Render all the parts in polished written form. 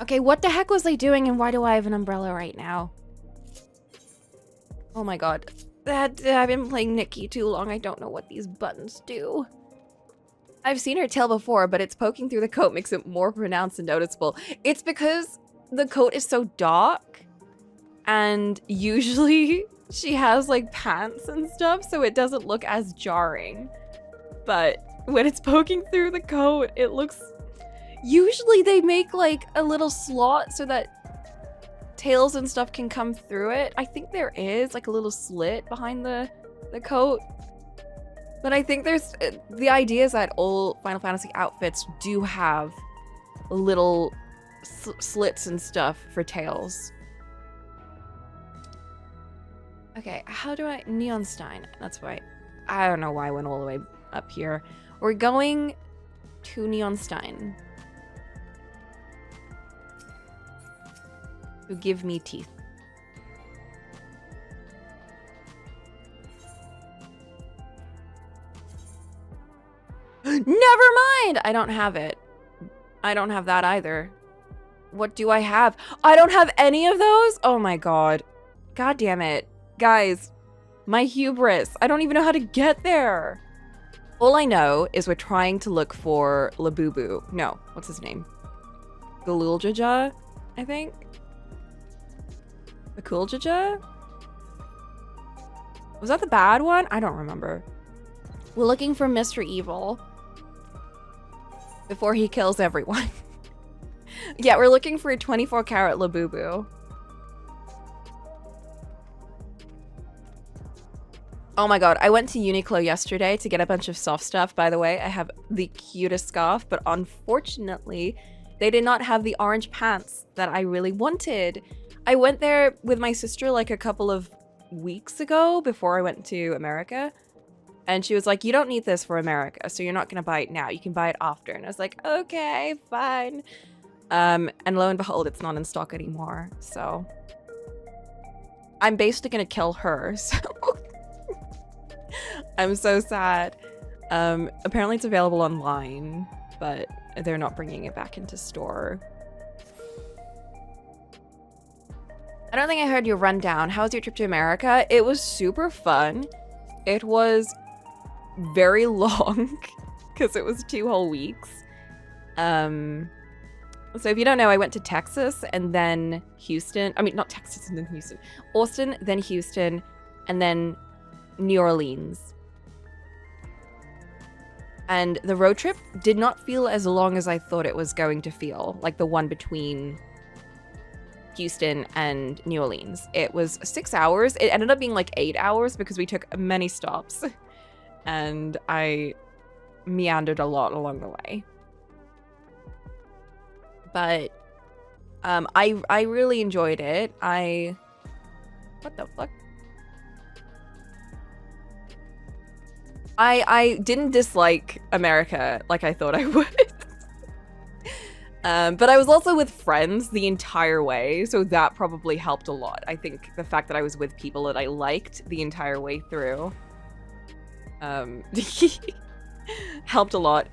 Okay, what the heck was I doing and why do I have an umbrella right now? Oh my god. I've been playing Nikki too long. I don't know what these buttons do. I've seen her tail before, but it's poking through the coat makes it more pronounced and noticeable. It's because the coat is so dark, and usually she has like pants and stuff, so it doesn't look as jarring. But when it's poking through the coat, it looks... Usually they make like a little slot so that tails and stuff can come through it. I think there is like a little slit behind the coat. But I think there's... the idea is that all Final Fantasy outfits do have little slits and stuff for tails. Okay, how do I... Neonstein. That's why... I don't know why I went all the way up here. We're going to Neonstein. To give me teeth. Never mind! I don't have it. I don't have that either. What do I have? I don't have any of those? Oh my god. God damn it. Guys, my hubris. I don't even know how to get there. All I know is we're trying to look for Labubu. No, what's his name? Galuljaja, I think? Bakuljaja? Was that the bad one? I don't remember. We're looking for Mr. Evil before he kills everyone. Yeah, we're looking for a 24-karat Labubu. Oh my god, I went to Uniqlo yesterday to get a bunch of soft stuff, by the way. I have the cutest scarf, but unfortunately, they did not have the orange pants that I really wanted. I went there with my sister like a couple of weeks ago before I went to America. And she was like, you don't need this for America, so you're not going to buy it now. You can buy it after. And I was like, okay, fine. And lo and behold, it's not in stock anymore. So I'm basically going to kill her. So I'm so sad. Apparently it's available online, but they're not bringing it back into store. I don't think I heard your rundown. How was your trip to America? It was super fun. It was very long because it was 2 whole weeks. So if you don't know, I went to Texas and then Houston. I mean, not Texas and then Houston. Austin, then Houston, and then New Orleans. And the road trip did not feel as long as I thought it was going to feel, like the one between Houston and New Orleans. It was 6 hours. It ended up being like 8 hours because we took many stops and I meandered a lot along the way. But I really enjoyed it. What the fuck? I didn't dislike America like I thought I would. But I was also with friends the entire way, so that probably helped a lot. I think the fact that I was with people that I liked the entire way through helped a lot.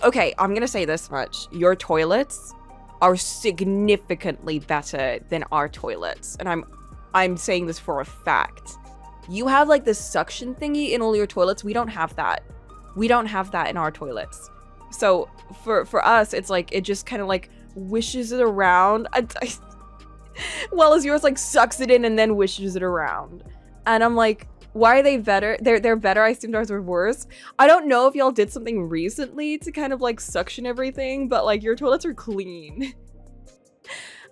Okay, I'm gonna say this much. Your toilets are significantly better than our toilets, and I'm saying this for a fact. You have like this suction thingy in all your toilets. We don't have that. We don't have that in our toilets. So for us, it's like it just kind of like wishes it around. Well, as yours like sucks it in and then wishes it around. And I'm like, why are they better? They're better. I assumed ours were worse. I don't know if y'all did something recently to kind of like suction everything, but like your toilets are clean.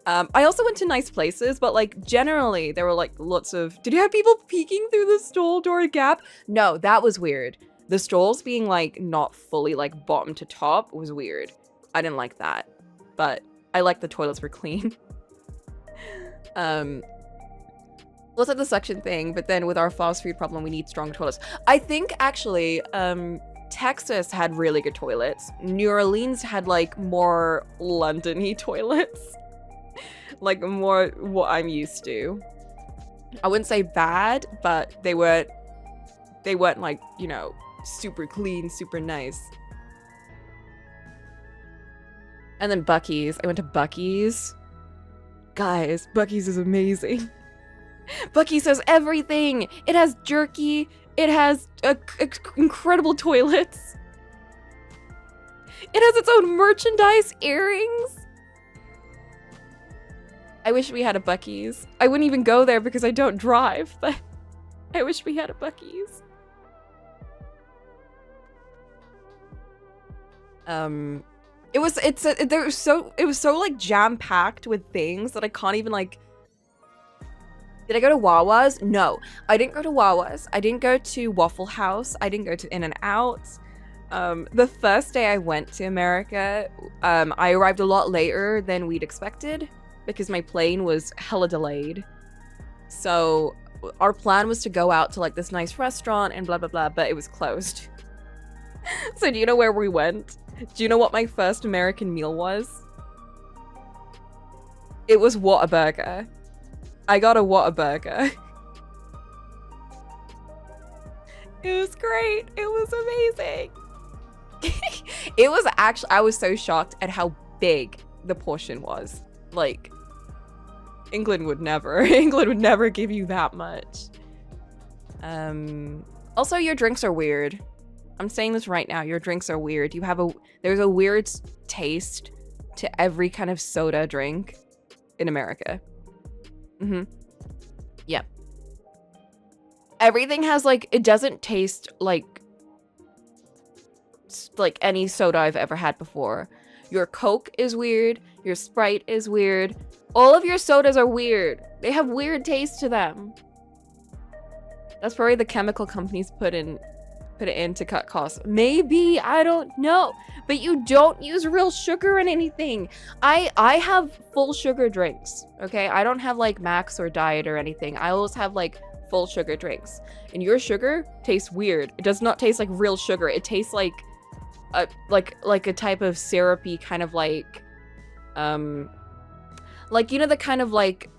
I also went to nice places, but like generally there were like lots of... Did you have people peeking through the stall door gap? No, that was weird. The stalls being like not fully like bottom to top was weird. I didn't like that, but I liked the toilets were clean. Let's have the suction thing, but then with our fast food problem, we need strong toilets. I think actually, Texas had really good toilets. New Orleans had like more London-y toilets. Like more what I'm used to. I wouldn't say bad, but they weren't like, you know, super clean, super nice. And then Buc-ee's. I went to Buc-ee's. Guys, Buc-ee's is amazing. Buc-ee's has everything. It has jerky. It has incredible toilets. It has its own merchandise, earrings. I wish we had a Buc-ee's. I wouldn't even go there because I don't drive, but I wish we had a Buc-ee's. It was so like jam-packed with things that I can't even like. Did I go to Wawa's? No, I didn't go to Wawa's. I didn't go to Waffle House. I didn't go to In-N-Out. The first day I went to America, I arrived a lot later than we'd expected because my plane was hella delayed. So our plan was to go out to like this nice restaurant and blah, blah, blah, but it was closed. So do you know where we went? Do you know what my first American meal was? It was Whataburger. I got a Whataburger. It was great. It was amazing. It was actually, I was so shocked at how big the portion was. Like, England would never give you that much. Also, your drinks are weird. I'm saying this right now. Your drinks are weird. There's a weird taste to every kind of soda drink in America. Yep. Everything has like, it doesn't taste like any soda I've ever had before. Your Coke is weird. Your Sprite is weird. All of your sodas are weird. They have weird taste to them. That's probably the chemical companies put it in to cut costs. Maybe, I don't know. But you don't use real sugar in anything. I have full sugar drinks, okay? I don't have like max or diet or anything. I always have like full sugar drinks. And your sugar tastes weird. It does not taste like real sugar. It tastes like a type of syrupy kind of like you know the kind of like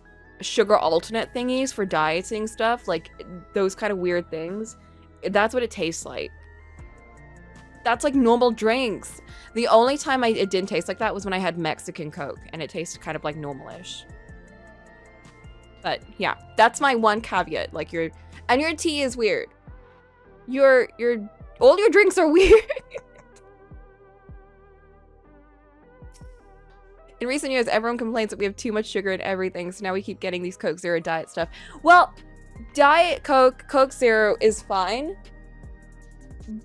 sugar alternate thingies for dieting stuff, like those kind of weird things. That's what it tastes like. That's like normal drinks. The only time it didn't taste like that was when I had Mexican Coke, and it tasted kind of like normal-ish. But yeah, that's my one caveat. Like your tea is weird. All your drinks are weird. In recent years, everyone complains that we have too much sugar in everything, so now we keep getting these Coke Zero diet stuff. Well, Diet Coke, Coke Zero is fine,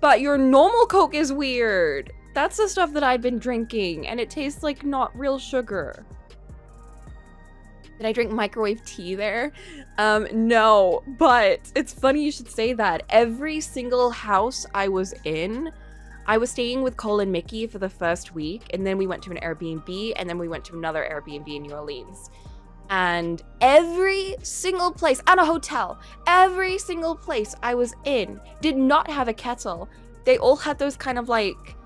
but your normal Coke is weird. That's the stuff that I've been drinking, and it tastes like not real sugar. Did I drink microwave tea there? No, but it's funny you should say that. Every single house I was in, I was staying with Cole and Mickey for the first week, and then we went to an Airbnb, and then we went to another Airbnb in New Orleans. And every single place, and a hotel, every single place I was in did not have a kettle. They all had those kind of like,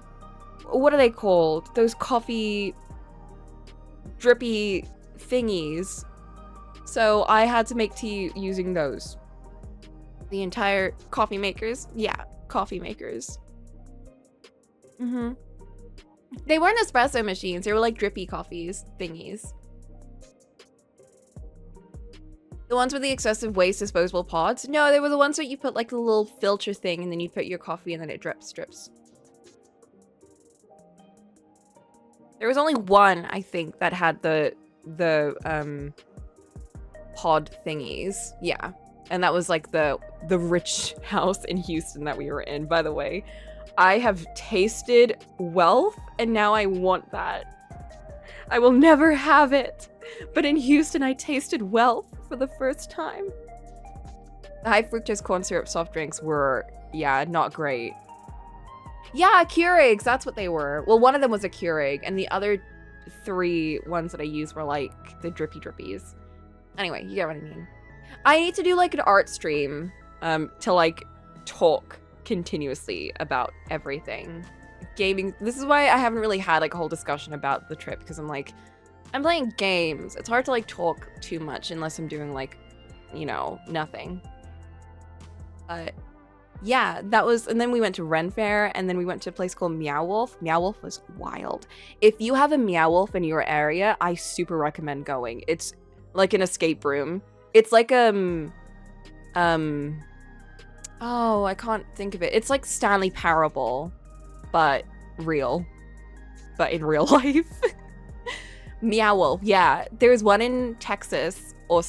what are they called? Those coffee drippy thingies. So I had to make tea using those. The entire coffee makers. Yeah, coffee makers. They weren't espresso machines. They were like drippy coffees thingies. The ones with the excessive waste disposable pods? No, they were the ones that you put like the little filter thing and then you put your coffee and then it drips. There was only one, I think, that had the pod thingies. Yeah. And that was like the rich house in Houston that we were in, by the way. I have tasted wealth and now I want that. I will never have it. But in Houston, I tasted wealth for the first time. The high fructose corn syrup soft drinks were, yeah, not great. Yeah, Keurigs, that's what they were. Well, one of them was a Keurig, and the other 3 ones that I used were like the drippy drippies. Anyway, you get what I mean. I need to do like an art stream to like talk continuously about everything. Gaming, this is why I haven't really had like a whole discussion about the trip, because I'm like, I'm playing games. It's hard to like talk too much unless I'm doing like, you know, nothing. But Yeah, that was, and then we went to Ren Fair, and then we went to a place called Meow Wolf. Meow Wolf was wild. If you have a Meow Wolf in your area, I super recommend going. It's like an escape room. It's like, oh, I can't think of it. It's like Stanley Parable, but real. But in real life. Meow Wolf, yeah. There's one in Texas, or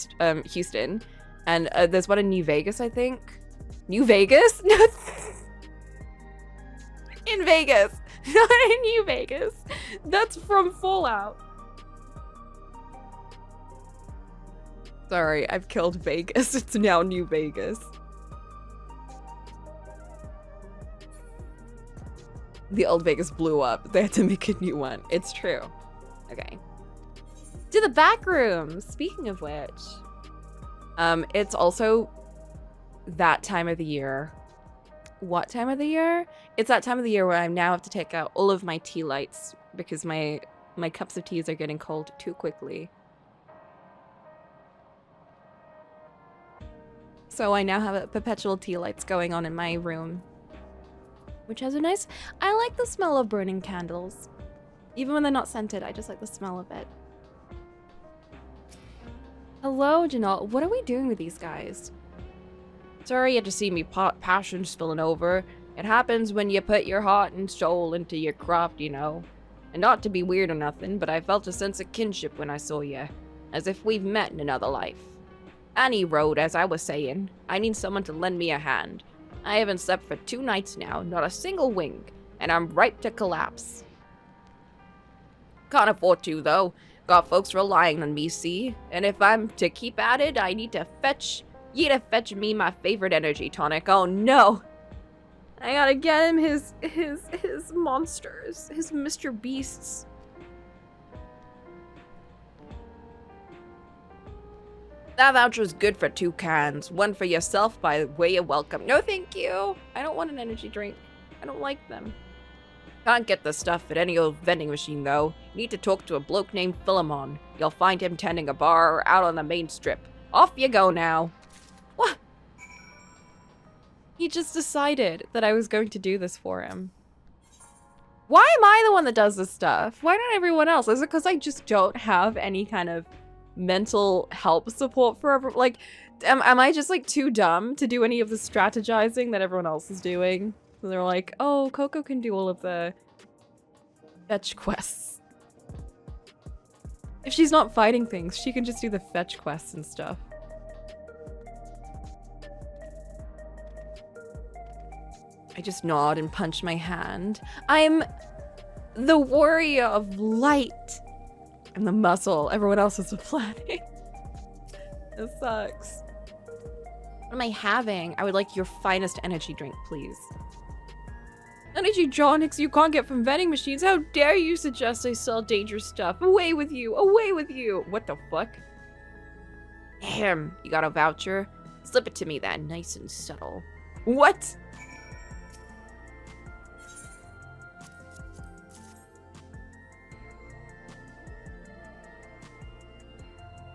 Houston, and there's one in New Vegas, I think. New Vegas? In Vegas. Not in New Vegas. That's from Fallout. Sorry, I've killed Vegas. It's now New Vegas. The old Vegas blew up. They had to make a new one. It's true. Okay. To the back room. Speaking of which, it's also that time of the year. What time of the year? It's that time of the year where I now have to take out all of my tea lights because my cups of teas are getting cold too quickly. So I now have perpetual tea lights going on in my room, which has a nice, I like the smell of burning candles. Even when they're not scented, I just like the smell of it. Hello, Janelle. What are we doing with these guys? Sorry you had to see me passion spilling over. It happens when you put your heart and soul into your craft, you know. And not to be weird or nothing, but I felt a sense of kinship when I saw you. As if we've met in another life. Annie Road, as I was saying, I need someone to lend me a hand. I haven't slept for 2 nights now, not a single wink, and I'm ripe to collapse. Can't afford to, though. Got folks relying on me, see? And if I'm to keep at it, I need to fetch me my favorite energy tonic. Oh no! I gotta get him his monsters, his Mr. Beasts. That voucher's good for 2 cans. One for yourself by way of welcome. No thank you. I don't want an energy drink. I don't like them. Can't get the stuff at any old vending machine though. Need to talk to a bloke named Philemon. You'll find him tending a bar or out on the main strip. Off you go now. What? He just decided that I was going to do this for him. Why am I the one that does this stuff? Why not everyone else? Is it because I just don't have any kind of mental help support for everyone? Like, am I just like too dumb to do any of the strategizing that everyone else is doing? So they're like, oh, Coco can do all of the fetch quests. If she's not fighting things, she can just do the fetch quests and stuff. I just nod and punch my hand. I'm the warrior of light. I'm the muscle. Everyone else is the planning. It sucks. What am I having? I would like your finest energy drink, please. Energy tonics you can't get from vending machines. How dare you suggest I sell dangerous stuff? Away with you! Away with you! What the fuck? Ahem. You got a voucher? Slip it to me then, nice and subtle. What?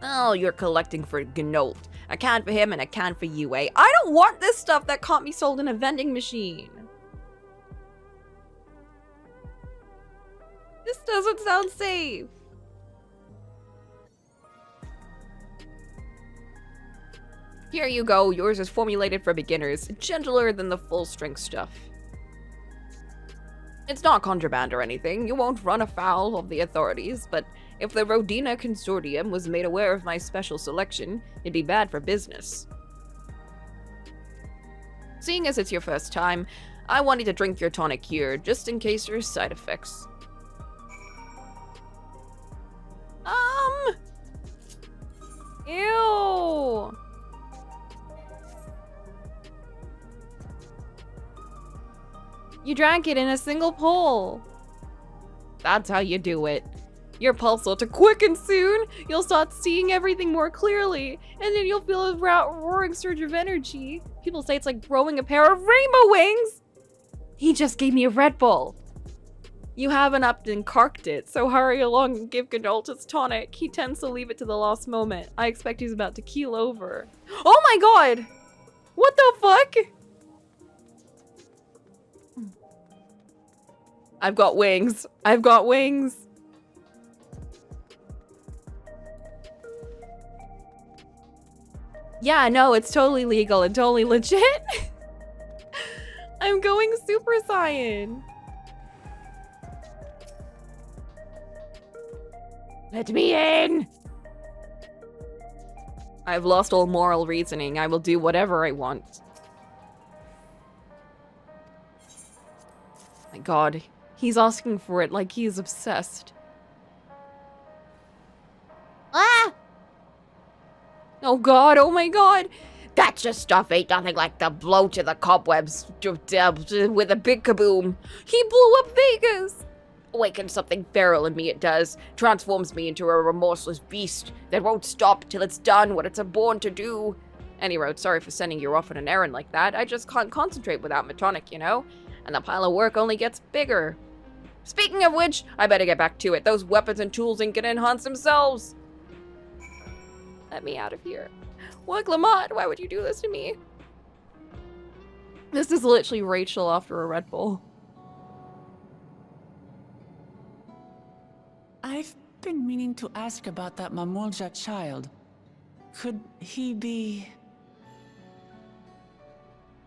Oh, you're collecting for Gnolt. A can for him and a can for you, eh? I don't want this stuff that can't be sold in a vending machine. This doesn't sound safe. Here you go. Yours is formulated for beginners. Gentler than the full-strength stuff. It's not contraband or anything. You won't run afoul of the authorities, but if the Rodina Consortium was made aware of my special selection, it'd be bad for business. Seeing as it's your first time, I wanted to drink your tonic here, just in case there's side effects. Ew! You drank it in a single pull. That's how you do it. Your pulse will to quicken soon. You'll start seeing everything more clearly, and then you'll feel a roaring surge of energy. People say it's like growing a pair of rainbow wings. He just gave me a Red Bull. You haven't upped and carked it, so hurry along and give Gnolt his tonic. He tends to leave it to the last moment. I expect he's about to keel over. Oh my god! What the fuck? I've got wings. I've got wings. Yeah, no, it's totally legal and totally legit. I'm going Super Saiyan. Let me in. I've lost all moral reasoning. I will do whatever I want. My God, he's asking for it like he's obsessed. Ah! Oh God, oh my God. That just stuff ain't nothing like the blow to the cobwebs with a big kaboom. He blew up Vegas. Awakens something feral in me, it does. Transforms me into a remorseless beast that won't stop till it's done what it's born to do. Anyway, sorry for sending you off on an errand like that. I just can't concentrate without my tonic, you know? And the pile of work only gets bigger. Speaking of which, I better get back to it. Those weapons and tools ain't gonna enhance themselves. Let me out of here. What, Lamont? Why would you do this to me? This is literally Rachel after a Red Bull. I've been meaning to ask about that Mamulja child. Could he be...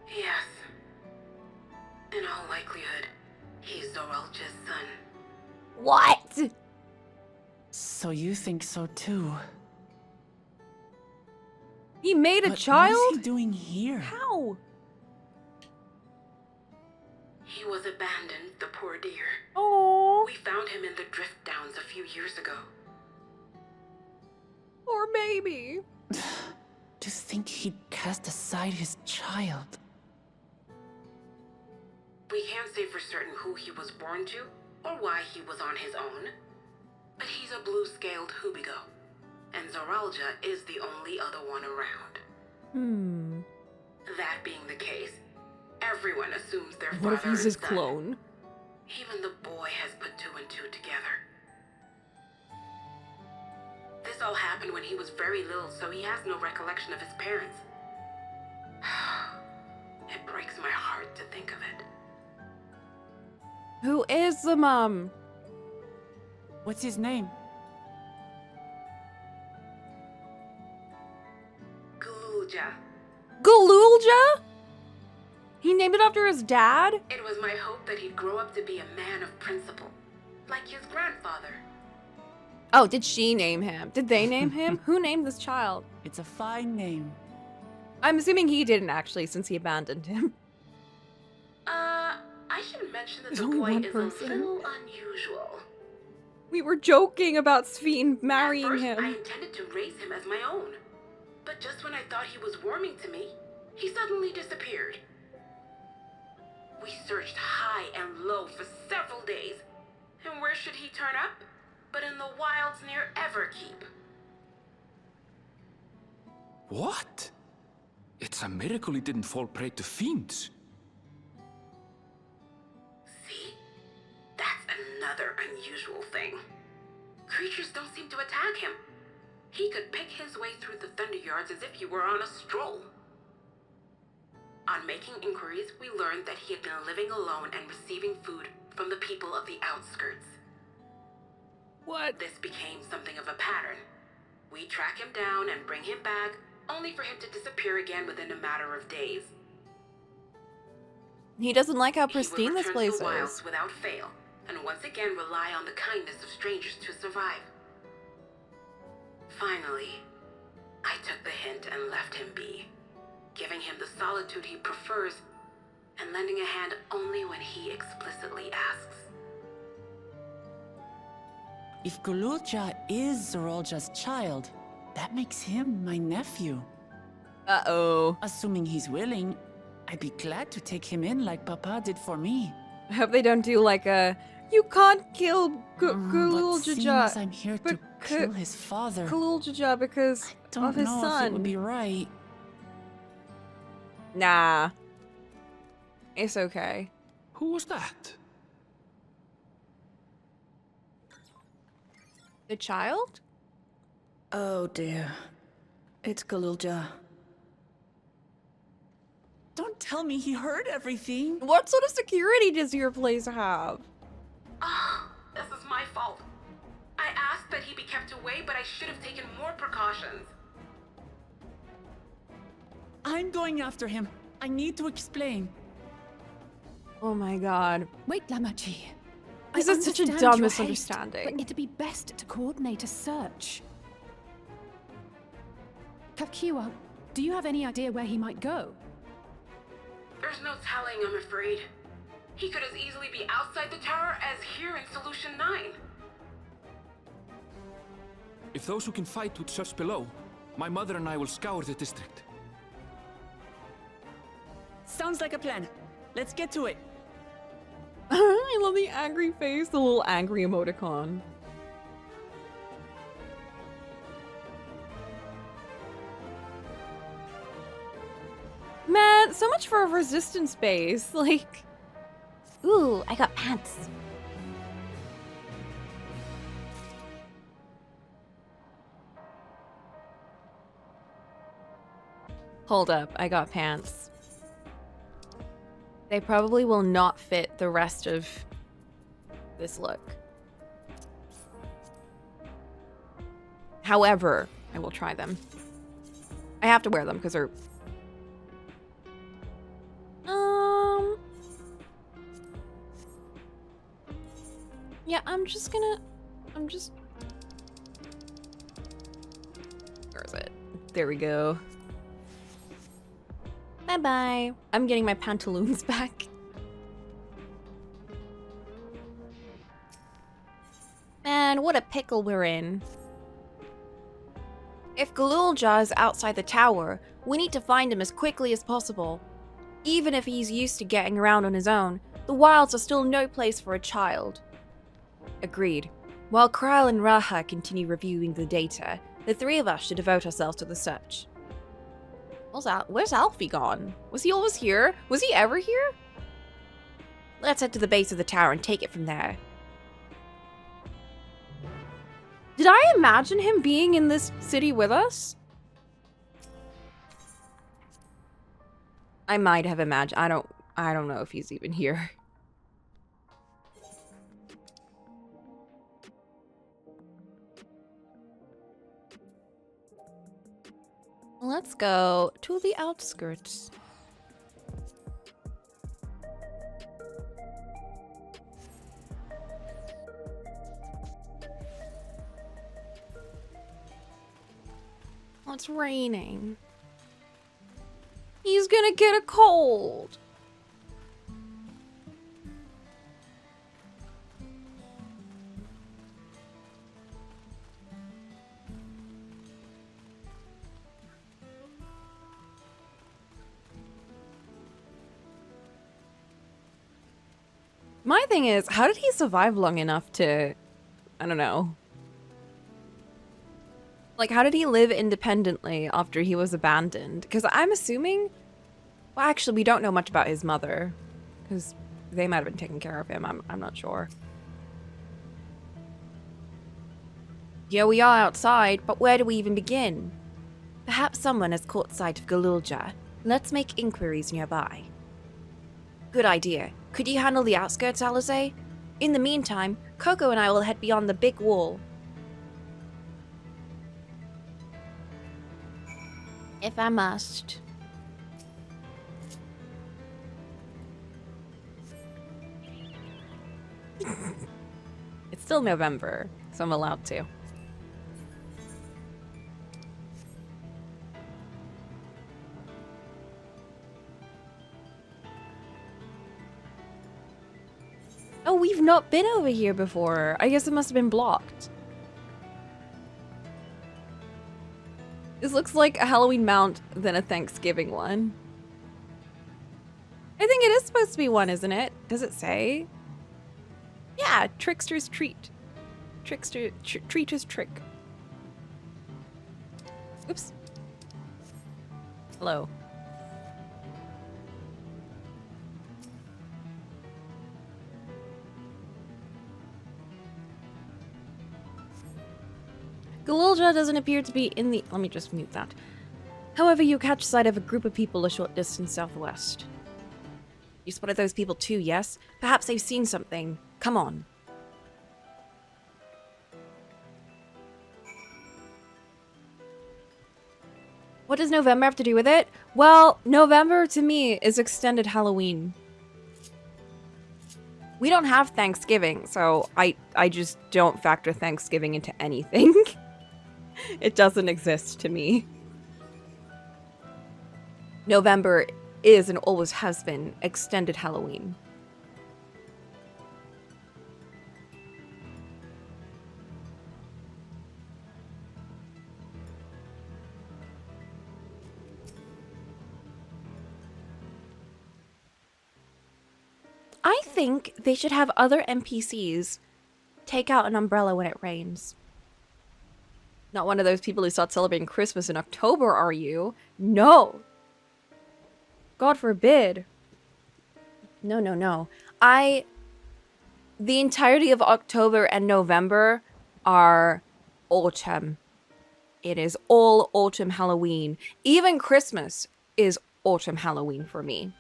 Yes. In all likelihood, he's Zoraal Ja's son. What? So you think so too? He made a child? What is he doing here? How? He was abandoned, the poor dear. Oh, We found him in the drift downs a few years ago. poor baby. To think he'd cast aside his child. We can't say for certain who he was born to, or why he was on his own. But he's a blue-scaled Hubigo, and Zoraal Ja is the only other one around. That being the case, everyone assumes their What if father he's and his son. clone? Even the boy has put two and two together. This all happened when he was very little, so he has no recollection of his parents. It breaks my heart to think of it. Who is the mom? What's his name? Gulja. Galulja? He named it after his dad? It was my hope that he'd grow up to be a man of principle, like his grandfather. Oh, did she name him? Did they name him? Who named this child? It's a fine name. I'm assuming he didn't actually, since he abandoned him. I should mention that There's the only boy one is person. a little unusual. We were joking about Sphene marrying At first, him. I intended to raise him as my own. But just when I thought he was warming to me, he suddenly disappeared. We searched high and low for several days. And where should he turn up? But in the wilds near Everkeep. What? It's a miracle he didn't fall prey to fiends. See? That's another unusual thing. Creatures don't seem to attack him. He could pick his way through the Thunder Yards as if he were on a stroll. On making inquiries, we learned that he had been living alone and receiving food from the people of the outskirts. What? This became something of a pattern. We track him down and bring him back, only for him to disappear again within a matter of days. He doesn't like how He pristine would this return place to the wilds is. without fail, and once again rely on the kindness of strangers to survive. Finally, I took the hint and left him be, giving him the solitude he prefers and lending a hand only when he explicitly asks. If Gululja is Zoraal Ja's child, that makes him my nephew. Uh-oh. Assuming he's willing, I'd be glad to take him in like Papa did for me. I hope they don't do like a, you can't kill But seeing as Galulja I'm here to kill his father, because I don't of his know if it son. would be right. Nah. It's okay. Who was that? The child? Oh dear. It's Gululja. Don't tell me he heard everything. What sort of security does your place have? kept away, but I should have taken more precautions. I'm going after him. I need to explain. Oh my god. Wait, Lamachi. This I is such a understand dumb your misunderstanding. Haste, but it'd be best to coordinate a search. Kakiwa, do you have any idea where he might go? There's no telling, I'm afraid. He could as easily be outside the tower as here in Solution 9. If those who can fight would search below, my mother and I will scour the district. Sounds like a plan. Let's get to it. I love the angry face, the little angry emoticon. Man, so much for a resistance base. Like, ooh, I got pants. Hold up, I got pants. They probably will not fit the rest of this look. However, I will try them. I have to wear them because they're... Yeah, I'm just... Where is it? There we go. Bye-bye. I'm getting my pantaloons back. Man, what a pickle we're in. If Zoraal Ja is outside the tower, we need to find him as quickly as possible. Even if he's used to getting around on his own, the wilds are still no place for a child. Agreed. While Kral and Raha continue reviewing the data, the three of us should devote ourselves to the search. Where's Alfie gone? Was he always here? Was he ever here? Let's head to the base of the tower and take it from there. Did I imagine him being in this city with us? I might have imagined. I don't know if he's even here. Let's go to the outskirts. Oh, it's raining. He's gonna get a cold. My thing is, how did he survive long enough to, I don't know. Like, how did he live independently after he was abandoned? Because I'm assuming, well, actually, we don't know much about his mother, because they might have been taking care of him. I'm not sure. Yeah, we are outside, but where do we even begin? Perhaps someone has caught sight of Zoraal Ja. Let's make inquiries nearby. Good idea. Could you handle the outskirts, Alize? In the meantime, Coco and I will head beyond the big wall. If I must. It's still November, so I'm allowed to. Oh, we've not been over here before. I guess it must have been blocked. This looks like a Halloween mount than a Thanksgiving one. I think it is supposed to be one, isn't it? Does it say? Yeah, Trickster's Treat. Treater's Trick. Oops. Hello. Zoraal Ja doesn't appear to be in the... Let me just mute that. However, you catch sight of a group of people a short distance southwest. You spotted those people too, yes? Perhaps they've seen something. Come on. What does November have to do with it? Well, November to me is extended Halloween. We don't have Thanksgiving, so I just don't factor Thanksgiving into anything. It doesn't exist to me. November is and always has been extended Halloween. I think they should have other NPCs take out an umbrella when it rains. Not one of those people who start celebrating Christmas in October, are you? No. God forbid. No, no, no. The entirety of October and November are autumn. It is all autumn Halloween. Even Christmas is autumn Halloween for me.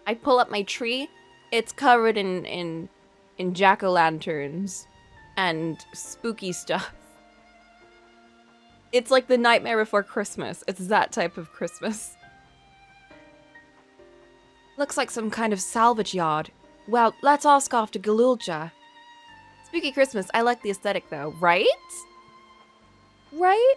I pull up my tree, it's covered in jack-o'-lanterns and spooky stuff. It's like the Nightmare Before Christmas. It's that type of Christmas. Looks like some kind of salvage yard. Well, let's ask after Galulja. Spooky Christmas, I like the aesthetic though, right? Right?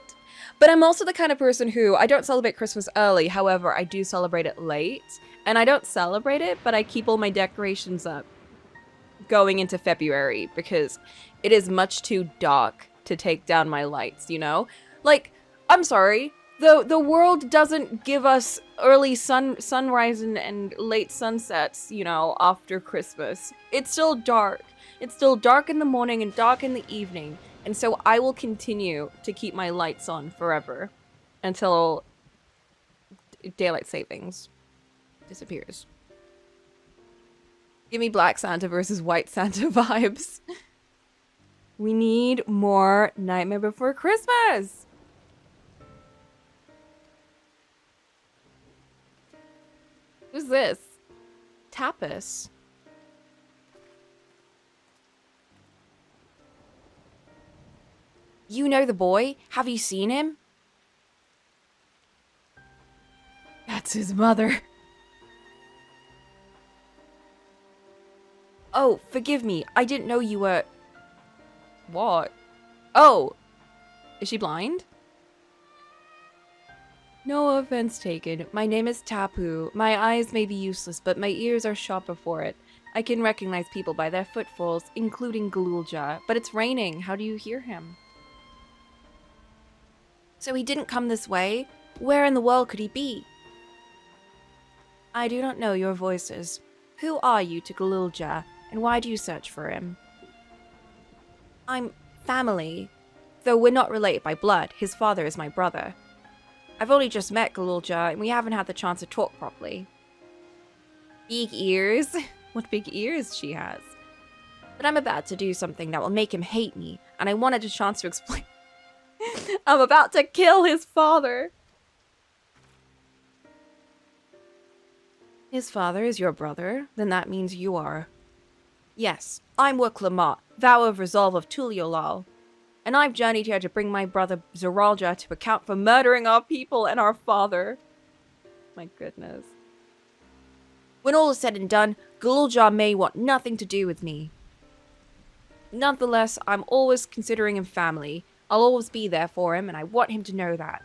But I'm also the kind of person who, I don't celebrate Christmas early, however, I do celebrate it late. And I don't celebrate it, but I keep all my decorations up going into February because it is much too dark to take down my lights, you know? Like, I'm sorry, the world doesn't give us early sunrise and late sunsets, you know, after Christmas. It's still dark. It's still dark in the morning and dark in the evening. And so I will continue to keep my lights on forever until daylight savings disappears. Give me Black Santa versus White Santa vibes. We need more Nightmare Before Christmas. Who's this? Tapas. You know the boy? Have you seen him? That's his mother. Oh, forgive me. I didn't know you were... What? Oh! Is she blind? No offense taken. My name is Tapu. My eyes may be useless, but my ears are sharper for it. I can recognize people by their footfalls, including Galulja. But it's raining. How do you hear him? So he didn't come this way? Where in the world could he be? I do not know your voices. Who are you to Galulja, and why do you search for him? I'm family. Though we're not related by blood, his father is my brother. I've only just met Galulja, and we haven't had the chance to talk properly. Big ears? What big ears she has. But I'm about to do something that will make him hate me, and I wanted a chance to explain. I'm about to kill his father. His father is your brother? Then that means you are. Yes, I'm Cocolamoco, vow of resolve of Tuliolal. And I've journeyed here to bring my brother Zoraal Ja to account for murdering our people and our father. My goodness. When all is said and done, Galulja may want nothing to do with me. Nonetheless, I'm always considering him family. I'll always be there for him, and I want him to know that.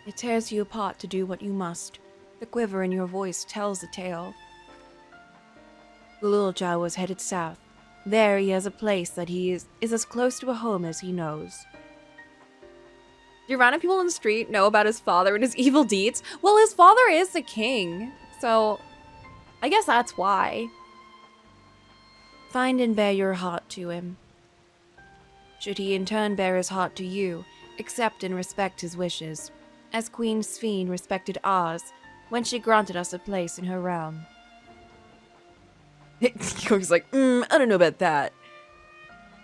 It tears you apart to do what you must. The quiver in your voice tells the tale. Galulja was headed south. There he has a place that he is as close to a home as he knows. Do random people on the street know about his father and his evil deeds? Well, his father is the king, so I guess that's why. Find and bear your heart to him. Should he in turn bear his heart to you, accept and respect his wishes, as Queen Sphene respected ours when she granted us a place in her realm. He's like, I don't know about that.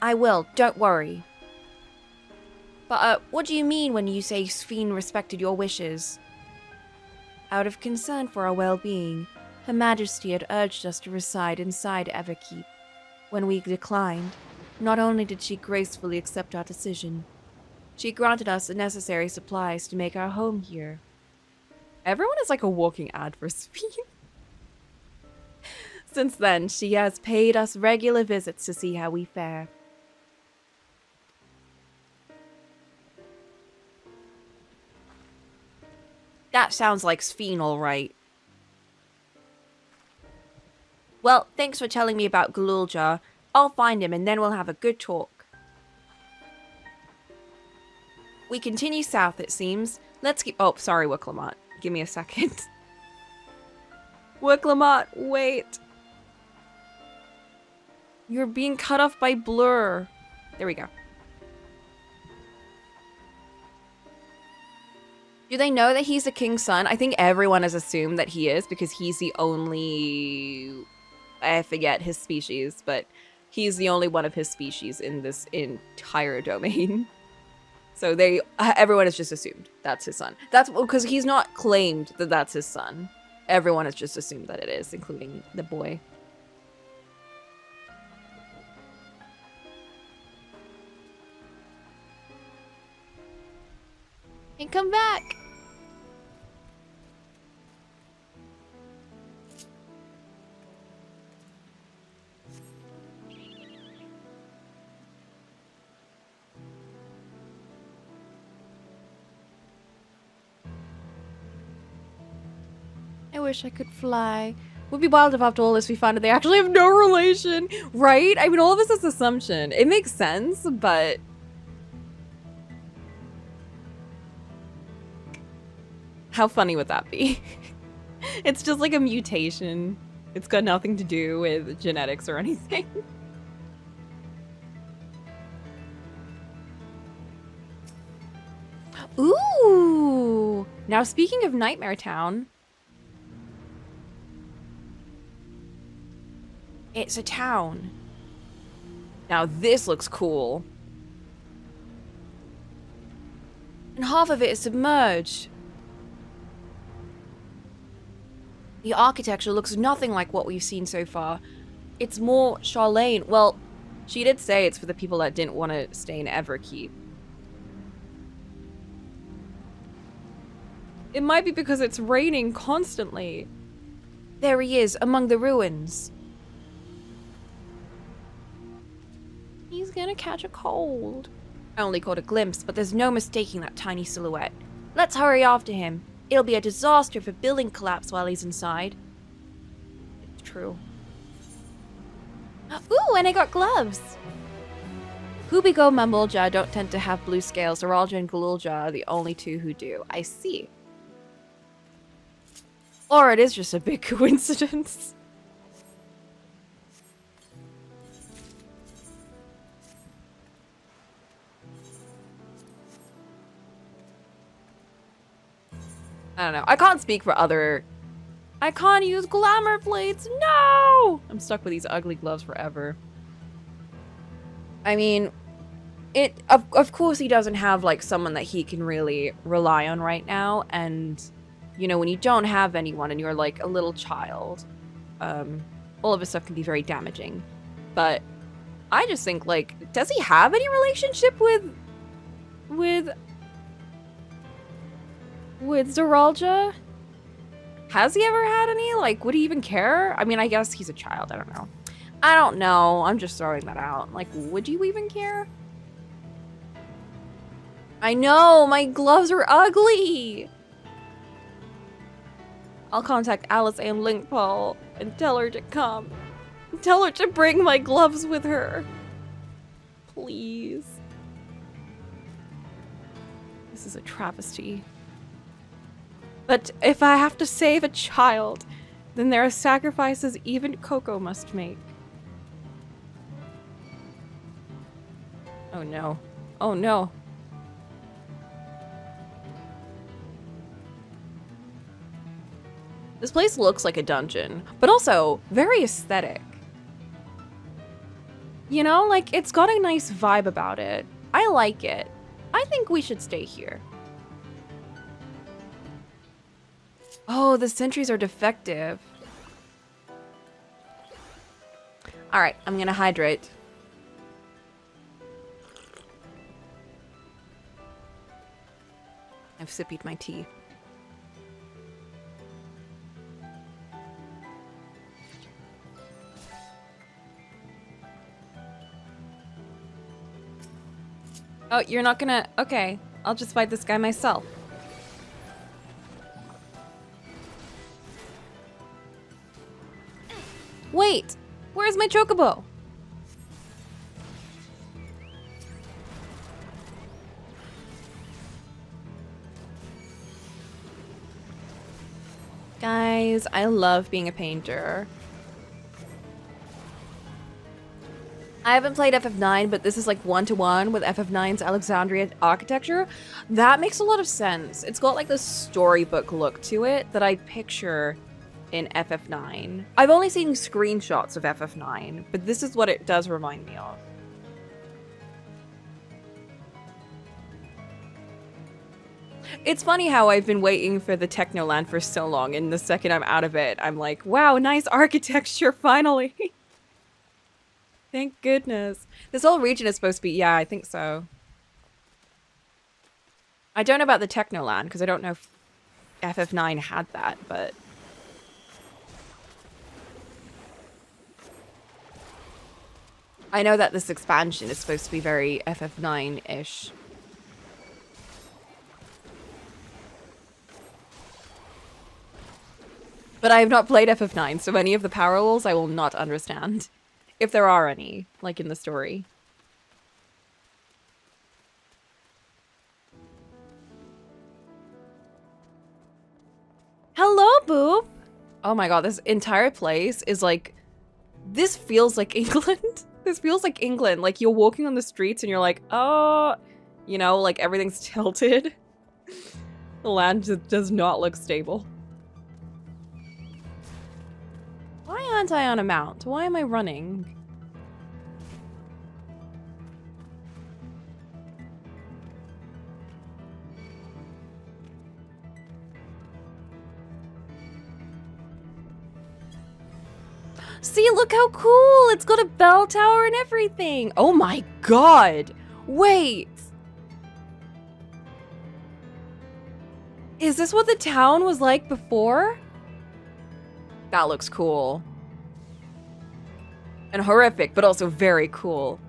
I will, don't worry. But, what do you mean when you say Sphene respected your wishes? Out of concern for our well-being, Her Majesty had urged us to reside inside Everkeep. When we declined, not only did she gracefully accept our decision, She granted us the necessary supplies to make our home here. Everyone is like a walking ad for Sphene. Since then, she has paid us regular visits to see how we fare. That sounds like Sphene, all right. Well, thanks for telling me about Zoraal Ja. I'll find him and then we'll have a good talk. We continue south, it seems. Let's keep... Oh, sorry, Wicklamat. Give me a second. Wicklamat, wait. You're being cut off by blur. There we go. Do they know that he's the king's son? I think everyone has assumed that he is because he's the only... I forget his species, but he's the only one of his species in this entire domain. So everyone has just assumed that's his son. That's because he's not claimed that that's his son. Everyone has just assumed that it is, including the boy. And come back. I wish I could fly. Would be wild if after all this we find that they actually have no relation, right? I mean, all of this is assumption. It makes sense, but... How funny would that be? It's just like a mutation. It's got nothing to do with genetics or anything. Ooh! Now, speaking of Nightmare Town... It's a town. Now this looks cool. And half of it is submerged. The architecture looks nothing like what we've seen so far. It's more Charlene. Well, she did say it's for the people that didn't want to stay in Everkeep. It might be because it's raining constantly. There he is, among the ruins. He's gonna catch a cold. I only caught a glimpse, but there's no mistaking that tiny silhouette. Let's hurry after him. It'll be a disaster if a building collapses while he's inside. It's true. Ooh, and I got gloves. Hubigo and Mamulja don't tend to have blue scales. Zoraal Ja and Zoraal Ja are the only two who do. I see. Or it is just a big coincidence. I don't know. I can't speak for other... I can't use glamour plates. No! I'm stuck with these ugly gloves forever. I mean, of course he doesn't have like someone that he can really rely on right now. And, you know, when you don't have anyone and you're like a little child, all of his stuff can be very damaging. But I just think like, does he have any relationship with Zoraal Ja? Has he ever had any? Like, would he even care? I mean, I guess he's a child. I don't know. I don't know. I'm just throwing that out. Like, would you even care? I know! My gloves are ugly! I'll contact Alice Ann Linkpole and tell her to come. Tell her to bring my gloves with her. Please. This is a travesty. But if I have to save a child, then there are sacrifices even Coco must make. Oh no. Oh no. This place looks like a dungeon, but also very aesthetic. You know, like it's got a nice vibe about it. I like it. I think we should stay here. Oh, the sentries are defective. Alright, I'm gonna hydrate. I've sipped my tea. Oh, you're not gonna... Okay, I'll just fight this guy myself. Wait! Where's my chocobo? Guys, I love being a painter. I haven't played FF9, but this is like one-to-one with FF9's Alexandria architecture. That makes a lot of sense. It's got like this storybook look to it that I picture in FF9. I've only seen screenshots of FF9, but this is what it does remind me of. It's funny how I've been waiting for the Technoland for so long, and the second I'm out of it, I'm like, wow, nice architecture, finally. Thank goodness. This whole region is supposed to be, yeah, I think so. I don't know about the Technoland, because I don't know if FF9 had that, but... I know that this expansion is supposed to be very FF9-ish. But I have not played FF9, so any of the parallels I will not understand. If there are any, like in the story. Hello, Boop! Oh my god, this entire place is like... This feels like England. This feels like England. Like, you're walking on the streets and you're like, oh... You know, like everything's tilted. The land just does not look stable. Why aren't I on a mount? Why am I running? See, look how cool! It's got a bell tower and everything! Oh my god! Wait! Is this what the town was like before? That looks cool. And horrific, but also very cool.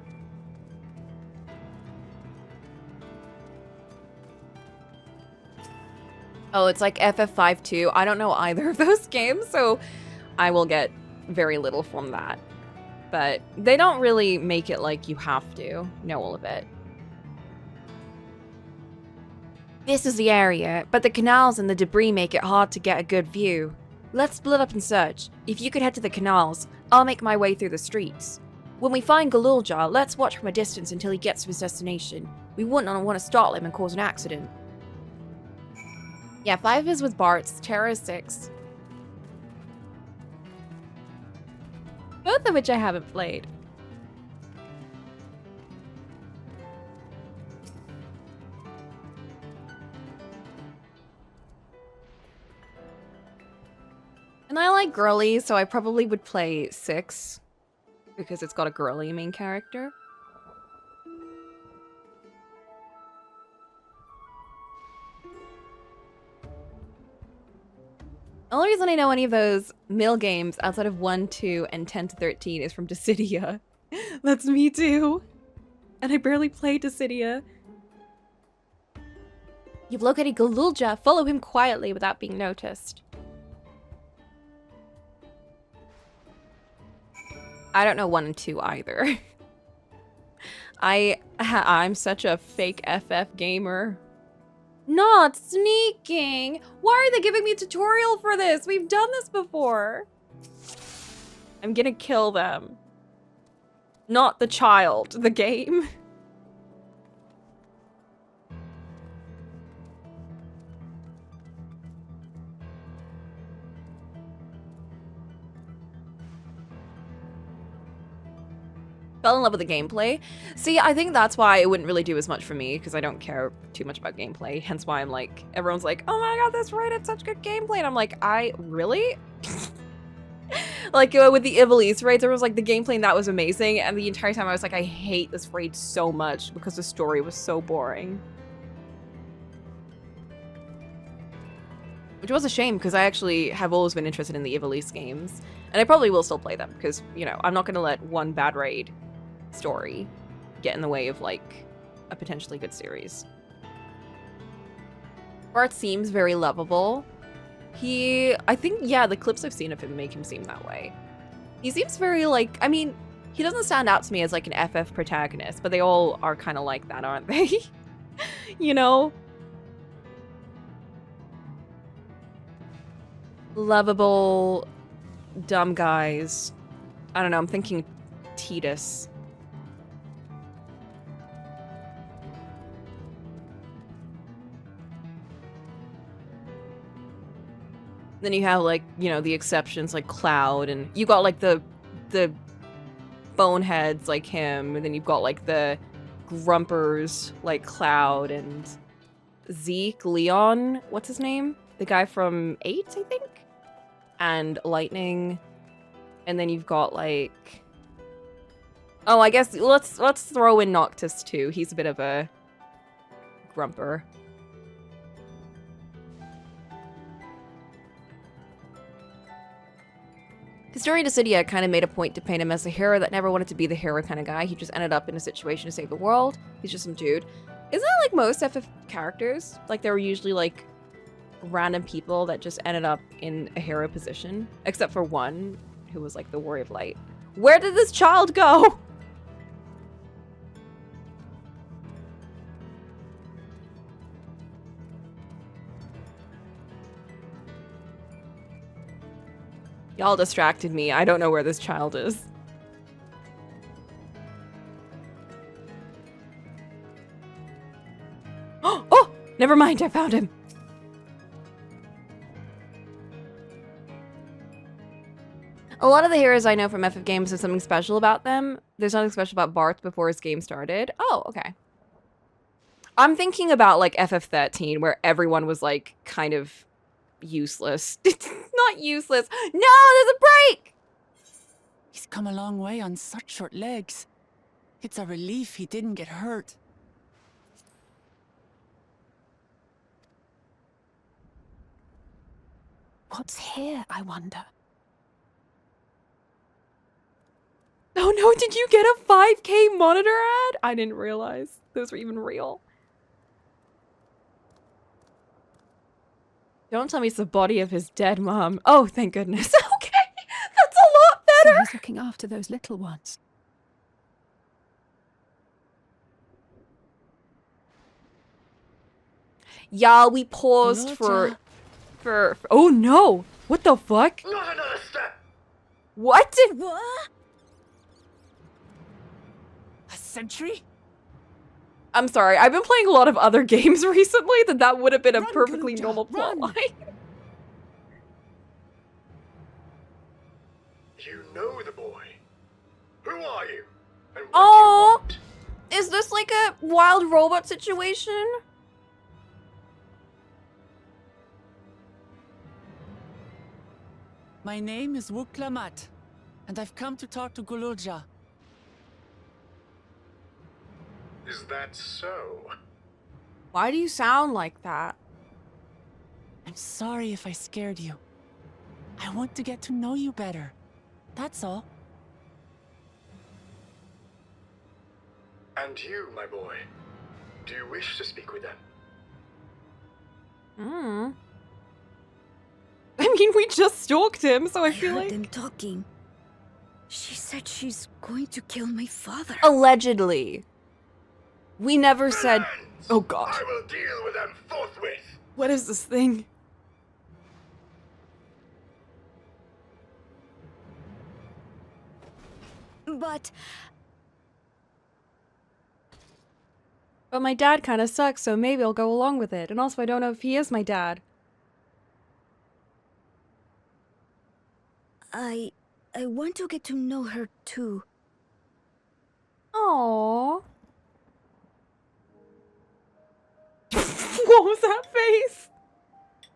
Oh, it's like FF5 too. I don't know either of those games, so I will get very little from that. But they don't really make it like you have to know all of it. This is the area, but the canals and the debris make it hard to get a good view. Let's split up and search. If you could head to the canals, I'll make my way through the streets. When we find Zoraal Ja, let's watch from a distance until he gets to his destination. We wouldn't want to startle him and cause an accident. Yeah, 5 is with Bart's, Terra is 6. Both of which I haven't played. And I like girly, so I probably would play 6 because it's got a girly main character. The only reason I know any of those mill games outside of 1, 2, and 10 to 13 is from Dissidia. That's me too. And I barely played Dissidia. You've located Zoraal Ja. Follow him quietly without being noticed. I don't know 1 and 2 either. I'm such a fake FF gamer. Not sneaking! Why are they giving me a tutorial for this? We've done this before. I'm gonna kill them. Not the child, the game. Fell in love with the gameplay. See, I think that's why it wouldn't really do as much for me, because I don't care too much about gameplay. Hence why I'm like, everyone's like, oh my god, that's right, it's such good gameplay. And I'm like, really? Like with the Ivalice raids, everyone's like, the gameplay in that was amazing. And the entire time I was like, I hate this raid so much because the story was so boring. Which was a shame, because I actually have always been interested in the Ivalice games. And I probably will still play them, because, you know, I'm not going to let one bad raid story get in the way of, like, a potentially good series. Bart seems very lovable. I think, yeah, the clips I've seen of him make him seem that way. He seems very, like, I mean, he doesn't stand out to me as, like, an FF protagonist, but they all are kind of like that, aren't they? You know? Lovable, dumb guys. I don't know, I'm thinking Tidus. Then you have, like, you know, the exceptions like Cloud, and you got like the boneheads like him, and then you've got like the grumpers like Cloud and Zeke, Leon, what's his name? The guy from 8, I think? And Lightning. And then you've got like, oh, I guess let's throw in Noctis too. He's a bit of a grumper. Historian Dissidia kind of made a point to paint him as a hero that never wanted to be the hero kind of guy. He just ended up in a situation to save the world. He's just some dude. Isn't that like most FF characters? Like, they were usually like random people that just ended up in a hero position. Except for one who was like the Warrior of Light. Where did this child go? Y'all distracted me. I don't know where this child is. Oh! Never mind, I found him. A lot of the heroes I know from FF games have something special about them. There's nothing special about Barth before his game started. Oh, okay. I'm thinking about like FF13, where everyone was like kind of useless. It's not useless. No, there's a break! He's come a long way on such short legs. It's a relief he didn't get hurt. What's here, I wonder? Oh no, did you get a 5K monitor ad? I didn't realize those were even real. Don't tell me it's the body of his dead mom. Oh, thank goodness. Okay, that's a lot So better. he's looking after those little ones. Y'all, we paused for oh no! What the fuck? Not another step! What? What? A sentry? I'm sorry, I've been playing a lot of other games recently that would have been a Run, perfectly Guja, normal run. plotline. You know the boy. Who are you? And what Oh, do you want? is this like a wild robot situation? My name is Wuklamat, and I've come to talk to Zoraal Ja. Is that so? Why do you sound like that? I'm sorry if I scared you. I want to get to know you better. That's all. And you, my boy, do you wish to speak with them? I mean, we just stalked him, so I I feel heard like... them talking. She said she's going to kill my father. Allegedly. We never said... Villains! Oh god. I will deal with them forthwith! What is this thing? But My dad kind of sucks, so maybe I'll go along with it. And also, I don't know if he is my dad. I want to get to know her too. Aww. What was that face?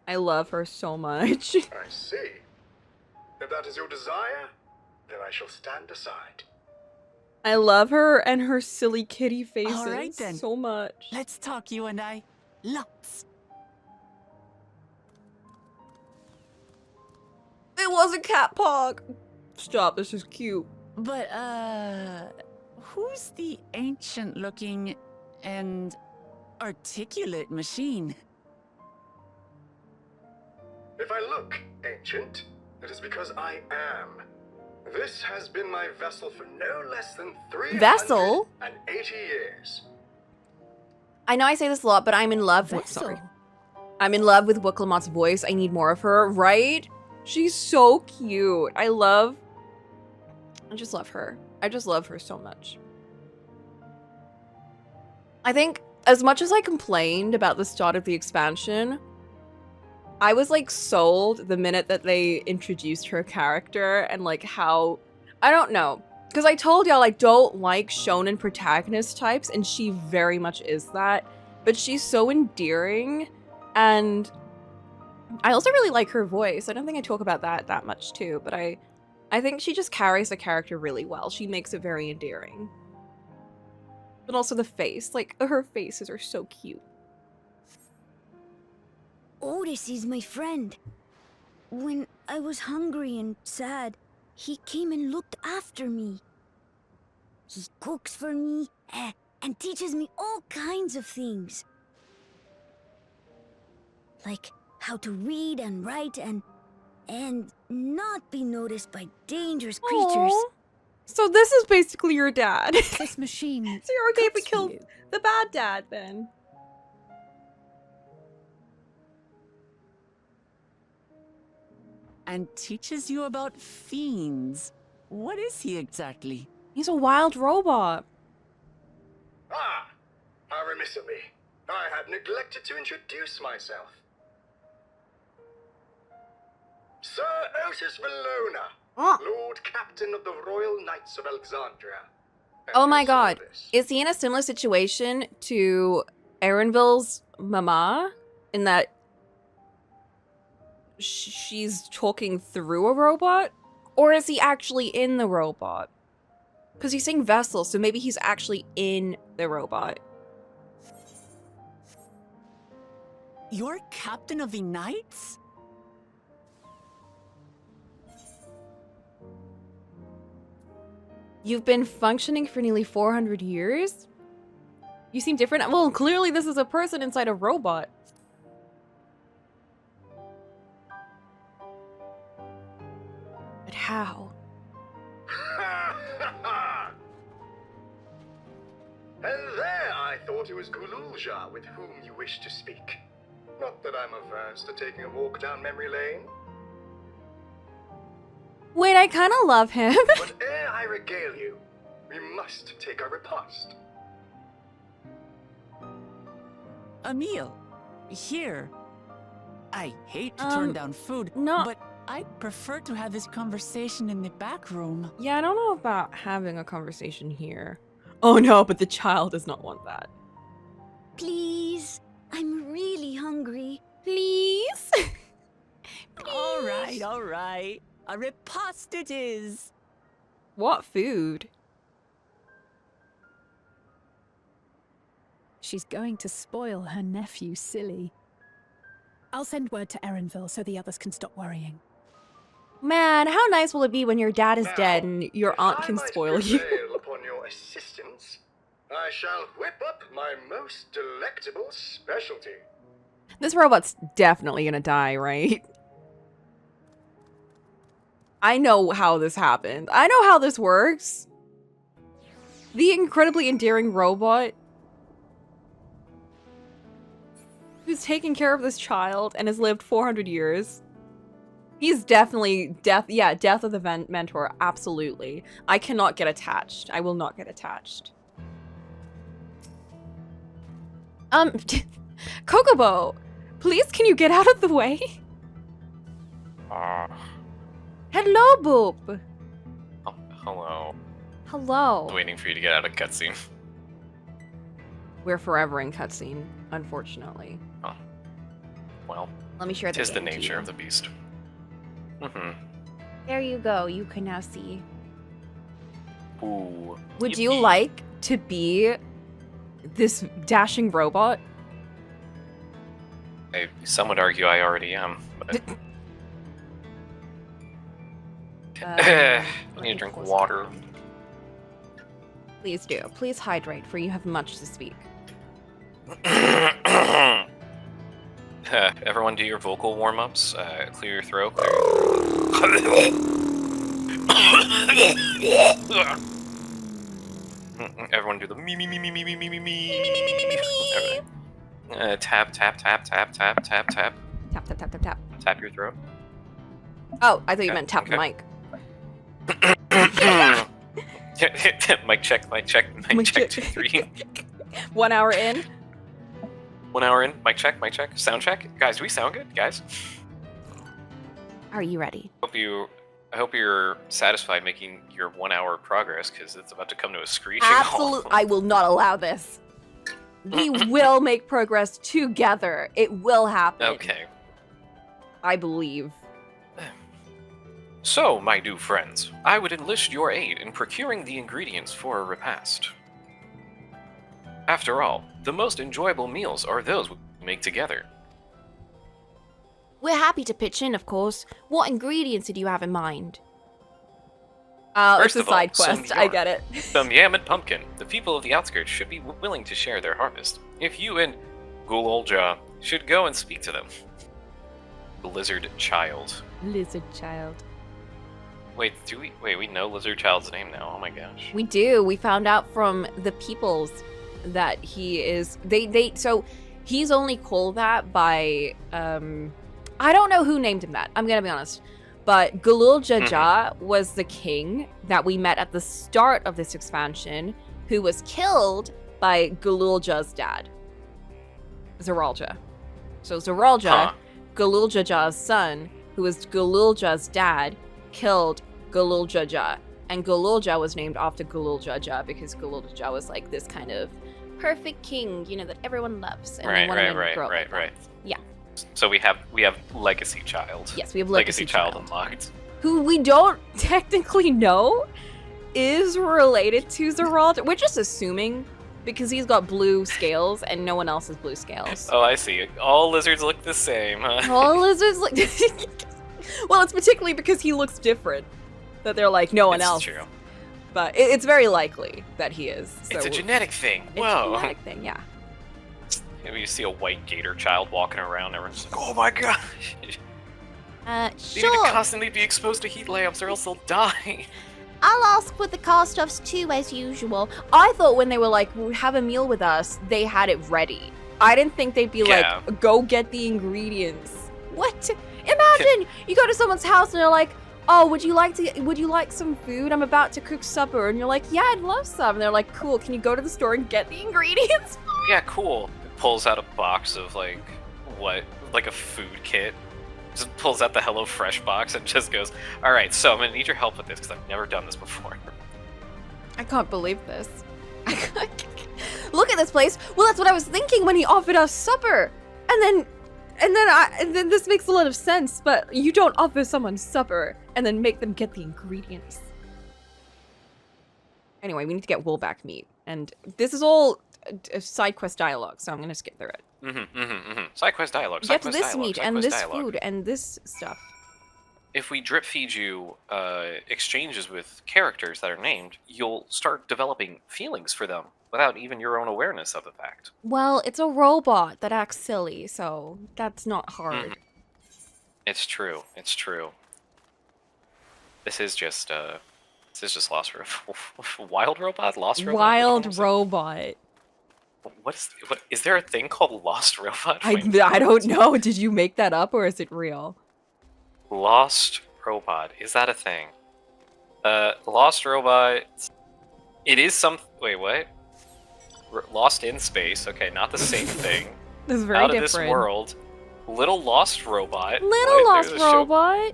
I love her so much. I see. If that is your desire, then I shall stand aside. I love her and her silly kitty faces All right, then. so much. Let's talk, you and I. Lots. It was a cat pog. Stop, this is cute. But, who's the ancient-looking and articulate machine? If I look ancient, it is because I am. This has been my vessel for no less than 380 Vessel? years. I know I say this a lot, but I'm in love with I'm in love with Cocolamoc's voice. I need more of her, right? She's so cute. I just love her. I just love her so much. I think as much as I complained about the start of the expansion, I was like sold the minute that they introduced her character and like how, I don't know. Because I told y'all I don't like shonen protagonist types, and she very much is that. But she's so endearing, and I also really like her voice. I don't think I talk about that much too, but I think she just carries the character really well. She makes it very endearing. But also the face, like her faces are so cute. Otis is my friend. When I was hungry and sad, he came and looked after me. He cooks for me and teaches me all kinds of things. Like how to read and write and not be noticed by dangerous creatures. Aww. So this is basically your dad. This machine. So you're okay if we cooks for kill you. the bad dad then. And teaches you about fiends. What is he exactly? He's a wild robot. Ah, how remiss of me. I had neglected to introduce myself. Sir Otis Valona, Oh, Lord Captain of the Royal Knights of Alexandria. And oh my you saw god. this. Is he in a similar situation to Erenville's mama? In that she's talking through a robot? Or is he actually in the robot? Because he's saying vessel, so maybe he's actually in the robot. You're captain of the knights? You've been functioning for nearly 400 years? You seem different. Well, clearly this is a person inside a robot. But how? And there I thought it was Gululja with whom you wished to speak. Not that I'm averse to taking a walk down memory lane, Wait, I kind of love him. but ere I regale you, we must take our repast. A meal. Here. I hate to turn down food, no. but I'd prefer to have this conversation in the back room. Yeah, I don't know about having a conversation here. Oh no, but the child does not want that. Please, I'm really hungry. Please? All right. A repast it is. What food? She's going to spoil her nephew silly. I'll send word to Erenville so the others can stop worrying. Man, how nice will it be when your dad is Now, dead and your if aunt I can might spoil you? prevail upon your assistance, I shall whip up my most delectable specialty. This robot's definitely gonna die, right? I know how this happened. I know how this works. The incredibly endearing robot who's taking care of this child and has lived 400 years. He's definitely death of the mentor, absolutely. I cannot get attached. I will not get attached. Kokobo, please can you get out of the way? Hello, Boop. Oh, hello. Hello. Waiting for you to get out of cutscene. We're forever in cutscene, unfortunately. Oh. Well, Let me share the tis the game to nature you. of the beast. There you go. You can now see. Ooh. Would you yippee. like to be this dashing robot? Some would argue I already am, but I need to drink water. Please do. Please hydrate, for you have much to speak. Everyone do your vocal warm-ups. Clear your throat. Everyone do the me. Tap. Tap, tap, tap, tap. Tap your throat. Oh, I thought you Okay, meant tap the okay. mic. Mic check, mic check, mic check 2, 3. 1 hour in. 1 hour in, mic check, sound check. Guys, do we sound good, guys? Are you ready? I hope you're satisfied making your 1 hour progress, because it's about to come to a screeching halt. Absolutely. I will not allow this. We will make progress together. It will happen. Okay. I believe. So, my new friends, I would enlist your aid in procuring the ingredients for a repast. After all, the most enjoyable meals are those we make together. We're happy to pitch in, of course. What ingredients did you have in mind? First It's a of all, side some quest. I yarn. get it. Some yam and pumpkin. The people of the outskirts should be willing to share their harvest. If you and Zoraal Ja should go and speak to them. The lizard child. Lizard child. Wait, we know Lizard Child's name now. Oh my gosh. We do. We found out from the peoples that he is. So he's only called that by. I don't know who named him that. I'm gonna be honest. But Zoraal Ja was the king that we met at the start of this expansion, who was killed by Zoraal Ja's dad, Zoraal Ja. So Zoraal Ja, Zoraal Ja's son, who was Zoraal Ja's dad, killed Zoraal Ja, and Zoraal Ja was named after Zoraal Ja because Zoraal Ja was like this kind of perfect king, you know, that everyone loves. And they wanted to grow up like that. Right. Yeah. So we have Legacy Child. Yes, we have Legacy Child Child. unlocked. Who we don't technically know is related to Zoraal Ja. We're just assuming because he's got blue scales and no one else has blue scales. Oh, I see. All lizards look the same, huh? All lizards look. Well, it's particularly because he looks different that they're like no one else. It's true. But it's very likely that he is. So It's a genetic thing. it's a Whoa. genetic thing, yeah. Maybe you see a white gator child walking around, everyone's like, oh my gosh. They need to Sure. constantly be exposed to heat lamps or else they'll die. I'll ask for the cast-offs too, as usual. I thought when they were like, have a meal with us, they had it ready. I didn't think they'd be Yeah. like, go get the ingredients. What? Imagine you go to someone's house and they're like, oh, would you like some food? I'm about to cook supper. And you're like, yeah, I'd love some. And they're like, cool, can you go to the store and get the ingredients? Yeah, cool. Pulls out a box of like a food kit. Just pulls out the HelloFresh box and just goes, all right, so I'm gonna need your help with this because I've never done this before. I can't believe this. Look at this place. Well, that's what I was thinking when he offered us supper. And then this makes a lot of sense, but you don't offer someone supper and then make them get the ingredients. Anyway, we need to get woolback meat. And this is all side quest dialogue, so I'm going to skip through it. Side quest dialogue. Get this meat and this food and this stuff. If we drip feed you exchanges with characters that are named, you'll start developing feelings for them without even your own awareness of the fact. Well, it's a robot that acts silly, so that's not hard. It's true. It's true. This is just Lost Wild Robot? Lost Robot? Wild robot. What is there a thing called Lost Robot? I don't know. Did you make that up or is it real? Lost Robot. Is that a thing? Lost Robot. It is some. Wait, what? Lost in Space. Okay, not the same thing. This is very Out different. of this world. Little Lost Robot. Little Lost Robot?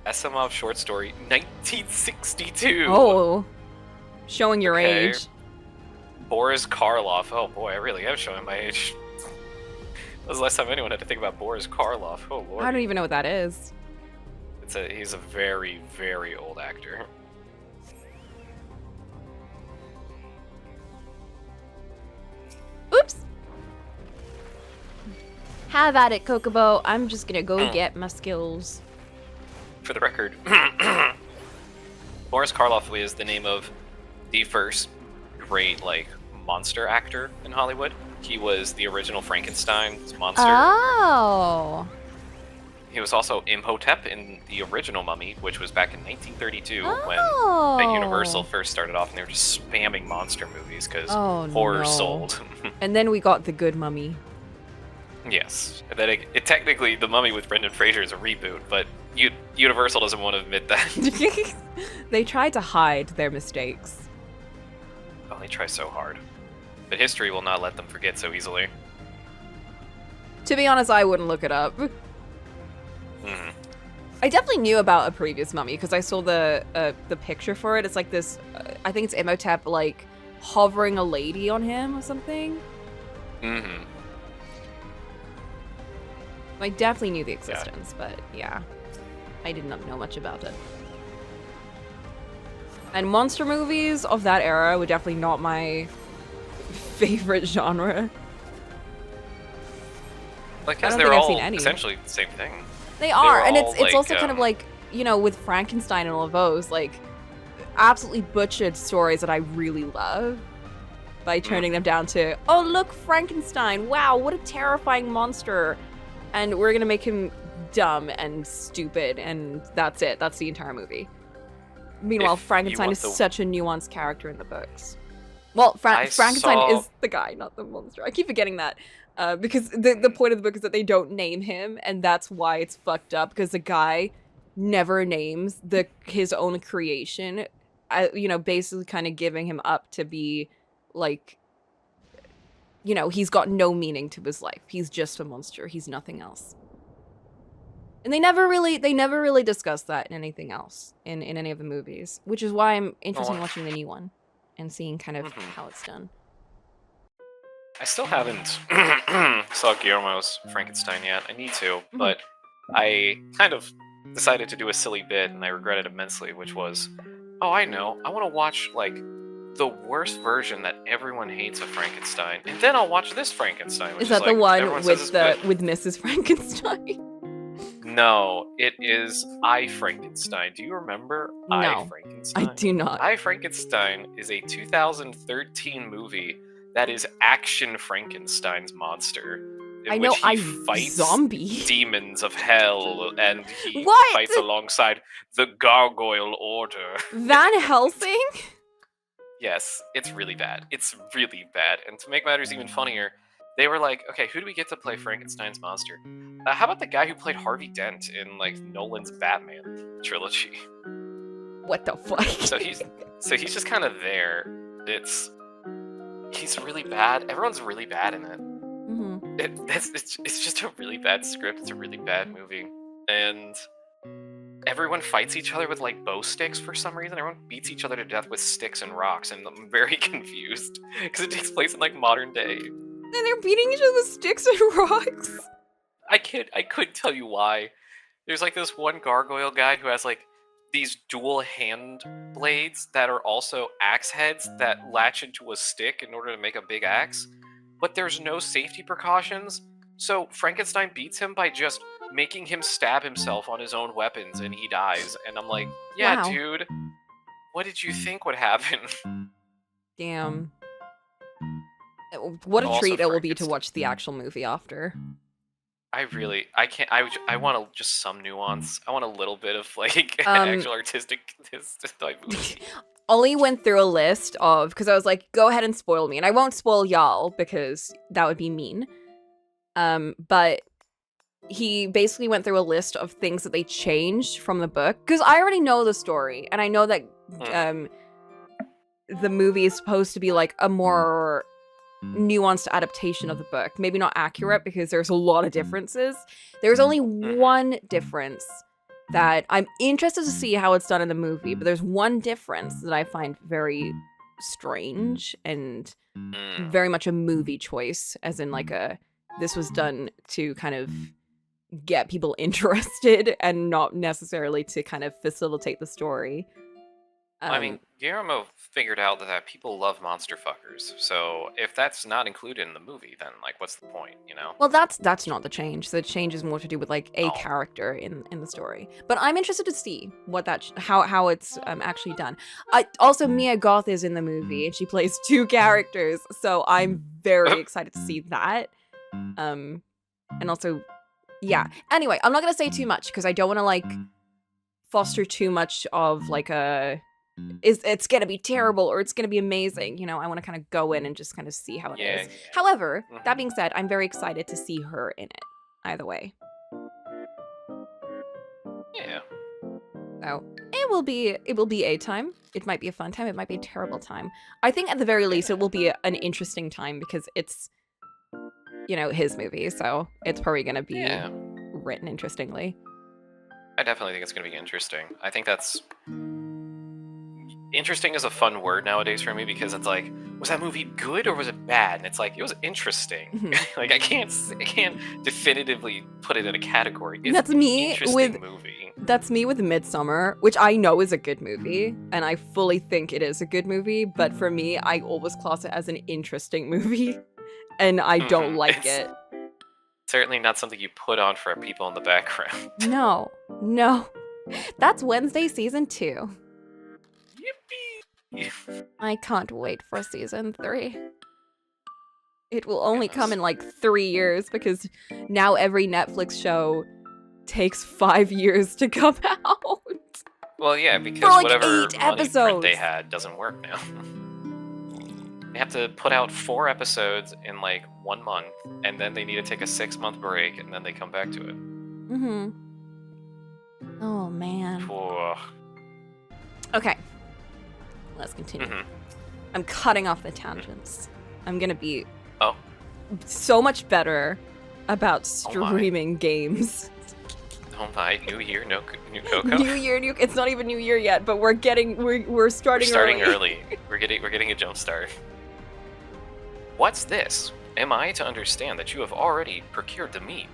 Asimov short story, 1962. Oh. Showing your Okay. age. Boris Karloff. Oh boy, I really am showing my age. That was the last time anyone had to think about Boris Karloff. Oh lord. I don't even know what that is. He's a very, very old actor. Oops. Have at it, Kokobo. I'm just gonna go get my skills. for the record, Boris Karloff is the name of the first great, like, monster actor in Hollywood. He was the original Frankenstein's monster. Oh. He was also Imhotep in the original Mummy, which was back in 1932 when Universal first started off, and they were just spamming monster movies because horror sold. And then we got The Good Mummy. Yes. And then it technically, The Mummy with Brendan Fraser is a reboot, but Universal doesn't want to admit that. They tried to hide their mistakes. Oh, they try so hard. But history will not let them forget so easily. To be honest, I wouldn't look it up. Mm-hmm. I definitely knew about a previous Mummy because I saw the picture for it. It's like this, I think it's Imhotep, like, hovering a lady on him or something. Mm-hmm. I definitely knew the existence, but yeah, I did not know much about it. And monster movies of that era were definitely not my favorite genre. Like, because they're all essentially the same thing. They are, and it's also kind of like, you know, with Frankenstein and all of those, like, absolutely butchered stories that I really love by turning them down to, oh, look, Frankenstein, wow, what a terrifying monster, and we're gonna make him dumb and stupid, and that's it. That's the entire movie. Meanwhile, Frankenstein is such a nuanced character in the books. Well, Frankenstein is the guy, not the monster. I keep forgetting that. Because the point of the book is that they don't name him, and that's why it's fucked up, because the guy never names his own creation, you know, basically kind of giving him up to be, like, you know, he's got no meaning to his life. He's just a monster. He's nothing else. And they never really discuss that in anything else, in any of the movies, which is why I'm interested in watching the new one and seeing kind of how it's done. I still haven't saw Guillermo's Frankenstein yet. I need to, but I kind of decided to do a silly bit, and I regret it immensely, which was, oh, I know, I want to watch, like, the worst version that everyone hates of Frankenstein, and then I'll watch this Frankenstein. Which is that like, the one with Mrs. Frankenstein? No, it is I, Frankenstein. Do you remember I, Frankenstein? I do not. I, Frankenstein is a 2013 movie that is Action Frankenstein's monster. I know, he fights zombie demons of hell, and he fights alongside the Gargoyle Order. Van Helsing? Yes, it's really bad. It's really bad. And to make matters even funnier, they were like, okay, who do we get to play Frankenstein's monster? How about the guy who played Harvey Dent in, like, Nolan's Batman trilogy? What the fuck? So he's just kind of there. He's really bad. Everyone's really bad in it. Mm-hmm. It's just a really bad script. It's a really bad movie. And everyone fights each other with, like, bow sticks for some reason. Everyone beats each other to death with sticks and rocks, and I'm very confused. Because it takes place in, like, modern day. And they're beating each other with sticks and rocks? I couldn't tell you why. There's, like, this one gargoyle guy who has, like, these dual hand blades that are also axe heads that latch into a stick in order to make a big axe. But there's no safety precautions, so Frankenstein beats him by just making him stab himself on his own weapons, and he dies. And I'm like, yeah, wow. Dude, what did you think would happen? Damn. What a treat it will be to watch the actual movie after. I want just some nuance. I want a little bit of, like, actual artistic type movie. Ollie went through a list of, because I was like, go ahead and spoil me. And I won't spoil y'all because that would be mean. But he basically went through a list of things that they changed from the book. Because I already know the story. And I know that the movie is supposed to be, like, a more nuanced adaptation of the book. Maybe not accurate because there's a lot of differences. There's only one difference that I'm interested to see how it's done in the movie, but there's one difference that I find very strange and very much a movie choice, as in, like, this was done to kind of get people interested and not necessarily to kind of facilitate the story. I mean, Guillermo figured out that people love monster fuckers. So if that's not included in the movie, then like, what's the point? You know? well, that's not the change. The change is more to do with like a Oh. character in the story. But I'm interested to see what that how it's actually done. Also, Mia Goth is in the movie and she plays 2 characters, so I'm very excited to see that. And also, yeah. Anyway, I'm not gonna say too much because I don't want to like foster too much of like a it's gonna be terrible or it's gonna be amazing. You know, I want to kind of go in and just kind of see how it is. Yeah. However, that being said, I'm very excited to see her in it. Either way, Yeah. so it will be a time. It might be a fun time. It might be a terrible time. I think at the very least it will be an interesting time because it's, you know, his movie, so it's probably gonna be Yeah. written interestingly. I definitely think it's going to be interesting. I think that's... Interesting is a fun word nowadays for me because it's like, was that movie good or was it bad? And it's like, it was interesting. Mhm. Like, I can't definitively put it in a category. It's That's an me interesting with- movie. That's me with Midsommar, which I know is a good movie, and I fully think it is a good movie, but for me, I always class it as an interesting movie, and I don't Mhm. like It's- it. Certainly not something you put on for people in the background. No. That's Wednesday season 2. Yippee! I can't wait for season 3. It will only come in like 3 years because now every Netflix show takes 5 years to come out. Well, yeah, because like whatever 8 money print they episodes. had doesn't work now. They have to put out 4 episodes in like 1 month, and then they need to take a 6-month break, and then they come back to it. Mm-hmm. Oh, man. Whoa. Okay. Let's continue. Mhm. I'm cutting off the tangents. I'm gonna be Oh. so much better about Oh my. streaming games. Oh my, new year, new Coco. New year, it's not even New Year yet, but we're starting We're starting early. early. We're getting a jump start. What's this? Am I to understand that you have already procured the meat?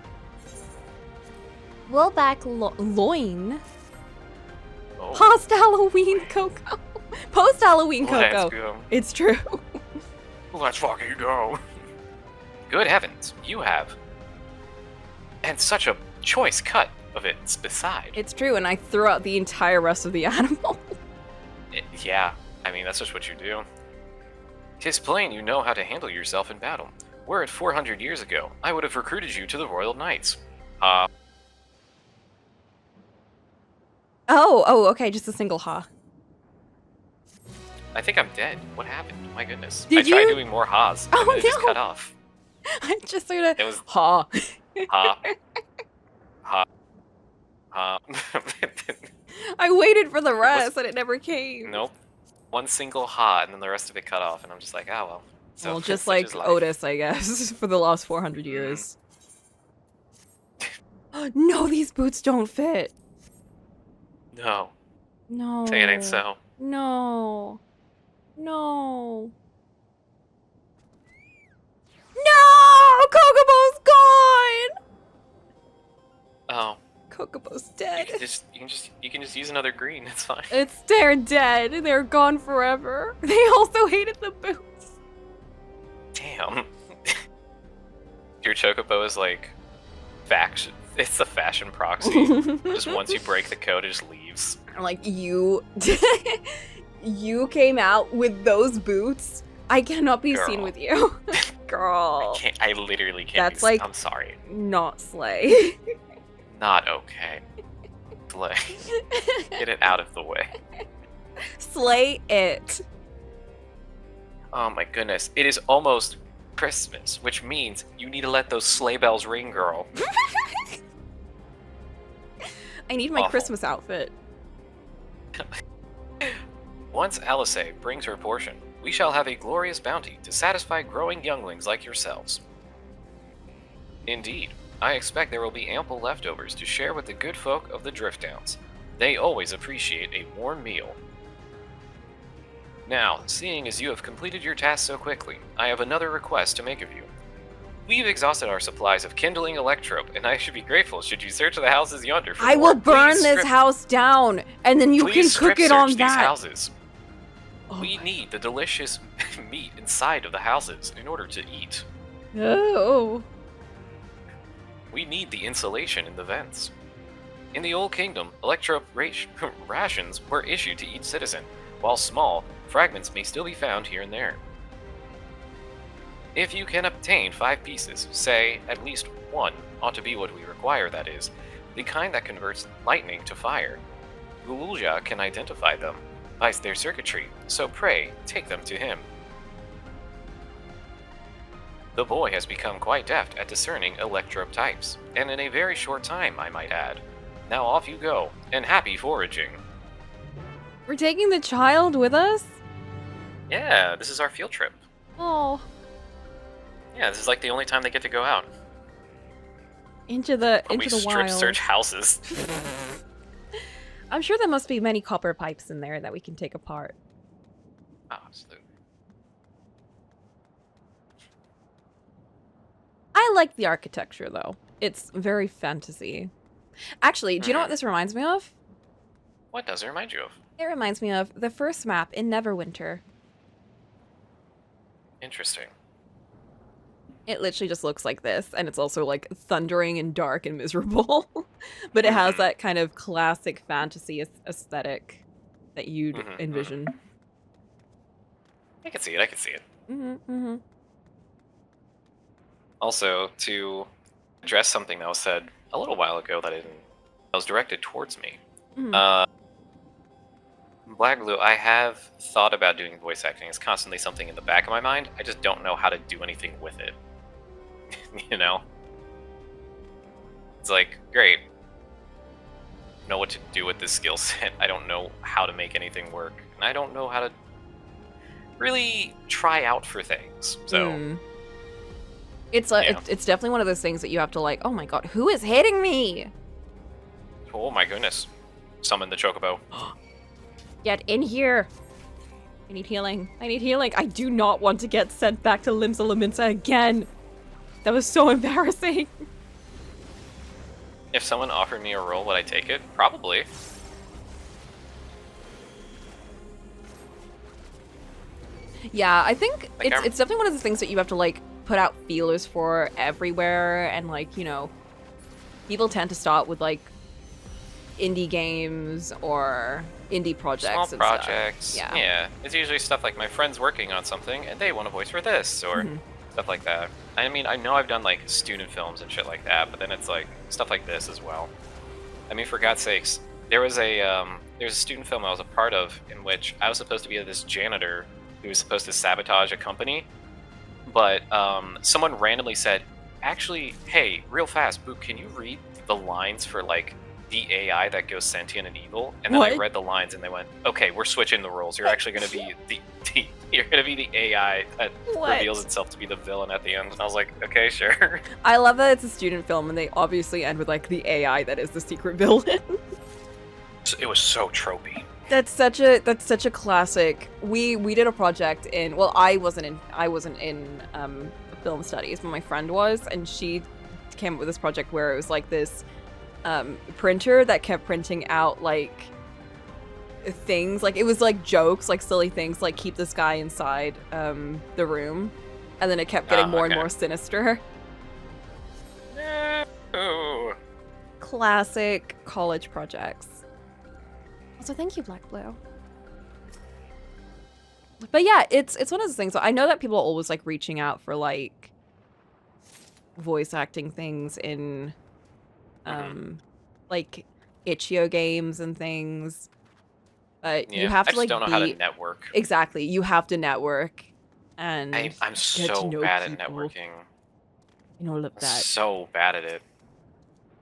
Roll back loin. Oh, Post Halloween Coco. Post Halloween let's Coco. go. It's true. Let's fucking go. Good heavens, you have. And such a choice cut of it beside. It's true, and I threw out the entire rest of the animal. Yeah, I mean, that's just what you do. 'Tis plain you know how to handle yourself in battle. Were it 400 years ago, I would have recruited you to the Royal Knights. Oh, okay, just a single ha. I think I'm dead. What happened? My goodness. Did I tried you? doing more ha's, Oh, and then it just no. cut off. I just sort of It was ha. ha. Ha. Ha. I waited for the rest, and it never came. Nope. One single ha, and then the rest of it cut off, and I'm just like, oh well. So, Well, just such like is life. Otis, I guess, for the last 400 years. No, these boots don't fit. No, No. say it ain't so. No. No. No! Kokobo's gone! Oh, Kokobo's you dead. can just use another green. It's fine. They're dead. They're gone forever. They also hated the boots. Damn. Your Chocobo is like faction. It's a fashion proxy. Just once you break the code, it just leaves. Like, you came out with those boots. I cannot be seen Girl. with you. Girl. I literally can't. That's like- I'm sorry. Not slay. Not okay. Slay. Get it out of the way. Slay it. Oh my goodness. It is almost Christmas, which means you need to let those sleigh bells ring, girl. I need my Awful. Christmas outfit. Once Alice brings her portion, we shall have a glorious bounty to satisfy growing younglings like yourselves. Indeed, I expect there will be ample leftovers to share with the good folk of the Drift Downs. They always appreciate a warm meal. Now, seeing as you have completed your task so quickly, I have another request to make of you. We've exhausted our supplies of kindling electrope, and I should be grateful should you search the houses yonder for I more. will burn Please this strip- house down, and then you can please cook strip it search on these that. houses. We need the delicious meat inside of the houses in order to eat. Oh. We need the insulation in the vents. In the Old Kingdom, rations were issued to each citizen. While small, fragments may still be found here and there. If you can obtain 5 pieces, say at least 1 ought to be what we require, that is, the kind that converts lightning to fire. Zoraal Ja can identify them by their circuitry, so pray, take them to him. The boy has become quite deft at discerning electrope types, and in a very short time, I might add. Now off you go, and happy foraging. We're taking the child with us? Yeah, this is our field trip. Oh. Yeah, this is like the only time they get to go out. Into the We strip wild. search houses. I'm sure there must be many copper pipes in there that we can take apart. Oh, absolutely. I like the architecture, though. It's very fantasy. Actually, do you know what this reminds me of? What does it remind you of? It reminds me of the first map in Neverwinter. Interesting. It literally just looks like this, and it's also like thundering and dark and miserable. But it has that kind of classic fantasy aesthetic that you'd envision. I can see it, I can see it. Mm-hmm. Also, to address something that was said a little while ago that was directed towards me. Black Blue, I have thought about doing voice acting. It's constantly something in the back of my mind. I just don't know how to do anything with it. You know? It's like, great. I know what to do with this skill set. I don't know how to make anything work. And I don't know how to really try out for things. So... It's it's definitely one of those things that you have to like, oh my god, who is hitting me? Oh my goodness. Summon the Chocobo. Get in here. I need healing. I need healing. I do not want to get sent back to Limsa Laminsa again. That was so embarrassing. If someone offered me a role, would I take it? Probably. Yeah, I think Like, it's definitely one of the things that you have to like put out feelers for everywhere, and like, you know, people tend to start with like indie games or indie projects. Small and projects. Stuff. Yeah. It's usually stuff like my friend's working on something and they want a voice for this or stuff like that. I mean, I know I've done like student films and shit like that, but then it's like stuff like this as well. I mean, for God's sakes, there was a student film I was a part of in which I was supposed to be this janitor who was supposed to sabotage a company, but someone randomly said, actually, hey, real fast, Boop, can you read the lines for like the AI that goes sentient and evil? And then I read the lines and they went, okay, we're switching the roles. You're actually going to be you're going to be the AI that reveals itself to be the villain at the end. And I was like, okay, sure. I love that it's a student film and they obviously end with like the AI that is the secret villain. It was so tropey. That's such a classic. We did a project in, well, I wasn't in film studies, but my friend was, and she came up with this project where it was like this printer that kept printing out like things, like it was like jokes, like silly things, like keep this guy inside the room, and then it kept getting more and more sinister. No. Classic college projects. Also, thank you, Black Blue. But yeah, it's one of those things. I know that people are always like reaching out for like voice acting things in like itch.io games and things. But you have to like don't know how to network. Exactly. You have to network, and I'm so bad at networking. You know, all of that. So bad at it.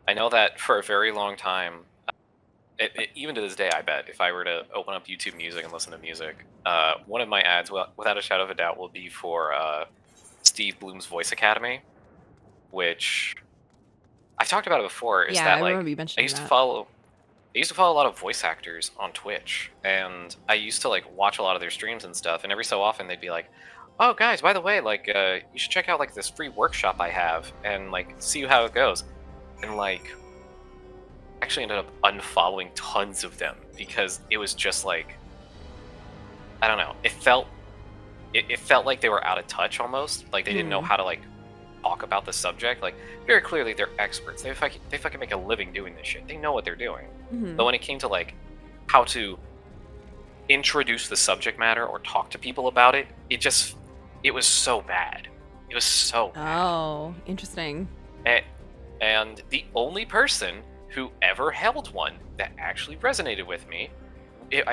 I know that for a very long time. Even to this day, I bet if I were to open up YouTube Music and listen to music, one of my ads, without a shadow of a doubt, will be for Steve Bloom's Voice Academy, which I talked about it before. Is that like I used to follow a lot of voice actors on Twitch, and I used to like watch a lot of their streams and stuff. And every so often, they'd be like, "Oh, guys, by the way, like you should check out like this free workshop I have, and like see how it goes." And like. Actually ended up unfollowing tons of them because it was just like I don't know. It felt like they were out of touch almost. Like they didn't know how to like talk about the subject. Like very clearly they're experts. They fucking make a living doing this shit. They know what they're doing. But when it came to like how to introduce the subject matter or talk to people about it, it was so bad. It was so bad. Oh, interesting. And the only person who ever held one that actually resonated with me, it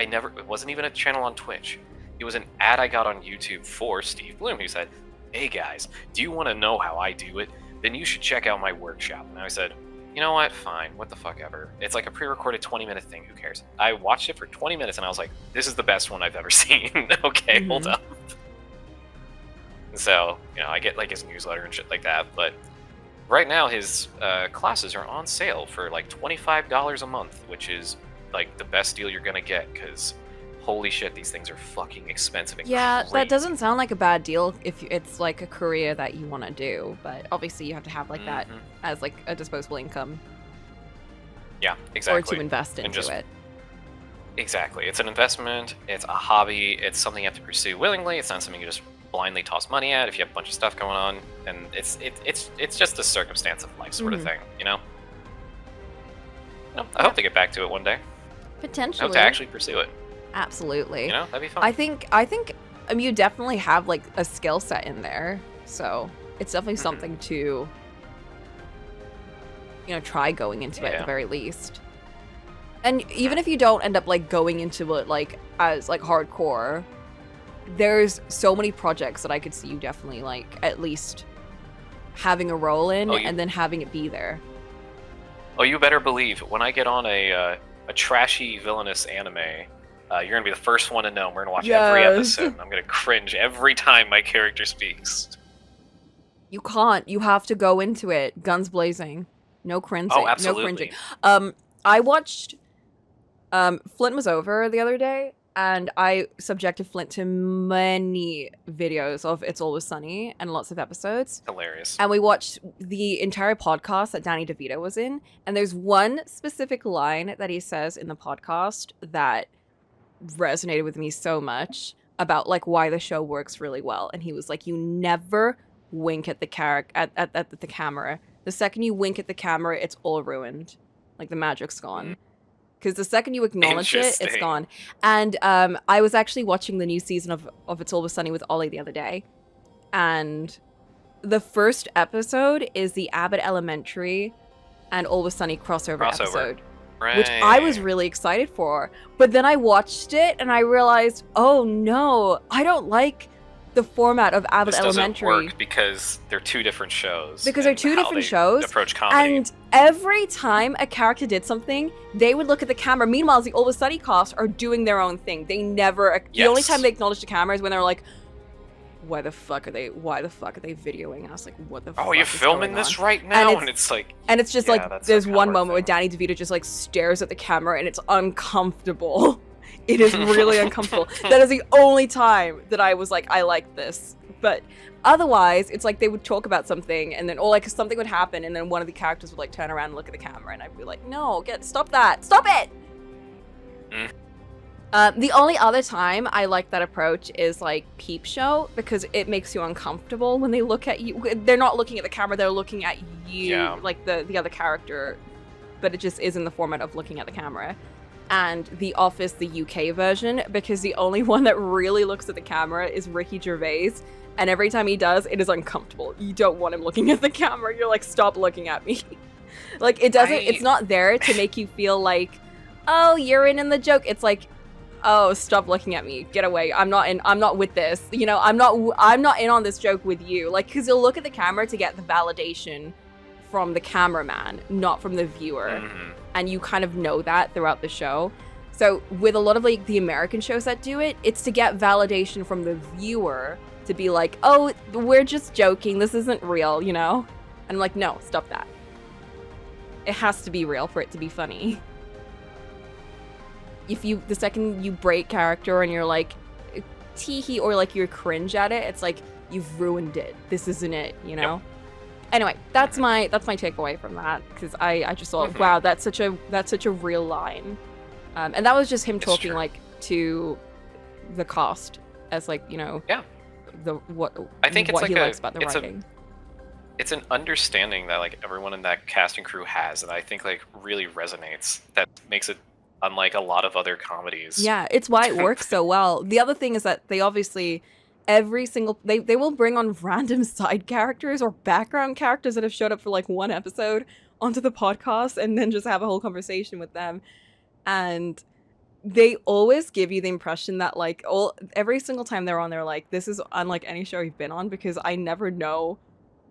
wasn't even a channel on Twitch. It was an ad I got on YouTube for Steve Bloom, who said, "Hey guys, do you want to know how I do it? Then you should check out my workshop." And I said, you know what? Fine. What the fuck ever. It's like a pre-recorded 20-minute thing. Who cares? I watched it for 20 minutes and I was like, this is the best one I've ever seen. Okay, hold up. So, I get like his newsletter and shit like that. But right now his classes are on sale for like $25 a month, which is like the best deal you're going to get because holy shit, these things are fucking expensive and Yeah, crazy. that doesn't sound like a bad deal if it's like a career that you want to do, but obviously you have to have like that as like a disposable income. Yeah, exactly. Or to invest into it. Exactly. It's an investment, it's a hobby, it's something you have to pursue willingly, it's not something you just blindly toss money at if you have a bunch of stuff going on, and it's just a circumstance of life sort of thing, I hope to get back to it one day. Potentially. I hope to actually pursue it. Absolutely. That'd be fun. I think you definitely have like a skill set in there, so it's definitely something to try going into it at the very least. And even if you don't end up like going into it like as like hardcore, there's so many projects that I could see you definitely like at least having a role in and then having it be there. Oh, you better believe when I get on a trashy villainous anime, you're gonna be the first one to know. We're gonna watch every episode. And I'm gonna cringe every time my character speaks. You can't. You have to go into it guns blazing. No cringing. Oh, absolutely. No cringing. I watched Flint was over the other day, and I subjected Flint to many videos of It's Always Sunny and lots of episodes. Hilarious. And we watched the entire podcast that Danny DeVito was in, and there's one specific line that he says in the podcast that resonated with me so much about like why the show works really well. And he was like, you never wink at the at the camera. The second you wink at the camera, it's all ruined. Like the magic's gone. Because the second you acknowledge it, it's gone. And I was actually watching the new season of It's Always Sunny with Ollie the other day. And the first episode is the Abbott Elementary and Always Sunny crossover episode. Right. Which I was really excited for. But then I watched it and I realized, oh no, I don't like the format of Abbott Elementary. Doesn't work because they're two different shows. Because they're two different shows. Approach comedy. And every time a character did something, they would look at the camera. Meanwhile, the Always Sunny cast are doing their own thing. They never. The only time they acknowledge the camera is when they're like, why the fuck are they videoing us? Like, what the fuck? Oh, you're filming this right now? And it's like. And it's just like, there's one moment where Danny DeVito just like stares at the camera and it's uncomfortable. It is really uncomfortable. That is the only time that I was like, I like this. But otherwise, it's like they would talk about something and then, or like something would happen and then one of the characters would like turn around and look at the camera and I'd be like, no, stop that. Stop it! The only other time I like that approach is like Peep Show because it makes you uncomfortable when they look at you. They're not looking at the camera, they're looking at you, like the other character, but it just is in the format of looking at the camera. And The Office, the UK version, because the only one that really looks at the camera is Ricky Gervais, and every time he does, it is uncomfortable. You don't want him looking at the camera. You're like, stop looking at me. Like, it's not there to make you feel like, oh, you're in the joke. It's like, oh, stop looking at me. Get away. I'm not with this. I'm not in on this joke with you. Like, because you'll look at the camera to get the validation from the cameraman, not from the viewer. And you kind of know that throughout the show. So with a lot of like the American shows that do it, it's to get validation from the viewer to be like, oh, we're just joking. This isn't real, And I'm like, no, stop that. It has to be real for it to be funny. The second you break character and you're like, tee-hee, or like you're cringe at it, it's like, you've ruined it. This isn't it, Yep. Anyway, that's my takeaway from that because I just thought, wow, that's such a real line, and that was just him talking like to the cast as like, you know, Yeah. what I think it's what like he likes about the it's writing. it's an understanding that like everyone in that cast and crew has, that I think like really resonates. That makes it unlike a lot of other comedies. Yeah, it's why it works so well. The other thing is that they obviously every single they will bring on random side characters or background characters that have showed up for like one episode onto the podcast and then just have a whole conversation with them. And they always give you the impression that like every single time they're on, they're like, this is unlike any show you've been on, because I never know.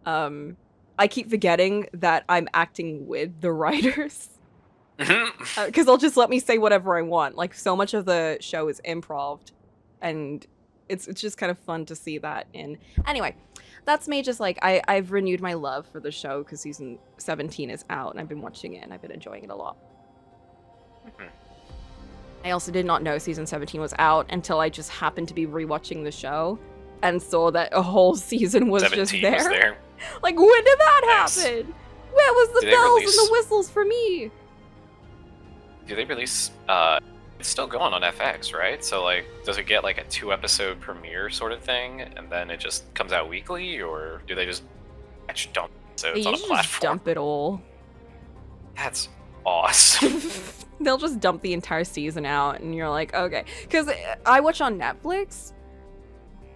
I keep forgetting that I'm acting with the writers. Because they'll just let me say whatever I want. Like, so much of the show is improv, and it's just kind of fun to see that in. Anyway, that's me. Just like I've renewed my love for the show because season 17 is out, and I've been watching it, and I've been enjoying it a lot. I also did not know season 17 was out until I just happened to be rewatching the show and saw that a whole season was just there. Was there. Like, when did that Nice. happen? Where was the Did they bells release- and the whistles for me? Do they release? It's still going on FX, right? So like, does it get like a 2-episode premiere sort of thing, and then it just comes out weekly, or do they just dump episodes They on a usually just platform? dump it all. That's awesome. They'll just dump the entire season out, and you're like, okay. Because I watch on Netflix.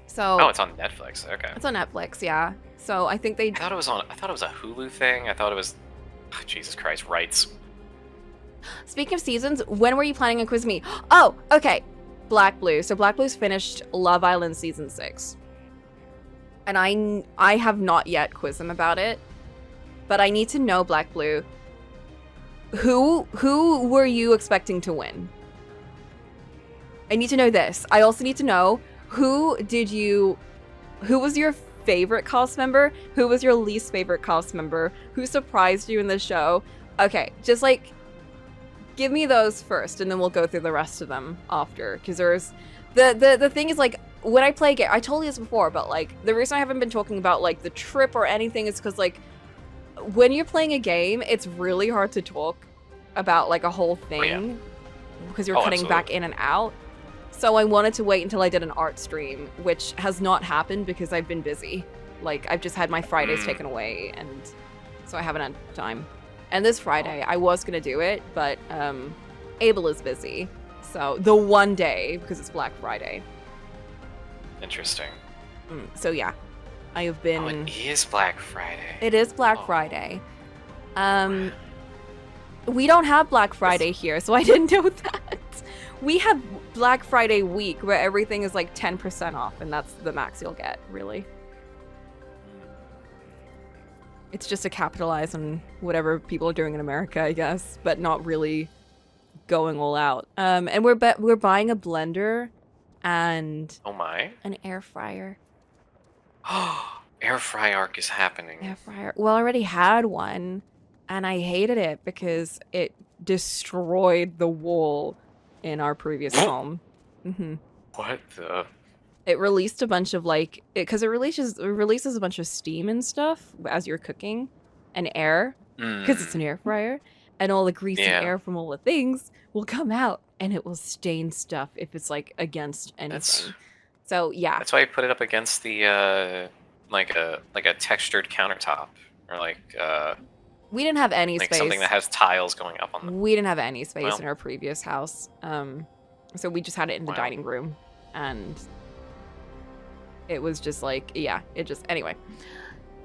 So Oh, it's on Netflix. Okay. it's on Netflix, yeah. So I think they... I thought it was a Hulu thing. I thought it was. Oh, Jesus Christ, rights. Speaking of seasons, when were you planning on quizzing me? Oh, okay. Black Blue. So Black Blue's finished Love Island season 6. And I have not yet quizzed them about it. But I need to know, Black Blue, who were you expecting to win? I need to know this. I also need to know who was your favorite cast member? Who was your least favorite cast member? Who surprised you in the show? Okay, just like give me those first, and then we'll go through the rest of them after. Because there's the thing is, like, when I play a game, I told you this before, but like the reason I haven't been talking about like the trip or anything is because like when you're playing a game, it's really hard to talk about like a whole thing because you're cutting back in and out. So I wanted to wait until I did an art stream, which has not happened because I've been busy. Like, I've just had my Fridays taken away, and so I haven't had time. And this Friday, I was going to do it, but Abel is busy. So the one day, because it's Black Friday. Interesting. So yeah, I have been... Oh, it is Black Friday. It is Black Friday. We don't have Black Friday here, so I didn't know that. We have Black Friday week where everything is like 10% off, and that's the max you'll get, really. It's just to capitalize on whatever people are doing in America, I guess, but not really going all out. And we're buying a blender and Oh my. an air fryer. Air fry arc is happening. Air fryer. Well, I already had one, and I hated it because it destroyed the wall in our previous home. What the? It released a bunch of like, because it releases a bunch of steam and stuff as you're cooking, and air, because it's an air fryer, and all the greasy air from all the things will come out, and it will stain stuff if it's like against anything. So yeah, That's why you put it up against the like a textured countertop, or like we didn't have any like space. something that has tiles going up on them. We didn't have any space Well. in our previous house, so we just had it in the Wow. dining room, and it was just like, yeah, it just, anyway.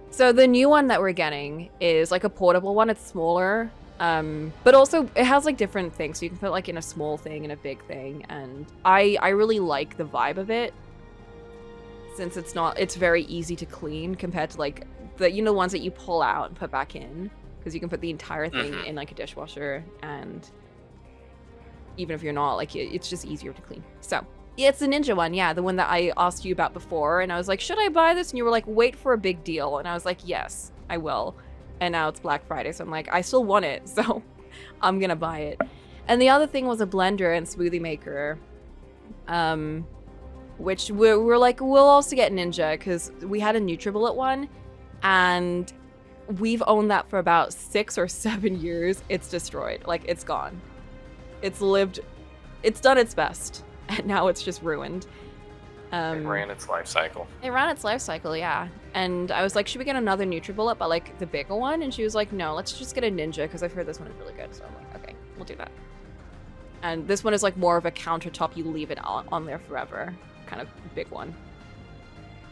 So the new one that we're getting is like a portable one. It's smaller, but also it has like different things. So you can put like in a small thing and a big thing, and I really like the vibe of it, since it's very easy to clean compared to like the ones that you pull out and put back in, because you can put the entire thing in like a dishwasher, and even if you're not, like, it's just easier to clean. So it's the Ninja one, yeah, the one that I asked you about before, and I was like, should I buy this? And you were like, wait for a big deal, and I was like, yes, I will. And now it's Black Friday, so I'm like, I still want it, so I'm gonna buy it. And the other thing was a blender and smoothie maker, which we're like, we'll also get Ninja, because we had a NutriBullet one, and we've owned that for about 6 or 7 years. It's destroyed. Like, it's gone. It's done its best. and now it's just ruined. It ran its life cycle. It ran its life cycle, yeah. And I was like, should we get another NutriBullet, but like the bigger one? And she was like, no, let's just get a Ninja, because I've heard this one is really good. So I'm like, okay, we'll do that. And this one is like more of a countertop, you leave it on there forever, kind of big one.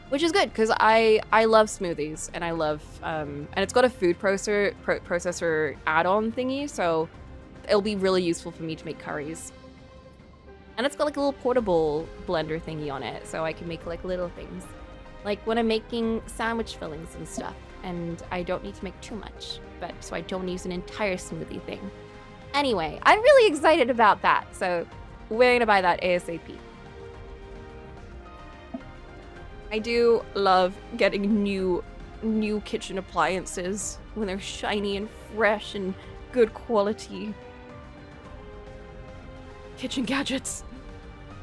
Which is good, because I love smoothies, and I love, and it's got a food processor add-on thingy, so it'll be really useful for me to make curries. And it's got like a little portable blender thingy on it, so I can make like little things. Like when I'm making sandwich fillings and stuff, and I don't need to make too much, but so I don't use an entire smoothie thing. Anyway, I'm really excited about that, so we're gonna buy that ASAP. I do love getting new kitchen appliances when they're shiny and fresh and good quality. Kitchen gadgets.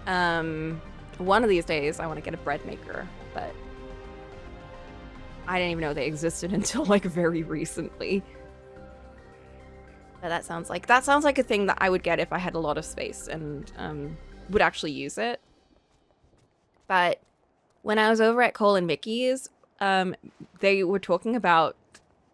One of these days I want to get a bread maker, but I didn't even know they existed until like very recently. But that sounds like a thing that I would get if I had a lot of space and would actually use it. But when I was over at Cole and Mickey's, they were talking about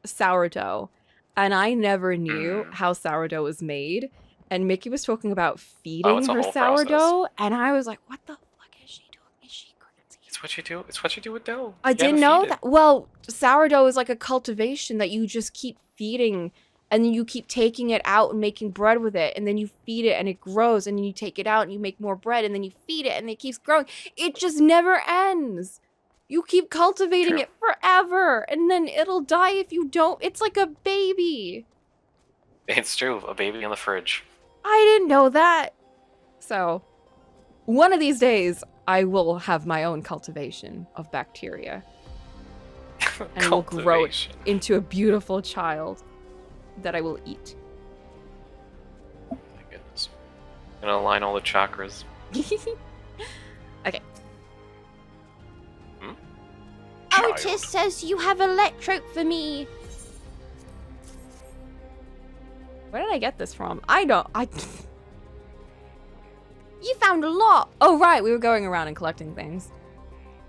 sourdough, and I never knew how sourdough was made. And Mickey was talking about feeding her sourdough, and I was like, what the fuck is she doing? Is she crazy? It's what you do. It's what you do with dough. I didn't know that. Well, sourdough is like a cultivation that you just keep feeding, and then you keep taking it out and making bread with it, and then you feed it and it grows, and then you take it out and you make more bread, and then you feed it and it keeps growing. It just never ends. You keep cultivating it forever, and then it'll die if you don't. It's like a baby. It's true. A baby in the fridge. I didn't know that. So, one of these days, I will have my own cultivation of bacteria. And will grow it into a beautiful child that I will eat. My goodness. I'm gonna align all the chakras. Okay. Child. Otis says you have electrope for me. Where did I get this from? You found a lot. Oh, right. We were going around and collecting things.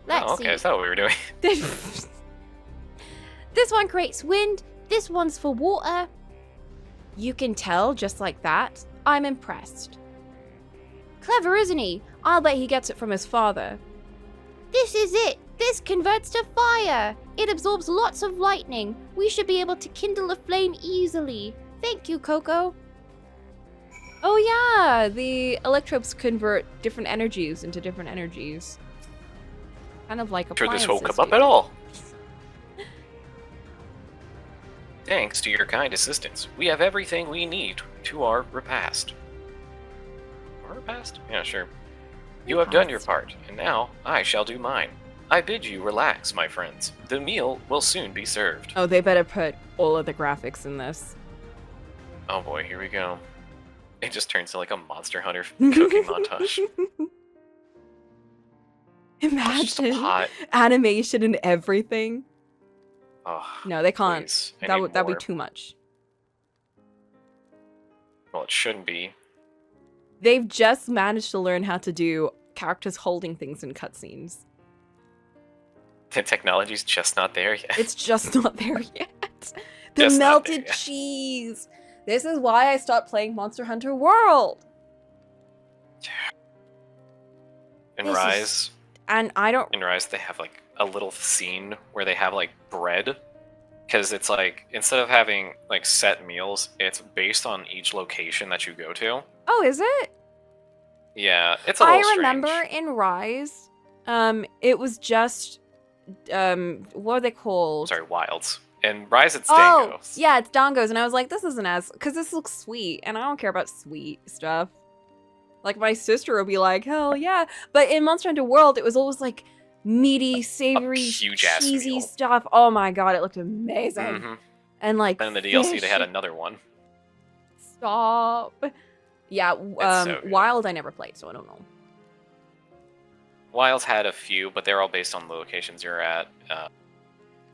Let's see. Is that what we were doing? This one creates wind. This one's for water. You can tell just like that. I'm impressed. Clever, isn't he? I'll bet he gets it from his father. This is it. This converts to fire. It absorbs lots of lightning. We should be able to kindle a flame easily. Thank you, Coco. Oh yeah, the electropes convert different energies into different energies. Kind of like appliances. Sure this will come up at all. Thanks to your kind assistance, we have everything we need to our repast. Our repast? Yeah, sure. You have done your part, and now I shall do mine. I bid you relax, my friends. The meal will soon be served. Oh, they better put all of the graphics in this. Oh boy, here we go. It just turns to like a Monster Hunter cooking montage. Imagine animation and everything. Oh, no, they can't. Please, that'd be too much. Well, it shouldn't be. They've just managed to learn how to do characters holding things in cutscenes. The technology's just not there yet. It's just not there yet. The melted cheese. This is why I stopped playing Monster Hunter World. In Rise, and I don't. In Rise, they have like a little scene where they have like bread, because it's like instead of having like set meals, it's based on each location that you go to. Oh, is it? Yeah, it's a little strange. I remember in Rise, it was just, what are they called? Sorry, Wilds. In Rise, it's Dangos. Oh, yeah, it's Dangos, and I was like, this isn't as, because this looks sweet, and I don't care about sweet stuff. Like, my sister would be like, hell yeah. But in Monster Hunter World, it was always like meaty, savory, cheesy stuff. Oh my god, it looked amazing. Mm-hmm. And like, and in the DLC, they had another one. Stop. Yeah, so Wild I never played, so I don't know. Wilds had a few, but they're all based on the locations you're at.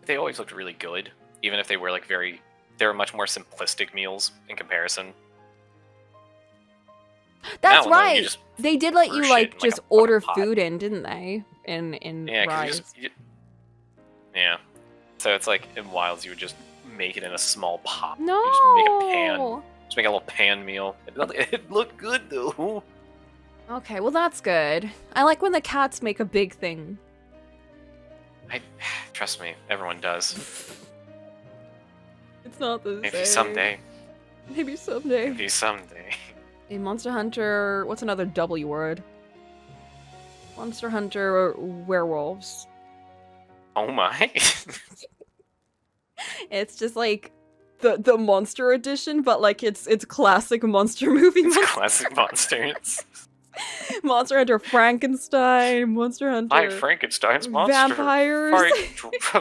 They always looked really good, even if they were like they were much more simplistic meals in comparison. That's That one, though, you right. just They did let you burst like it in, just a fucking order pot. food in, didn't they? In Yeah, Rise. because yeah. So it's like in Wilds, you would just make it in a small pot. No. You just make a pan. Just make a little pan meal. It looked good though. Okay, well that's good. I like when the cats make a big thing. Trust me, everyone does. It's not the Maybe same. someday. Maybe someday. Maybe someday. A Monster Hunter. What's another W word? Monster Hunter werewolves. Oh my. It's just like the monster edition, but like it's classic monster movie. It's monster. classic monsters. Monster Hunter Frankenstein, Monster Hunter Fight Frankenstein's monster. vampires,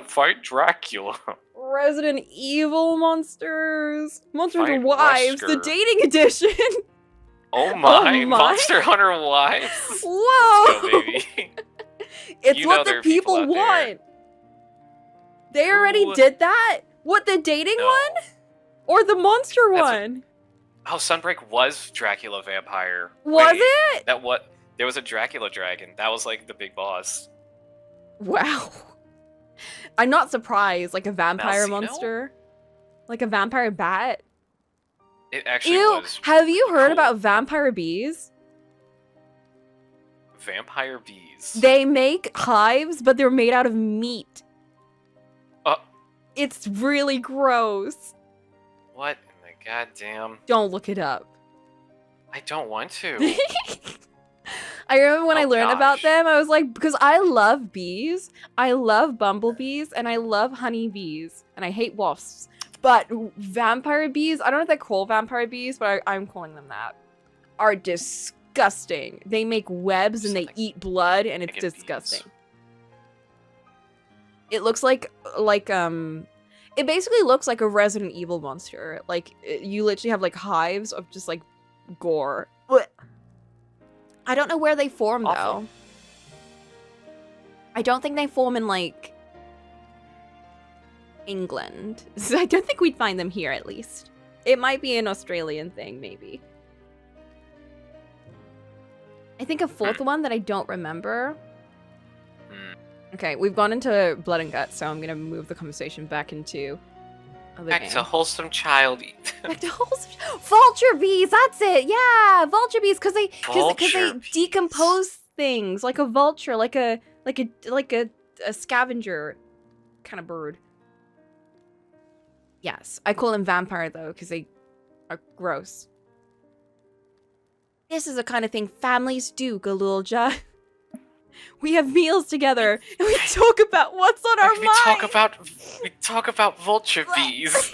Fight Dracula. Resident Evil monsters, Monster Hunter Fight Wives, the Wesker. dating edition. Oh my, my. Monster Hunter Wives. Whoa! Let's go, baby. It's You know what there the are people people out there. want. They already Who- did that? What, the dating No. one? Or the monster That's what- one? Oh, Sunbreak was Dracula vampire. Was Wait, it? That what? There was a Dracula dragon. That was like the big boss. Wow. I'm not surprised. Like a vampire Mousino? monster? Like a vampire bat? It actually Ew, was have you heard cool. about vampire bees? vampire bees. They make hives, but they're made out of meat. Uh, It's really gross. what in the goddamn? Don't look it up. I don't want to. I remember when I Oh, learned about gosh. them, I was like, because I love bees, I love bumblebees, and I love honeybees, and I hate wasps. But vampire bees, I don't know if they're called vampire bees, but I'm calling them that, are disgusting. They make webs and they Something- eat blood, and it's I get disgusting. bees. It looks like it basically looks like a Resident Evil monster. Like, you literally have like hives of just like gore. Blech. I don't know where they form Awful. though. I don't think they form in like England. So I don't think we'd find them here at least. It might be an Australian thing, maybe. I think a fourth one that I don't remember. Hmm. Okay, we've gone into blood and guts, so I'm gonna move the conversation back into other Back game. to wholesome child. Back to wholesome. Vulture bees, that's it. Yeah, vulture bees, because they Vulture bees. decompose things like a vulture, like a scavenger kind of bird. Yes, I call them vampire though, because they are gross. This is the kind of thing families do, Zoraal Ja. We have meals together and we talk about what's on our we mind. talk about vulture bees.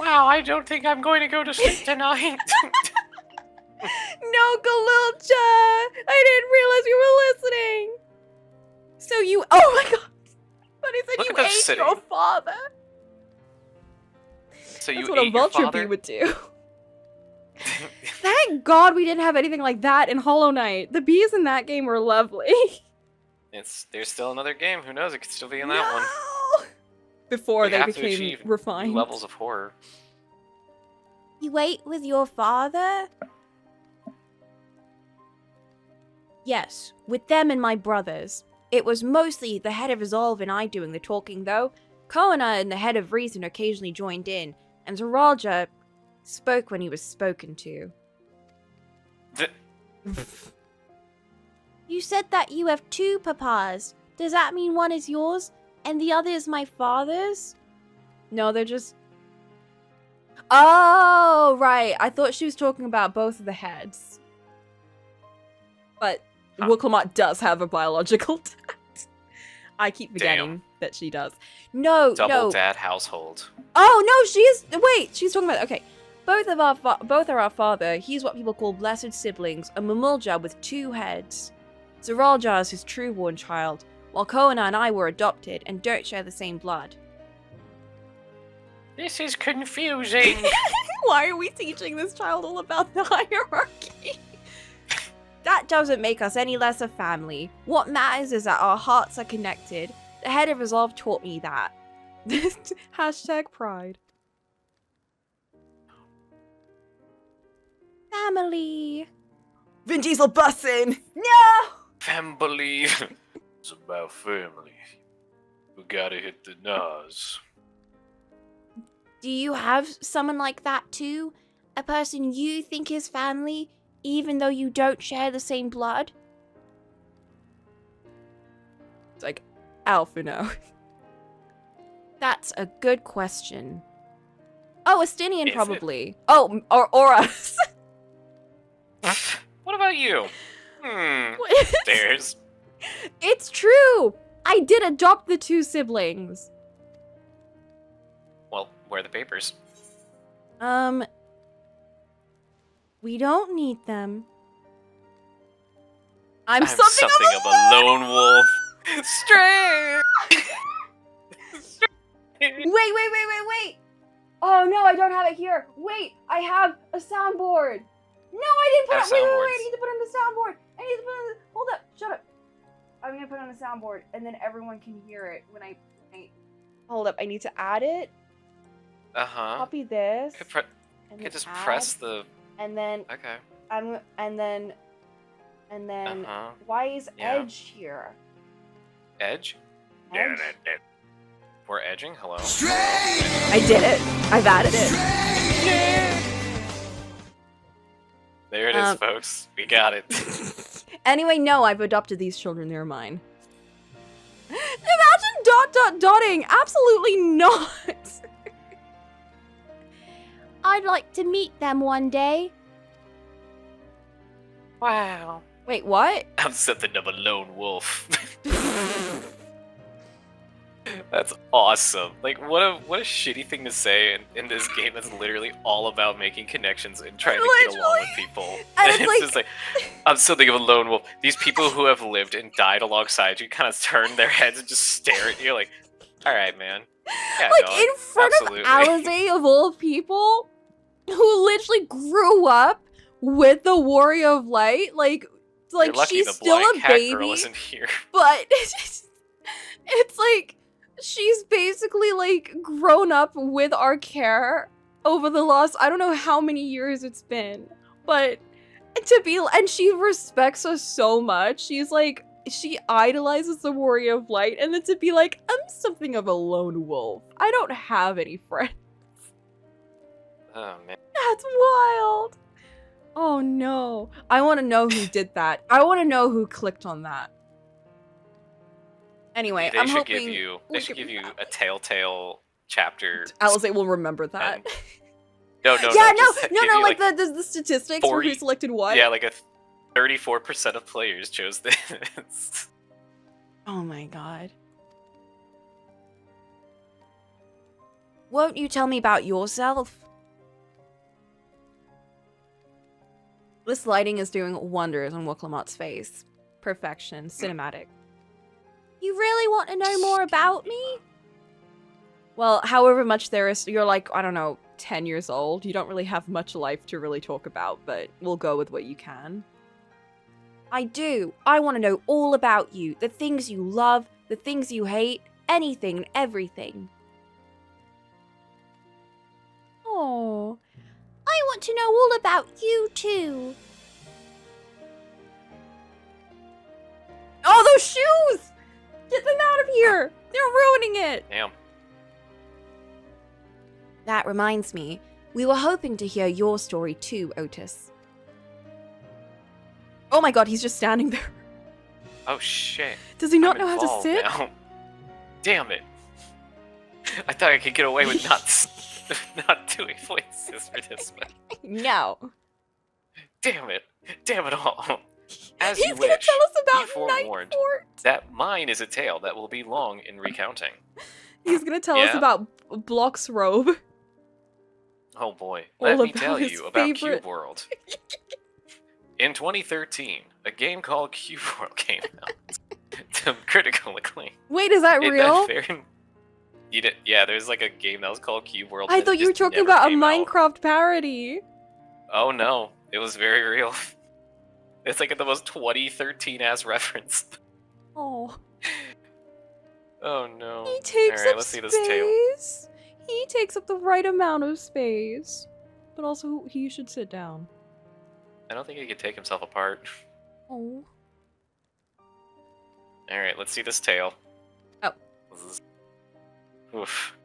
Wow, I don't think I'm going to go to sleep tonight. No, Zoraal Ja! I didn't realize you were listening. So you, oh my god! But he said Look you at them ate sitting. your father. So you That's what a ate your vulture father? bee would do. Thank God we didn't have anything like that in Hollow Knight. The bees in that game were lovely. There's still another game. Who knows? It could still be in that one. No! Before We they have to became achieve new refined. levels of horror. You ate with your father? Yes, with them and my brothers. It was mostly the head of Resolve and I doing the talking, though. Koana and the head of Reason occasionally joined in, and Zoraal Ja spoke when he was spoken to. You said that you have two papas. Does that mean one is yours and the other is my father's? No, they're just... Oh, right. I thought she was talking about both of the heads. But Cocolamoco does have a biological dad. I keep forgetting that she does. No, Double no. dad household. Oh, no, she is... Wait, she's talking about... Okay. Both are our father. He's what people call blessed siblings, a Mamulja with two heads. Zoraal Ja is his true-born child, while Koana and I were adopted and don't share the same blood. This is confusing. Why are we teaching this child all about the hierarchy? That doesn't make us any less a family. What matters is that our hearts are connected. The head of Resolve taught me that. Hashtag pride. Family. Vin Diesel bussin'. No. Family. It's about family. We gotta hit the nose. Do you have someone like that too? A person you think is family, even though you don't share the same blood? It's like, Alpha, no. That's a good question. Oh, Estinian, probably. Oh, or us. What about you? There's. It's true! I did adopt the 2 siblings. Well, where are the papers? We don't need them. I'm of a lone wolf. Stray! Wait. Oh no, I don't have it here. Wait, I have a soundboard. No, I didn't put it. Wait, I need to put it on the soundboard. Hold up, shut up. I'm gonna put it on the soundboard, and then everyone can hear it when I hold up. I need to add it. Copy this. You could just press the. And then. Okay. And then. Why is Edge here? Edge? Edge? We're edging. Hello. I did it. I've added it. There it is, folks. We got it. Anyway, no, I've adopted these children. They're mine. Imagine dotting. Absolutely not. I'd like to meet them one day. Wow. Wait, what? I'm something of a lone wolf. That's awesome. Like, what a shitty thing to say in this game that's literally all about making connections and trying to get along with people. And it's like... just like, I'm something of a lone wolf. These people who have lived and died alongside you kind of turn their heads and just stare at you like, alright, man. Yeah, like, dog, in front absolutely. of Alize, of all people, who literally grew up with the Warrior of Light, like she's still a baby, catgirl isn't here. But it's like she's basically like grown up with our care over the last I don't know how many years it's been, but to be and she respects us so much. She's like she idolizes the Warrior of Light, and then to be like, I'm something of a lone wolf. I don't have any friends. Oh man, that's wild. Oh no. I want to know who did that. I want to know who clicked on that. Anyway, they I'm should hoping... They should give you a Telltale chapter. Alize will remember that. No, like the statistics for who selected what. Yeah, like 34% of players chose this. Oh my god. Won't you tell me about yourself? This lighting is doing wonders on Cocolamoco's face. Perfection. Cinematic. You really want to know more about me? Well, however much there is, you're like, I don't know, 10 years old. You don't really have much life to really talk about, but we'll go with what you can. I do. I want to know all about you. The things you love, the things you hate, anything and everything. Oh. I want to know all about you, too. Oh, those shoes! Get them out of here! They're ruining it! Damn. That reminds me, we were hoping to hear your story too, Otis. Oh my god, he's just standing there. Oh shit. Does he not know how to sit? Now. Damn it. I thought I could get away with not doing voices for this one. No. Damn it. Damn it all. As He's you gonna wish, tell us about be forewarned that mine is a tale that will be long in recounting. He's gonna tell us about Block's robe. Oh boy. Let me tell you about Cube World. In 2013, a game called Cube World came out to critical acclaim. Wait, is that real? Yeah, there's like a game that was called Cube World. I thought you were talking about a Minecraft parody. Oh no, it was very real. It's like the most 2013 ass reference. Oh. Oh no. He takes Alright, up let's see space. this tail. He takes up the right amount of space. But also, he should sit down. I don't think he could take himself apart. Oh. Alright, let's see this tail. Oh. Oof.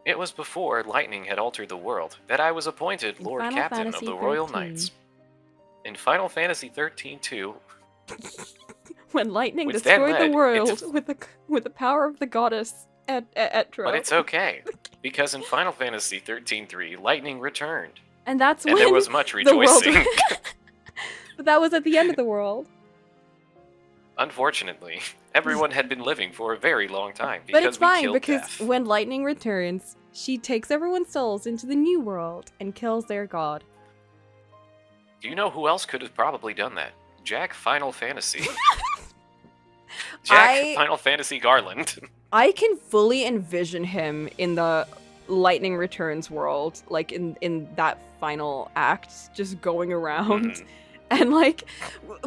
It was before lightning had altered the world that I was appointed In Lord Final Captain Fantasy of the Royal 13. Knights. In Final Fantasy 13-2, When lightning Which then destroyed the led world into- with the power of the goddess Etra. but it's okay, because in Final Fantasy 13-3, lightning returned, And that's and when there was much the world. rejoicing. But that was at the end of the world. Unfortunately, everyone had been living for a very long time But because it's we fine killed because death. when lightning returns, she takes everyone's souls into the new world and kills their god. Do you know who else could have probably done that? Jack Final Fantasy. Jack Final Fantasy Garland. I can fully envision him in the Lightning Returns world, like in that final act, just going around and like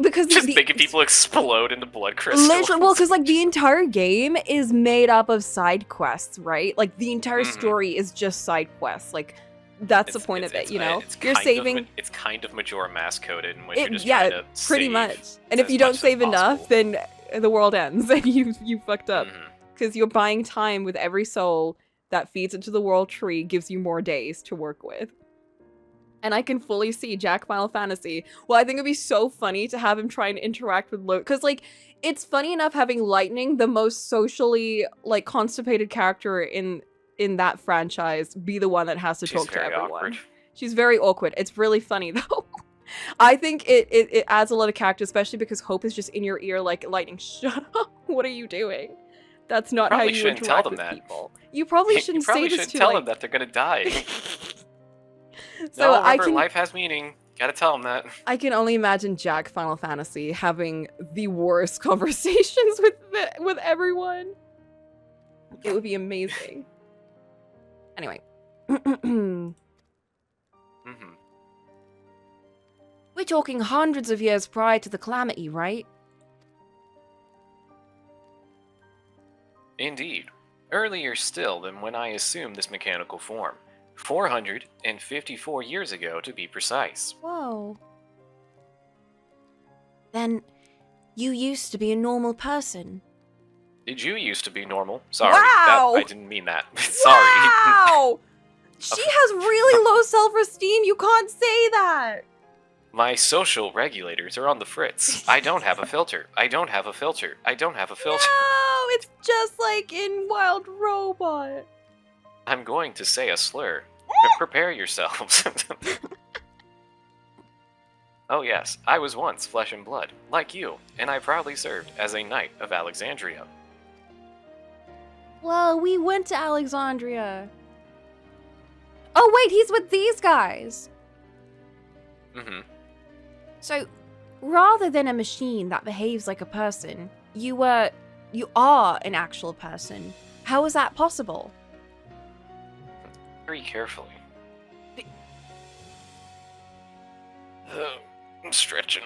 because Just making people explode into blood crystals. literally, well, because like the entire game is made up of side quests, right? Like the entire Mhm. story is just side quests. Like that's the point of it, you know. You're saving. It's kind of Majora Mask coded, in which you're just Yeah, trying to pretty save much. And if as you don't much as save enough, possible. then the world ends and you fucked up. Mhm. Because you're buying time with every soul that feeds into the world tree, gives you more days to work with. And I can fully see Jack Final Fantasy. Well, I think it'd be so funny to have him try and interact with because like it's funny enough having Lightning, the most socially like constipated character in that franchise, be the one that has to She's talk to very everyone. awkward. She's very awkward. It's really funny though. I think it adds a lot of character, especially because Hope is just in your ear like, Lightning, shut up. What are you doing? That's not how Probably you shouldn't interact tell them with that. people. You probably You shouldn't probably say this shouldn't to tell like... them that they're gonna die. So No, I remember, can life has meaning. Gotta tell them that. I can only imagine Jack Final Fantasy having the worst conversations with everyone. It would be amazing. Anyway. Mm-hmm. We're talking hundreds of years prior to the calamity, right? Indeed. Earlier still than when I assumed this mechanical form. 454 years ago, to be precise. Whoa. Then you used to be a normal person. Did you used to be normal? Sorry, Wow! I didn't mean that. Sorry. Wow! She has really low self-esteem. You can't say that. My social regulators are on the fritz. I don't have a filter. I don't have a filter. I don't have a filter. No, it's just like in Wild Robot. I'm going to say a slur. Prepare yourselves. Oh yes, I was once flesh and blood, like you, and I proudly served as a knight of Alexandria. Well, we went to Alexandria. Oh wait, he's with these guys. Mm-hmm. So, rather than a machine that behaves like a person, you are an actual person. How is that possible? Very carefully. I'm stretching.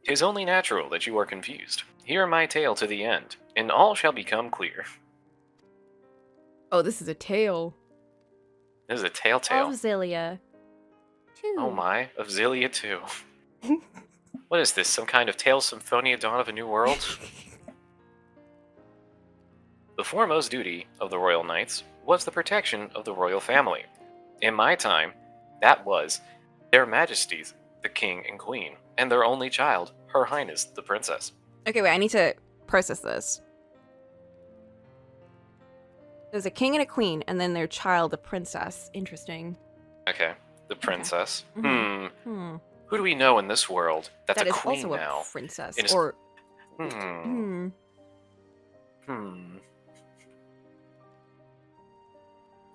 Tis only natural that you are confused. Hear my tale to the end, and all shall become clear. Oh, this is a tale. This is a telltale. Of Zilia. Oh my, of Zilia too. What is this, some kind of Tale Symphonia Dawn of a New World? The foremost duty of the Royal Knights was the protection of the royal family. In my time, that was their majesties, the king and queen, and their only child, Her Highness, the princess. Okay, wait, I need to process this. There's a king and a queen, and then their child, a princess. Interesting. Okay, the princess. Mhm. Who do we know in this world that's That a is queen also now? a princess. It is- Or... Hmm.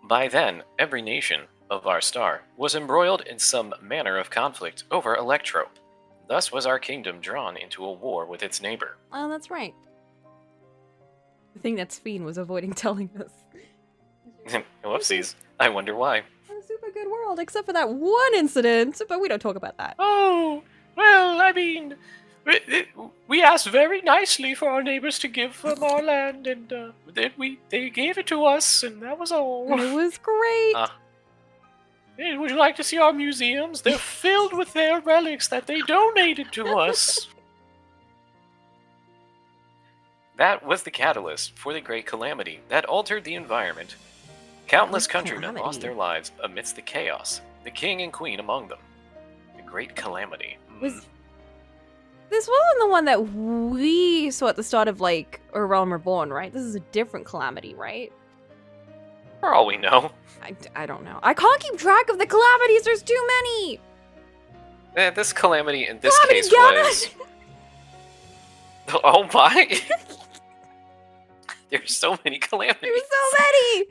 By then, every nation of our star was embroiled in some manner of conflict over Electro. Thus was our kingdom drawn into a war with its neighbor. Oh, that's right. The thing that Sphene was avoiding telling us. Whoopsies. I wonder why. A super good world, except for that one incident, but we don't talk about that. Oh, well, I mean, we We asked very nicely for our neighbors to give them our land, and then they gave it to us, and that was all. It was great. Hey, would you like to see our museums? They're filled with their relics that they donated to us. That was the catalyst for the Great Calamity that altered the environment. Countless countrymen lost their lives amidst the chaos, the king and queen among them. The Great Calamity. This wasn't the one that we saw at the start of, like, A Realm Reborn, right? This is a different calamity, right? For all we know. I don't know. I can't keep track of the calamities. There's too many. This calamity in this case was... Oh my! There's so many calamities. There's so many!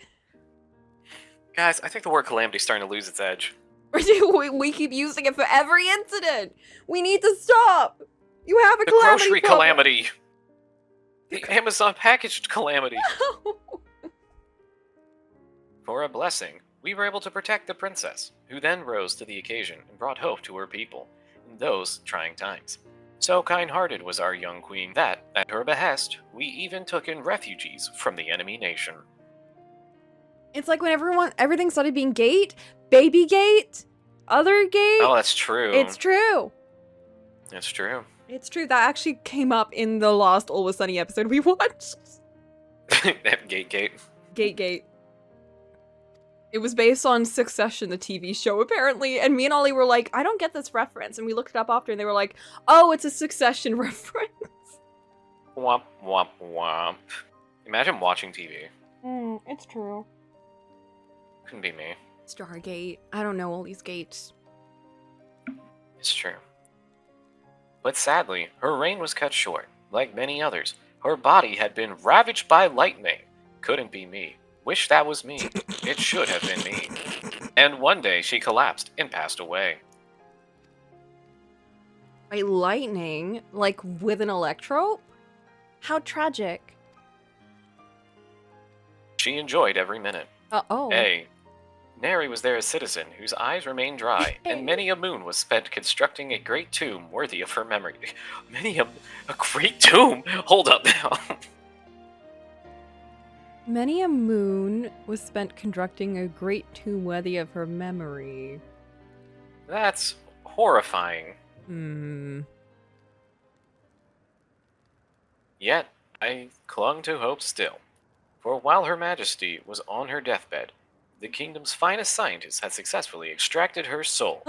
Guys, I think the word calamity is starting to lose its edge. We keep using it for every incident. We need to stop. You have a the calamity. Grocery problem. calamity. The Amazon packaged calamity. For a blessing, we were able to protect the princess, who then rose to the occasion and brought hope to her people in those trying times. So kind-hearted was our young queen that, at her behest, we even took in refugees from the enemy nation. It's like when everything started being gate, baby gate, other gate. Oh, that's true. It's true. It's true. It's true. That actually came up in the last Always Sunny episode we watched. Gate. Gate. It was based on Succession, the TV show, apparently. And me and Ollie were like, I don't get this reference. And we looked it up after and they were like, oh, it's a Succession reference. Womp, womp, womp. Imagine watching TV. It's true. Couldn't be me. Stargate. I don't know all these gates. It's true. But sadly, her reign was cut short. Like many others, her body had been ravaged by lightning. Couldn't be me. Wish that was me. It should have been me. And one day she collapsed and passed away. By lightning? Like with an electro? How tragic. She enjoyed every minute. Oh. Hey, Nary was there a citizen whose eyes remained dry, and many a moon was spent constructing a great tomb worthy of her memory. A great tomb? Hold up now. Many a moon was spent constructing a great tomb worthy of her memory. That's horrifying. Yet, I clung to hope still. For while Her Majesty was on her deathbed, the kingdom's finest scientists had successfully extracted her soul.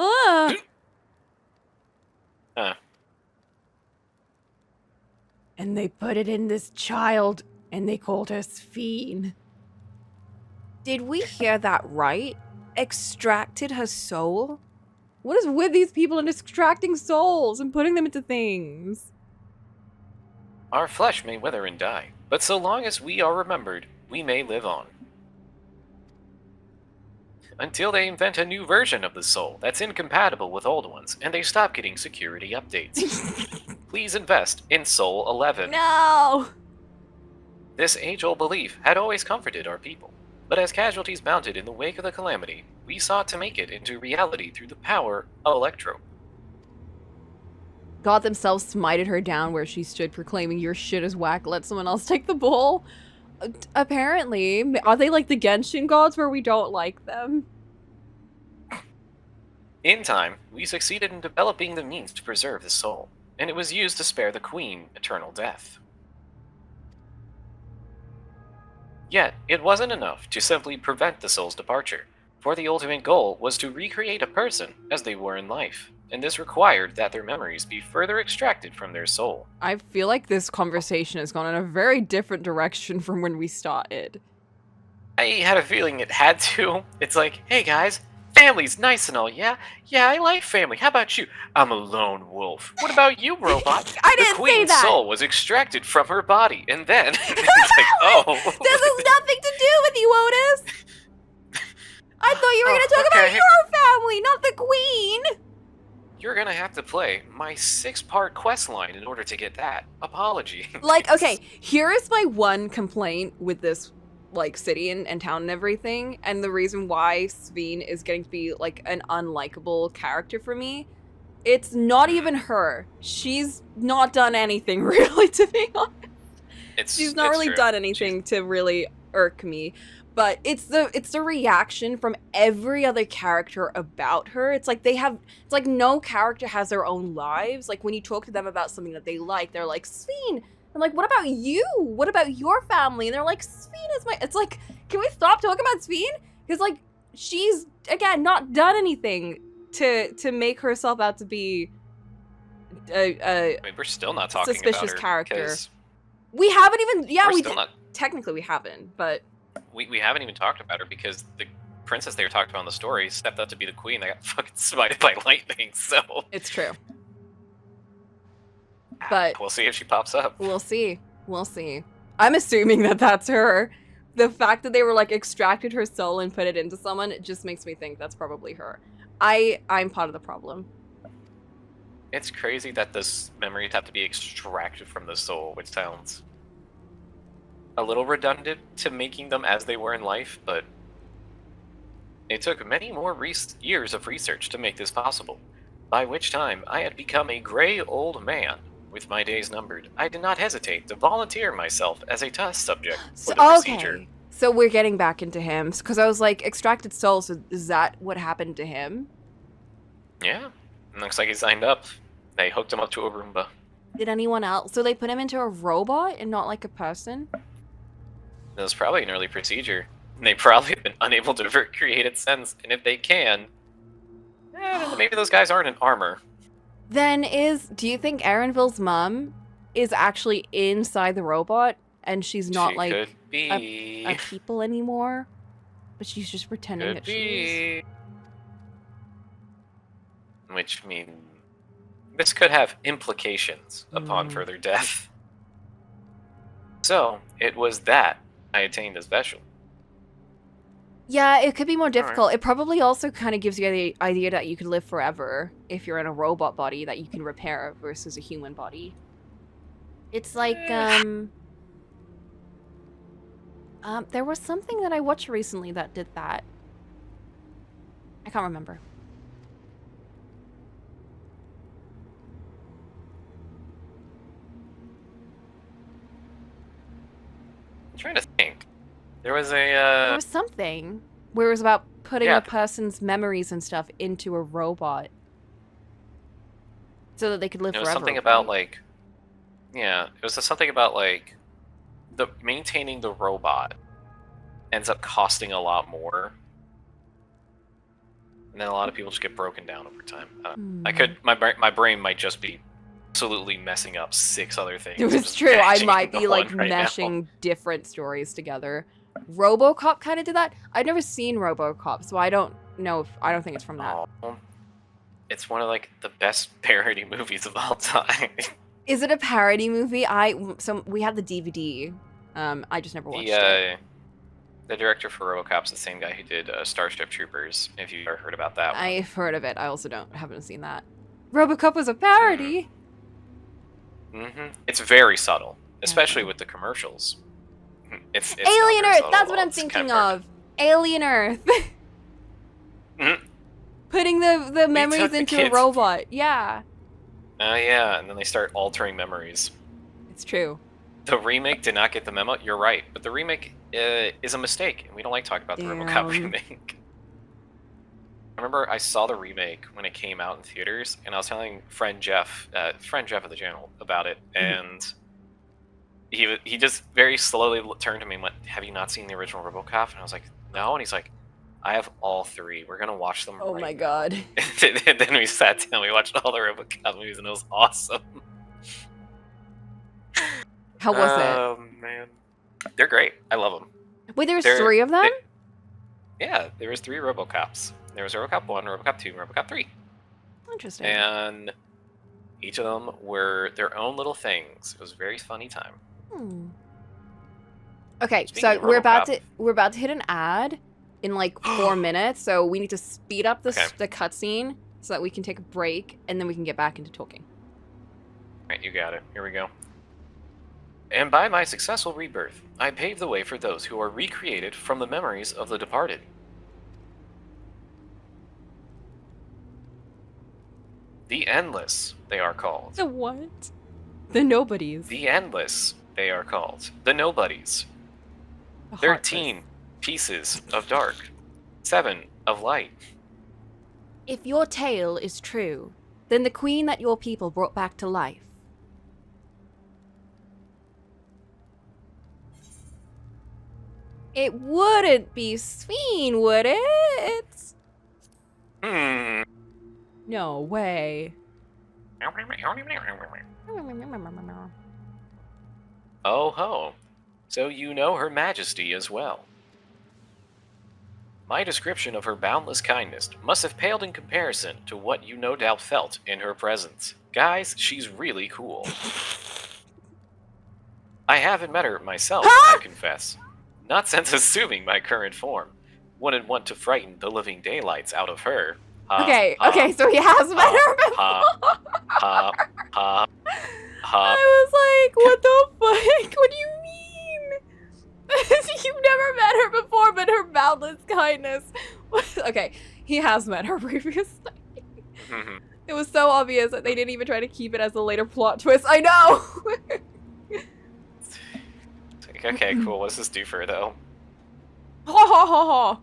And they put it in this child, and they called her Sphene. Did we hear that right? Extracted her soul? What is with these people and extracting souls and putting them into things? Our flesh may wither and die, but so long as we are remembered, we may live on. Until they invent a new version of the soul that's incompatible with old ones, and they stop getting security updates. Please invest in Soul 11. No! This age-old belief had always comforted our people, but as casualties mounted in the wake of the calamity, we sought to make it into reality through the power of Electro. God themselves smited her down where she stood, proclaiming, your shit is whack, let someone else take the bull. Apparently. Are they like the Genshin gods where we don't like them? In time, we succeeded in developing the means to preserve the soul, and it was used to spare the Queen eternal death. Yet, it wasn't enough to simply prevent the soul's departure, for the ultimate goal was to recreate a person as they were in life, and this required that their memories be further extracted from their soul. I feel like this conversation has gone in a very different direction from when we started. I had a feeling it had to. It's like, hey guys, family's nice and all, yeah? Yeah, I like family. How about you? I'm a lone wolf. What about you, robot? I didn't the Queen's say that! soul was extracted from her body, and then it's like, oh. This has nothing to do with you, Otis! I thought you were going to talk about your family, not the Queen! You're gonna have to play my 6-part quest line in order to get that. Apology. Like, okay, here is my one complaint with this, like, city and town and everything, and the reason why Sphene is getting to be, like, an unlikable character for me. It's not even her. She's not done anything really, to be honest. She's not really done anything to really irk me. But it's the reaction from every other character about her. It's like no character has their own lives. Like when you talk to them about something that they like, they're like, Sphene. I'm like, what about you? What about your family? And they're like, Sphene is my. It's like, can we stop talking about Sphene? Because like she's again not done anything to make herself out to be I mean, we're still not talking suspicious about her character. We haven't even. Yeah, we not. Technically, we haven't, but. We haven't even talked about her because the princess they were talking about in the story stepped out to be the queen. They got fucking smited by lightning, so... It's true. But... We'll see if she pops up. We'll see. We'll see. I'm assuming that that's her. The fact that they were, like, extracted her soul and put it into someone, it just makes me think that's probably her. I'm part of the problem. It's crazy that those memories have to be extracted from the soul, which sounds... a little redundant to making them as they were in life, but it took many more years of research to make this possible, by which time I had become a gray old man. With my days numbered, I did not hesitate to volunteer myself as a test subject for the procedure. So we're getting back into him, because I was like, extracted soul, so is that what happened to him? Yeah, looks like he signed up. They hooked him up to a Roomba. Did anyone else? So they put him into a robot and not like a person? It was probably an early procedure. They probably have been unable to recreate it since, and if they can, maybe those guys aren't in armor. Then do you think Erenville's mom is actually inside the robot, and she's not She like could be. a people anymore, but she's just pretending that she is? Which means this could have implications upon further death. So, it was that I attained a special. Yeah, it could be more difficult. It probably also kind of gives you the idea that you can live forever if you're in a robot body that you can repair versus a human body. It's like, there was something that I watched recently that did that. I can't remember. I'm trying to think. There was There was something where it was about putting a person's memories and stuff into a robot so that they could live forever. It was something about like, yeah, it was something about like maintaining the robot ends up costing a lot more, and then a lot of people just get broken down over time. My brain might just be absolutely messing up 6 other things. It was true. I might be like meshing different stories together. RoboCop kind of did that. I've never seen RoboCop, so I don't know if I don't think it's from that. It's one of like the best parody movies of all time. Is it a parody movie? So we had the DVD. I just never watched it. The director for RoboCop's the same guy who did Starship Troopers. If you've ever heard about that one. I've heard of it. I also haven't seen that. RoboCop was a parody. It's very subtle, especially with the commercials. It's Alien Earth. That's what I'm thinking of. Alien Earth. Putting the memories into a robot. Yeah. Yeah, and then they start altering memories. It's true. The remake did not get the memo. You're right, but the remake is a mistake, and we don't like talking about the RoboCop remake. I remember I saw the remake when it came out in theaters, and I was telling friend Jeff of the channel about it, and he just very slowly turned to me and went, "Have you not seen the original RoboCop?" And I was like, "No," and he's like, "I have all 3. We're gonna watch them." Oh my god! And then we sat down, we watched all the RoboCop movies, and it was awesome. How was it? Oh man, they're great. I love them. Wait, there's 3 of them? Yeah, there was 3 RoboCops. There was RoboCop 1, RoboCop 2, and RoboCop 3. Interesting. And each of them were their own little things. It was a very funny time. Okay, so we're about to hit an ad in like 4 minutes, so we need to speed up the cutscene so that we can take a break and then we can get back into talking. Right, you got it. Here we go. And by my successful rebirth, I pave the way for those who are recreated from the memories of the departed. The Endless, they are called. The what? The nobodies. The Endless, they are called. The Nobodies. The 13 pieces of dark. 7 of light. If your tale is true, then the queen that your people brought back to life. It wouldn't be Sphene, would it? No way. Oh ho. So you know Her Majesty as well. My description of her boundless kindness must have paled in comparison to what you no doubt felt in her presence. Guys, she's really cool. I haven't met her myself, I confess. Not since assuming my current form. Wouldn't want to frighten the living daylights out of her. Okay, so he has met her before. I was like, what the fuck? What do you mean? You've never met her before, but her boundless kindness. Okay, he has met her previously. It was so obvious that they didn't even try to keep it as a later plot twist. I know! Okay, cool. What does this do for her, though? Ha ha ha ha.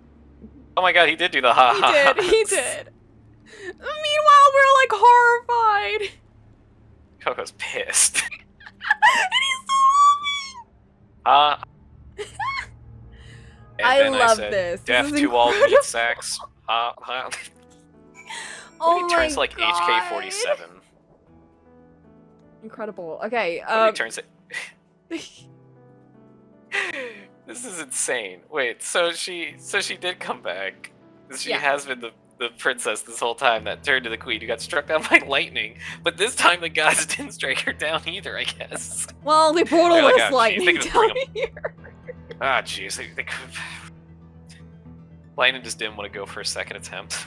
Oh my god, he did do the ha ha. He did. Meanwhile, we're like horrified. Coco's pissed. And he's so loving. I love this. Death This is to all incredible. meat sacks. Oh He my turns like God. HK-47. Incredible. Okay. He turns it. This is insane. Wait, so she did come back. She has been the princess this whole time that turned to the queen who got struck down by lightning. But this time the gods didn't strike her down either, I guess. Well, they brought all They're like, this "Oh, geez, they lightning could down bring 'em." here. Ah, jeez, they could. Lightning just didn't want to go for a second attempt.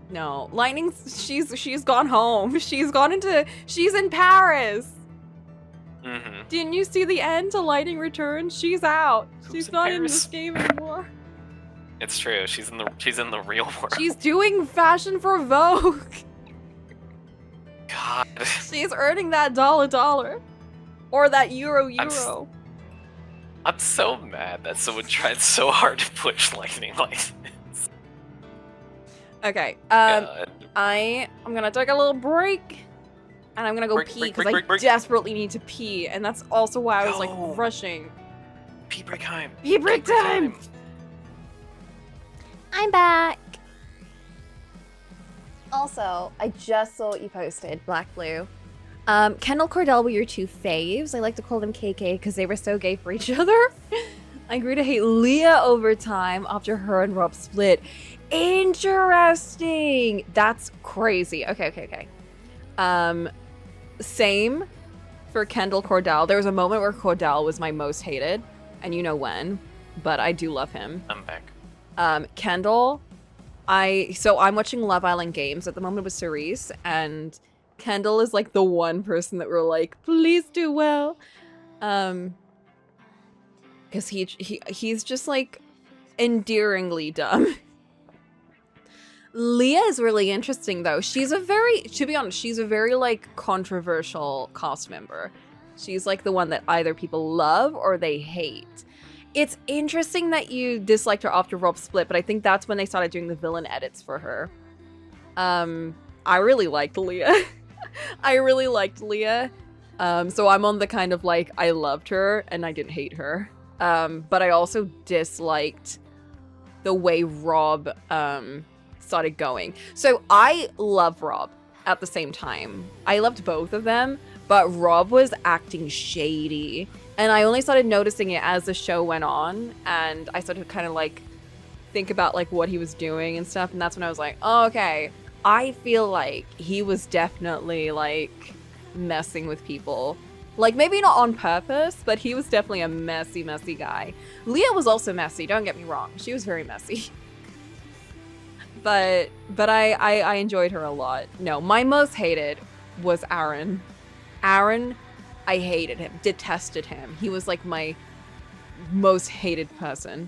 No, Lightning's she's gone home. She's in Paris. Mm-hmm. Didn't you see the end to Lightning Returns? She's out. She's in not in Paris? this game anymore. It's true. She's in the real world. She's doing fashion for Vogue. God. She's earning that dollar. Or that euro. I'm so mad that someone tried so hard to push lightning like this. Okay. God. I'm gonna take a little break. And I'm gonna go pee because I desperately need to pee. And that's also why I was like rushing. Pee break time. Pee break time! I'm back. Also, I just saw what you posted, Black Blue. Kendall Cordell were your two faves. I like to call them KK because they were so gay for each other. I grew to hate Leah over time after her and Rob split. Interesting. That's crazy. Okay. Same for Kendall Cordell. There was a moment where Cordell was my most hated, and you know when, but I do love him. I'm back. Kendall, I'm watching Love Island Games at the moment with Cerise, and Kendall is like the one person that we're like, please do well. Because he's just like endearingly dumb. Leah is really interesting though. To be honest, she's a very like controversial cast member. She's like the one that either people love or they hate. It's interesting that you disliked her after Rob split, but I think that's when they started doing the villain edits for her. I really liked Leah. So I'm on the kind of like, I loved her and I didn't hate her. But I also disliked the way Rob started going. So I love Rob at the same time. I loved both of them, but Rob was acting shady. And I only started noticing it as the show went on, and I started to kind of like think about like what he was doing and stuff, and that's when I was like, oh, okay, I feel like he was definitely like messing with people. Like maybe not on purpose, but he was definitely a messy guy. Leah was also messy, don't get me wrong. She was very messy. But I enjoyed her a lot. No, my most hated was Aaron. Aaron, I hated him, detested him. He was like my most hated person.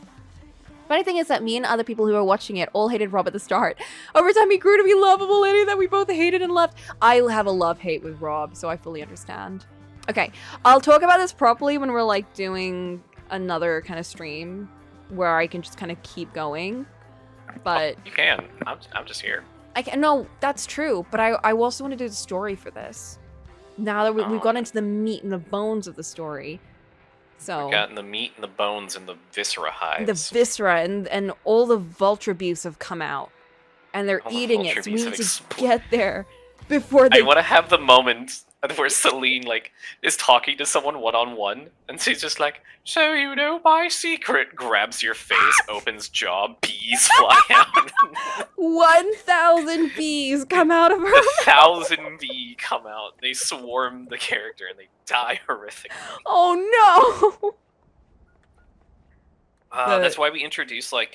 Funny thing is that me and other people who were watching it all hated Rob at the start. Over time, he grew to be lovable lady that we both hated and loved. I have a love-hate with Rob, so I fully understand. Okay, I'll talk about this properly when we're like doing another kind of stream where I can just kind of keep going. But you can. I'm just here. I can. No, that's true. But I also want to do the story for this. Now that we've gone into the meat and the bones of the story. So we've gotten the meat and the bones and the viscera hives. The viscera and all the vulture beefs have come out. And they're eating it, so we need to get there before they... I want to have the moment where Celine, like, is talking to someone one-on-one, and she's just like, so you know my secret, grabs your face, opens jaw, bees fly out. 1,000 bees come out of her. 1,000 bees come out, they swarm the character, and they die horrifically. Oh no! That's why we introduced I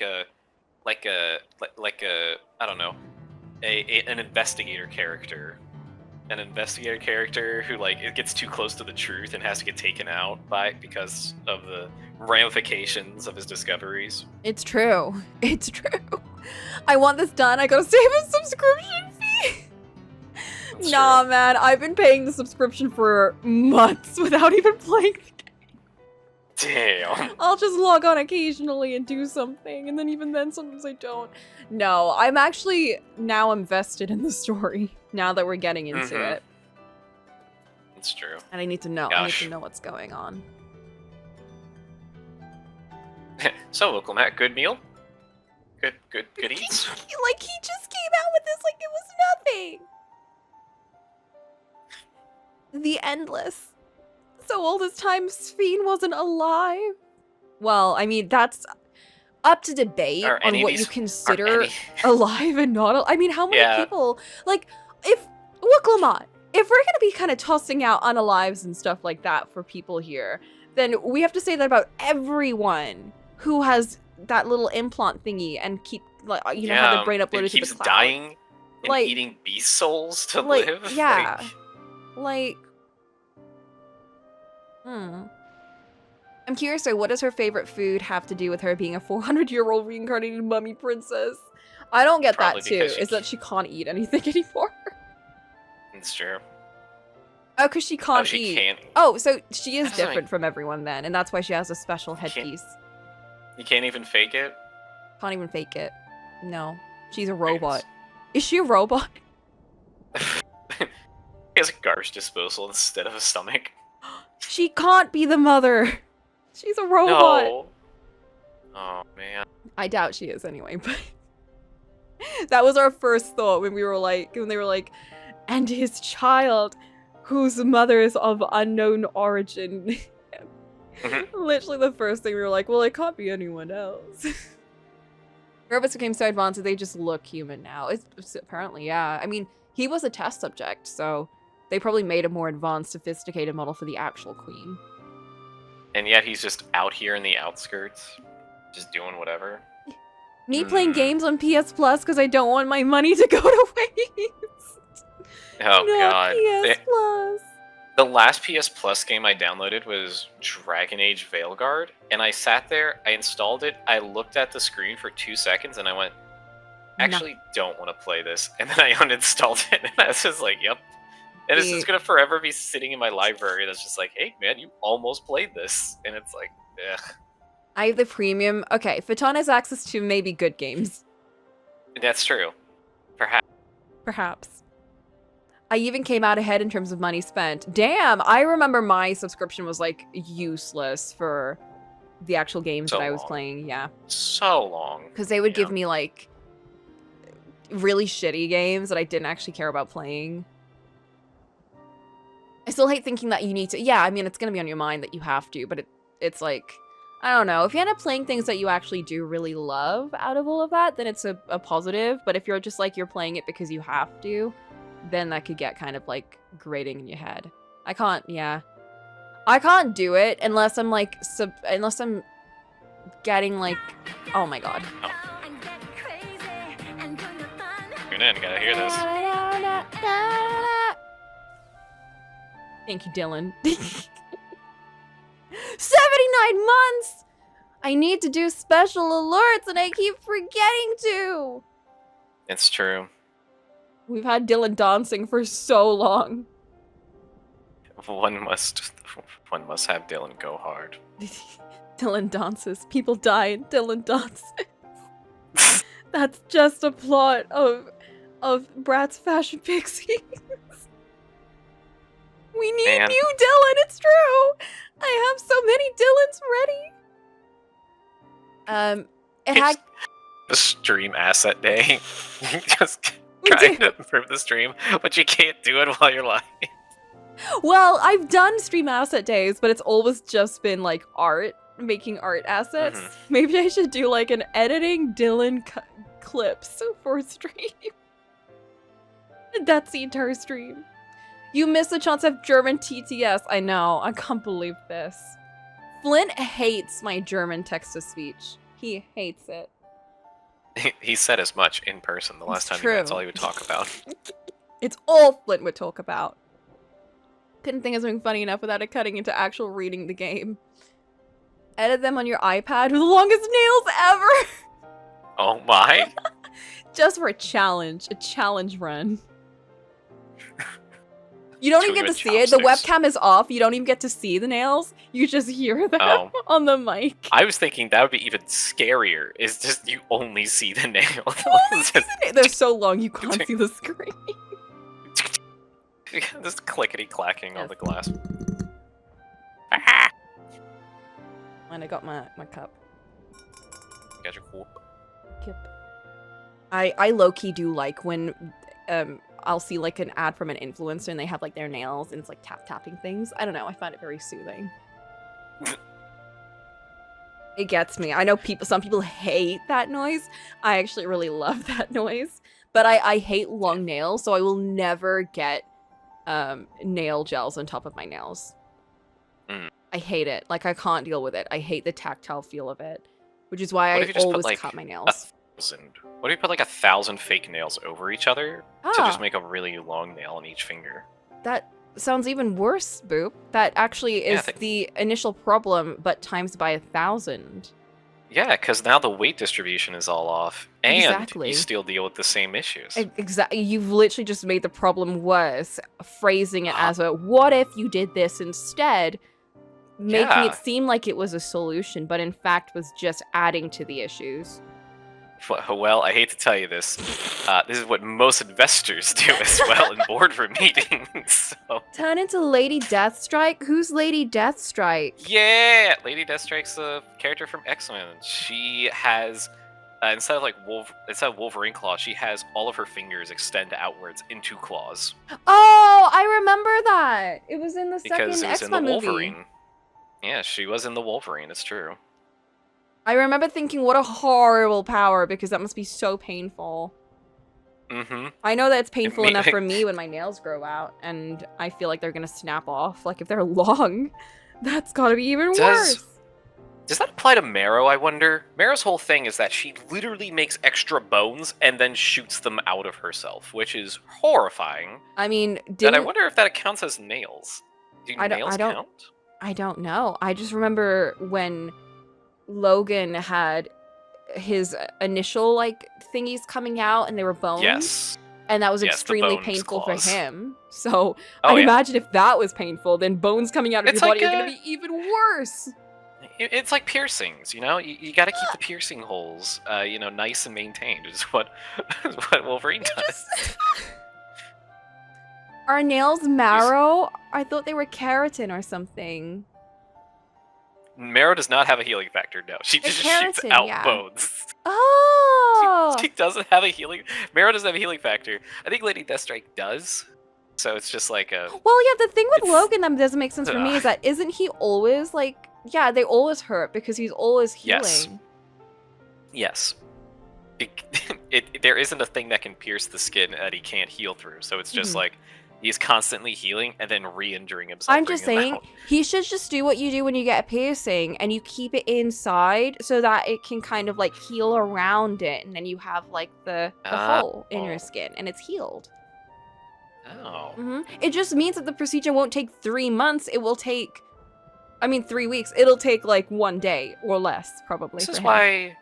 don't know, an investigator character. An investigator character who, like, it gets too close to the truth and has to get taken out because of the ramifications of his discoveries. It's true. It's true. I want this done. I gotta save a subscription fee. Nah, man. I've been paying the subscription for months without even playing the game. Damn. I'll just log on occasionally and do something, and then even then sometimes I don't. No, I'm actually now invested in the story. Now that we're getting into it. It's true. And I need to know. Gosh. I need to know what's going on. So, Local Matt, good meal? Good eats? Like, he just came out with this like it was nothing. The Endless. So all this time, Sphene wasn't alive? Well, I mean, that's up to debate on what you consider alive and not. I mean, how many people, like, if we're gonna be kind of tossing out unalives and stuff like that for people here, then we have to say that about everyone who has that little implant thingy and keep, like, you know, have their brain uploaded to the cloud. Keeps dying and eating beast souls to live. Yeah, I'm curious, though, what does her favorite food have to do with her being a 400-year-old reincarnated mummy princess? I don't get that, too, is that she can't eat anything anymore. It's true. Oh, because she can't eat. Can't. Oh, so she is different from everyone then, and that's why she has a special headpiece. You can't even fake it? Can't even fake it. No. She's a robot. Is she a robot? He has a garbage disposal instead of a stomach. She can't be the mother. She's a robot. No. Oh, man. I doubt she is anyway, but... that was our first thought when they were like, and his child, whose mother is of unknown origin. Literally the first thing we were like, well, it can't be anyone else. Robots became so advanced that they just look human now. It's apparently, yeah. I mean, he was a test subject, so they probably made a more advanced, sophisticated model for the actual queen. And yet he's just out here in the outskirts, just doing whatever. Me playing games on PS Plus because I don't want my money to go to waste. Oh, God. PS Plus. The last PS Plus game I downloaded was Dragon Age Veilguard, and I sat there, I installed it, I looked at the screen for 2 seconds, and I went, actually don't want to play this. And then I uninstalled it, and I was just like, yep. And it's just going to forever be sitting in my library that's just like, hey, man, you almost played this. And it's like, ugh. I have the premium. Okay, Phaeton has access to maybe good games. That's true. Perhaps. I even came out ahead in terms of money spent. Damn, I remember my subscription was, like, useless for the actual games that I was playing. Yeah. So long. Because they would give me, like, really shitty games that I didn't actually care about playing. I still hate thinking that you need to... Yeah, I mean, it's going to be on your mind that you have to, but it's like... I don't know. If you end up playing things that you actually do really love out of all of that, then it's a positive. But if you're just like, you're playing it because you have to, then that could get kind of like grating in your head. I can't do it unless I'm like, unless I'm getting like, oh my God. Oh. Tune in, gotta hear this. Thank you, Dylan. 79 months! I need to do special alerts and I keep forgetting to. It's true. We've had Dylan dancing for so long. One must have Dylan go hard. Dylan dances. People die and Dylan dances. That's just a plot of Bratz Fashion Pixies. We need Man. new Dylan, it's true! I have so many Dylans ready. It had The stream asset day. Just trying to improve the stream, but you can't do it while you're live. well, I've done stream asset days, but it's always just been like art, making art assets. Maybe I should do like an editing Dylan clips for stream. That's the entire stream. You missed the chance of German TTS. I know. I can't believe this. Flint hates my German text-to-speech. He hates it. He said as much in person the last time he met. That's all he would talk about. It's all Flint would talk about. Couldn't think of something funny enough without it cutting into actual reading the game. Edit them on your iPad with the longest nails ever! Oh my! Just for a challenge run. You don't even get to see it. The webcam is off. You don't even get to see the nails. You just hear them on the mic. I was thinking that would be even scarier. Is just you only see the nails. They're so long you can't see the screen. Just clickety clacking on the glass. And I got my cup. You got your cup. Yep. I low-key do like when I'll see like an ad from an influencer and they have like their nails and it's like tapping things. I don't know. I find it very soothing. It gets me. I know some people hate that noise. I actually really love that noise. But I hate long nails, so I will never get nail gels on top of my nails. I hate it. Like, I can't deal with it. I hate the tactile feel of it. Which is why I always cut my nails. What if you put like 1,000 fake nails over each other to just make a really long nail on each finger? That sounds even worse, Boop. That actually is the initial problem, but times by 1,000. Yeah, because now the weight distribution is all off, and Exactly. you still deal with the same issues. Exactly. You've literally just made the problem worse, phrasing it as a, what if you did this instead? Making it seem like it was a solution, but in fact was just adding to the issues. Well, I hate to tell you this. This is what most investors do as well in boardroom meetings. So. Turn into Lady Deathstrike? Who's Lady Deathstrike? Yeah! Lady Deathstrike's a character from X-Men. She has, instead of Wolverine claws, she has all of her fingers extend outwards into claws. Oh, I remember that! It was in the Because second it was X-Men in the movie. Wolverine. Yeah, she was in the Wolverine, it's true. I remember thinking, what a horrible power, because that must be so painful. I know that it's painful enough for me when my nails grow out, and I feel like they're gonna snap off. Like, if they're long, that's gotta be even worse. Does that apply to Marrow, I wonder? Marrow's whole thing is that she literally makes extra bones and then shoots them out of herself, which is horrifying. I mean, And I wonder if that counts as nails. Do nails count? I don't know. I just remember when Logan had his initial like thingies coming out and they were bones. Yes. And that was Yes, extremely bones painful claws. for him. So I imagine if that was painful, then bones coming out of It's your body like are going to be even worse. It's like piercings, you know? You gotta keep the piercing holes, nice and maintained, is what Wolverine does. Are nails marrow? I thought they were keratin or something. Marrow does not have a healing factor, no. She just shoots keratin, out yeah. bones. Oh! She doesn't have a healing... Marrow doesn't have a healing factor. I think Lady Deathstrike does. So it's just like a... Well, yeah, the thing with Logan that doesn't make sense for me is that isn't he always, like... Yeah, they always hurt because he's always healing. Yes. There isn't a thing that can pierce the skin that he can't heal through. So it's just like... He's constantly healing and then re-injuring himself. I'm just saying, he should just do what you do when you get a piercing, and you keep it inside so that it can kind of like heal around it, and then you have like the hole in your skin, and it's healed. Oh. It just means that the procedure won't take 3 months. It will take I mean, 3 weeks. It'll take like 1 day or less, probably. This for is him. why.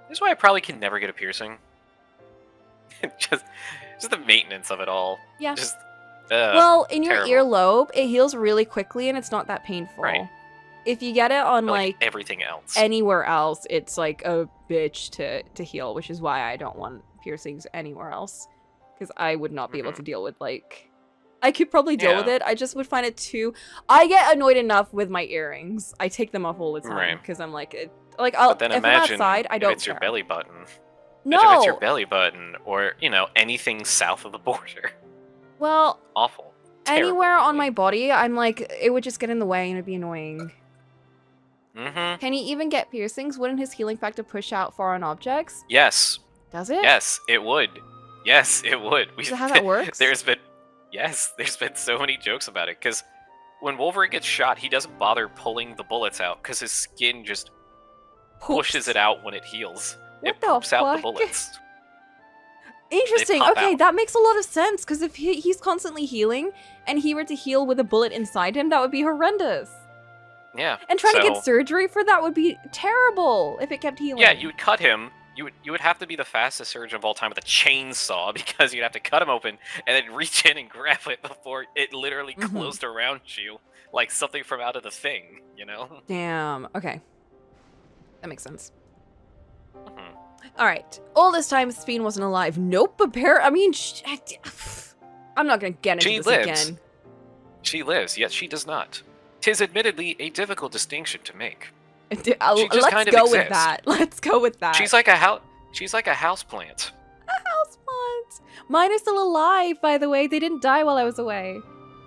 This is why I probably can never get a piercing. just the maintenance of it all. Yeah. Just. Well, in your terrible. earlobe, it heals really quickly and it's not that painful. Right. If you get it on But, like everything else. anywhere else, it's like a bitch to heal, which is why I don't want piercings anywhere else. Because I would not be able to deal with like... I could probably deal with Yeah. it, I just would find it too... I get annoyed enough with my earrings. I take them off all the time, Right. because I'm like... But then if I'm imagine outside, I if don't it's your care. belly button. No! Imagine if it's your belly button, or, anything south of the border. Well, Awful. Terrible. anywhere on my body, I'm like, it would just get in the way and it'd be annoying. Mm-hmm. Can he even get piercings? Wouldn't his healing factor push out foreign objects? Yes. Does it? Yes, it would. Yes, it would. Is that how that works? There's been so many jokes about it, because when Wolverine gets shot, he doesn't bother pulling the bullets out, because his skin just pushes it out when it heals. What It the poops out the fuck? bullets. Interesting. pop Okay, out. that makes a lot of sense, because if he's constantly healing, and he were to heal with a bullet inside him, that would be horrendous. Yeah. And trying to so- get surgery for that would be terrible if it kept healing. Yeah, you would cut him. You would have to be the fastest surgeon of all time with a chainsaw, because you'd have to cut him open and then reach in and grab it before it literally closed around you, like something from Out of the Thing, Damn. Okay. That makes sense. Mhm. All right. All this time, Sphene wasn't alive. Nope. But I mean, I'm not gonna get into She this lives. again. She lives, yet she does not. 'Tis admittedly a difficult distinction to make. Let's just kind of go with exists. that. Let's go with that. She's like a house. She's like a houseplant. Houseplant. Mine are still alive, by the way. They didn't die while I was away.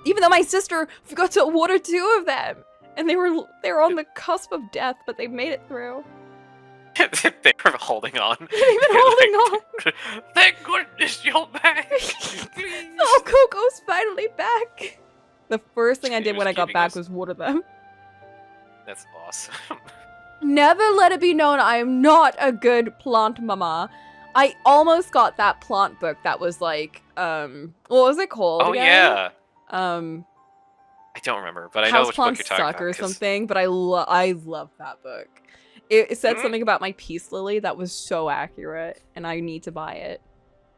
Even though my sister forgot to water 2 of them, and they were on the cusp of death, but they made it through. They were holding on. They've been holding on. Thank goodness you're back. Oh, Coco's finally back. The first thing I She did was when I got giving back us- was water them. That's awesome. Never let it be known I am not a good plant mama. I almost got that plant book that was like, what was it called Oh again? yeah. I don't remember, but I know which book you're talking suck about. or 'cause- something, but I love that book. It said Mhm. something about my peace lily that was so accurate, and I need to buy it.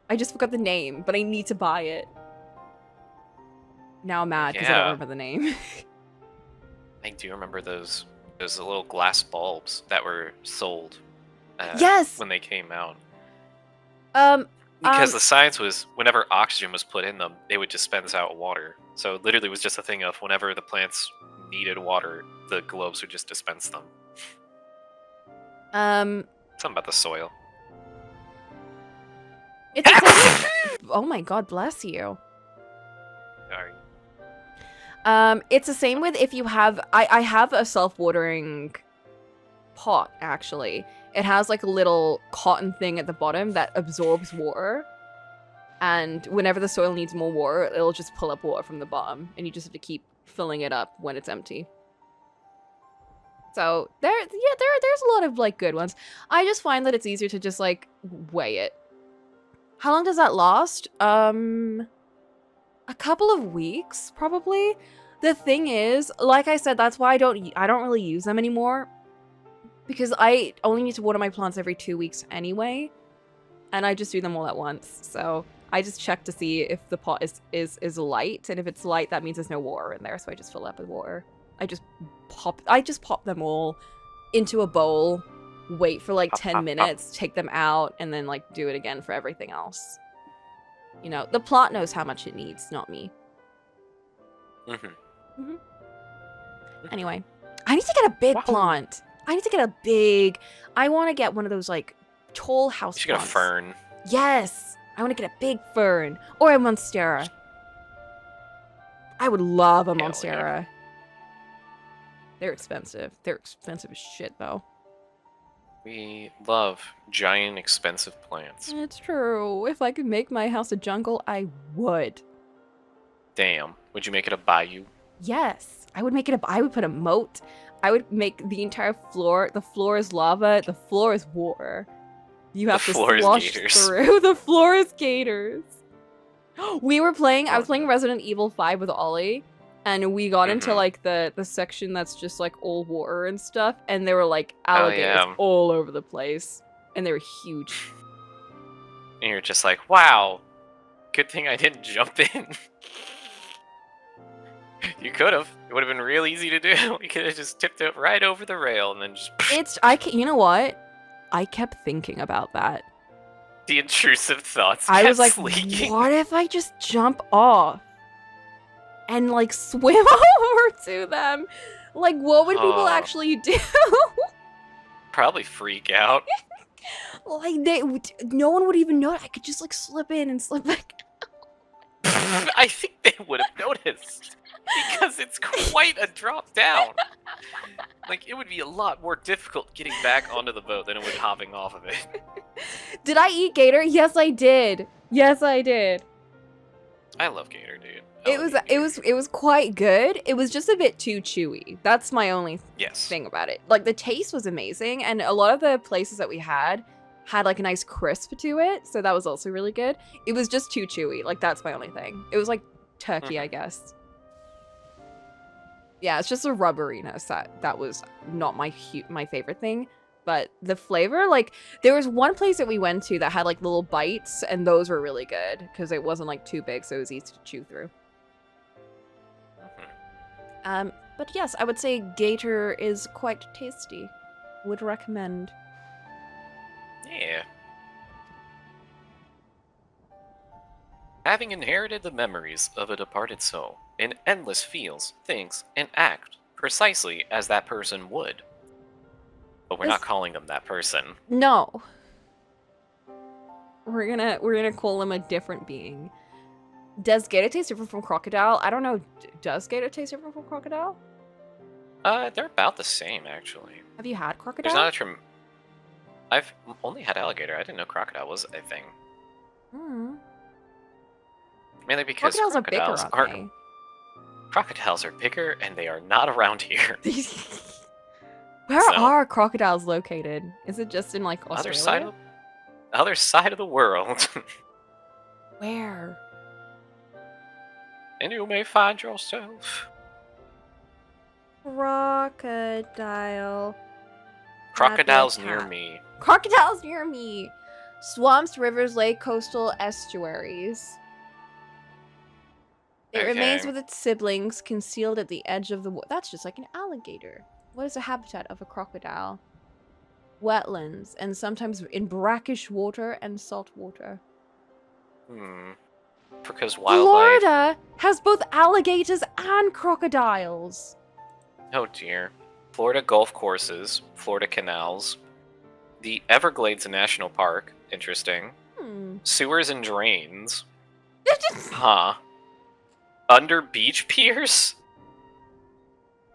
I just forgot the name, but I need to buy it. Now I'm mad because I don't Yeah. remember the name. I do remember those little glass bulbs that were sold. Yes! When they came out. Um, Because the science was, whenever oxygen was put in them, they would dispense out water. So it literally was just a thing of whenever the plants needed water, the globes would just dispense them. Something about the soil. It's the same with- oh my god, bless you. Sorry. It's the same with if you have, I have a self-watering pot, actually. It has like a little cotton thing at the bottom that absorbs water. And whenever the soil needs more water, it'll just pull up water from the bottom. And you just have to keep filling it up when it's empty. So there's a lot of like good ones. I just find that it's easier to just like weigh it. How long does that last? A couple of weeks, probably. The thing is, like I said, that's why I don't really use them anymore. Because I only need to water my plants every 2 weeks anyway. And I just do them all at once. So I just check to see if the pot is light. And if it's light, that means there's no water in there. So I just fill it up with water. I just pop them all into a bowl, wait for like 10 minutes, take them out, and then like do it again for everything else. You know, the plant knows how much it needs, not me. Anyway, I need to get a big plant. I want to get one of those like tall house You should get a plants. fern. Yes, I want to get a big fern or a monstera. I would love a Hell yeah. monstera. They're expensive. They're expensive as shit, though. We love giant, expensive plants. It's true. If I could make my house a jungle, I would. Damn. Would you make it a bayou? Yes, I would make it I would put a moat. I would make the entire floor. The floor is lava. The floor is water. You have The to floor is slosh gators. through. The floor is gators. I was playing Resident Evil 5 with Ollie, and we got into like the section that's just like all water and stuff, and there were like alligators all over the place, and they were huge. And you're just like, wow, good thing I didn't jump in. You could have. It would have been real easy to do. You could have just tipped it right over the rail and then just. You know what? I kept thinking about that. The intrusive thoughts. I was like, sleeking. What if I just jump off and like swim over to them? Like, what would people actually do? Probably freak out. Like, no one would even know. I could just like slip in and slip back. I think they would have noticed. Because it's quite a drop down. Like, it would be a lot more difficult getting back onto the boat than it would hopping off of it. Did I eat gator? Yes, I did. Yes, I did. I love gator, dude. It was quite good. It was just a bit too chewy. That's my only thing about it. Like, the taste was amazing, and a lot of the places that we had like a nice crisp to it, so that was also really good. It was just too chewy. Like, that's my only thing. It was like turkey, I guess. Yeah, it's just a rubberiness that was not my favorite thing. But the flavor, like, there was one place that we went to that had like little bites, and those were really good because it wasn't like too big, so it was easy to chew through. But yes, I would say gator is quite tasty. Would recommend. Yeah. Having inherited the memories of a departed soul, an endless feels, thinks, and acts precisely as that person would. But we're not calling them that person. No. We're gonna call him a different being. Does gator taste different from crocodile? I don't know. Does gator taste different from crocodile? They're about the same, actually. Have you had crocodile? There's not a I've only had alligator. I didn't know crocodile was a thing. Mainly because crocodiles are bigger, aren't they? Crocodiles are bigger, and they are not around here. Where are crocodiles located? Is it just in like Australia? Other side of the world. Where? And you may find yourself. Crocodile. Crocodiles near me. Crocodiles near me. Swamps, rivers, lake, coastal estuaries. It remains with its siblings, concealed at the edge of the water. That's just like an alligator. What is the habitat of a crocodile? Wetlands, and sometimes in brackish water and salt water. Because wildlife... Florida has both alligators and crocodiles. Oh dear. Florida golf courses, Florida canals, the Everglades National Park, interesting. Sewers and drains. Huh. Under beach piers?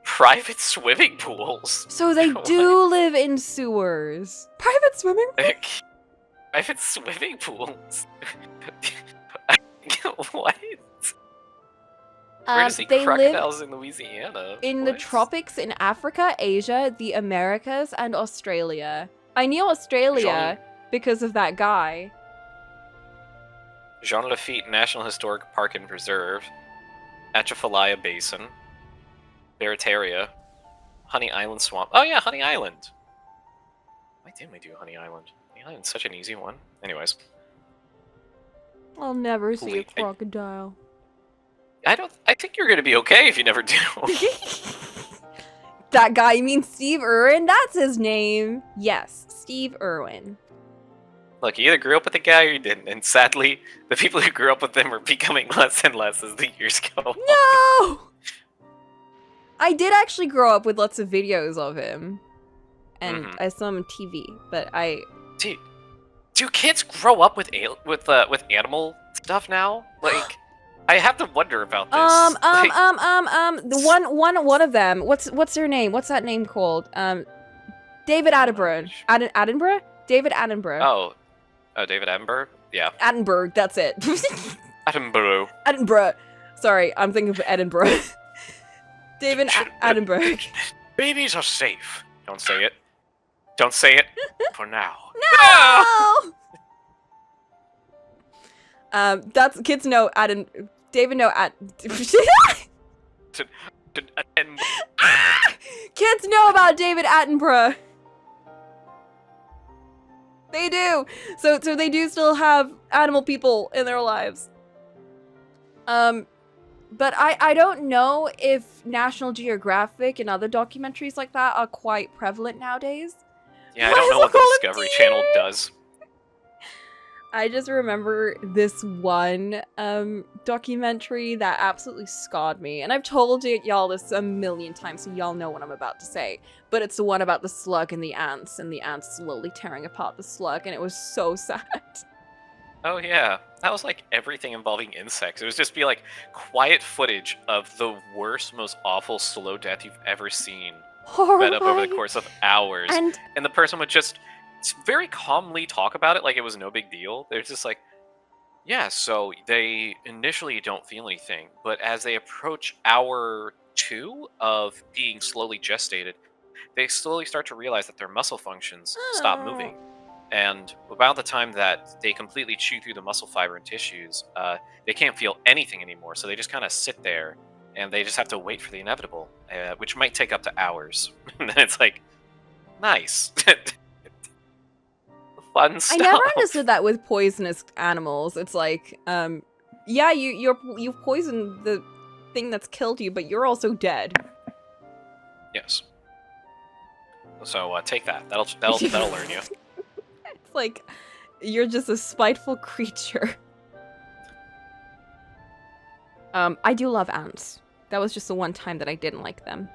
Private swimming pools. So they do live in sewers. Private swimming pools? Private swimming pools? What? We're to see crocodiles in Louisiana. In the tropics in Africa, Asia, the Americas, and Australia. I knew Australia because of that guy. Jean Lafitte National Historic Park and Preserve. Atchafalaya Basin. Barataria. Honey Island Swamp. Oh yeah, Honey Island. Why didn't we do Honey Island? Honey Island's such an easy one. Anyways. I'll never see a crocodile. I think you're gonna be okay if you never do. That guy, you mean Steve Irwin? That's his name. Yes, Steve Irwin. Look, you either grew up with the guy or you didn't, and sadly, the people who grew up with him are becoming less and less as the years go on. No! I did actually grow up with lots of videos of him. And I saw him on TV, but I... Do kids grow up with animal stuff now? Like, I have to wonder about this. One of them. What's their name? What's that name called? David Attenborough. Attenborough? David Attenborough. Oh, David Attenborough? Yeah. Attenborough, that's it. Attenborough. Attenborough. Sorry, I'm thinking of Edinburgh. David Attenborough. Babies are safe. Don't say it. Don't say it. For now. No! That's kids know David know to attend. Kids know about David Attenborough. They do. So they do still have animal people in their lives. But I don't know if National Geographic and other documentaries like that are quite prevalent nowadays. Yeah, I don't know what the Discovery Channel does. I just remember this one documentary that absolutely scarred me. And I've told y'all this a million times, so y'all know what I'm about to say. But it's the one about the slug and the ants slowly tearing apart the slug, and it was so sad. Oh yeah, that was like everything involving insects. It was just be like quiet footage of the worst, most awful slow death you've ever seen. Fed up over the course of hours. And the person would just very calmly talk about it like it was no big deal. They're just like, yeah, so they initially don't feel anything, but as they approach hour 2 of being slowly gestated, they slowly start to realize that their muscle functions stop moving. And about the time that they completely chew through the muscle fiber and tissues, they can't feel anything anymore. So they just kind of sit there, and they just have to wait for the inevitable, which might take up to hours. And then it's like, nice. Fun stuff. I never understood that with poisonous animals. It's like, yeah, you've poisoned the thing that's killed you, but you're also dead. Yes. So take that. That'll learn you. It's like, you're just a spiteful creature. I do love ants. That was just the one time that I didn't like them.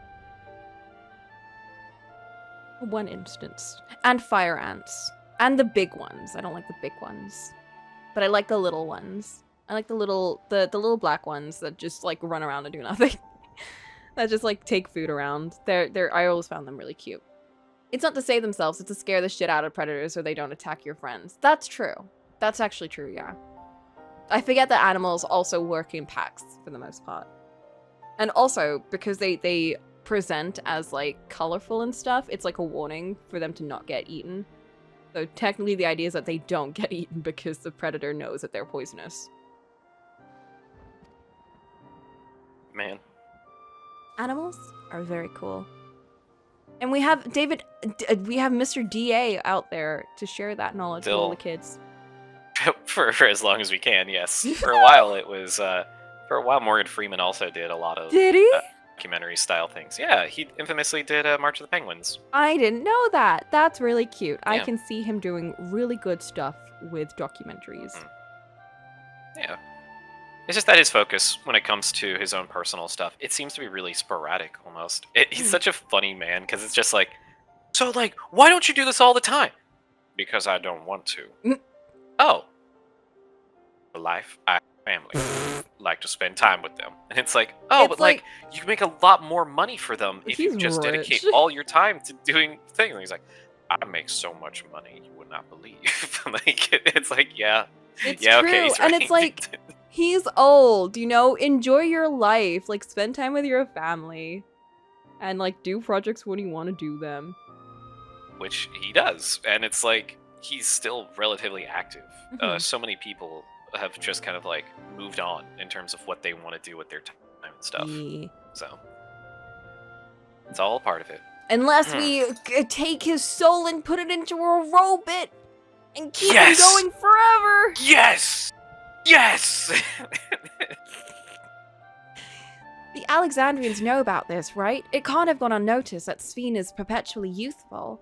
One instance. And fire ants. And the big ones. I don't like the big ones. But I like the little ones. I like the little black ones that just like run around and do nothing. That just like take food around. I always found them really cute. It's not to save themselves, it's to scare the shit out of predators so they don't attack your friends. That's true. That's actually true, yeah. I forget that animals also work in packs for the most part. And also, because they present as like colorful and stuff, it's like a warning for them to not get eaten. So technically the idea is that they don't get eaten because the predator knows that they're poisonous. Man. Animals are very cool. And we have we have Mr. DA out there to share that knowledge with all the kids. For as long as we can, yes. For a while it was, for a while Morgan Freeman also did a lot of Did he? Documentary style things. Yeah, he infamously did March of the Penguins. I didn't know that. That's really cute. Yeah. I can see him doing really good stuff with documentaries. Yeah. It's just that his focus, when it comes to his own personal stuff, it seems to be really sporadic, almost. He's such a funny man, because it's just like, so, like, why don't you do this all the time? Because I don't want to. Oh. Life, I have family. Like to spend time with them. And it's like, oh, but like, you can make a lot more money for them if you just dedicate all your time to doing things. And he's like, I make so much money, you would not believe. Like, it's like, yeah. It's yeah, true. okay, he's and right. it's like, he's old, you know? Enjoy your life. Like, spend time with your family. And, like, do projects when you want to do them. Which he does. And it's like, he's still relatively active. So many people have just kind of, like, moved on in terms of what they want to do with their time and stuff. Yeah. So, it's all a part of it. Unless we take his soul and put it into a robot and keep him going forever. Yes! Yes! The Alexandrians know about this, right? It can't have gone unnoticed that Sphene is perpetually youthful.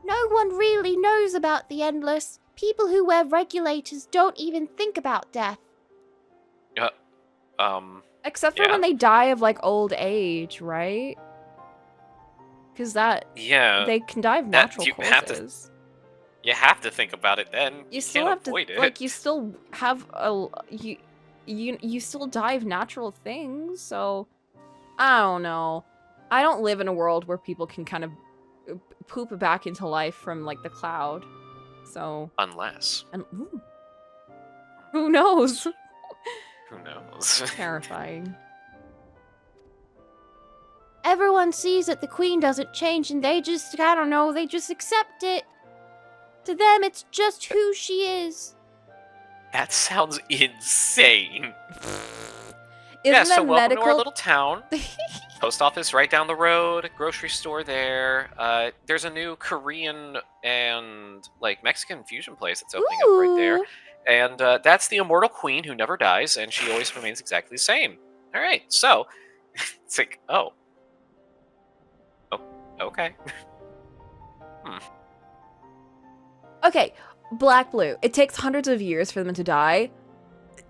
No one really knows about the Endless. People who wear regulators don't even think about death. Except for when they die of, like, old age, right? Because that... Yeah. They can die of natural causes. You have to think about it then. You still can't have avoid to... it. Like, you still have a... You still die of natural things, so... I don't know. I don't live in a world where people can kind of poop back into life from, like, the cloud. So... Unless. Who knows? Who knows? Terrifying. Everyone sees that the queen doesn't change and they just, I don't know, they just accept it. To them, it's just who she is. That sounds insane. Isn't so that welcome to our medical? little town. Post office right down the road, grocery store there. There's a new Korean and like Mexican fusion place that's opening up right there. Ooh. And that's the immortal queen who never dies, and she always remains exactly the same. All right, so it's like, oh, okay. Okay, Black Blue. It takes hundreds of years for them to die.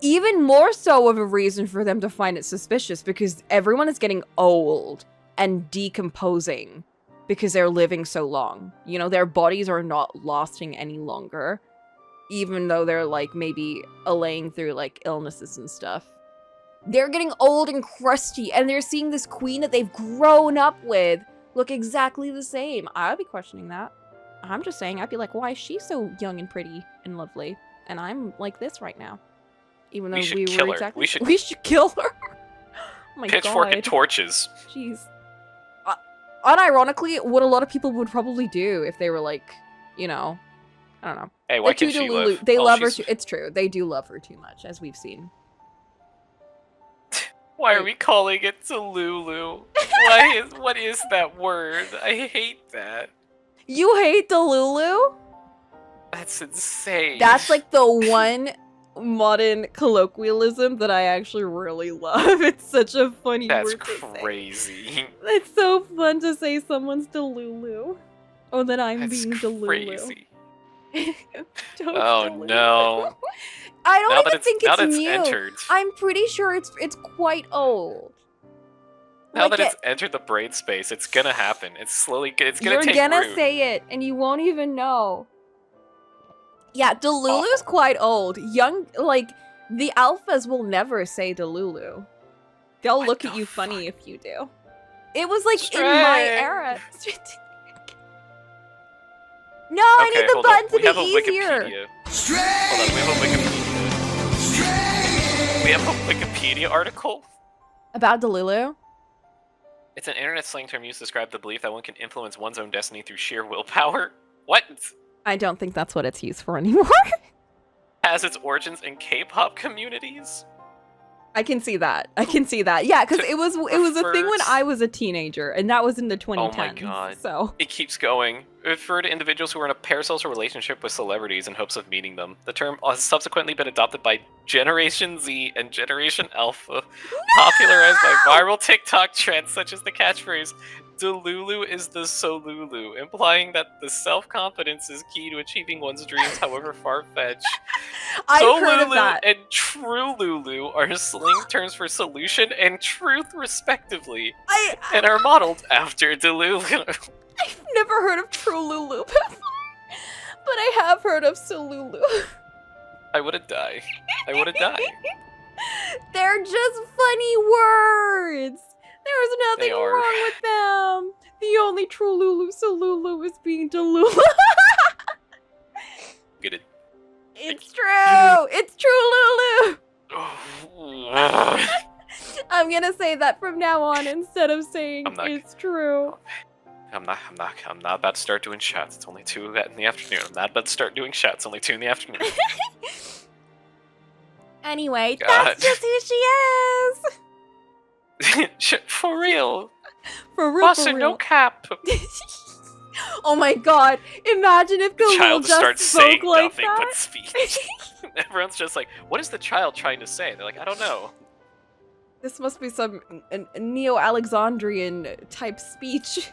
Even more so of a reason for them to find it suspicious, because everyone is getting old and decomposing because they're living so long. You know, their bodies are not lasting any longer, even though they're like maybe allaying through like illnesses and stuff. They're getting old and crusty, and they're seeing this queen that they've grown up with look exactly the same. I'd be questioning that. I'm just saying, I'd be like, why is she so young and pretty and lovely? And I'm like this right now. Even though we kill were her. exactly... We should kill her. Oh my Pitchfork god. and torches. Jeez. Unironically, what a lot of people would probably do if they were like, you know, I don't know. Hey, why They're can't too she delulu- live? They Well, love her she's- too. It's true. They do love her too much, as we've seen. Why are we calling it Delulu? What is that word? I hate that. You hate Delulu? That's insane. That's like the one modern colloquialism that I actually really love. It's such a funny That's word to say. crazy. It's so fun to say someone's Delulu. Or that I'm That's being Delulu. crazy. Don't Oh Delulu. no. I don't Now that even it's- think now it's that it's new. entered. I'm pretty sure it's quite old. Now Like that it's entered the brain space, it's gonna happen. It's gonna You're take gonna root. say it, and you won't even know. Yeah, Delulu's Awful. quite old. Young, like, the alphas will never say Delulu. They'll What look at the you fuck? funny if you do. It was like in my String. era. No, I Okay, need the hold on. button to We have a be easier. Wikipedia. Hold on, we have a Wikipedia. We have a Wikipedia article. About Delulu? It's an internet slang term used to describe the belief that one can influence one's own destiny through sheer willpower. What? I don't think that's what it's used for anymore. Has its origins in K-pop communities. I can see that. I can see that. Yeah, because it was a thing when refers- I was a teenager, and that was in the 2010s. God. So It keeps going. It referred to individuals who were in a parasocial relationship with celebrities in hopes of meeting them. The term has subsequently been adopted by Generation Z and Generation Alpha, popularized by viral TikTok trends such as the catchphrase, Delulu is the Solulu, implying that the self-confidence is key to achieving one's dreams, however far-fetched. I've heard of Solulu that. and True Lulu are slang terms for solution and truth, respectively, and are modeled after Delulu. I've never heard of Trululu before, but I have heard of Solulu. I would have died. I would have died. They're just funny words. There's nothing They are. wrong with them. The only Trululu Solulu is being Delulu. Get it. It's true. It's Trululu. I'm gonna say that from now on instead of saying I'm not- it's true. I'm not about to start doing shots. It's only 2 in the afternoon. I'm not about to start doing shots. It's only 2 in the afternoon. Anyway, God. that's just who she is. For real. For real, Boss for and real. no cap. Oh my god, imagine if The Galil child just starts spoke saying like nothing that. but speech. Everyone's just like, what is the child trying to say? They're like, I don't know. This must be some Neo-Alexandrian type speech.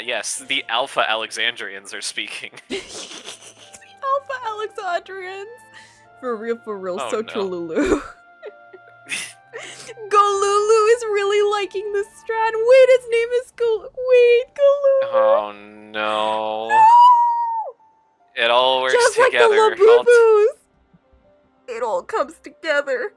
Yes, the Alpha Alexandrians are speaking. Alpha Alexandrians. For real, Oh, so no. Trululu. Golulu is really liking this strat. Wait, his name is Golulu. Oh no. No! It all works Just together. like the Labubu's. It all comes together.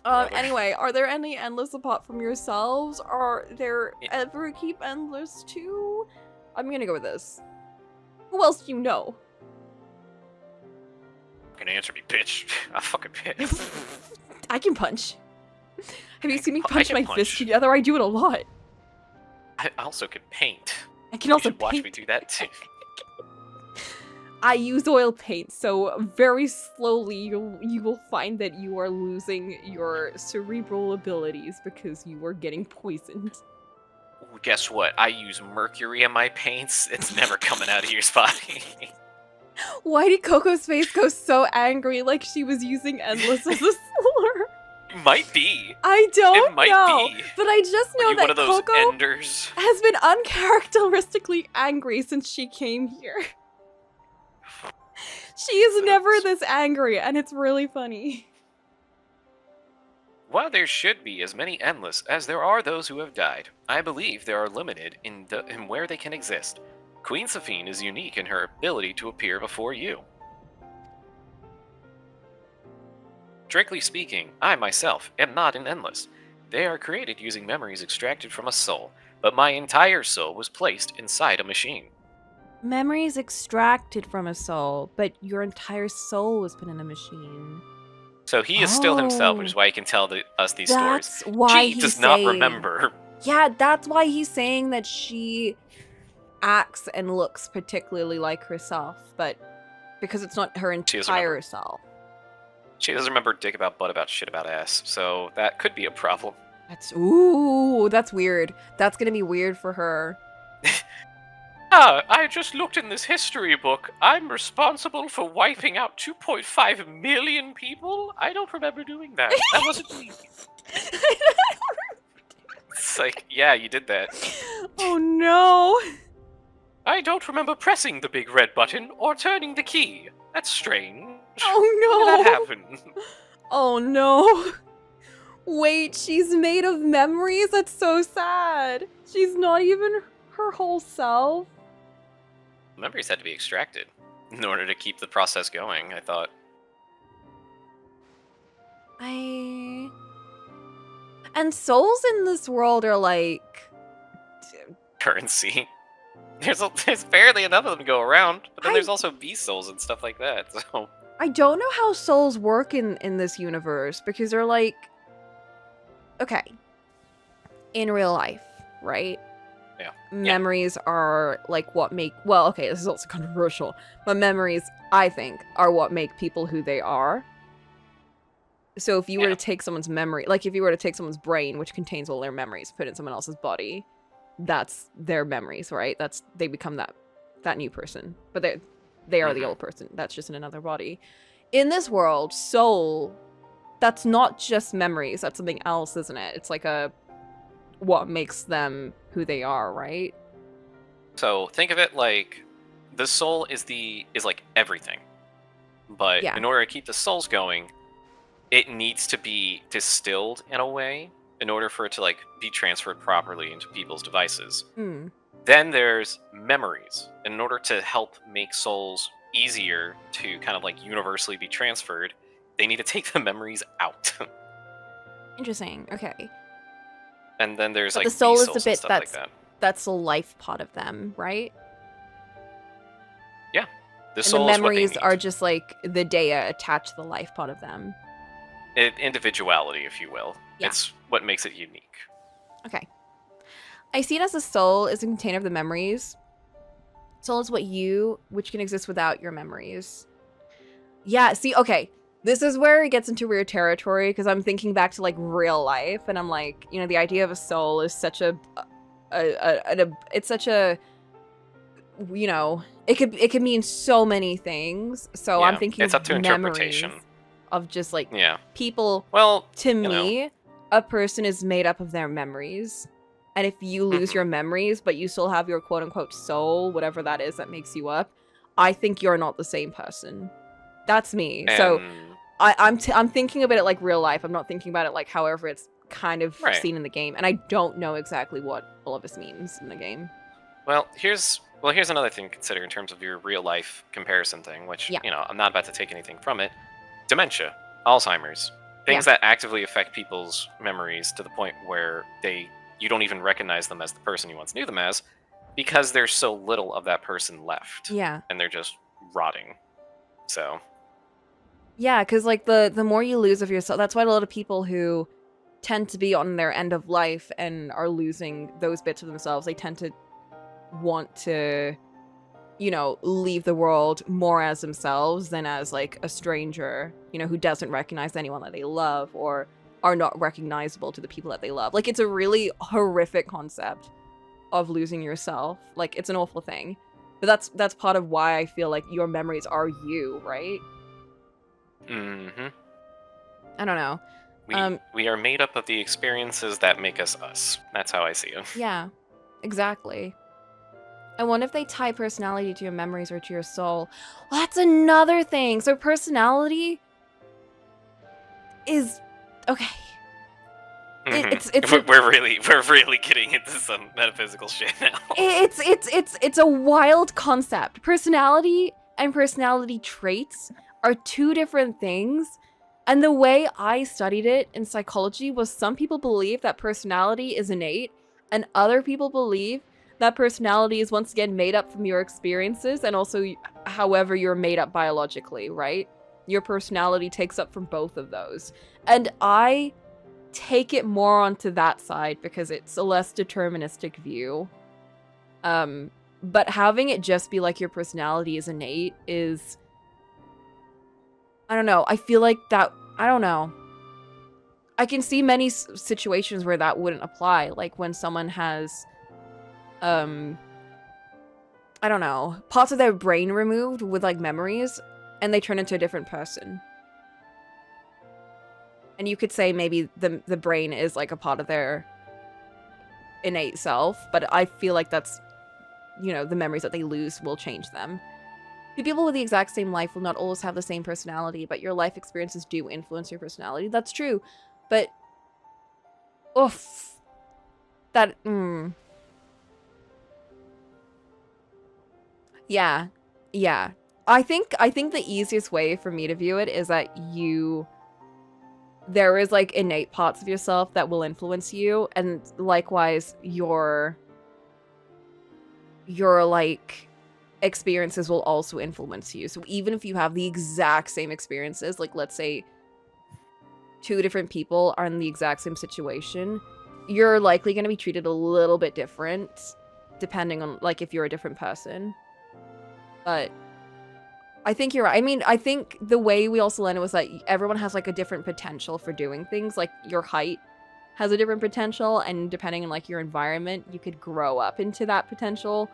Whatever. Anyway, are there any endless apart from yourselves? Are there Yeah. ever keep endless too? I'm gonna go with this. Who else do you know? Fucking answer me, bitch. I'm fucking pissed. I can punch. Have you seen me I punch can my punch. fists together? I do it a lot. I also can paint. I can You also should watch paint. me do that too. I use oil paint, so very slowly you will find that you are losing your cerebral abilities because you are getting poisoned. Ooh, guess what? I use mercury in my paints. It's never coming out of your body. Why did Coco's face go so angry, like she was using endless as a slur? Might be. I don't It might know, be. but I just Are know you that one of those Coco enders? has been uncharacteristically angry since she came here. She is never this angry, and it's really funny. While there should be as many endless as there are those who have died, I believe there are limited in where they can exist. Queen Sphene is unique in her ability to appear before you. Strictly speaking, I myself am not an endless. They are created using memories extracted from a soul, but my entire soul was placed inside a machine. Memories extracted from a soul, but your entire soul was put in a machine. So he is still himself, which is why he can tell us these stories. That's why She he's does not saying- remember. Yeah, that's why he's saying that she acts and looks particularly like herself, but because it's not her She doesn't remember. entire self. She doesn't remember dick about butt about shit about ass, so that could be a problem. That's weird. That's gonna be weird for her. I just looked in this history book. I'm responsible for wiping out 2.5 million people? I don't remember doing that. That wasn't me. It's like, yeah, you did that. Oh no. I don't remember pressing the big red button or turning the key. That's strange. Oh no. When did that happen? Oh no. Wait, she's made of memories? That's so sad. She's not even her whole self. Memories had to be extracted in order to keep the process going, I thought. And souls in this world are like... Currency. There's barely enough of them to go around, but then there's also beast souls and stuff like that, so... I don't know how souls work in this universe, because they're like... Okay. In real life, right? Yeah. Memories are like what make... Well, okay, this is also controversial, but memories, I think, are what make people who they are. So if you were to take someone's memory, like if you were to take someone's brain, which contains all their memories, put it in someone else's body, that's their memories, right? They become that new person. But they are the old person. That's just in another body. In this world, soul, that's not just memories. That's something else, isn't it? It's like what makes them who they are, right? So think of it like the soul is like everything. But in order to keep the souls going, it needs to be distilled in a way in order for it to like be transferred properly into people's devices. Then there's memories. In order to help make souls easier to kind of like universally be transferred, they need to take the memories out. Interesting. Okay. And then there's But like the soul beast is souls the and bit stuff like that. that's the life part of them, right? Yeah. The And soul the is what they memories need. are just like the data attached to the life part of them. Individuality, if you will. Yeah. It's what makes it unique. Okay. I see it as the soul is a container of the memories. Soul is which can exist without your memories. Yeah, see, okay. This is where it gets into weird territory, because I'm thinking back to, like, real life, and I'm like, you know, the idea of a soul is such it's such a, you know, it could mean so many things. So I'm thinking it's up to memories interpretation. of just, like, Yeah. people. Well, to me, a person is made up of their memories. And if you lose your memories, but you still have your quote-unquote soul, whatever that is that makes you up, I think you're not the same person. That's me. So I'm thinking about it like real life. I'm not thinking about it like however it's kind of seen in the game. And I don't know exactly what all of this means in the game. Well, here's another thing to consider in terms of your real life comparison thing, which, you know, I'm not about to take anything from it. Dementia, Alzheimer's, things that actively affect people's memories to the point where you don't even recognize them as the person you once knew them as, because there's so little of that person left. Yeah. And they're just rotting. So. Yeah, because like the more you lose of yourself, that's why a lot of people who tend to be on their end of life and are losing those bits of themselves, they tend to want to, leave the world more as themselves than as like a stranger, who doesn't recognize anyone that they love or are not recognizable to the people that they love. Like, it's a really horrific concept of losing yourself. Like, it's an awful thing. But that's part of why I feel like your memories are you, right? Mm-hmm. I don't know. We are made up of the experiences that make us us. That's how I see it. Yeah, exactly. I wonder if they tie personality to your memories or to your soul. Well, that's another thing. So personality is okay. We're really getting into some metaphysical shit now. It's a wild concept. Personality and personality traits are two different things. And the way I studied it in psychology was some people believe that personality is innate, and other people believe that personality is once again made up from your experiences and also however you're made up biologically, right? Your personality takes up from both of those. And I take it more onto that side because it's a less deterministic view. But having it just be like your personality is innate is... I don't know. I feel like that... I don't know. I can see many situations where that wouldn't apply. Like when someone has... I don't know. Parts of their brain removed with like memories and they turn into a different person. And you could say maybe the brain is like a part of their innate self, but I feel like that's, the memories that they lose will change them. The people with the exact same life will not always have the same personality, but your life experiences do influence your personality. That's true, but oof, that yeah. I think the easiest way for me to view it is that there is like innate parts of yourself that will influence you, and likewise your like experiences will also influence you. So even if you have the exact same experiences, like let's say two different people are in the exact same situation, you're likely going to be treated a little bit different depending on like if you're a different person. But I think you're right. I mean, I think the way we also learned it was that everyone has like a different potential for doing things. Like your height has a different potential, and depending on like your environment, you could grow up into that potential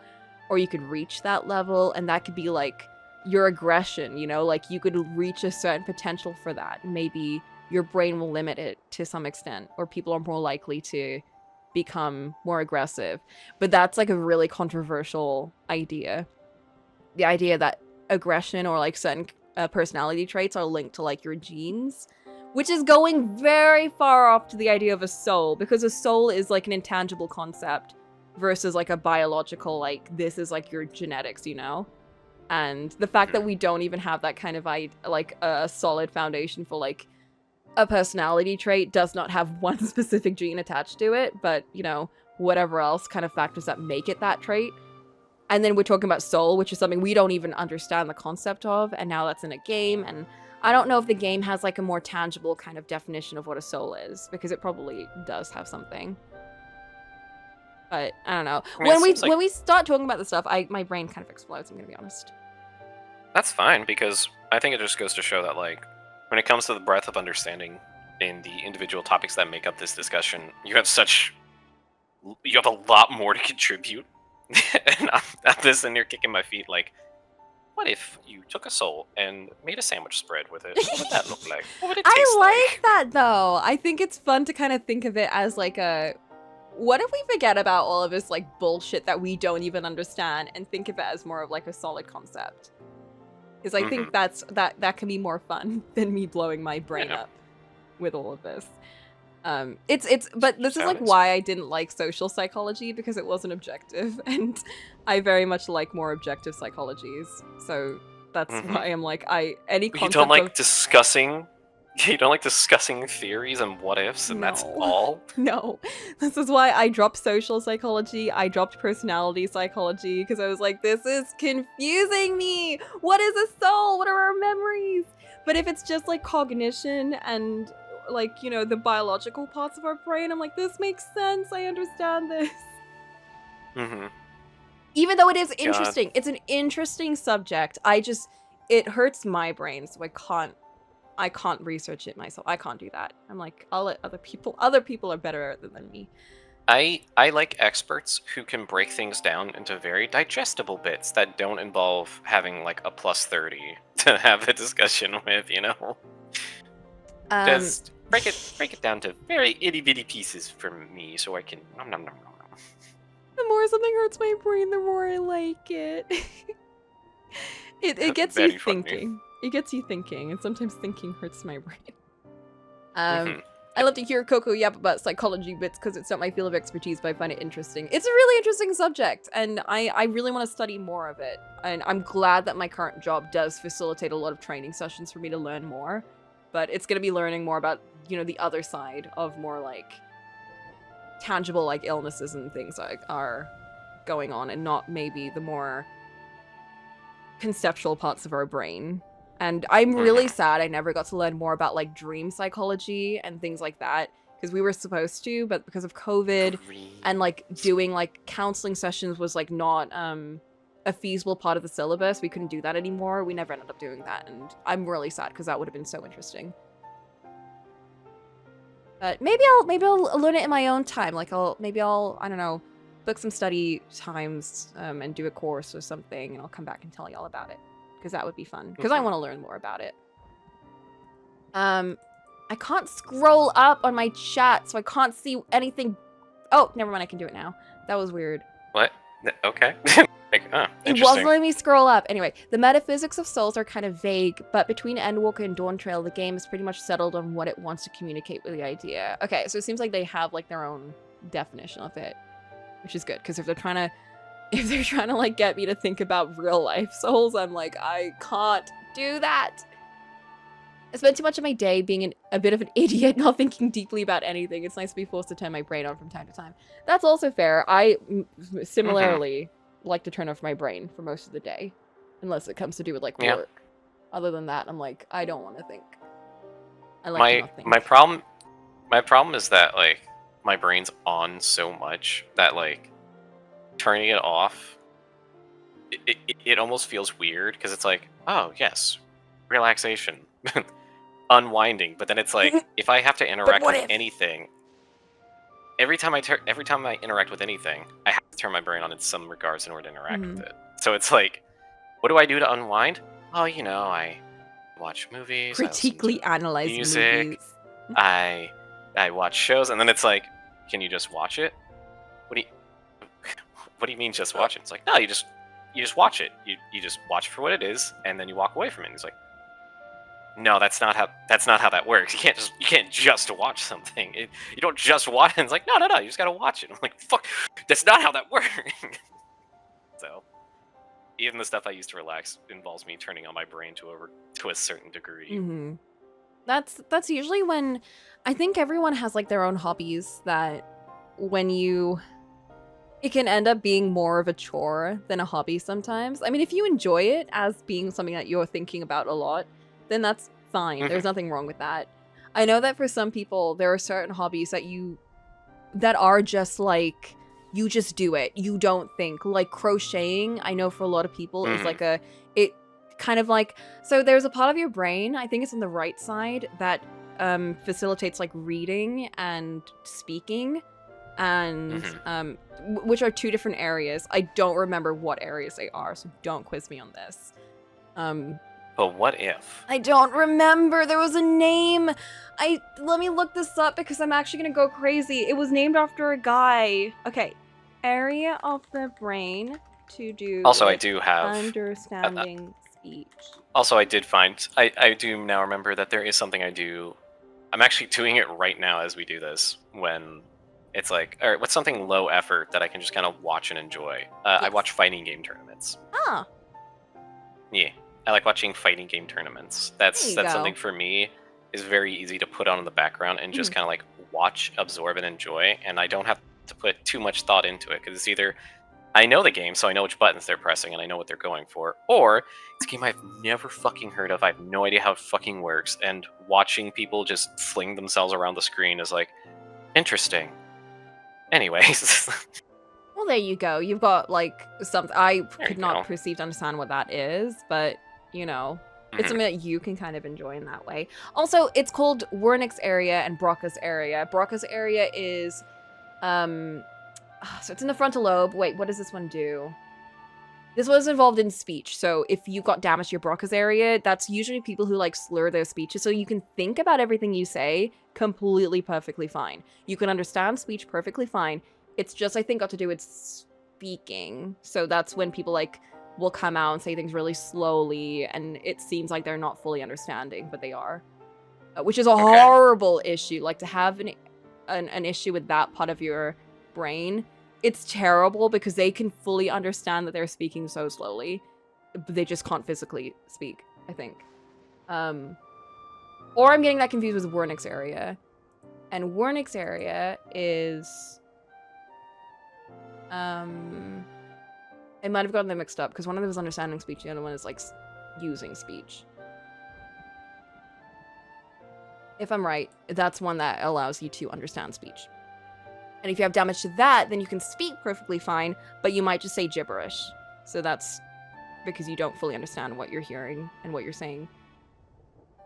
or you could reach that level, and that could be like your aggression, like you could reach a certain potential for that. Maybe your brain will limit it to some extent, or people are more likely to become more aggressive. But that's like a really controversial idea. The idea that aggression or like certain personality traits are linked to like your genes, which is going very far off to the idea of a soul, because a soul is like an intangible concept versus like a biological, like this is like your genetics, and the fact that we don't even have that kind of like a solid foundation for like a personality trait does not have one specific gene attached to it, but whatever else kind of factors that make it that trait. And then we're talking about soul, which is something we don't even understand the concept of, and now that's in a game, and I don't know if the game has like a more tangible kind of definition of what a soul is, because it probably does have something. But I don't know. I mean, when we start talking about this stuff, my brain kind of explodes, I'm gonna be honest. That's fine, because I think it just goes to show that like when it comes to the breadth of understanding in the individual topics that make up this discussion, you have a lot more to contribute. And I'm this and you're kicking my feet like, what if you took a soul and made a sandwich spread with it? What would that look like? What would it taste I like that though. I think it's fun to kind of think of it as like what if we forget about all of this like bullshit that we don't even understand and think of it as more of like a solid concept? Because I think that can be more fun than me blowing my brain up with all of this. But this is like why I didn't like social psychology, because it wasn't objective, and I very much like more objective psychologies. So that's why I'm like, any concept you don't like discussing theories and what ifs, and that's all? No. This is why I dropped social psychology, I dropped personality psychology, because I was like, this is confusing me! What is a soul? What are our memories? But if it's just like cognition and like, the biological parts of our brain, I'm like, this makes sense, I understand this. Even though it is interesting, it's an interesting subject. It hurts my brain, so I can't research it myself. I can't do that. I'm like, I'll let other people are better at it than me. I like experts who can break things down into very digestible bits that don't involve having like a +30 to have a discussion with, you know? Just break it down to very itty bitty pieces for me so I can nom nom nom nom. The more something hurts my brain, the more I like it. It gets Very you funny. thinking. It gets you thinking, and sometimes thinking hurts my brain. Mhm. I love to hear Coco yap about psychology bits because it's not my field of expertise, but I find it interesting. It's a really interesting subject, and I really want to study more of it. And I'm glad that my current job does facilitate a lot of training sessions for me to learn more. But it's going to be learning more about, you know, the other side of more, like, tangible, like, illnesses and things like are going on, and not maybe the more conceptual parts of our brain. And I'm really sad I never got to learn more about, like, dream psychology and things like that, because we were supposed to, but because of COVID and, like, doing, like, counseling sessions was, like, not a feasible part of the syllabus. We couldn't do that anymore. We never ended up doing that, and I'm really sad because that would have been so interesting. But maybe I'll learn it in my own time. Like, I don't know, book some study times and do a course or something, and I'll come back and tell y'all about it, because that would be fun, because I want to learn more about it. I can't scroll up on my chat, so I can't see anything. Oh, never mind, I can do it now. That was weird. What? Okay. Like, It interesting. wasn't letting me scroll up. Anyway, the metaphysics of souls are kind of vague, but between Endwalker and Dawntrail, the game is pretty much settled on what it wants to communicate with the idea. Okay, so it seems like they have, like, their own definition of it, which is good, because if they're trying to like get me to think about real life souls, I'm like, I can't do that. I spend too much of my day being a bit of an idiot, not thinking deeply about anything. It's nice to be forced to turn my brain on from time to time. That's also fair. I similarly like to turn off my brain for most of the day, unless it comes to do with, like, work. Other than that, I'm like, I don't want to think. I like to not think. My problem is that, like, my brain's on so much that, like, turning it off, it almost feels weird, because it's like, oh yes, relaxation, unwinding, but then it's like, if I have to interact with anything, every time I interact with anything, I have to turn my brain on in some regards in order to interact with it. So it's like, what do I do to unwind? Oh, you know, I watch movies, Critically analyze music, movies. I watch shows, and then it's like, can you just watch it? What do you mean just watch it? It's like, no, you just watch it. You just watch it for what it is, and then you walk away from it. And it's like, no, that's not how that works. You can't just watch something. You don't just watch it. It's like, no, you just gotta watch it. I'm like, fuck, that's not how that works. So, even the stuff I use to relax involves me turning on my brain to a certain degree. Mm-hmm. That's usually when I think everyone has, like, their own hobbies that it can end up being more of a chore than a hobby sometimes. I mean, if you enjoy it as being something that you're thinking about a lot, then that's fine. There's nothing wrong with that. I know that for some people, there are certain hobbies that are just like, you just do it. You don't think. Like crocheting, I know for a lot of people is like it kind of like, so there's a part of your brain, I think it's on the right side, that facilitates like reading and speaking, and which are two different areas. I don't remember what areas they are, so don't quiz me on this. But what if? I don't remember. There was a name. Let me look this up because I'm actually gonna go crazy. It was named after a guy. Okay, area of the brain to do. Also, I do have understanding speech. Also, I do now remember that there is something I do. I'm actually doing it right now as we do this, when it's like, all right, what's something low effort that I can just kind of watch and enjoy? I watch fighting game tournaments. Ah. Yeah, I like watching fighting game tournaments. That's something for me is very easy to put on in the background and just kind of like watch, absorb, and enjoy. And I don't have to put too much thought into it, because it's either I know the game, so I know which buttons they're pressing and I know what they're going for, or it's a game I've never fucking heard of. I have no idea how it fucking works, and watching people just fling themselves around the screen is like, interesting. Anyways. Well, there you go. You've got, like, something. I There could you not go. perceive to understand what that is, but, you know, it's something that you can kind of enjoy in that way. Also, it's called Wernick's area and Broca's area. Broca's area is, so it's in the frontal lobe. Wait, what does this one do? This was involved in speech. So if you got damage to your Broca's area, that's usually people who like slur their speeches. So you can think about everything you say completely perfectly fine. You can understand speech perfectly fine. It's just, I think, got to do with speaking. So that's when people like will come out and say things really slowly, and it seems like they're not fully understanding, but they are. Which is a horrible issue. Like, to have an issue with that part of your brain, it's terrible because they can fully understand that they're speaking so slowly, but they just can't physically speak, I think. Or I'm getting that confused with Wernick's area. And Wernick's area is... I might have gotten them mixed up because one of them is understanding speech, the other one is like using speech. If I'm right, that's one that allows you to understand speech. And if you have damage to that, then you can speak perfectly fine, but you might just say gibberish. So that's because you don't fully understand what you're hearing and what you're saying.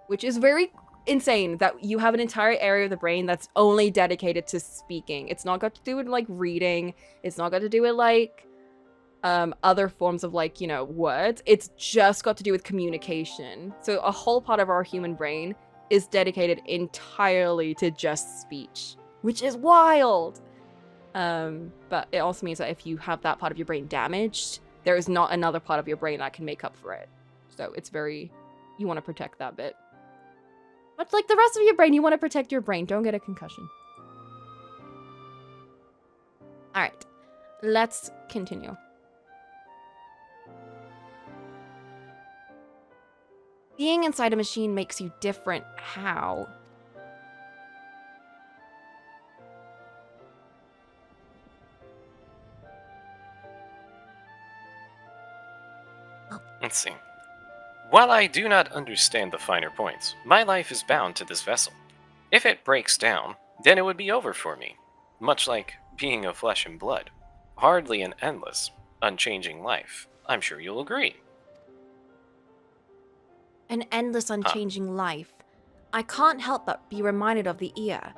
Which is very insane that you have an entire area of the brain that's only dedicated to speaking. It's not got to do with like reading. It's not got to do with like other forms of like, you know, words. It's just got to do with communication. So a whole part of our human brain is dedicated entirely to just speech, which is wild. But it also means that if you have that part of your brain damaged, there is not another part of your brain that can make up for it. So it's very, you want to protect that bit. Much like the rest of your brain, you want to protect your brain. Don't get a concussion. All right, let's continue. Being inside a machine makes you different. How? Let's see. While I do not understand the finer points, my life is bound to this vessel. If it breaks down, then it would be over for me. Much like being of flesh and blood. Hardly an endless, unchanging life. I'm sure you'll agree. An endless, unchanging life. I can't help but be reminded of the ear.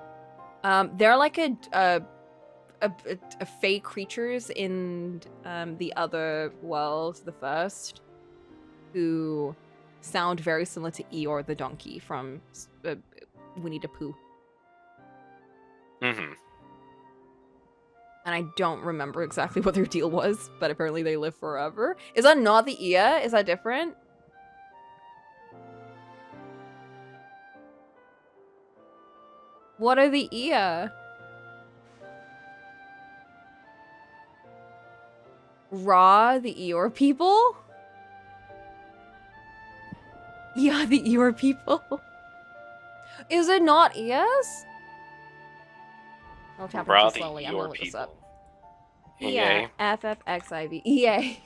They're like a fey creatures in the other world, the first, who sound very similar to Eeyore the donkey from Winnie the Pooh. Mm-hmm. And I don't remember exactly what their deal was, but apparently they live forever. Is that not the ear? Is that different? What are the ear? Ra, the Eeyore people? Yeah, the Eeyore people. Is it not ears? I'll tap Ra, it the slowly. I'm gonna Eeyore look this people. up. EA. Yeah, FFXIV. EA.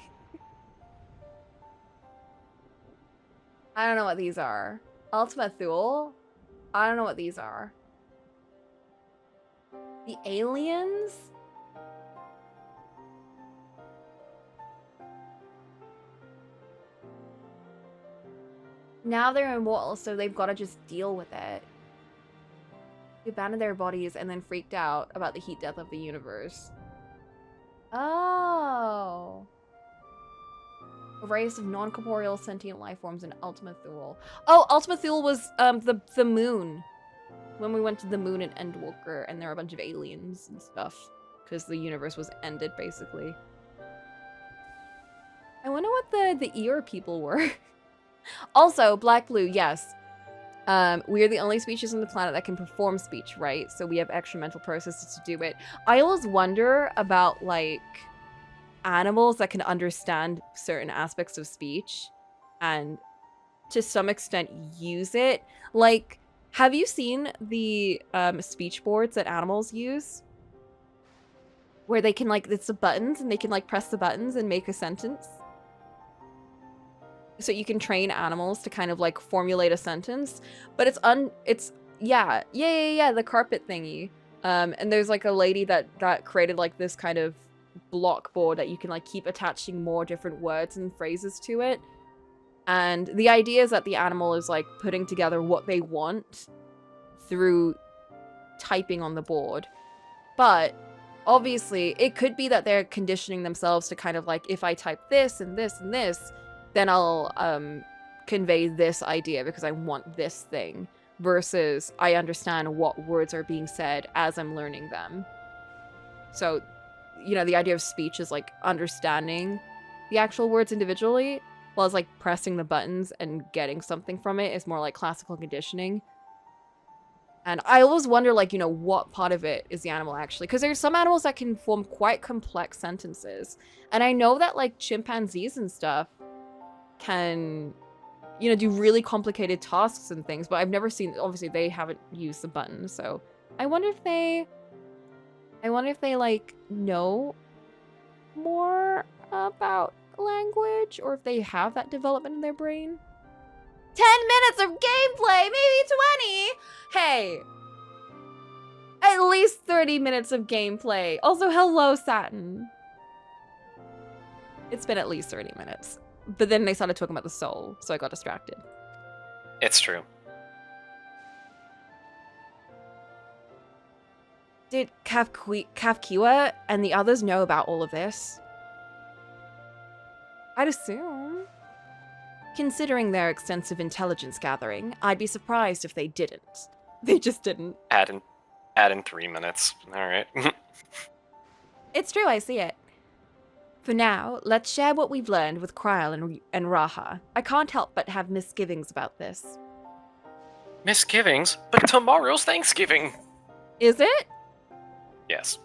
I don't know what these are. Ultima Thule? I don't know what these are. The aliens? Now they're immortal, so they've got to just deal with it. They abandoned their bodies and then freaked out about the heat death of the universe. Oh. A race of non-corporeal sentient life forms in Ultima Thule. Oh, Ultima Thule was the moon. When we went to the moon in Endwalker, and there were a bunch of aliens and stuff. Because the universe was ended, basically. I wonder what the Eeyore people were. Also, Black Blue, yes. We are the only species on the planet that can perform speech, right? So we have extra mental processes to do it. I always wonder about, like, animals that can understand certain aspects of speech and to some extent use it. Like, have you seen the speech boards that animals use? Where they can, like, it's the buttons and they can, like, press the buttons and make a sentence? So you can train animals to kind of like formulate a sentence, but it's yeah, the carpet thingy. And there's like a lady that created like this kind of block board that you can like keep attaching more different words and phrases to it. And the idea is that the animal is like putting together what they want through typing on the board. But obviously it could be that they're conditioning themselves to kind of like, if I type this and this and this, then I'll convey this idea because I want this thing, versus I understand what words are being said as I'm learning them. So, you know, the idea of speech is like understanding the actual words individually, while it's like pressing the buttons and getting something from it is more like classical conditioning. And I always wonder, like, you know, what part of it is the animal actually? Because there's some animals that can form quite complex sentences. And I know that, like, chimpanzees and stuff can, you know, do really complicated tasks and things. But I've never seen, obviously, they haven't used the buttons. So I wonder if they, like, know more about language, or if they have that development in their brain. 10 minutes of gameplay, maybe 20. Hey, at least 30 minutes of gameplay. Also, hello, Satin. It's been at least 30 minutes. But then they started talking about the soul, so I got distracted. It's true. Did Kafkiwa and the others know about all of this? I'd assume. Considering their extensive intelligence gathering, I'd be surprised if they didn't. They just didn't. Add in 3 minutes. Alright. It's true, I see it. For now, let's share what we've learned with Kryl and Raha. I can't help but have misgivings about this. Misgivings? But tomorrow's Thanksgiving! Is it? Yes.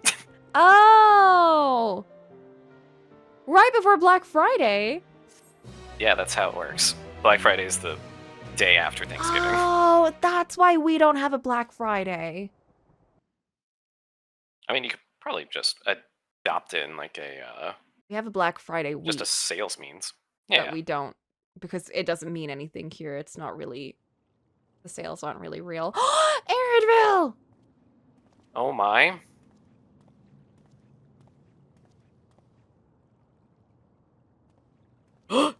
Oh! Right before Black Friday? Yeah, that's how it works. Black Friday is the day after Thanksgiving. Oh, that's why we don't have a Black Friday. I mean, you could probably just adopt it in like a... We have a Black Friday week. just a sales means. Yeah. But we don't, because it doesn't mean anything here. It's not really... The sales aren't really real. Erenville! Oh my.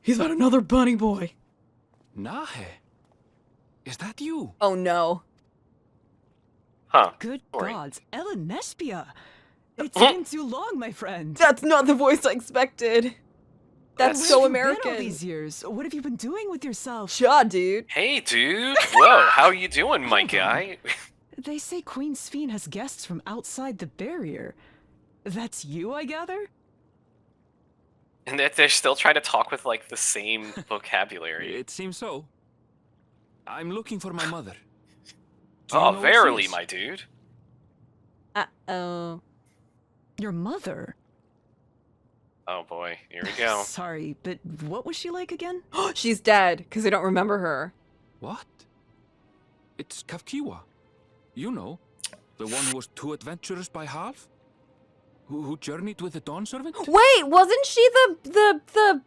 He's got another bunny boy. Nahe, is that you? Oh no. Huh. Good Sorry. gods, Ellen Nespia! It's been too long, my friend. That's not the voice I expected. That's Where so Where have you been American. all these years? What have you been doing with yourself? Ja, dude. Hey, dude. Whoa, how you doing, my guy? They say Queen Sphene has guests from outside the barrier. That's you, I gather? And that they're still trying to talk with, like, the same vocabulary. It seems so. I'm looking for my mother. Do you Oh, know where she verily, is? my dude. Uh-oh. Your mother? Oh boy, here we go. Sorry, but what was she like again? She's dead, because they don't remember her. What? It's Kafkiwa. You know, the one who was too adventurous by half? Who journeyed with the Dawn Servant? Wait, wasn't she the...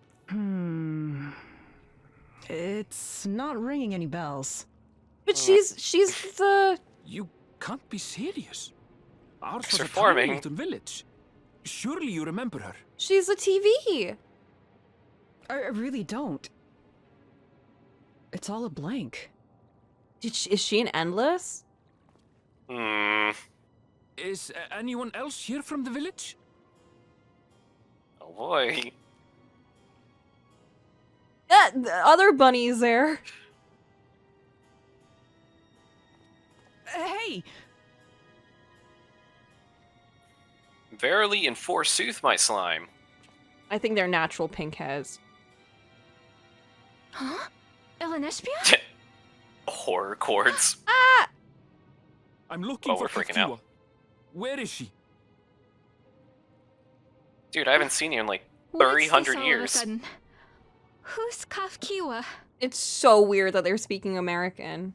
It's not ringing any bells. But she's the... You can't be serious. Ours was They're a tiny forming. little village. Surely you remember her. She's a TV. I really don't. It's all a blank. Is she an Endless? Hmm. Is anyone else here from the village? Oh boy. The other bunny's there. Hey! Verily and forsooth, my slime. I think they're natural pink hairs. Huh? Ellen Nespia? Horror chords. Ah! I'm looking Oh, for we're freaking Kafkiwa. out. Where is she? Dude, I haven't seen you in like What's 300 this all of a years. sudden? Who's Kafkiwa? It's so weird that they're speaking American.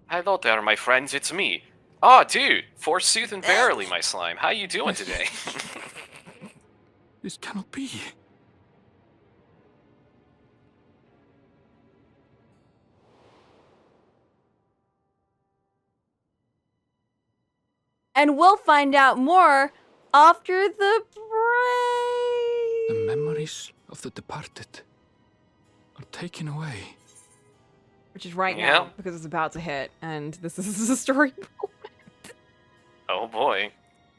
Hello there, my friends, it's me. Oh, dude, forsooth and verily, my slime. How you doing today? This cannot be. And we'll find out more After the The break. memories of the departed are taken away. Which is right Yeah. now, because it's about to hit, and this is a story. Oh boy.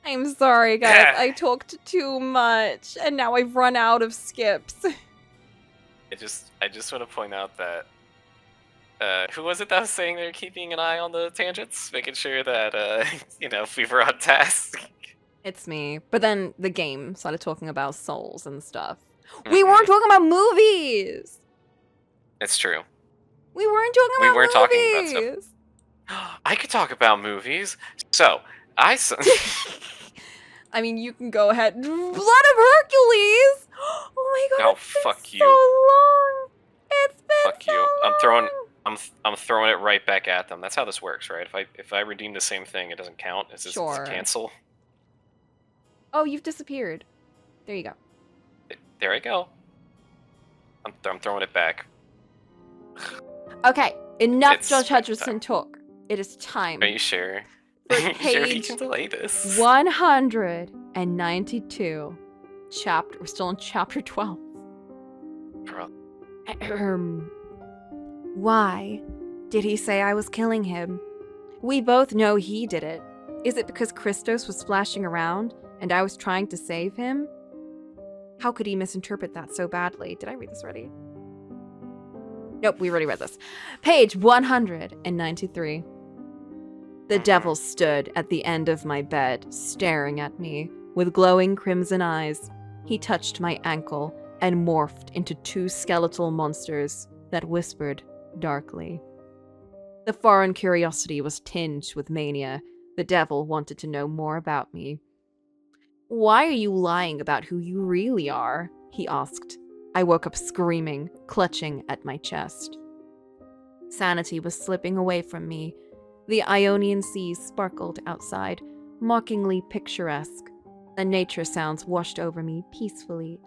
I'm sorry, guys. Yeah. I talked too much, and now I've run out of skips. I just want to point out that who was it that was saying they're keeping an eye on the tangents, making sure that we were on task. It's me. But then the game started talking about souls and stuff. We weren't talking about movies! It's true. We weren't talking We about weren't talking about movies! I could talk about movies. So I I mean, you can go ahead. Blood of Hercules! Oh my god, Oh, it's been fuck so you. long! It's been fuck so you. long! I'm throwing it right back at them. That's how this works, right? If I redeem the same thing, it doesn't count. It's just Sure. cancel. Oh, you've disappeared. There you go. There I go. I'm throwing it back. Okay, enough It's George right Hutcherson time. talk. It is time Are you sure? for Are you sure he page can delay this? 192. We're still in chapter 12. Bro. Why did he say I was killing him? We both know he did it. Is it because Christos was splashing around and I was trying to save him? How could he misinterpret that so badly? Did I read this already? Nope, we already read this. Page 193. The devil stood at the end of my bed, staring at me with glowing crimson eyes. He touched my ankle and morphed into two skeletal monsters that whispered darkly. The foreign curiosity was tinged with mania. The devil wanted to know more about me. Why are you lying about who you really are? He asked. I woke up screaming, clutching at my chest. Sanity was slipping away from me. The Ionian Sea sparkled outside, mockingly picturesque. The nature sounds washed over me peacefully.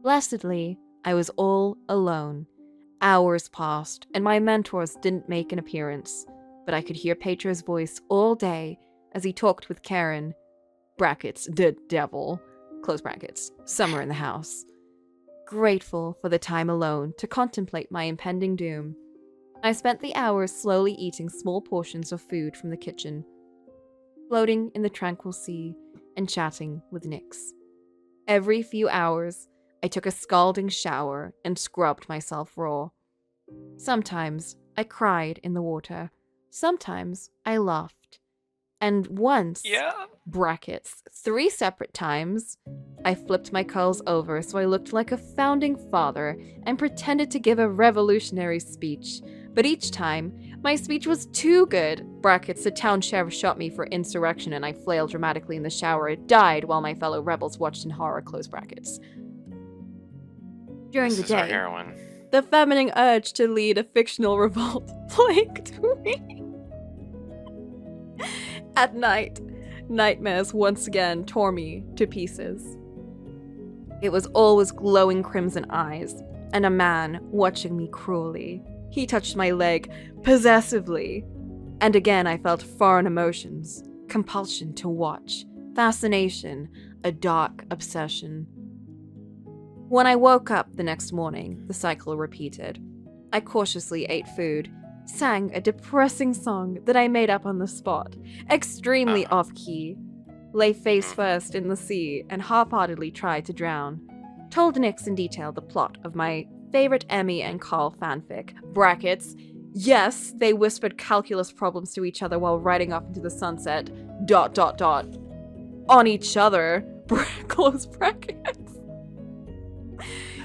Blessedly, I was all alone. Hours passed, and my mentors didn't make an appearance, but I could hear Petro's voice all day as he talked with Karen, brackets, the devil, close brackets, somewhere in the house. Grateful for the time alone to contemplate my impending doom, I spent the hours slowly eating small portions of food from the kitchen, floating in the tranquil sea and chatting with Nyx. Every few hours, I took a scalding shower and scrubbed myself raw. Sometimes I cried in the water. Sometimes I laughed. And once, brackets, 3 separate times, I flipped my curls over so I looked like a founding father and pretended to give a revolutionary speech. But each time, my speech was too good. Brackets, the town sheriff shot me for insurrection and I flailed dramatically in the shower. It died while my fellow rebels watched in horror, close brackets. During This the is our day, heroine. the feminine urge to lead a fictional revolt plagued me. At night, nightmares once again tore me to pieces. It was always glowing crimson eyes, and a man watching me cruelly. He touched my leg possessively, and again I felt foreign emotions, compulsion to watch, fascination, a dark obsession. When I woke up the next morning, the cycle repeated. I cautiously ate food, sang a depressing song that I made up on the spot, extremely off-key, lay face first in the sea, and half-heartedly tried to drown. Told Nyx in detail the plot of my favorite Emmy and Carl fanfic, brackets, yes, they whispered calculus problems to each other while riding off into the sunset, ... on each other, close brackets.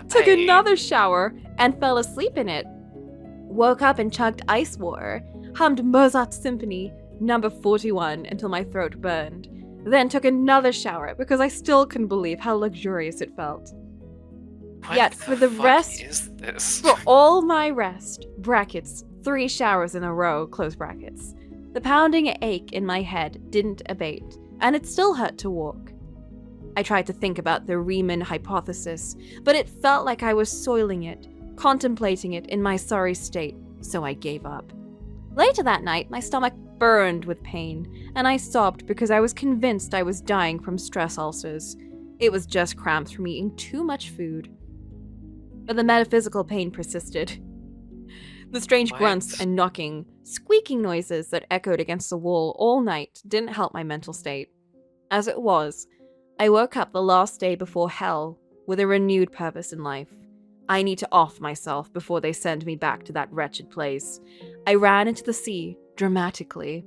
Took another shower and fell asleep in it. Woke up and chugged ice water, hummed Mozart's Symphony number 41 until my throat burned, then took another shower because I still couldn't believe how luxurious it felt. Yet for the rest, is this? for all my rest, brackets, 3 showers in a row, close brackets, the pounding ache in my head didn't abate, and it still hurt to walk. I tried to think about the Riemann hypothesis, but it felt like I was soiling it, contemplating it in my sorry state, so I gave up. Later that night, my stomach burned with pain, and I sobbed because I was convinced I was dying from stress ulcers. It was just cramps from eating too much food. But the metaphysical pain persisted. The strange grunts and knocking, squeaking noises that echoed against the wall all night didn't help my mental state. As it was, I woke up the last day before hell with a renewed purpose in life. I need to off myself before they send me back to that wretched place. I ran into the sea, dramatically.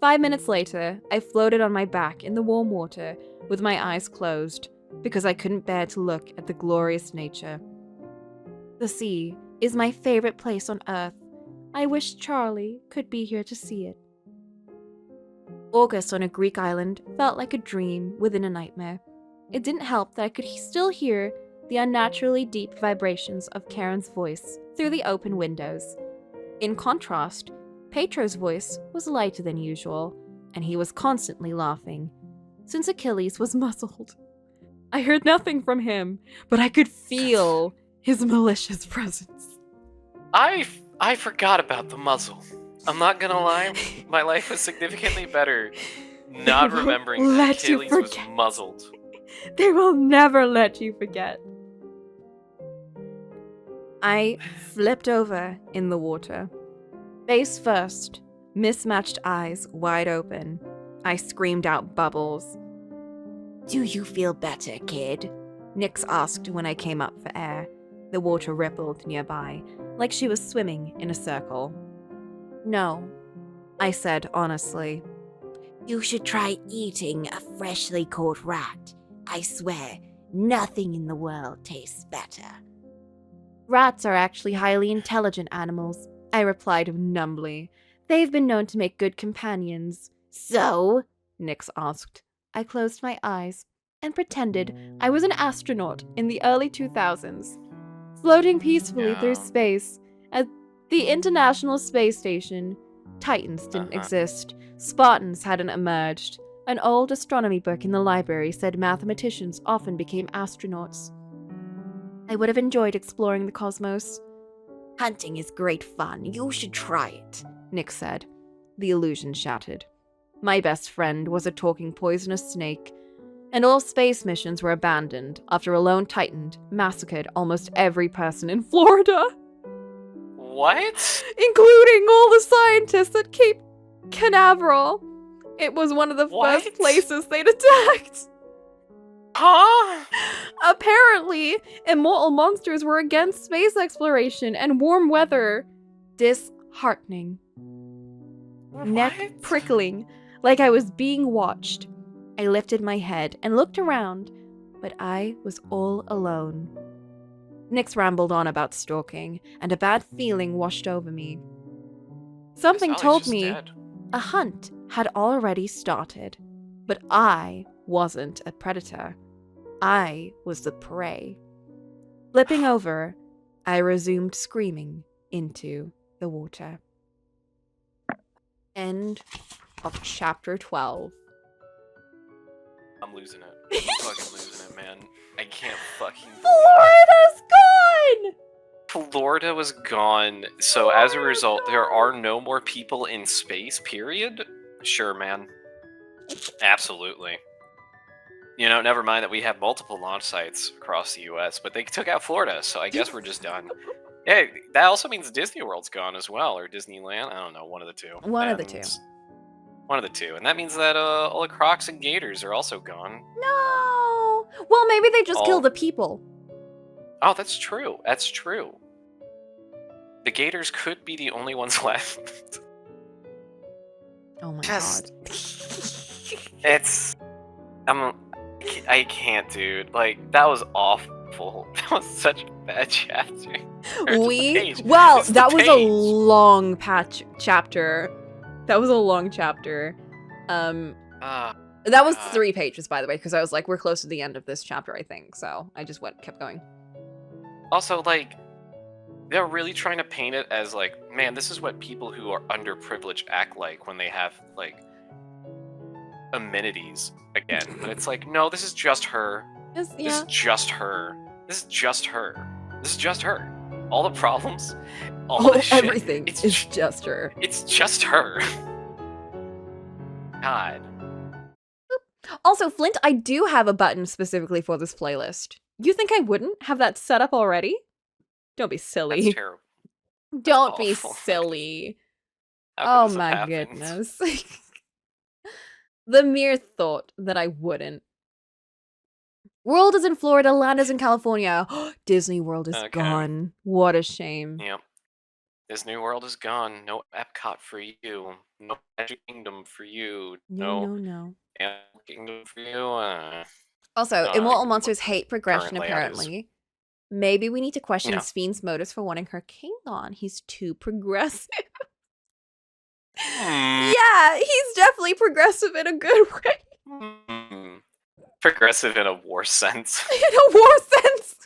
5 minutes later, I floated on my back in the warm water with my eyes closed because I couldn't bear to look at the glorious nature. The sea is my favorite place on Earth. I wish Charlie could be here to see it. August on a Greek island felt like a dream within a nightmare. It didn't help that I could still hear the unnaturally deep vibrations of Karen's voice through the open windows. In contrast, Petro's voice was lighter than usual, and he was constantly laughing, since Achilles was muzzled. I heard nothing from him, but I could feel his malicious presence. I forgot about the muzzle. I'm not gonna lie, my life was significantly better not remembering that Achilles was muzzled. They will never let you forget. I flipped over in the water. Face first, mismatched eyes wide open. I screamed out bubbles. "Do you feel better, kid?" Nix asked when I came up for air. The water rippled nearby, like she was swimming in a circle. "No," I said honestly. "You should try eating a freshly caught rat. I swear, nothing in the world tastes better." "Rats are actually highly intelligent animals," I replied numbly. "They've been known to make good companions." "So?" Nix asked. I closed my eyes and pretended I was an astronaut in the early 2000s, floating peacefully through space at the International Space Station. Titans didn't exist. Spartans hadn't emerged. An old astronomy book in the library said mathematicians often became astronauts. I would have enjoyed exploring the cosmos. "Hunting is great fun. You should try it," Nick said. The illusion shattered. My best friend was a talking poisonous snake, and all space missions were abandoned after a lone Titan massacred almost every person in Florida. What? Including all the scientists at Cape Canaveral. It was one of the first places they'd attacked. Huh? Apparently, immortal monsters were against space exploration and warm weather. Disheartening. Neck prickling, like I was being watched. I lifted my head and looked around, but I was all alone. Nix rambled on about stalking, and a bad feeling washed over me. Something told me a hunt had already started, but I wasn't a predator. I was the prey. Flipping over, I resumed screaming into the water. End of chapter 12. I'm losing it. I'm fucking losing it, man. I can't fucking... Florida's gone! Florida was gone, so as a result, there are no more people in space, period? Sure, man. Absolutely. You know, never mind that we have multiple launch sites across the US, but they took out Florida, so I guess we're just done. Yeah, that also means Disney World's gone as well, or Disneyland. I don't know, one of the two. One of the two. One of the two. And that means that all the Crocs and Gators are also gone. No! Well, maybe they just killed the people. Oh, that's true. That's true. The Gators could be the only ones left. Oh my god. It's... I can't, dude. Like, that was awful. That was such a bad chapter. Well, that was a long chapter. That was a long chapter. That was 3 pages, by the way, because I was like, we're close to the end of this chapter, I think. So I just kept going. Also, like, they're really trying to paint it as like, man, this is what people who are underprivileged act like when they have, like, amenities again. But it's like, no, this is just her. This is just her. This is just her. This is just her. All the problems, all the shit, everything is just her. It's just her. God. Also, Flint, I do have a button specifically for this playlist. You think I wouldn't have that set up already? Don't be silly. That's terrible. Don't be awful. silly. How could Oh this have my happened? goodness. The mere thought that I wouldn't. World is in Florida, land is in California. Disney World is Okay. gone. What a shame. Yep. Disney World is gone. No Epcot for you. No Magic Kingdom for you. No. Animal Kingdom for you. Also, I Immortal don't know Monsters hate progression, current layout is. apparently. Maybe we need to question No. Sphene's motives for wanting her king gone. He's too progressive. Yeah, he's definitely progressive in a good way. Progressive in a war sense. In a war sense.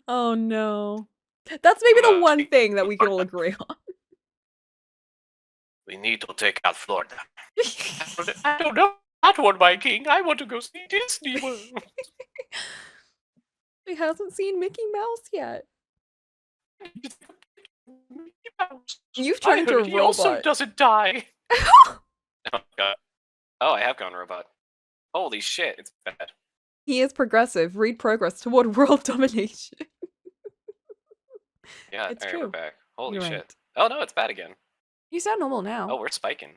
Oh no. That's maybe the one thing that we can all agree on. We need to take out Florida. I don't know. I want my king. I want to go see Disney World. He hasn't seen Mickey Mouse yet. You've turned into a He also robot. doesn't die. Oh god. Oh, I have gone robot. Holy shit, it's bad. He is progressive. Read progress toward world domination. Yeah, It's alright, we're true. back. Holy You're shit. right. Oh no, it's bad again. You sound normal now. Oh, we're spiking.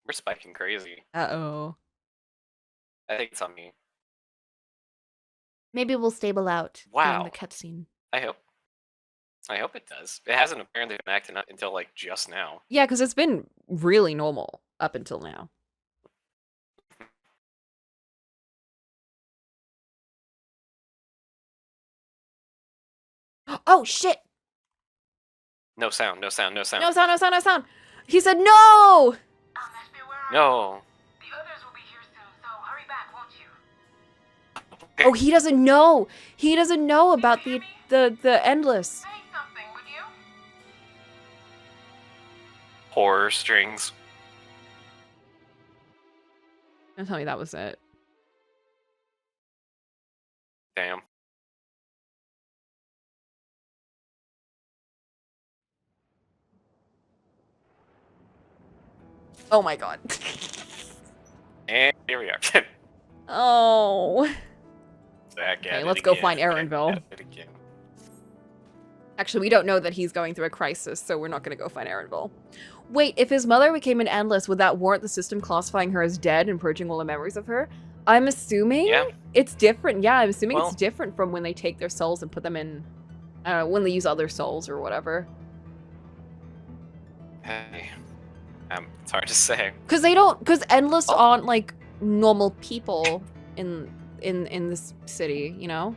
We're spiking crazy. Uh-oh. I think it's on me. Maybe we'll stable out Wow. during the cutscene. I hope it does. It hasn't apparently been acting up until like just now. Yeah, because it's been really normal up until now. Oh, shit! No sound, no sound, no sound. No sound, no sound, no sound! He said no! Sphene, where are you? No. The others will be here soon, so hurry back, won't you? Oh, he doesn't know! He doesn't know about the endless. Say something, would you? Horror strings. Don't tell me that was it. Damn. Oh my god. And here we are. Oh. Back at Okay, it let's go again. find Back Erenville. at it again. Actually, we don't know that he's going through a crisis, so we're not going to go find Erenville. Wait, if his mother became an endless, would that warrant the system classifying her as dead and purging all the memories of her? I'm assuming it's different. Yeah, I'm assuming it's different from when they take their souls and put them in, when they use other souls or whatever. Hey. It's hard to say. Because endless aren't like normal people in this city, you know?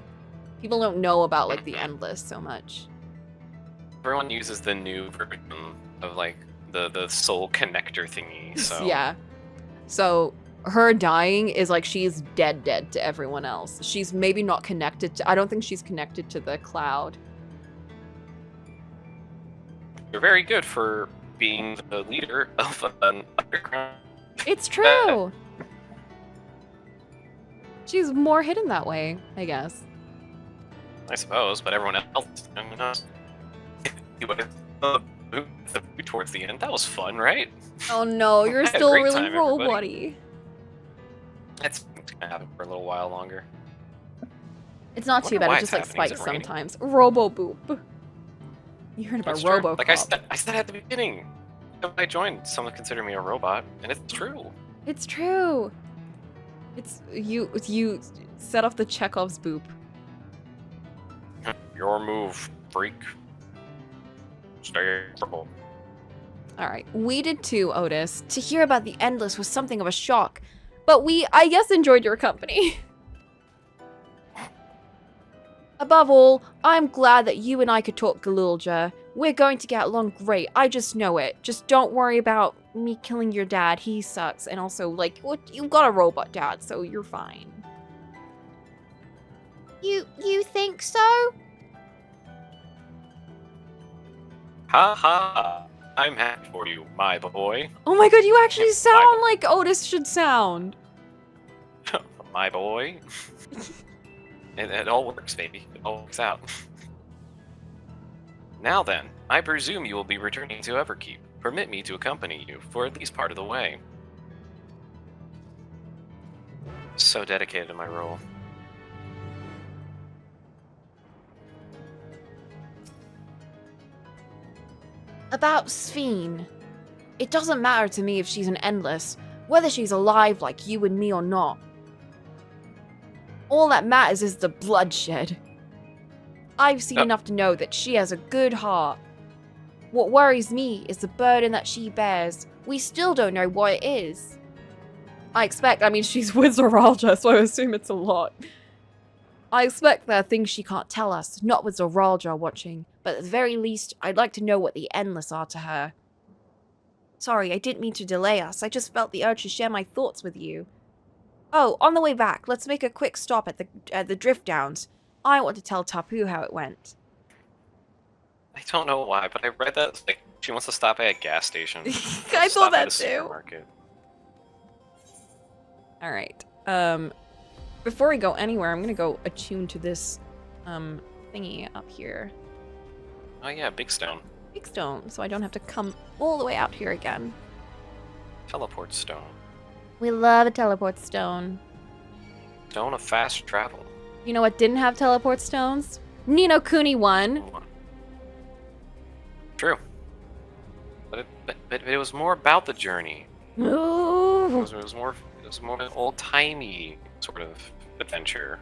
People don't know about like the endless so much. Everyone uses the new version of like the soul connector thingy, so Yeah. So her dying is like she's dead to everyone else. She's maybe not connected to, I don't think she's connected to the cloud. you're very good for being the leader of an underground. It's true. She's more hidden that way, I guess. I suppose, but everyone else towards the end. That was fun, right? Oh no, you're I had a still great really time, everybody. robot-y. It's gonna happen for a little while longer. It's not too Wonder bad, why it just it's like happening. Is spikes it raining? sometimes. Robo-boop. You heard about That's true. Robocop. Like I said at the beginning, when I joined, someone considered me a robot, and it's true. It's true. It's you set off the Chekhov's boop. Your move, freak. Stay purple. Alright, we did too, Otis. To hear about the Endless was something of a shock. But we, I guess, enjoyed your company. Above all, I'm glad that you and I could talk Zoraal Ja. We're going to get along great, I just know it. Just don't worry about me killing your dad, he sucks. And also, like, what, you've got a robot dad, so you're fine. You think so? Ha ha! I'm happy for you, my boy. Oh my god, you actually Yeah, sound like Otis should sound. My boy. It all works, baby. It all works out. Now then, I presume you will be returning to Everkeep. permit me to accompany you for at least part of the way. So dedicated to my role. About Sphene. It doesn't matter to me if she's an endless, whether she's alive like you and me or not. All that matters is the bloodshed. I've seen enough to know that she has a good heart. What worries me is the burden that she bears. We still don't know what it is. I mean, she's with Zoraal Ja, so I assume it's a lot. I expect there are things she can't tell us, not with Zoraal Ja watching, but at the very least, I'd like to know what the Endless are to her. Sorry, I didn't mean to delay us. I just felt the urge to share my thoughts with you. Oh, on the way back, let's make a quick stop at the Drift Downs. I want to tell Tapu how it went. I don't know why, but I read that as, like, she wants to stop at a gas station. I thought that too. Supermarket. Alright. Before we go anywhere, I'm gonna go attune to this, thingy up here. Oh yeah, Big Stone. Big Stone, so I don't have to come all the way out here again. Teleport Stone. We love a teleport stone. Stone of fast travel. You know what didn't have teleport stones? Ni no Kuni 1. True. But it was more about the journey. Ooh. It was more of an old-timey sort of adventure.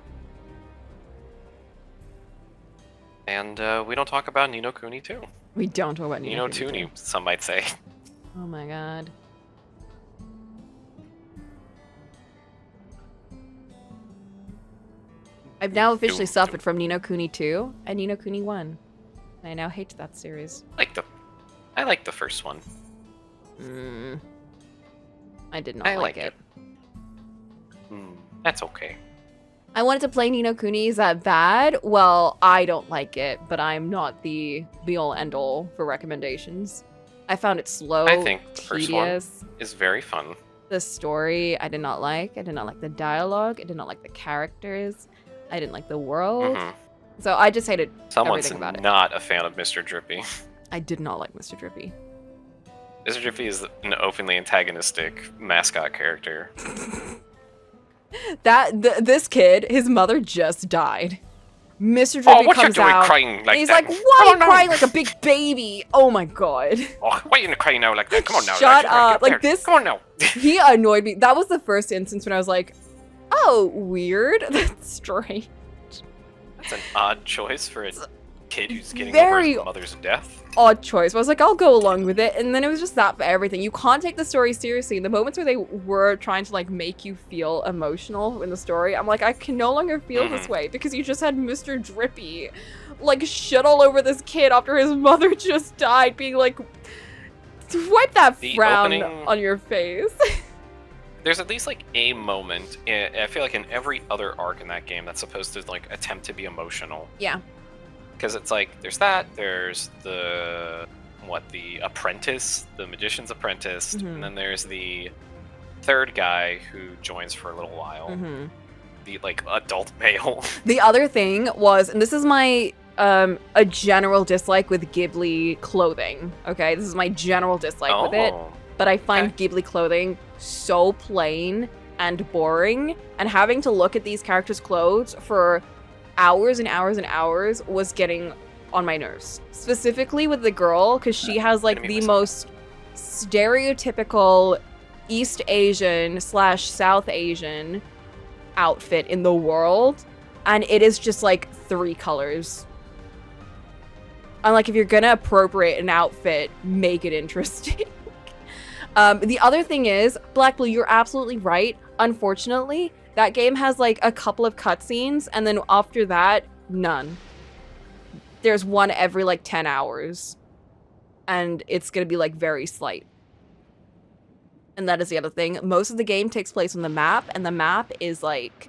And we don't talk about Ni no Kuni 2. We don't talk about Ni no Kuni 2. Tuni, some might say. Oh my god. I've now officially suffered from Ni no Kuni 2 and Ni no Kuni 1. I now hate that series. I like the first one. I did not like it. That's okay. I wanted to play Ni no Kuni. Is that bad? Well, I don't like it, but I'm not the be-all end-all for recommendations. I found it slow, I think the first one tedious. is very fun. The story, I did not like. I did not like the dialogue. I did not like the characters. I didn't like the world. So I just hated everything about it. Someone's not a fan of Mr. Drippy. I did not like Mr. Drippy. Mr. Drippy is an openly antagonistic mascot character. This kid, his mother just died. Mr. Drippy comes out. Crying like he's that? like, why are you crying like a big baby? Oh my god. Oh, why are you crying now like that? Come on now. Shut up. Like this. Come on now. He annoyed me. That was the first instance when I was like, oh, weird. That's strange. That's an odd choice for a kid who's getting Very over his mother's death. Odd choice. I was like, I'll go along with it. And then it was just that for everything. You can't take the story seriously. The moments where they were trying to like make you feel emotional in the story, I'm like, I can no longer feel this way because you just had Mr. Drippy like shit all over this kid after his mother just died, being like, wipe that frown on your face. There's at least like a moment, I feel like in every other arc in that game that's supposed to like attempt to be emotional. Yeah. Because it's like, there's the apprentice, the magician's apprentice, and then there's the third guy who joins for a little while. The like adult male. The other thing was, and this is my a general dislike with Ghibli clothing. Okay, this is my general dislike with it. But I find Ghibli clothing so plain and boring, and having to look at these characters' clothes for hours and hours and hours was getting on my nerves. Specifically with the girl, because she has like the most stereotypical East Asian / South Asian outfit in the world, and it is just like 3 colors. I'm like, if you're gonna appropriate an outfit, make it interesting. The other thing is, Black Blue, you're absolutely right. Unfortunately, that game has like a couple of cutscenes, and then after that, none. There's one every like 10 hours. And it's gonna be like very slight. And that is the other thing. Most of the game takes place on the map, and the map is like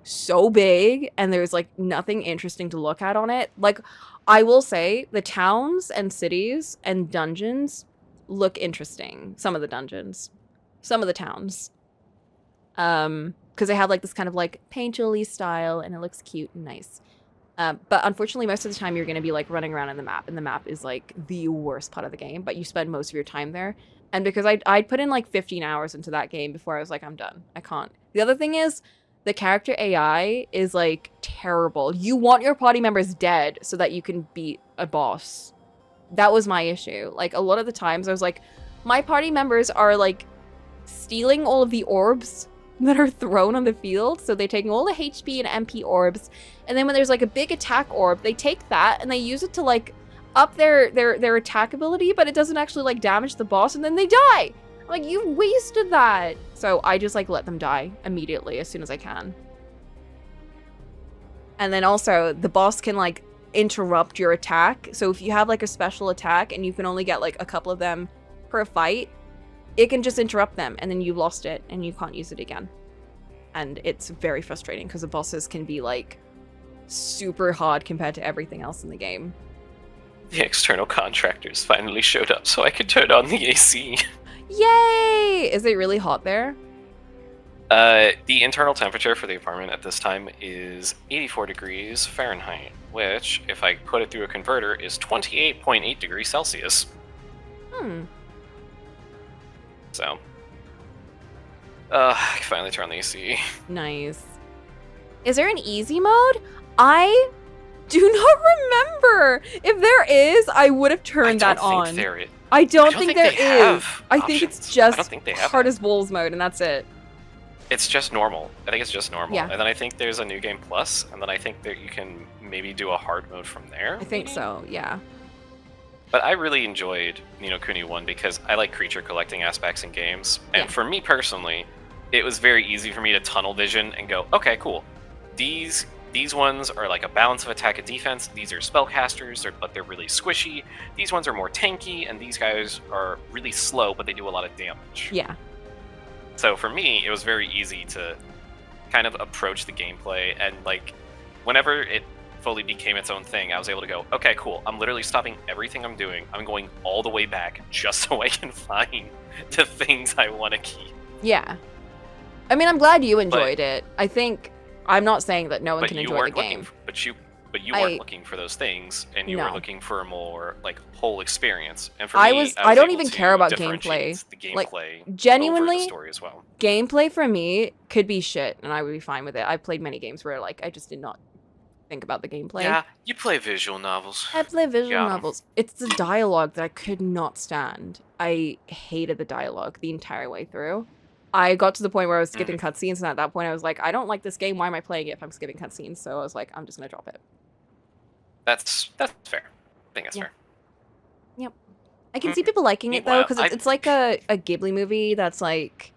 so big, and there's like nothing interesting to look at on it. Like, I will say, the towns and cities and dungeons look interesting. Some of the dungeons. Some of the towns. Because they have like this kind of like painterly style, and it looks cute and nice. But unfortunately, most of the time you're going to be like running around in the map, and the map is like the worst part of the game, but you spend most of your time there. And because I'd put in like 15 hours into that game before I was like, I'm done. I can't. The other thing is, the character AI is like terrible. You want your party members dead so that you can beat a boss. That was my issue. Like, a lot of the times I was like, my party members are like stealing all of the orbs that are thrown on the field. So they're taking all the HP and MP orbs. And then when there's like a big attack orb, they take that and they use it to like up their attack ability, but it doesn't actually like damage the boss, and then they die. I'm like, you wasted that. So I just like let them die immediately as soon as I can. And then also the boss can like interrupt your attack. So if you have like a special attack and you can only get like a couple of them per fight, it can just interrupt them, and then you've lost it and you can't use it again. And it's very frustrating because the bosses can be like super hard compared to everything else in the game. The external contractors finally showed up so I could turn on the AC. Yay! Is it really hot there? The internal temperature for the apartment at this time is 84 degrees Fahrenheit, which, if I put it through a converter, is 28.8 degrees Celsius. So, I can finally turn on the AC. Nice. Is there an easy mode? I do not remember. If there is, I would have turned that on. I don't think there is. I think it's just hard as balls mode, and that's it. It's just normal. I think it's just normal. Yeah. And then I think there's a new game plus, and then I think that you can maybe do a hard mode from there. I think so, yeah. But I really enjoyed Ni no Kuni 1 because I like creature collecting aspects in games. And for me personally, it was very easy for me to tunnel vision and go, okay, cool. These ones are like a balance of attack and defense. These are spellcasters, but they're really squishy. These ones are more tanky, and these guys are really slow, but they do a lot of damage. Yeah. So for me, it was very easy to kind of approach the gameplay, and like, whenever it fully became its own thing, I was able to go, okay, cool, I'm literally stopping everything I'm doing. I'm going all the way back just so I can find the things I want to keep. Yeah. I mean, I'm glad you enjoyed it. I think, I'm not saying that no one can enjoy the game. But you weren't looking for those things, and you were looking for a more like whole experience. And for me, I don't even care about gameplay. The gameplay, like, genuinely, over the story as well. Gameplay for me could be shit, and I would be fine with it. I played many games where like I just did not think about the gameplay. Yeah, you play visual novels. I play visual novels. It's the dialogue that I could not stand. I hated the dialogue the entire way through. I got to the point where I was skipping cutscenes, and at that point I was like, I don't like this game. Why am I playing it if I'm skipping cutscenes? So I was like, I'm just gonna drop it. That's fair. I think that's fair. Yep. I can see people liking it though, because it's like a Ghibli movie that's like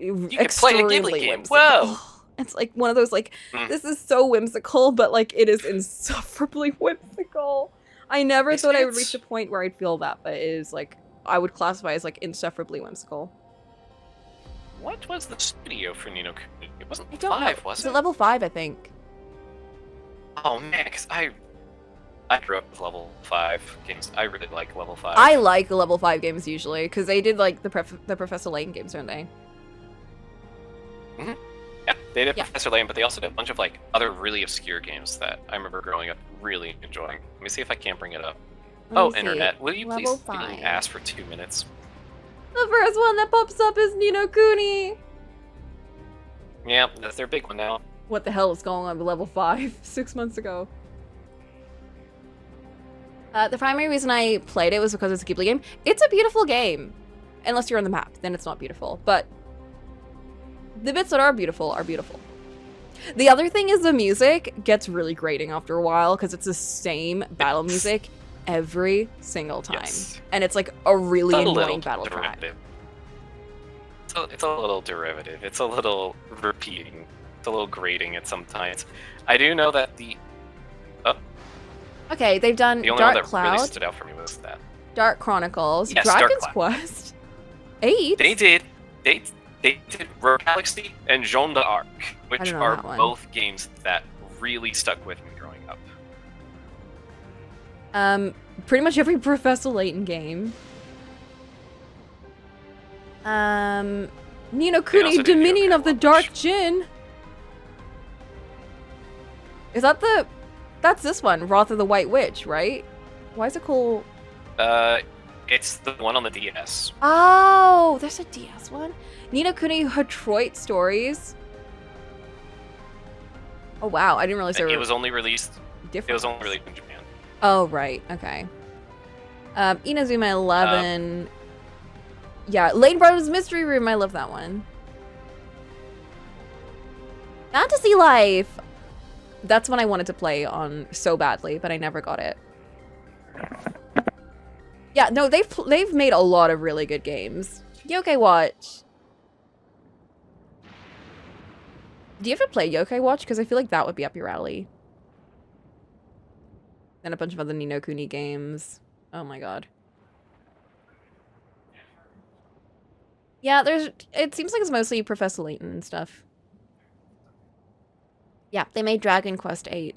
you can play a Ghibli game. Whimsical. Whoa! It's like one of those like this is so whimsical, but like it is insufferably whimsical. I never thought I would reach a point where I'd feel that, but it is like I would classify as like insufferably whimsical. What was the studio for Ni no Kuni? It wasn't 5, was it? It's at level 5, I think. Oh man, because I grew up with level 5 games. I really like level 5. I like the level 5 games usually, because they did like the Professor Layton games, don't they? Yeah, they did Professor Layton, but they also did a bunch of like other really obscure games that I remember growing up really enjoying. Let me see if I can't bring it up. Internet, will you please ask for 2 minutes? The first one that pops up is Ni no Kuni. Yeah, that's their big one now. What the hell is going on with level 5 6 months ago? The primary reason I played it was because it's a Ghibli game. It's a beautiful game. Unless you're on the map, then it's not beautiful. But the bits that are beautiful are beautiful. The other thing is the music gets really grating after a while because it's the same battle music every single time. And it's like a really annoying battle track. So it's a little derivative. It's a little repeating. It's a little grating at some times. I do know that the okay, they've done the only Dark one that Cloud. really stood out for me was that Dark Chronicles, yes, Dragon's Dark Quest 8. They did Rogue Galaxy and Jeanne d'Arc, which are both games that really stuck with me growing up. Pretty much every Professor Layton game. Ni no Kuni, Dominion of the Dark Djinn. Is that the... That's this one, Wrath of the White Witch, right? Why is it called... It's the one on the DS. Oh, there's a DS one? Ni no Kuni Detroit Stories. Oh wow, I didn't realize they were It was only released. different. It was only released in Japan. Oh right, okay. Inazuma 11. Yeah, Lane Brothers Mystery Room. I love that one. Fantasy Life. That's one I wanted to play on so badly, but I never got it. Yeah, no, they've made a lot of really good games. Yokai Watch. Do you ever play Yokai Watch? Because I feel like that would be up your alley. And a bunch of other Ni no Kuni games. Oh my god. Yeah, it seems like it's mostly Professor Layton and stuff. Yeah, they made Dragon Quest VIII.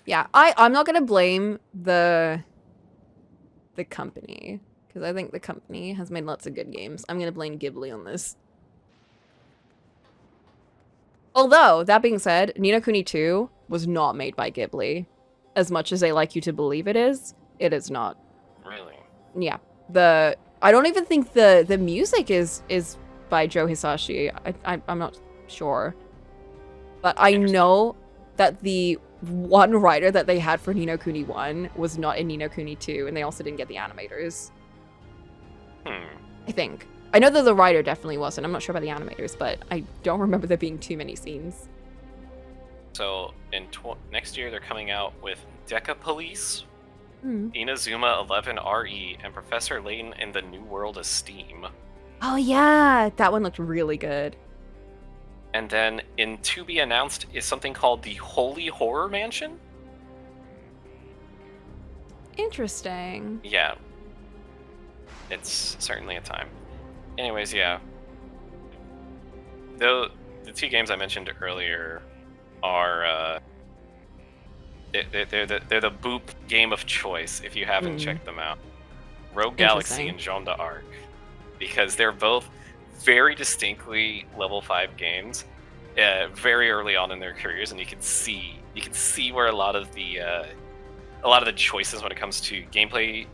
Yeah, I'm not gonna blame the company, because I think the company has made lots of good games. I'm gonna blame Ghibli on this. Although, that being said, Ni no Kuni 2 was not made by Ghibli. As much as they like you to believe it is not. Really? Yeah. I don't even think the music is by Joe Hisashi. I'm not sure. But I know that the one writer that they had for Ni no Kuni 1 was not in Ni no Kuni 2, and they also didn't get the animators. I think. I know that the writer definitely wasn't. I'm not sure about the animators, but I don't remember there being too many scenes. So, next year they're coming out with Deca Police, Inazuma 11 RE, and Professor Layton in the New World of Steam. Oh yeah, that one looked really good. And then, to be announced is something called the Holy Horror Mansion? Interesting. Yeah. It's certainly a time. Anyways, yeah. The two games I mentioned earlier are they're the Boop game of choice if you haven't checked them out. Rogue Galaxy and Jeanne d'Arc, because they're both very distinctly level 5 games, very early on in their careers, and you can see where a lot of the choices when it comes to gameplay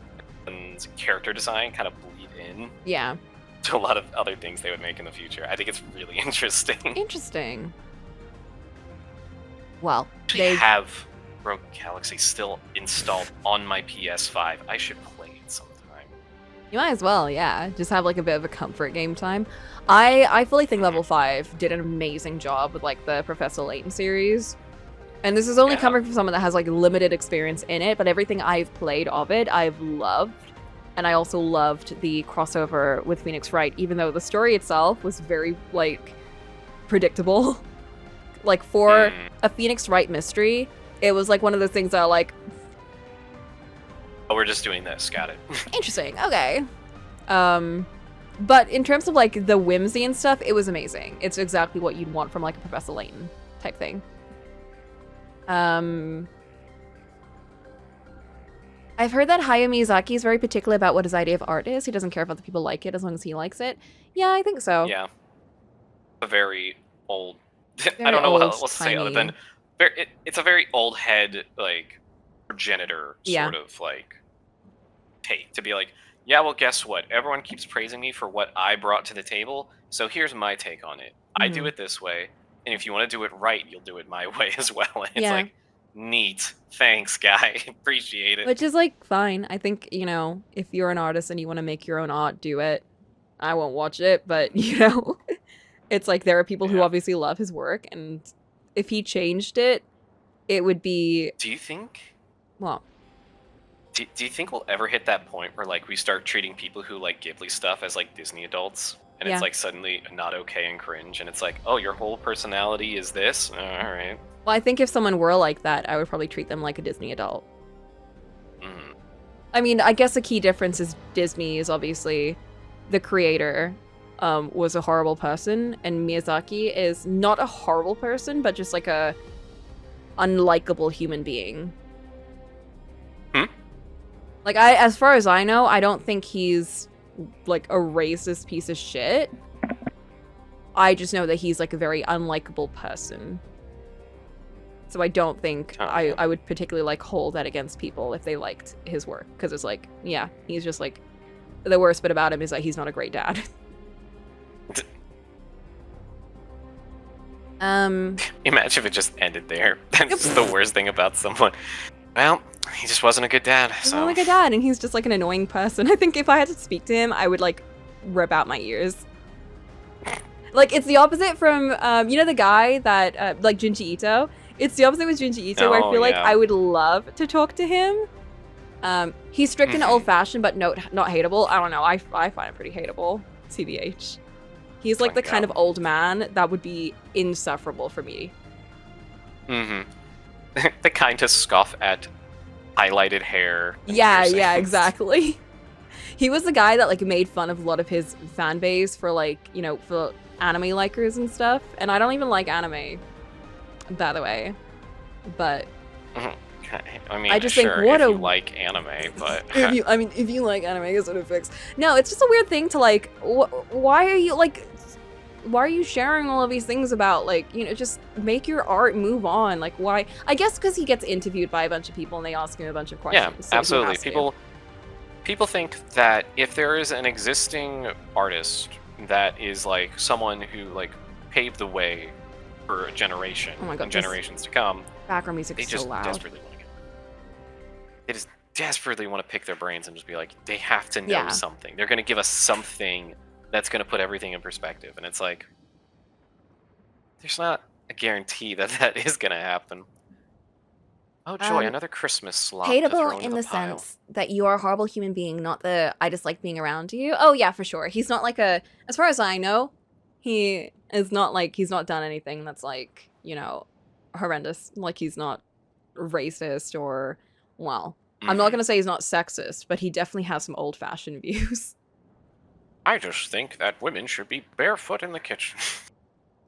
and character design kind of bleed in. Yeah. To a lot of other things they would make in the future. I think it's really interesting. Interesting. Well, they have Rogue Galaxy still installed on my PS5. I should play it sometime. You might as well, yeah. Just have like a bit of a comfort game time. I fully think Level 5 did an amazing job with like the Professor Layton series. And this is only coming from someone that has like limited experience in it, but everything I've played of it, I've loved. And I also loved the crossover with Phoenix Wright, even though the story itself was very, like, predictable. Like, for a Phoenix Wright mystery, it was, like, one of those things that are, like... Oh, we're just doing this. Got it. Interesting. Okay. But in terms of, like, the whimsy and stuff, it was amazing. It's exactly what you'd want from, like, a Professor Layton type thing. I've heard that Hayao Miyazaki is very particular about what his idea of art is. He doesn't care if other people like it as long as he likes it. Yeah, I think so. Yeah. A very old... I don't know what else to say other than... It's a very old head, like, progenitor sort of, like, take. To be like, yeah, well, guess what? Everyone keeps praising me for what I brought to the table, so here's my take on it. I do it this way, and if you want to do it right, you'll do it my way as well. And it's like... Neat. Thanks, guy. Appreciate it. Which is, like, fine. I think, you know, if you're an artist and you want to make your own art, do it. I won't watch it, but, you know, it's like there are people who obviously love his work, and if he changed it, it would be... Do you think... Well... Do you think we'll ever hit that point where, like, we start treating people who like Ghibli stuff as, like, Disney adults? And it's, like, suddenly not okay and cringe, and it's like, oh, your whole personality is this? Alright. Well, I think if someone were like that, I would probably treat them like a Disney adult. I mean, I guess the key difference is Disney is obviously the creator was a horrible person, and Miyazaki is not a horrible person, but just like a unlikable human being. Like, as far as I know, I don't think he's like a racist piece of shit. I just know that he's like a very unlikable person. So I don't think I would particularly like hold that against people if they liked his work. Because it's like, yeah, he's just like, the worst bit about him is that he's not a great dad. Imagine if it just ended there. That's just the worst thing about someone. Well, he just wasn't a good dad. He's So not like a dad, and he's just like an annoying person. I think if I had to speak to him, I would like rip out my ears. Like, it's the opposite from, you know the guy that, like Junji Ito? It's the opposite with Junji Ito, where I feel like I would love to talk to him. He's strict and old-fashioned, but not hateable. I don't know, I find him pretty hateable, TBH. He's like the kind of old man that would be insufferable for me. The kind to scoff at highlighted hair. Yeah, exactly. He was the guy that like made fun of a lot of his fan base for like, you know, for anime likers and stuff. And I don't even like anime, by the way. But I mean, I just sure, think what if a you like anime, but if you like anime, I guess what it fix. No, it's just a weird thing to like. Why are you sharing all of these things about, like, you know, just make your art, move on. Like, why? I guess because he gets interviewed by a bunch of people and they ask him a bunch of questions. yeah, so he absolutely. has to. People think that if there is an existing artist that is like someone who like paved the way for a generation Oh my God, and generations to come, Background music they is just so loud. desperately want to they just desperately want to pick their brains and just be like, they have to know something. They're going to give us something that's going to put everything in perspective. And it's like, there's not a guarantee that that is going to happen. Oh joy, another Christmas slop to throw Hateable into in the pile. sense that you are a horrible human being, not the I just like being around you. Oh yeah, for sure. He's not like a, as far as I know, he is not like, he's not done anything that's like, you know, horrendous. Like he's not racist or, well, I'm not going to say he's not sexist, but he definitely has some old-fashioned views. I just think that women should be barefoot in the kitchen.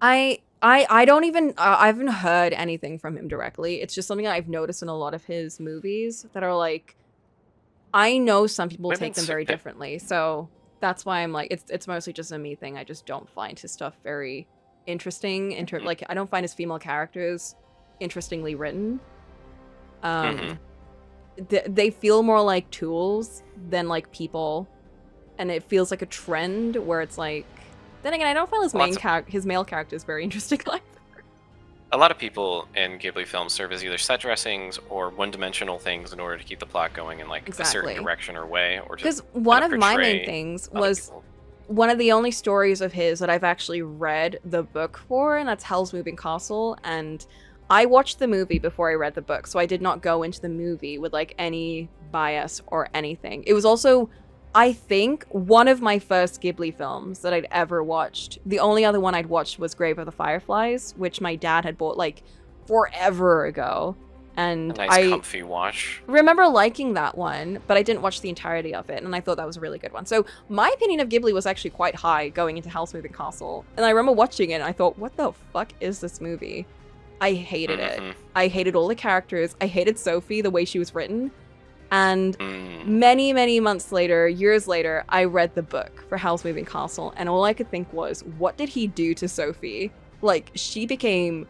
I don't even, I haven't heard anything from him directly. It's just something I've noticed in a lot of his movies that are like, I know some people take them very differently. So that's why I'm like, it's mostly just a me thing. I just don't find his stuff very interesting. Like, I don't find his female characters interestingly written. They feel more like tools than like people. And it feels like a trend where it's like, then again, I don't find his male characters very interesting either. A lot of people in Ghibli films serve as either set dressings or one-dimensional things in order to keep the plot going in like a certain direction or way, or because one of my main things was one of the only stories of his that I've actually read the book for, and that's Hell's Moving Castle. And I watched the movie before I read the book, so I did not go into the movie with like any bias or anything. It was also, I think, one of my first Ghibli films that I'd ever watched. The only other one I'd watched was Grave of the Fireflies, which my dad had bought like forever ago. And a nice comfy watch. Remember liking that one, but I didn't watch the entirety of it, and I thought that was a really good one. So my opinion of Ghibli was actually quite high going into Hell's Moving Castle. And I remember watching it and I thought, what the fuck is this movie? I hated it. I hated all the characters. I hated Sophie, the way she was written. And many, many months later, years later, I read the book for Hell's Moving Castle, and all I could think was, what did he do to Sophie? Like, she became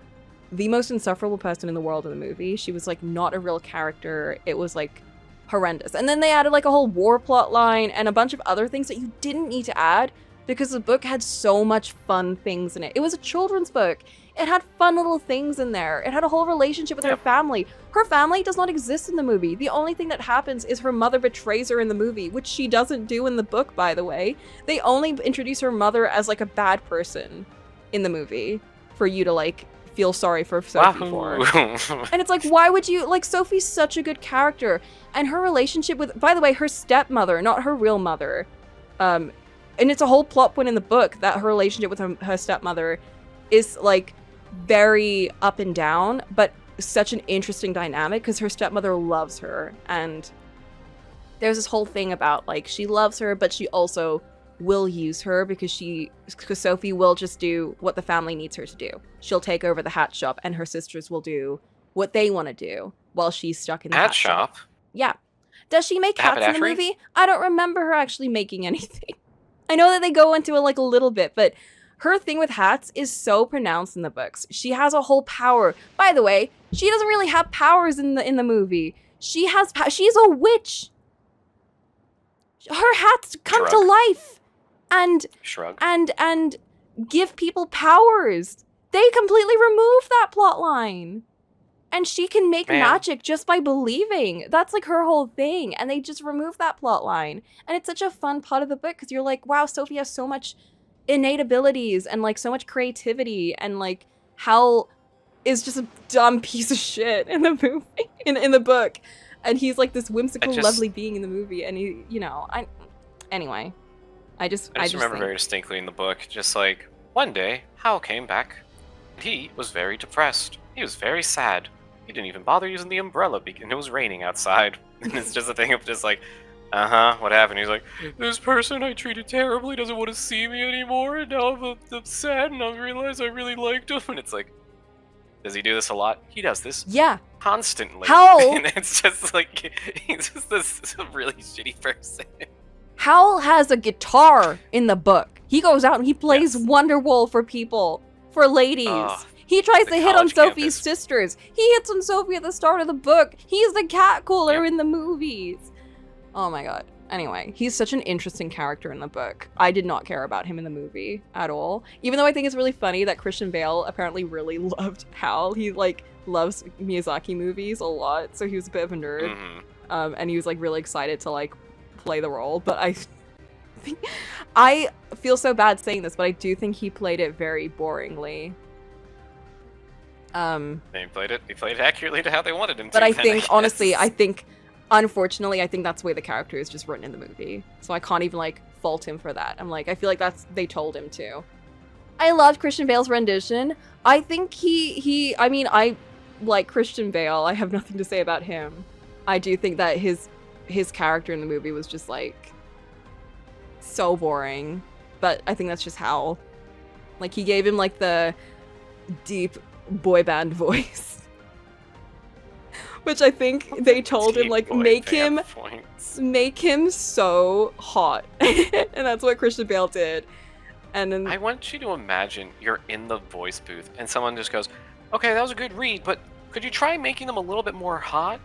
the most insufferable person in the world in the movie. She was, like, not a real character. It was, like, horrendous. And then they added, like, a whole war plot line and a bunch of other things that you didn't need to add because the book had so much fun things in it. It was a children's book. It had fun little things in there. It had a whole relationship with her family. Her family does not exist in the movie. The only thing that happens is her mother betrays her in the movie, which she doesn't do in the book, by the way. They only introduce her mother as, like, a bad person in the movie for you to, like, feel sorry for Sophie for. And it's like, why would you, like, Sophie's such a good character. And her relationship with, by the way, her stepmother, not her real mother. And it's a whole plot point in the book that her relationship with her stepmother is, like, very up and down, but such an interesting dynamic because her stepmother loves her, and there's this whole thing about like she loves her but she also will use her because Sophie will just do what the family needs her to do. She'll take over the hat shop and her sisters will do what they want to do while she's stuck in the hat shop. Yeah. Does she make hats in the movie? I don't remember her actually making anything. I know that they go into it like a little bit, but her thing with hats is so pronounced in the books. She has a whole power. By the way, she doesn't really have powers in the movie. She's a witch. Her hats come to life and give people powers. They completely remove that plot line. And she can make magic just by believing. That's like her whole thing. And they just remove that plot line. And it's such a fun part of the book because you're like, wow, Sophie has so much innate abilities and like so much creativity, and like Hal is just a dumb piece of shit in the movie, in the book. And he's like this whimsical, lovely being in the movie. And he, you know, anyway, I just remember very distinctly in the book, just like, one day, Hal came back. He was very depressed. He was very sad. He didn't even bother using the umbrella because it was raining outside. And it's just a thing of just like, what happened? He's like, this person I treated terribly doesn't want to see me anymore, and now I'm sad, and I realize I really liked him. And it's like, does he do this a lot? He does this constantly. Hal! And it's just like, he's just this really shitty person. Hal has a guitar in the book. He goes out and he plays Wonderwall for people, for ladies. He tries to hit on Sophie's sisters. He hits on Sophie at the start of the book. He's the cat caller in the movies. Oh my god. Anyway, he's such an interesting character in the book. I did not care about him in the movie at all. Even though I think it's really funny that Christian Bale apparently really loved Hal. He like loves Miyazaki movies a lot, so he was a bit of a nerd. And he was like really excited to like play the role. But I feel so bad saying this, but I do think he played it very boringly. He played it accurately to how they wanted him to. But I think, honestly, unfortunately, I think that's the way the character is just written in the movie. So I can't even, like, fault him for that. I'm like, I feel like they told him to. I loved Christian Bale's rendition. I think I mean, I like Christian Bale. I have nothing to say about him. I do think that his character in the movie was just, like, so boring. But I think that's just how. Like, he gave him, like, the deep boy band voice. Which I think they told him, like, make him so hot. And that's what Christian Bale did. And then I want you to imagine you're in the voice booth and someone just goes, okay, that was a good read, but could you try making them a little bit more hot?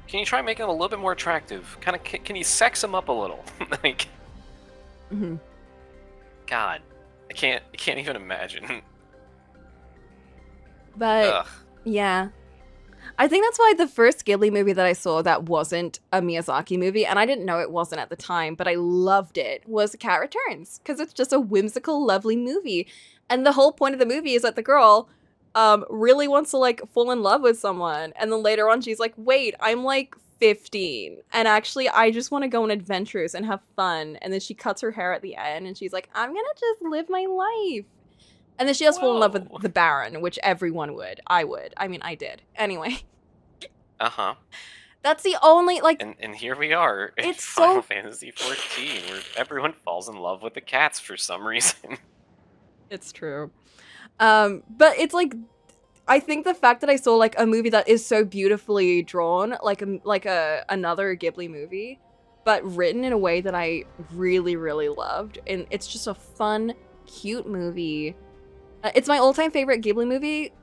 Can you try making them a little bit more attractive? Can you sex them up a little? Like, God, I can't even imagine. But yeah, I think that's why the first Ghibli movie that I saw that wasn't a Miyazaki movie, and I didn't know it wasn't at the time, but I loved it, was Cat Returns, because it's just a whimsical, lovely movie. And the whole point of the movie is that the girl really wants to like fall in love with someone, and then later on she's like, wait, I'm like 15, and actually I just want to go on adventures and have fun. And then she cuts her hair at the end, and she's like, I'm gonna just live my life. And then she does fall in love with the Baron, which everyone would. I would. I mean, I did. Anyway. That's the only, like... And here we are in it's Final Fantasy XIV, where everyone falls in love with the cats for some reason. It's true. But it's like... I think the fact that I saw, like, a movie that is so beautifully drawn, like another Ghibli movie, but written in a way that I really, really loved. And it's just a fun, cute movie. It's my all-time favorite Ghibli movie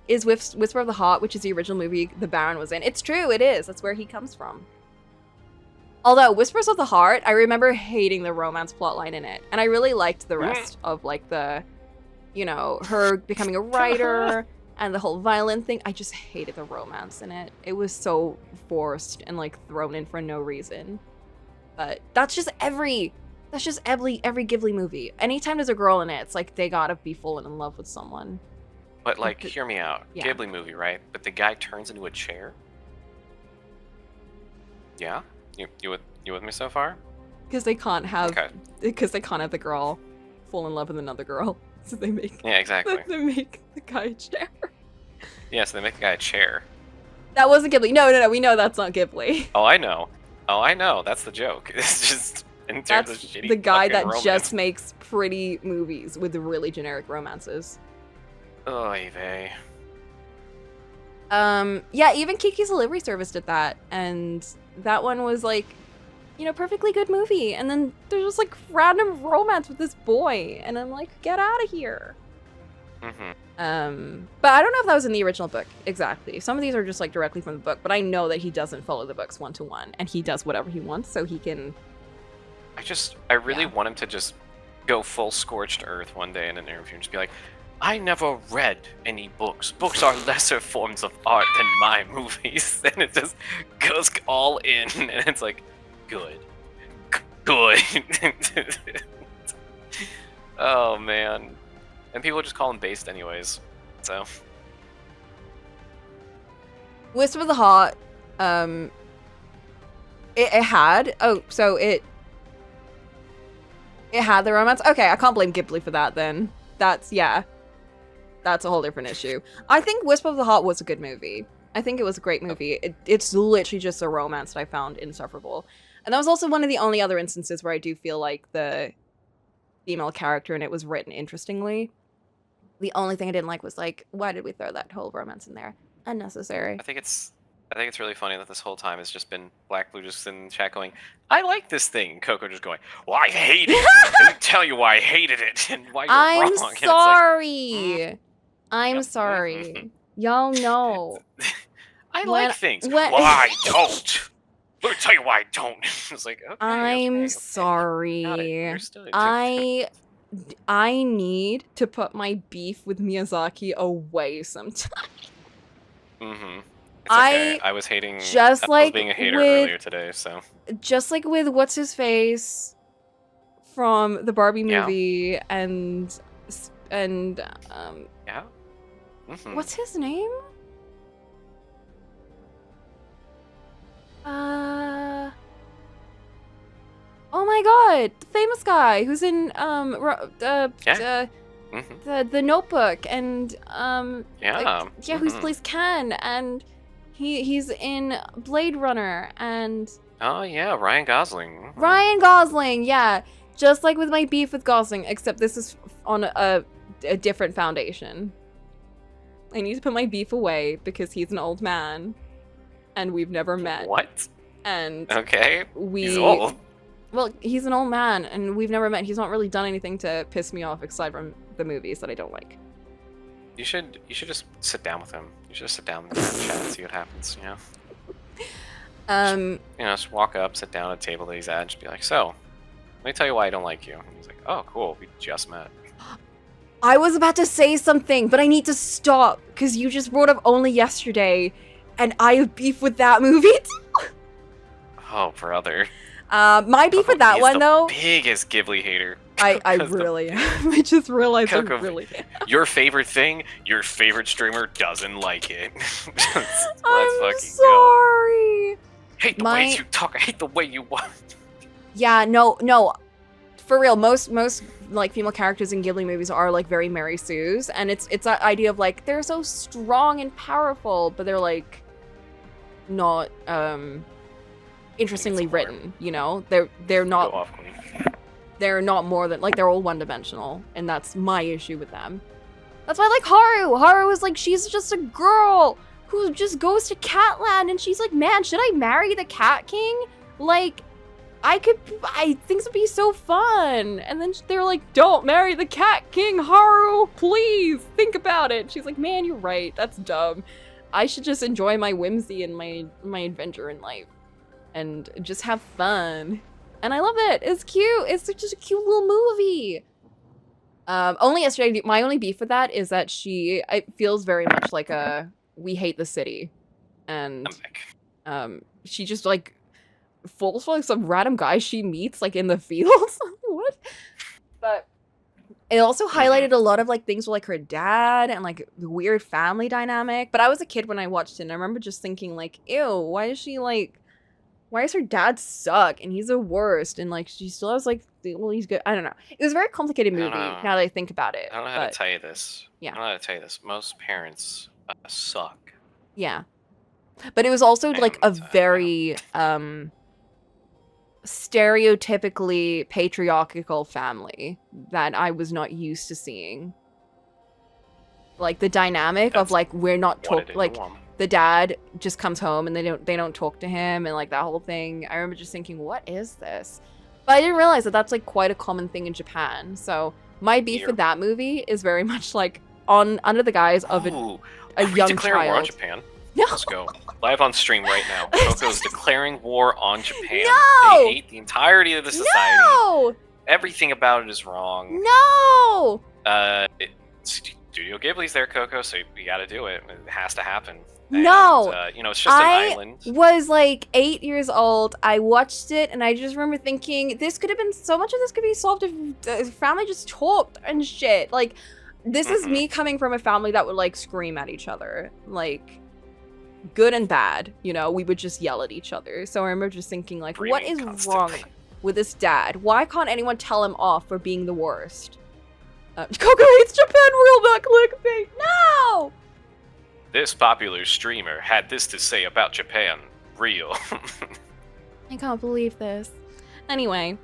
is Whisper of the Heart, which is the original movie the Baron was in. It's true, it is. That's where he comes from. Although, Whispers of the Heart, I remember hating the romance plotline in it. And I really liked the rest of, like, the, you know, her becoming a writer and the whole violin thing. I just hated the romance in it. It was so forced and, like, thrown in for no reason. But that's just every Ghibli movie. Anytime there's a girl in it, it's like they gotta be falling in love with someone. But like, hear me out. Ghibli movie, right? But the guy turns into a chair? Yeah? You with me so far? Because they can't have the girl fall in love with another girl. So they make they make the guy a chair. Yeah, so they make the guy a chair. That wasn't Ghibli. No, we know that's not Ghibli. Oh, I know. That's the joke. It's just in terms of shitty the guy that romance. Just makes pretty movies with really generic romances. Oy vey. Yeah, even Kiki's Delivery Service did that, and that one was like, you know, perfectly good movie. And then there's just like random romance with this boy. And I'm like, get out of here. But I don't know if that was in the original book exactly. Some of these are just like directly from the book, but I know that he doesn't follow the books 1-to-1 and he does whatever he wants so he can. I really want him to just go full scorched earth one day in an interview and just be like, I never read any books. Books are lesser forms of art than my movies. And it just goes all in, and it's like, good. Oh, man. And people just call him based anyways, so. Wisp of the Heart, it had, it had the romance. Okay, I can't blame Ghibli for that then. That's a whole different issue. I think Wisp of the Heart was a good movie. I think it was a great movie. It's literally just a romance that I found insufferable. And that was also one of the only other instances where I do feel like the female character in it was written interestingly. The only thing I didn't like was like, why did we throw that whole romance in there? Unnecessary. I think it's really funny that this whole time has just been Black Blue just in the chat going, I like this thing. And Coco just going, well, I hate it. Let me tell you why I hated it and why you're wrong. I'm sorry. I'm sorry. Y'all know. I like things. Well, I don't. Let me tell you why I don't. It's like, okay. I'm sorry. I need to put my beef with Miyazaki away sometime. It's okay. I was hating. Just like being a hater earlier today, so. Just like with what's his face from the Barbie movie and yeah. What's his name? Oh my god, the famous guy who's in the Notebook and who plays Ken, and he's in Blade Runner and oh yeah, Ryan Gosling. Ryan Gosling, yeah. Just like with my beef with Gosling, except this is on a different foundation. I need to put my beef away because he's an old man and we've never met. What? And okay, he's old. Well, he's an old man and we've never met. He's not really done anything to piss me off aside from the movies that I don't like. You should just sit down with him. You should just sit down and chat and see what happens, you know? Just walk up, sit down at a table that he's at and just be like, so, let me tell you why I don't like you. And he's like, oh, cool, we just met. I was about to say something, but I need to stop because you just brought up Only Yesterday and I have beef with that movie too. Oh, brother. My beef with that one, though. Biggest Ghibli hater. I really am. I just realized Coco, I really am. Your favorite thing, your favorite streamer doesn't like it. I'm sorry. Hate the way you talk. I hate the way you walk. Yeah, no. For real, most like female characters in Ghibli movies are like very Mary Sue's, and it's that idea of like they're so strong and powerful, but they're like not interestingly written, you know? They're not they're not more than like they're all one-dimensional, and that's my issue with them. That's why I like Haru. Haru is like she's just a girl who just goes to Catland and she's like, man, should I marry the Cat King? Like I think this would be so fun. And then they're like, don't marry the Cat King, Haru, please think about it. She's like, man, you're right, that's dumb. I should just enjoy my whimsy and my adventure in life and just have fun. And I love it. It's cute. It's just a cute little movie. Only Yesterday, my only beef with that is that it feels very much like a We Hate the City. And she just like falls for like some random guy she meets like in the fields. What? But it also highlighted a lot of like things with like her dad and like the weird family dynamic. But I was a kid when I watched it and I remember just thinking like, ew, why does her dad suck and he's the worst, and like she still has like well, he's good. I don't know. It was a very complicated movie now that I think about it. I don't know how to tell you this. Yeah. I don't know how to tell you this. Most parents suck. Yeah. But it was also like a very stereotypically patriarchal family that I was not used to seeing. Like the dynamic of like we're not like the dad just comes home and they don't talk to him and like that whole thing. I remember just thinking, what is this? But I didn't realize that that's like quite a common thing in Japan. So my beef with that movie is very much like under the guise of a young declaring war on child. Japan. No. Let's go. Live on stream right now. Coco's declaring war on Japan. No! They hate the entirety of the society. No! Everything about it is wrong. No! Studio Ghibli's there, Coco, so you gotta do it. It has to happen. No! And, you know, it's just an island. I was like 8 years old. I watched it and I just remember thinking, this could have been, so much of this could be solved if the family just talked and shit. Like, this is me coming from a family that would like scream at each other. Like, good and bad, you know, we would just yell at each other. So I remember just thinking like, what is wrong with this dad? Why can't anyone tell him off for being the worst? Coco hates Japan, real not clickbait. No! This popular streamer had this to say about Japan. Real. I can't believe this. Anyway,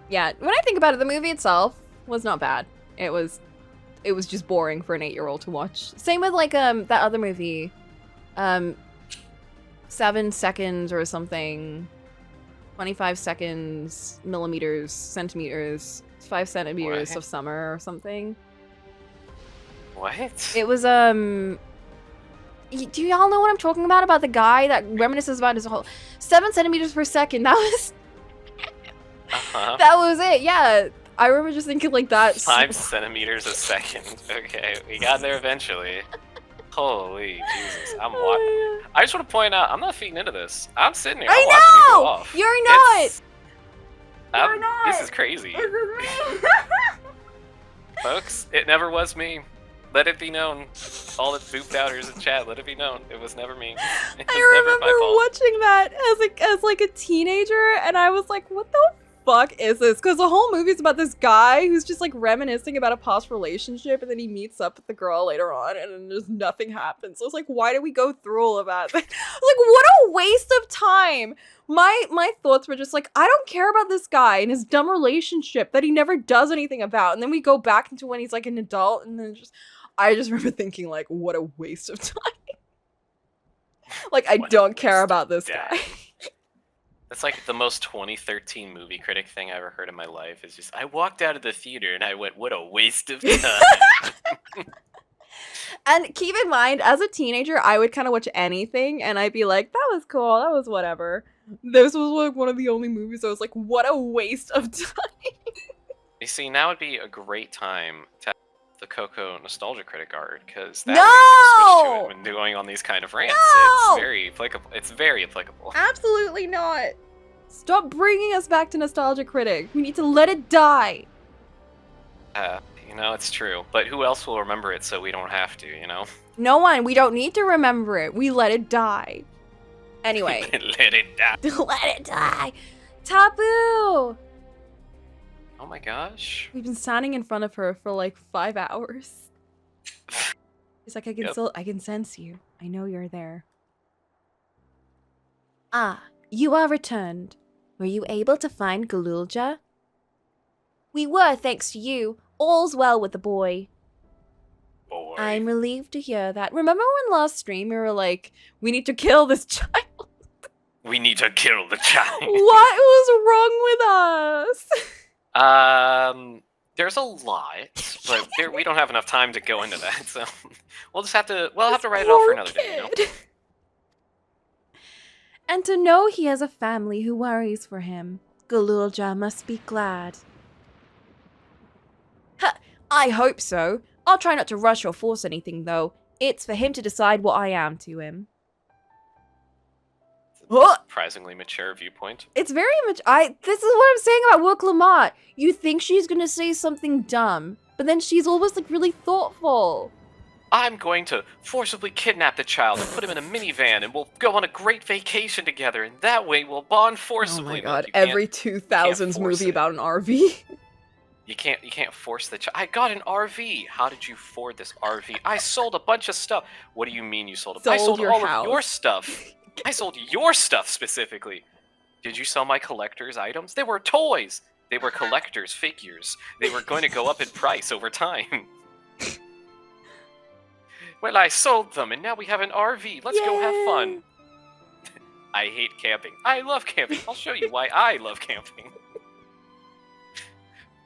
yeah, when I think about it, the movie itself was not bad. It was just boring for an 8-year-old to watch. Same with like that other movie, 7 seconds or something, 25 seconds, millimeters, centimeters, 5 centimeters of summer or something. What? It was do y'all know what I'm talking about? About the guy that reminisces about his whole 7 centimeters per second. That was that was it. Yeah, I remember just thinking like that. 5 centimeters a second. Okay, we got there eventually. Holy Jesus! I'm watching. I just want to point out, I'm not feeding into this. I'm sitting here. I'm watching you go off. You're not. You're not. This is crazy. Folks, it never was me. Let it be known. All the boop doubters in chat, let it be known. It was never me. It was I remember watching that as like a teenager, and I was like, what the fuck is this? Because the whole movie's about this guy who's just like reminiscing about a past relationship, and then he meets up with the girl later on, and then just nothing happens. So it's like, why did we go through all of that? Like, what a waste of time. My thoughts were just like, I don't care about this guy and his dumb relationship that he never does anything about. And then we go back into when he's like an adult, and then I just remember thinking like, what a waste of time. Like, I don't care about this guy. That's like the most 2013 movie critic thing I ever heard in my life. Is just, I walked out of the theater and I went, what a waste of time. And keep in mind, as a teenager, I would kind of watch anything and I'd be like, that was cool, that was whatever. This was like one of the only movies I was like, what a waste of time. You see, now would be a great time to have the Coco Nostalgia Critic art, because that way you can switch to it when doing on these kind of rants. No! It's very applicable. It's very applicable. Absolutely not. Stop bringing us back to Nostalgia Critic. We need to let it die. You know, it's true. But who else will remember it so we don't have to, you know? No one. We don't need to remember it. We let it die. Anyway. Let it die. Let it die. Taboo. Oh my gosh. We've been standing in front of her for like 5 hours. It's like, I can sense you. I know you're there. Ah, you are returned. Were you able to find Zoraal Ja? We were, thanks to you. All's well with the boy. Boy. I'm relieved to hear that. Remember when last stream we were like, we need to kill this child? We need to kill the child. What was wrong with us? There's a lot, but we don't have enough time to go into that, so we'll have to write it off for another day, you know? And to know he has a family who worries for him, Zoraal Ja must be glad. I hope so. I'll try not to rush or force anything, though. It's for him to decide what I am to him. Surprisingly mature viewpoint. It's very much. This is what I'm saying about Work Lamont. You think she's gonna say something dumb, but then she's always like really thoughtful. I'm going to forcibly kidnap the child and put him in a minivan, and we'll go on a great vacation together, and that way we'll bond forcibly. Oh my god! Every 2000s movie about an RV. You can't force the child. I got an RV. How did you afford this RV? I sold a bunch of stuff. What do you mean you sold? I sold all of your stuff. I sold your stuff specifically. Did you sell my collector's items? They were toys. They were collector's figures. They were going to go up in price over time. Well, I sold them, and now we have an RV. Let's go have fun. I hate camping. I love camping. I'll show you why I love camping.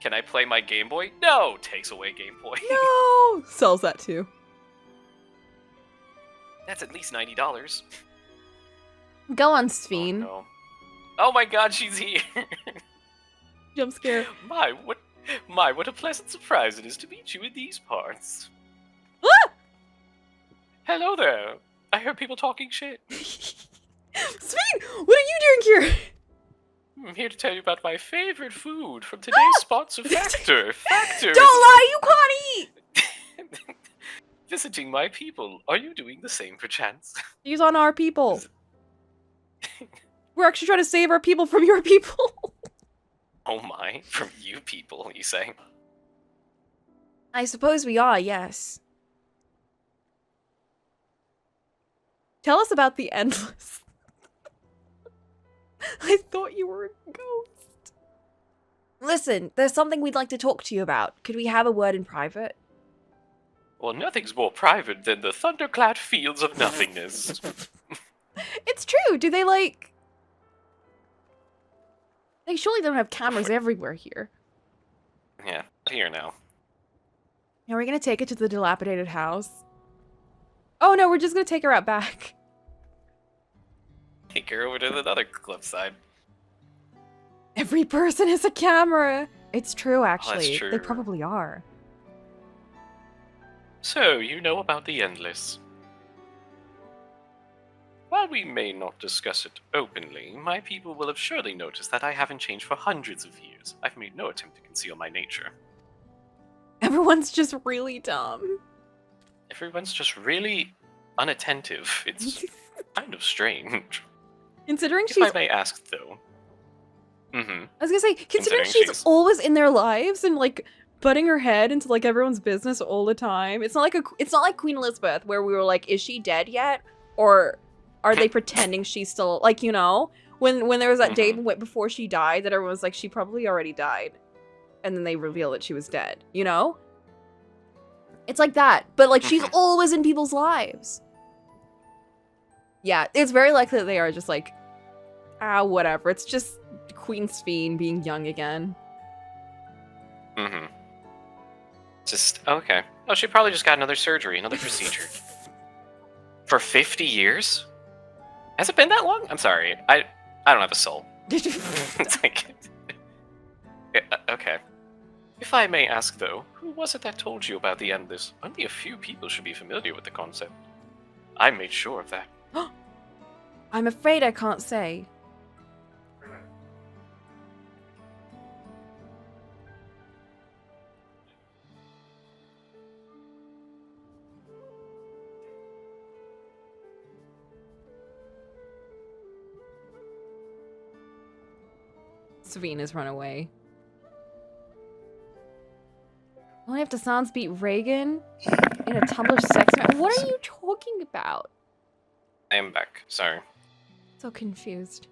Can I play my Game Boy? No! Takes away Game Boy. No! Sells that too. That's at least $90. Go on, Oh, Sphene. no. Oh my god, she's here! Jump scare. My, what a pleasant surprise it is to meet you in these parts. Ah! Hello there. I heard people talking shit. Sphene, what are you doing here? I'm here to tell you about my favorite food from today's sponsor, Factor. Factor! Don't lie, you can't eat! Visiting my people. Are you doing the same, perchance? Use on our people. We're actually trying to save our people from your people. Oh my, from you people, you say? I suppose we are, yes. Tell us about the Endless. I thought you were a ghost. Listen, there's something we'd like to talk to you about. Could we have a word in private? Well, nothing's more private than the thunderclad fields of nothingness. It's true. Do they like... They surely don't have cameras everywhere here. Yeah, here now. Are we gonna take it to the dilapidated house? Oh no, we're just gonna take her out back. Take her over to another cliffside. Every person has a camera. It's true, actually. true. They probably are. So, you know about the Endless. While we may not discuss it openly, my people will have surely noticed that I haven't changed for hundreds of years. I've made no attempt to conceal my nature. Everyone's just really dumb. Everyone's just really unattentive. It's kind of strange. Considering If she's... I may ask, though. Mm-hmm. I was gonna say, considering Considering she's she's- always in their lives and like butting her head into like everyone's business all the time. It's not like Queen Elizabeth where we were like, is she dead yet? Or are they pretending she's still like, you know, when there was that day before she died that everyone was like, she probably already died, and then they reveal that she was dead. You know, it's like that, but like she's always in people's lives. Yeah, it's very likely that they are just like, whatever. It's just Queen Sphene being young again. Mm-hmm. Just, okay. Oh, she probably just got another surgery, another procedure. For 50 years? Has it been that long? I'm sorry. I don't have a soul. It's like... okay. If I may ask, though, who was it that told you about the Endless? Only a few people should be familiar with the concept. I made sure of that. I'm afraid I can't say. Sphene has run away. Only have to sans beat Reagan in a Tumblr sex match. What are you talking about? I am back. Sorry. So confused.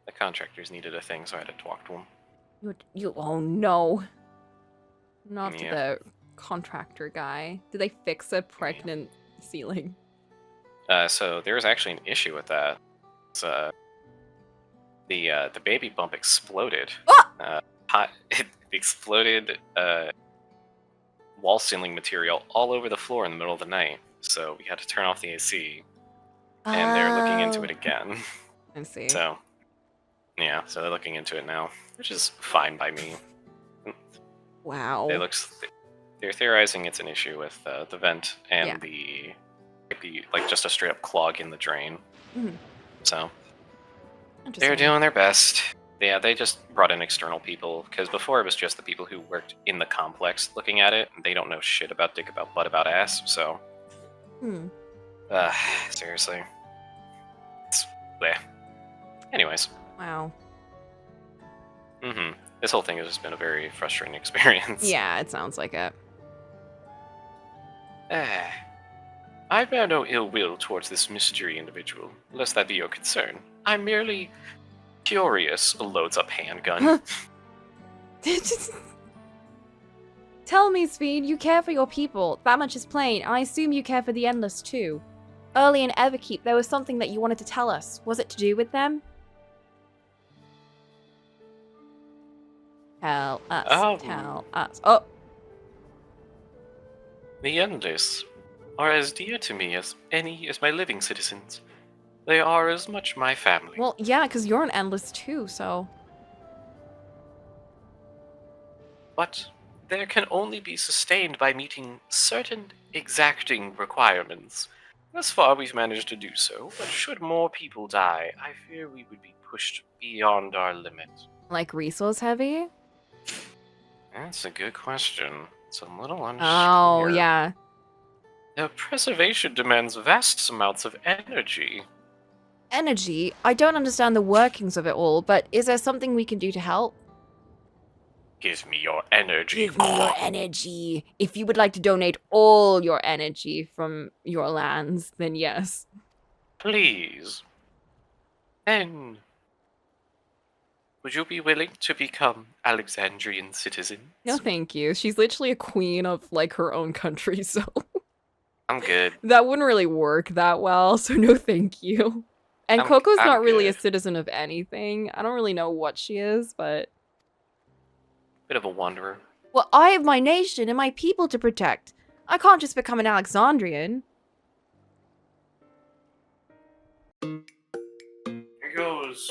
The contractors needed a thing, so I had to talk to them. You oh no. Not Yeah. the contractor guy. Did they fix a pregnant ceiling? So there was actually an issue with that. It's, the baby bump exploded. It exploded wall ceiling material all over the floor in the middle of the night. So we had to turn off the AC, and they're looking into it again. I see. So yeah, so they're looking into it now, which is fine by me. Wow. They're theorizing it's an issue with the vent and Yeah. the like just a straight up clog in the drain. So they're doing their best. Yeah, they just brought in external people, because before it was just the people who worked in the complex looking at it, and they don't know shit about dick, about butt, about ass, so... seriously. Bleh. Anyways. Wow. This whole thing has just been a very frustrating experience. Yeah, it sounds like it. I bear no ill will towards this mystery individual, lest that be your concern. I'm merely curious. Loads up handgun. Tell me, Sphene, you care for your people. That much is plain. I assume you care for the Endless too. Early in Everkeep, there was something that you wanted to tell us. Was it to do with them? Tell us. Tell us. Oh. The Endless are as dear to me as my living citizens. They are as much my family. Well, yeah, because you're an Endless too, so... But there can only be sustained by meeting certain exacting requirements. Thus far, we've managed to do so, but should more people die, I fear we would be pushed beyond our limit. Like resource heavy? That's a good question. It's a little unclear. Oh, yeah. Their preservation demands vast amounts of energy. Energy? I don't understand the workings of it all, but is there something we can do to help? Give me your energy. Give me your energy. If you would like to donate all your energy from your lands, then yes. Please. Then, would you be willing to become Alexandrian citizens? No, thank you. She's literally a queen of, like, her own country, so... I'm good. That wouldn't really work that well, so no thank you. And Coco's not really a good. citizen of anything. I don't really know what she is, but... Bit of a wanderer. Well, I have my nation and my people to protect. I can't just become an Alexandrian. Here goes.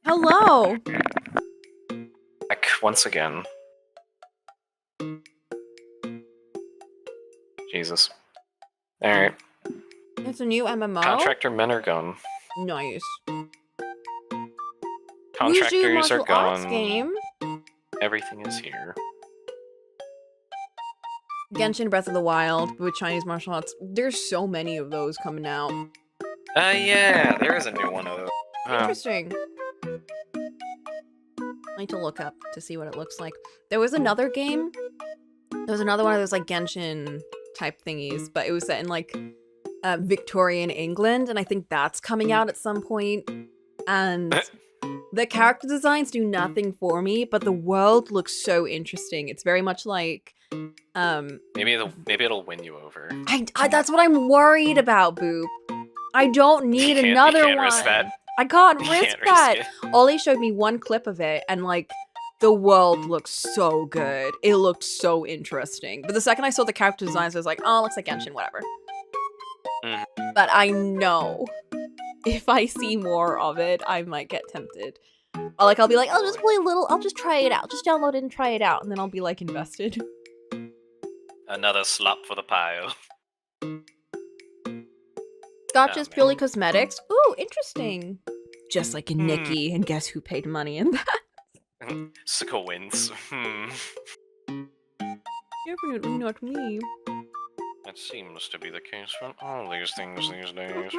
Hello! Back once again. Jesus. Alright. It's a new MMO? Contractor men are gone. Nice. Contractors are martial arts gone. game. Everything is here. Genshin Breath of the Wild with Chinese martial arts. There's so many of those coming out. Yeah, there is a new one of those. Interesting. I need to look up to see what it looks like. There was another game. There was another one of those like Genshin type thingies, but it was set in like Victorian England, and I think that's coming out at some point. And the character designs do nothing for me, but the world looks so interesting. It's very much like maybe it'll win you over. I that's what I'm worried about, Boop. I don't need another one. Risk that. I can't You risk can't that. risk Ollie showed me one clip of it, and like the world looks so good. It looked so interesting. But the second I saw the character designs, I was like, oh, it looks like Genshin, whatever. But I know if I see more of it, I might get tempted. I'll be like, I'll just play a little, I'll just try it out. Just download it and try it out. And then I'll be like invested. Another slop for the pile. Scotch is purely cosmetics. Ooh, interesting. Just like in Nikki, and guess who paid money in that? Sicko wins. Definitely not me. That seems to be the case for all these things these days.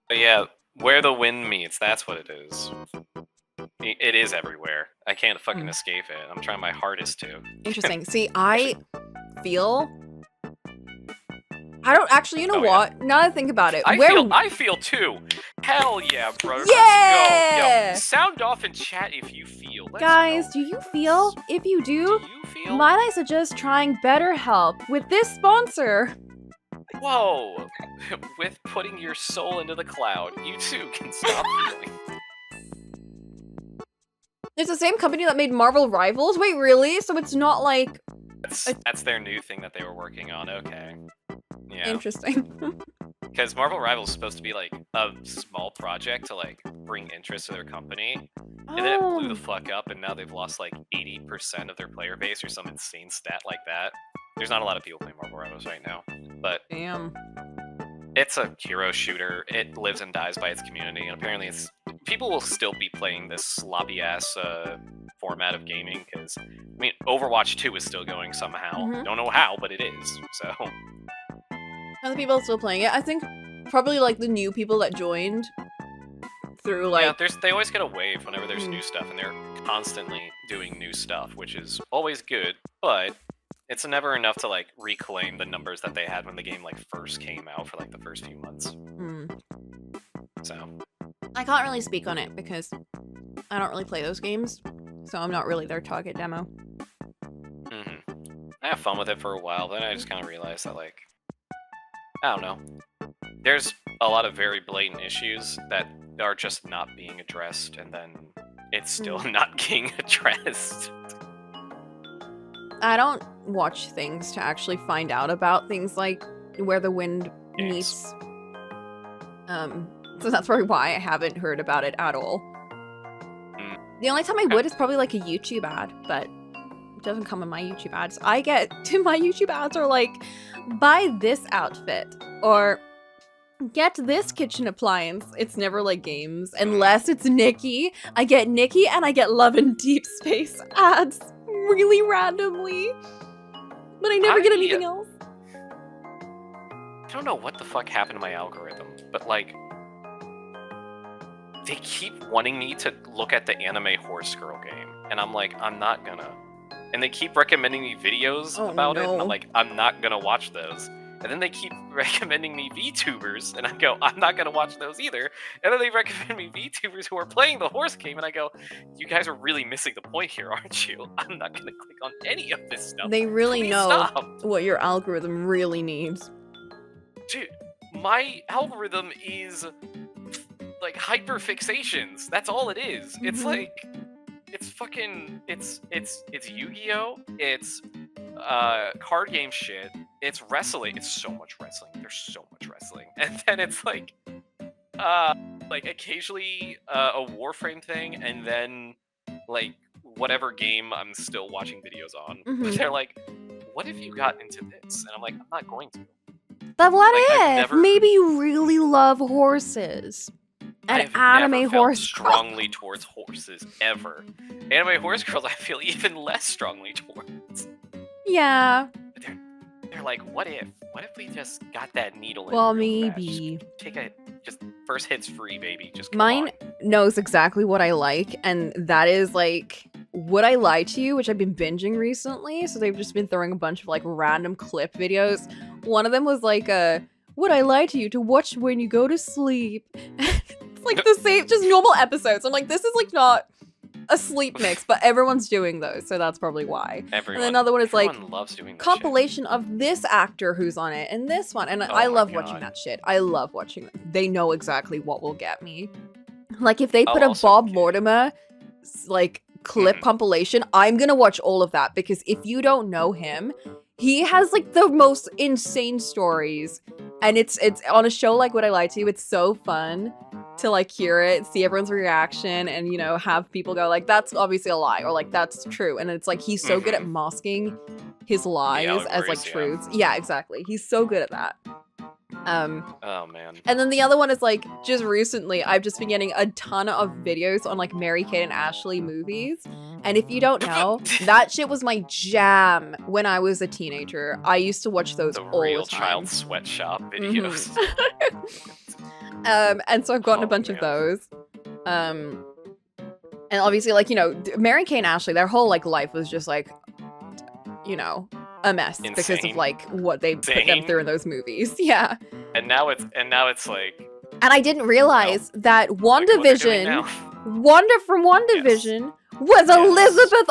But yeah, where the wind meets, that's what it is. It is everywhere. I can't fucking escape it. I'm trying my hardest to. Interesting. See, I feel... I don't actually, you know what? Yeah. Now that I think about it, I feel too. Hell yeah, bro. Yeah! Let's go. Yo, sound off in chat if you feel. Let's Guys, go. do you feel? If you do, you feel? might I suggest trying BetterHelp with this sponsor? Whoa! With putting your soul into the cloud, you too can stop feeling. It's the same company that made Marvel Rivals? Wait, really? So it's not like... That's their new thing that they were working on, okay. Yeah. Interesting. Because Marvel Rivals is supposed to be like a small project to like bring interest to their company. And then it blew the fuck up, and now they've lost like 80% of their player base or some insane stat like that. There's not a lot of people playing Marvel Rivals right now. But damn. It's a hero shooter. It lives and dies by its community, and apparently people will still be playing this sloppy ass format of gaming, because I mean Overwatch 2 is still going somehow. Don't know how, but it is. So Other people are still playing it. I think probably like the new people that joined through like they always get a wave whenever there's new stuff, and they're constantly doing new stuff, which is always good, but it's never enough to like reclaim the numbers that they had when the game like first came out for like the first few months. So I can't really speak on it because I don't really play those games. so I'm not really their target demo. I have fun with it for a while, then I just kind of realized that, like, I don't know. There's a lot of very blatant issues that are just not being addressed, and then it's still not getting addressed. I don't watch things to actually find out about things like where the wind meets. So that's probably why I haven't heard about it at all. The only time I would is probably like a YouTube ad, but it doesn't come in my YouTube ads. My YouTube ads are like, buy this outfit, or get this kitchen appliance. It's never like games, unless it's Nikki. I get Nikki and I get Love and Deep Space ads really randomly, but I never get anything else. I don't know what the fuck happened to my algorithm, but like, they keep wanting me to look at the anime Horse Girl game, and I'm like, I'm not gonna. And they keep recommending me videos about it, and I'm like, I'm not gonna watch those. And then they keep recommending me VTubers, and I go, I'm not gonna watch those either. And then they recommend me VTubers who are playing the horse game, and I go, you guys are really missing the point here, aren't you? I'm not gonna click on any of this stuff. They really Please know stop. what your algorithm really needs. Dude, my algorithm is like hyper fixations. That's all it is. It's like, it's fucking, it's Yu-Gi-Oh! It's card game shit. It's wrestling. It's so much wrestling. There's so much wrestling. And then it's like occasionally a Warframe thing, and then like whatever game I'm still watching videos on. But they're like, what if you got into this? And I'm like, I'm not going to. But what Like, if? Maybe you really love horses. An anime never felt horse strongly towards horses ever. Anime horse girls, I feel even less strongly towards. Yeah. But they're like, what if we just got that needle in? Well, real fast? maybe. Just first hits free, baby. Just come Mine on. knows exactly what I like, and that is like Would I Lie to You, which I've been binging recently. So they've just been throwing a bunch of like random clip videos. One of them was like Would I Lie to You to watch when you go to sleep? It's like the same, just normal episodes. I'm like, this is like not a sleep mix, but everyone's doing those, so that's probably why. Everyone, and another one is like loves doing that compilation of this actor who's on it and this one, and I love watching that shit. I love watching it. They know exactly what will get me. Like if they put a Bob Mortimer like clip compilation, I'm gonna watch all of that, because if you don't know him, he has like the most insane stories, and it's on a show like Would I Lie to You, it's so fun to like hear it, see everyone's reaction, and you know, have people go like, that's obviously a lie, or like, that's true. And it's like, he's so good at masking his lies as like truths. Yeah, exactly. He's so good at that. Oh man. And then the other one is like, just recently I've just been getting a ton of videos on like Mary-Kate and Ashley movies. And if you don't know, that shit was my jam when I was a teenager. I used to watch those all the time. Real child sweatshop videos. And so I've gotten a bunch of those. And obviously, like, you know, Mary-Kate and Ashley, their whole like life was just like, you know, a mess because of like what they put them through in those movies. Yeah. And now it's like. And I didn't realize that WandaVision, Wanda from WandaVision was Elizabeth,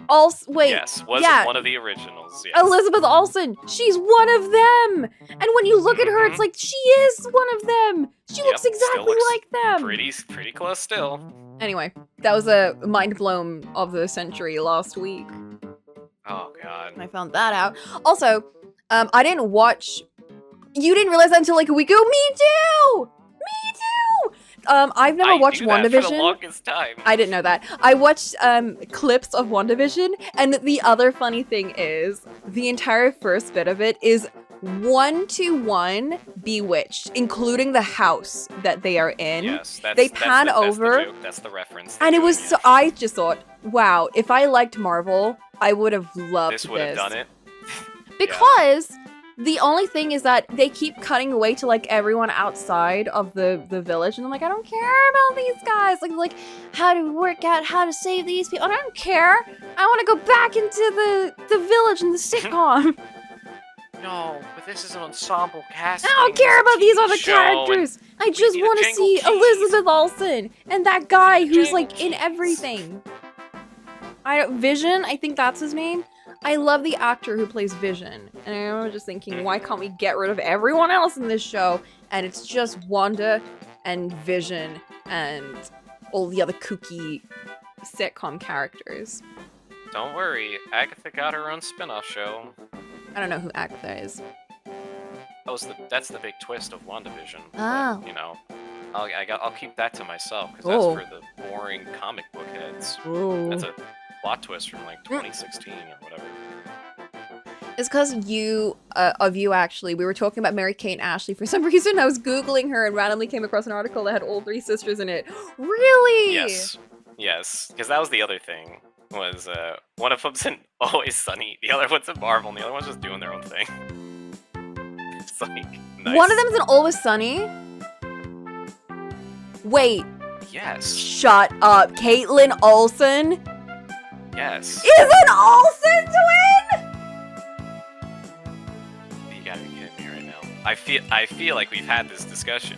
Olsen. Yes, was one of the originals. Yes. Elizabeth Olsen. She's one of them. And when you look at her, it's like, she is one of them. She looks exactly like them. Pretty close still. Anyway, that was a mind blown of the century last week. Oh god. I found that out. Also, I didn't watch. You didn't realize that until like a week ago. Me too. Me too. I've never watched WandaVision. For the longest time. I didn't know that. I watched clips of WandaVision, and the other funny thing is the entire first bit of it is 1-to-1 Bewitched, including the house that they are in. Yes, they pan over. That's the joke. That's the reference. And it was so. I just thought, wow, if I liked Marvel, I would have loved this. This would have done it. Because the only thing is that they keep cutting away to like everyone outside of the village, and I'm like, I don't care about these guys. Like how to work out how to save these people. I don't care. I want to go back into the village and the sitcom. No, but this is an ensemble cast. I don't care about these other characters. I just want to see Elizabeth Olsen and that guy who's like in everything. Vision, I think that's his name. I love the actor who plays Vision. And I was just thinking, why can't we get rid of everyone else in this show? And it's just Wanda and Vision and all the other kooky sitcom characters. Don't worry, Agatha got her own spin-off show. I don't know who Agatha is. That's the big twist of WandaVision. Oh. But, you know, I'll keep that to myself because that's for the boring comic book heads. Ooh. That's a plot twist from like 2016 or whatever. It's because you actually, we were talking about Mary-Kate and Ashley for some reason. I was Googling her and randomly came across an article that had all 3 sisters in it. Really? Yes, because that was the other thing. Was one of them's in Always Sunny, the other one's in Marvel, and the other one's just doing their own thing. It's like, nice. One of them's in Always Sunny? Wait. Yes. Shut up. Caitlin Olsen? Yes. Is an Olsen twin? You gotta be kidding me right now. I feel like we've had this discussion.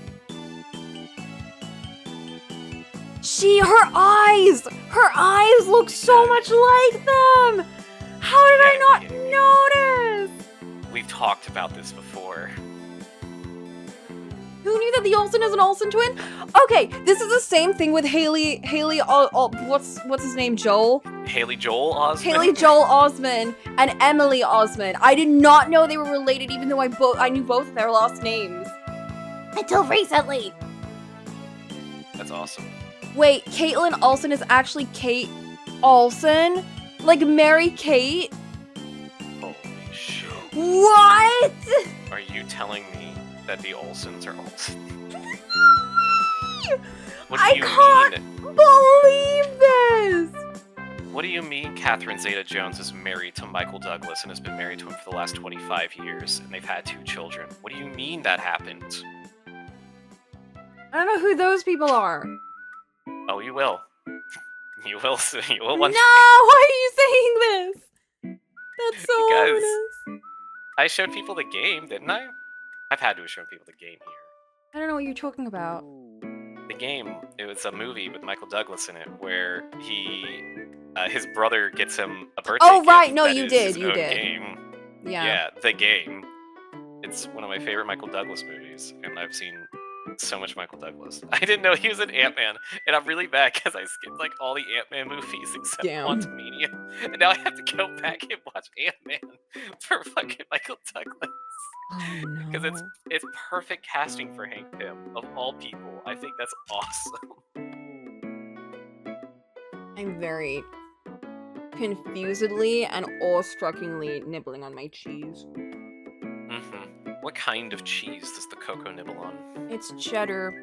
Her eyes look so much like them! How did I not notice? We've talked about this before. Who knew that the Olsen is an Olsen twin? Okay, this is the same thing with Haley, what's his name, Joel? Haley Joel Osment? Haley Joel Osment and Emily Osment. I did not know they were related even though I knew both their last names. Until recently. That's awesome. Wait, Caitlin Olsen is actually Kate Olsen? Like Mary-Kate? Holy shit. What? Are you telling me that the Olsens are Olsen? What do you mean? Believe this! What do you mean Catherine Zeta-Jones is married to Michael Douglas and has been married to him for the last 25 years, and they've had 2 children? What do you mean that happened? I don't know who those people are. Oh, you will. You will No, one day. why are you saying this? That's so Because ominous. I showed people the game, didn't I? I've had to have shown people the game here. I don't know what you're talking about. The game, it was a movie with Michael Douglas in it where his brother gets him a birthday Oh, right, gift no, that you is did, his you own did. Game. Yeah. Yeah, the game. It's one of my favorite Michael Douglas movies, and I've seen so much Michael Douglas. I didn't know he was in Ant-Man, and I'm really bad because I skipped like all the Ant-Man movies except Quantumania, and now I have to go back and watch Ant-Man for fucking Michael Douglas. Oh no. Because it's perfect casting for Hank Pym, of all people. I think that's awesome. I'm very confusedly and awestruckingly nibbling on my cheese. Mm-hmm. What kind of cheese does the Coco nibble on? It's cheddar.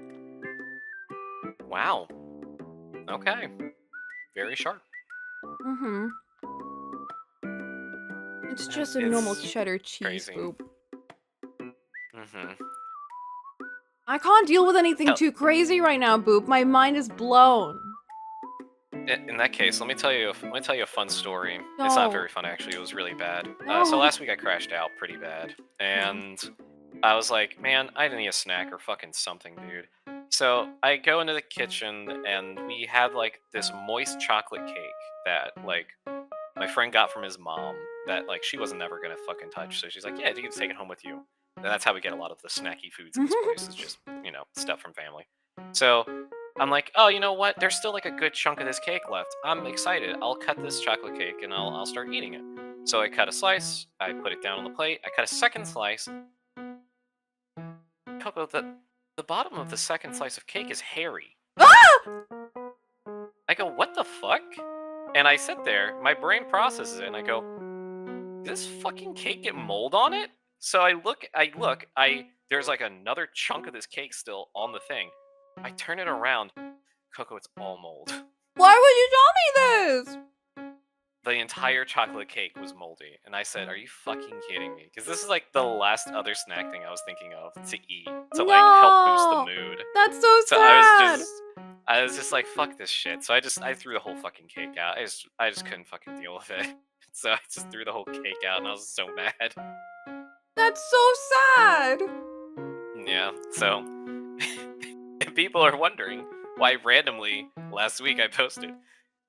Wow. Okay. Very sharp. Mm-hmm. It's just a normal cheddar cheese, crazy. Boop. Mm-hmm. I can't deal with anything too crazy right now, Boop. My mind is blown. In that case, let me tell you a fun story. No. It's not very fun actually. It was really bad. No. So last week I crashed out pretty bad, and I was like, man, I need a snack or fucking something, dude. So I go into the kitchen and we have like this moist chocolate cake that like my friend got from his mom that like she wasn't never gonna fucking touch. So she's like, yeah, you can take it home with you. And that's how we get a lot of the snacky foods in this place. Is just, you know, stuff from family. So I'm like, oh, you know what? There's still like a good chunk of this cake left. I'm excited. I'll cut this chocolate cake and I'll start eating it. So I cut a slice. I put it down on the plate. I cut a second slice. Coco, the bottom of the second slice of cake is hairy. I go, what the fuck? And I sit there. My brain processes it, and I go, did this fucking cake get mold on it? So I look. There's like another chunk of this cake still on the thing. I turn it around. Coco, it's all mold. Why would you tell me this? The entire chocolate cake was moldy. And I said, are you fucking kidding me? Because this is like the last other snack thing I was thinking of to eat. To like help boost the mood. That's so sad. I was just like, fuck this shit. So I threw the whole fucking cake out. I just couldn't fucking deal with it. So I just threw the whole cake out and I was so mad. That's so sad. Yeah, so if people are wondering why randomly last week I posted,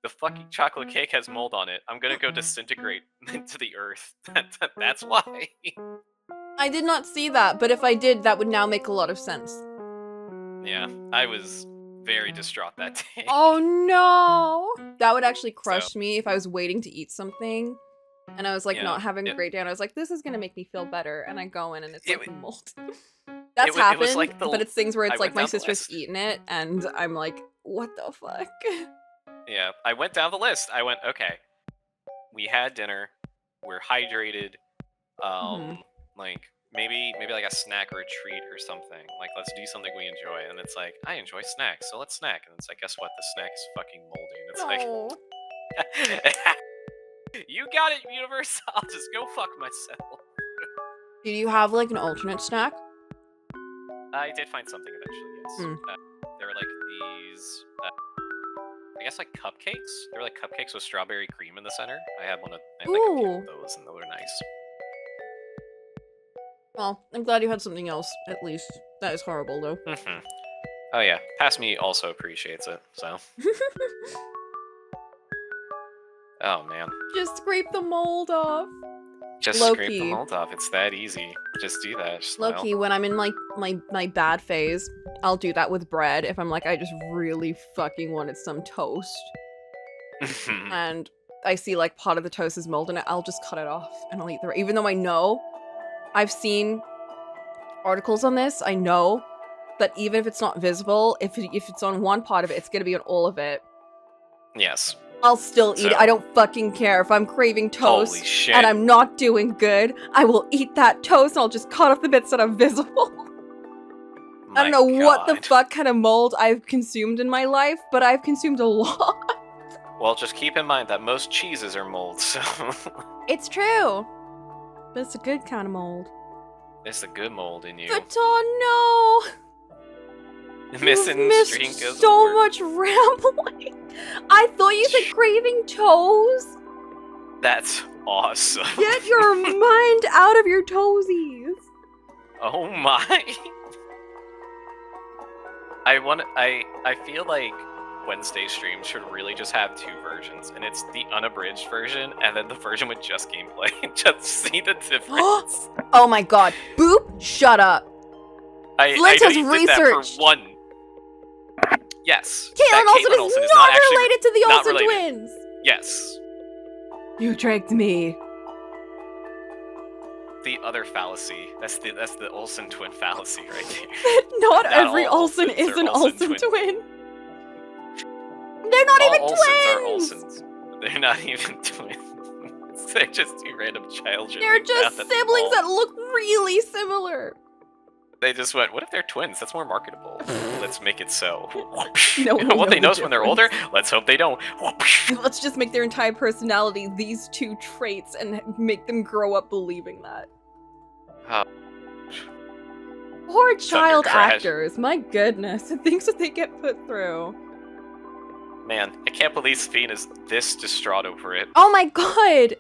The fucking chocolate cake has mold on it. I'm gonna go disintegrate into the earth. That's why. I did not see that, but if I did, that would now make a lot of sense. Yeah, I was very distraught that day. Oh no! That would actually crush me if I was waiting to eat something and I was like not having a great day and I was like, this is gonna make me feel better, and I go in and it's like mold. That's happened, was like but it's things where it's I like went my down the sister's list. eating it and I'm like, what the fuck? Yeah, I went down the list. I went, okay, we had dinner, we're hydrated, like maybe like a snack or a treat or something. Like, let's do something we enjoy. And it's like, I enjoy snacks, so let's snack. And it's like, guess what? The snack is fucking moldy. And it's like, you got it, universe. I'll just go fuck myself. Do you have like an alternate snack? I did find something eventually, yes. There were like these, I guess like cupcakes. There were like cupcakes with strawberry cream in the center. I had like a few of those, and those were nice. Well, I'm glad you had something else, at least. That is horrible, though. Oh yeah, Past Me also appreciates it, so. Oh man. Just scrape the mold off. Just scrape the mold off. It's that easy. Just do that. Just Low-key, when I'm in like my bad phase, I'll do that with bread. If I'm like, I just really fucking wanted some toast. And I see like part of the toast is mold in it, I'll just cut it off and I'll eat the rest. Even though I know, I've seen articles on this, I know that even if it's not visible, if it's on one part of it, it's gonna be on all of it. Yes. I'll still eat it. I don't fucking care. If I'm craving toast Holy shit. and I'm not doing good, I will eat that toast and I'll just cut off the bits that are visible. I don't know what the fuck kind of mold I've consumed in my life, but I've consumed a lot. Well, just keep in mind that most cheeses are mold, so... It's true. But it's a good kind of mold. It's the good mold in you. But oh no! Missing missed string of so much rambling. I thought you said craving toes. That's awesome. Get your mind out of your toesies. Oh my. I feel like Wednesday streams should really just have two versions, and it's the unabridged version and then the version with just gameplay. Just see the difference. Oh my god. Boop, shut up. Flint has researched. For one. Yes. Caitlin Olsen is not related to the Olsen twins. Yes. You tricked me. The other fallacy. That's the Olsen twin fallacy right there. Not every Olsen is an Olsen twin. They're not even Olsens twins. Are Olsens. They're not even twins. They're just two random children. They're just siblings that look really similar. They just went, what if they're twins? That's more marketable. Let's make it so. No one what they knows notice when they're older? Let's hope they don't. Let's just make their entire personality these two traits and make them grow up believing that. Poor child actors, my goodness. The things that they get put through. Man, I can't believe Sphene is this distraught over it. Oh my god!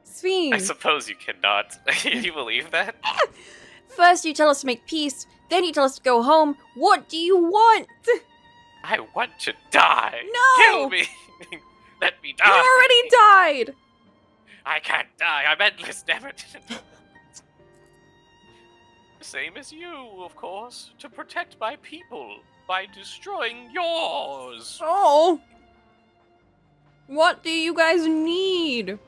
Sphene! I suppose you cannot. Can you believe that? First you tell us to make peace, then you tell us to go home. What do you want? I want to die. No! Kill me. Let me die. You already died! I can't die. I'm endless, damn it. Same as you, of course. To protect my people by destroying yours. Oh. What do you guys need?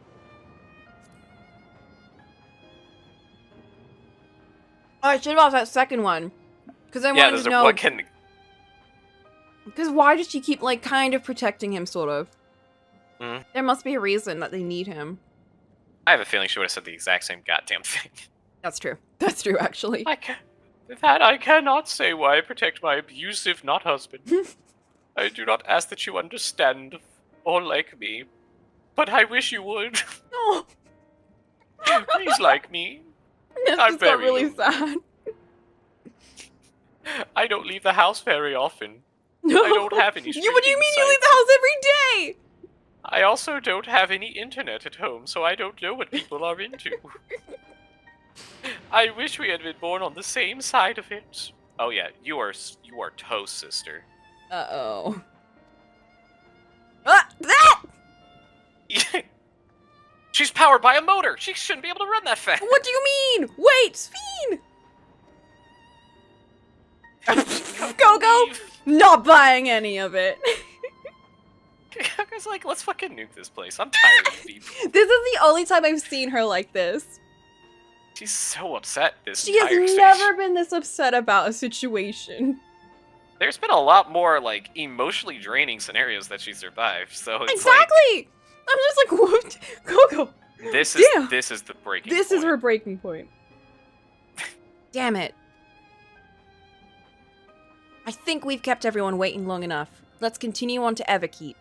Oh, I should have asked that second one. Because I wanted to know... what can... Because why does she keep, like, kind of protecting him, sort of? Mm. There must be a reason that they need him. I have a feeling she would have said the exact same goddamn thing. That's true. That's true, actually. I cannot say why I protect my abusive not husband. I do not ask that you understand or like me, but I wish you would. No. Please like me. This just got really sad. I don't leave the house very often. No. I don't have any streaming What do you mean you leave the house every day? I also don't have any internet at home, so I don't know what people are into. I wish we had been born on the same side of it. Oh yeah, you are toast, sister. Uh-oh. Ah! She's powered by a motor. She shouldn't be able to run that fast. What do you mean? Wait, Sphene! Coco, not buying any of it. Coco's like, let's fucking nuke this place. I'm tired of people. This is the only time I've seen her like this. She's so upset this She entire has station. never been this upset about a situation. There's been a lot more, like, emotionally draining scenarios that she survived, so it's Exactly! I'm just like, what? Coco, like, this is the breaking this point. is her breaking point. Damn it. I think we've kept everyone waiting long enough. Let's continue on to Everkeep.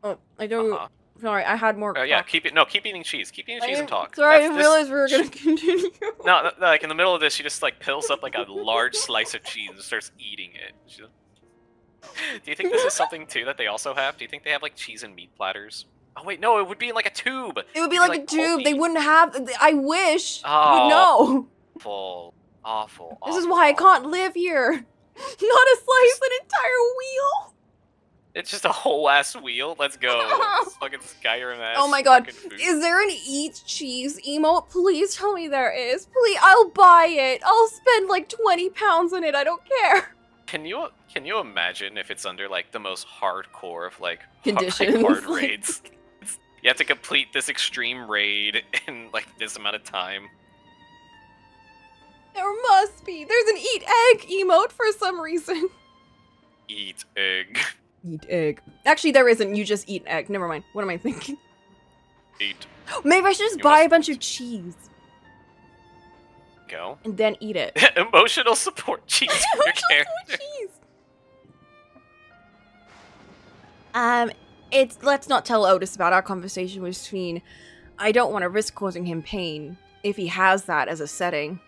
Oh, I don't... Sorry, I had more... Yeah, keep eating cheese. Keep eating cheese and talk. Sorry, I didn't realize we were gonna continue. No, like, in the middle of this, she just, like, pills up, like, a large slice of cheese and starts eating it. Do you think this is something, too, that they also have? Do you think they have, like, cheese and meat platters? Oh, wait, no, it would be in, like, a tube. It would be like a tube. They wouldn't have... I wish. Oh. But no. Awful. This is why I can't live here. Not a slice, an entire wheel. It's just a whole ass wheel. Let's go. This fucking Skyrim ass. Oh my god. Food. Is there an eat cheese emote? Please tell me there is. Please, I'll buy it. I'll spend like 20 pounds on it. I don't care. Can you imagine if it's under like the most hardcore of like conditions, hard raids? You have to complete this extreme raid in like this amount of time. There must be. There's an eat egg emote for some reason. Eat egg. Eat egg. Actually, there isn't. You just eat an egg. Never mind. What am I thinking? Eat. Maybe I should just buy a bunch of cheese. Go. And then eat it. Emotional support cheese for your character. Cheese. Let's not tell Otis about our conversation with Sphene. I don't want to risk causing him pain if he has that as a setting.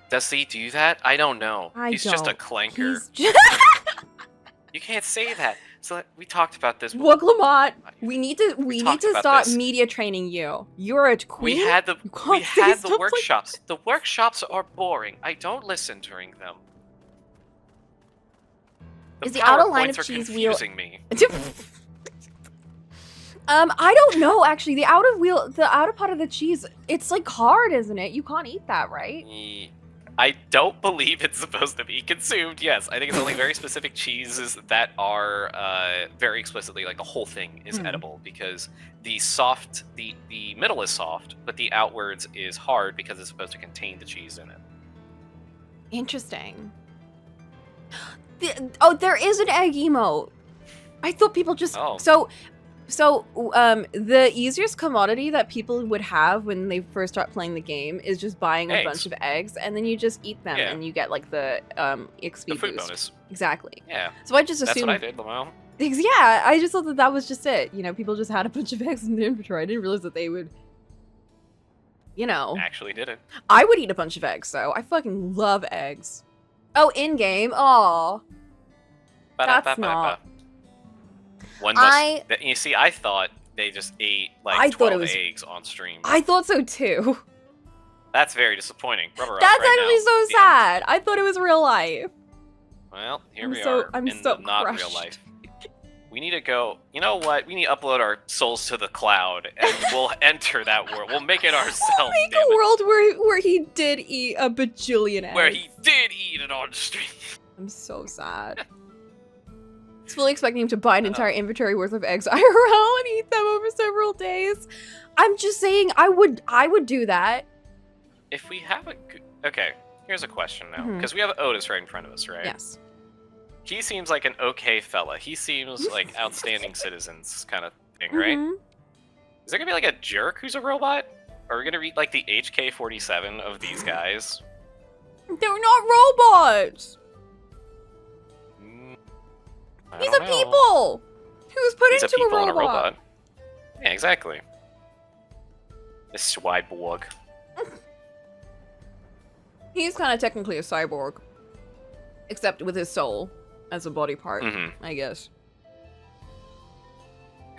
Does he do that? I don't know. He's just a clanker. You can't say that. So we talked about this. Look, Lamont, we need to start media training you. You're a queen. We had the workshops. Like... The workshops are boring. I don't listen during them. Is the outer line of cheese wheel confusing me? I don't know actually. The outer part of the cheese, it's like hard, isn't it? You can't eat that, right? I don't believe it's supposed to be consumed. Yes, I think it's only very specific cheeses that are very explicitly like the whole thing is edible, because the middle is soft, but the outwards is hard because it's supposed to contain the cheese in it. Interesting. There is an egg emote. I thought people just So, the easiest commodity that people would have when they first start playing the game is just buying a bunch of eggs, and then you just eat them, and you get, like, the XP the food boost. bonus. Exactly. Yeah. So I just assumed... That's what I did, Lamau. Yeah, I just thought that was just it. You know, people just had a bunch of eggs in their inventory. I didn't realize that they would... You know. Actually did it. I would eat a bunch of eggs, though. I fucking love eggs. Oh, in-game? Aw. That's not... One must, you see, I thought they just ate like 12 eggs on stream. I thought so too. That's very disappointing. That's actually so sad. I thought it was real life. Well, here we are in the not real life. We need to go. You know what? We need to upload our souls to the cloud, and we'll enter that world. We'll make it ourselves. We'll make a world where he did eat a bajillion eggs. Where he did eat it on stream. I'm so sad. I was fully expecting him to buy an entire inventory worth of eggs IRL and eat them over several days. I'm just saying, I would do that. If we have okay, here's a question now, because we have Otis right in front of us, right? Yes. He seems like an okay fella. He seems like outstanding citizens kind of thing, right? Is there gonna be like a jerk who's a robot? Are we gonna read like the HK-47 of these guys? They're not robots. These are people! Who's put into a robot? Yeah, exactly. This Swyborg. He's kind of technically a cyborg. Except with his soul as a body part, I guess.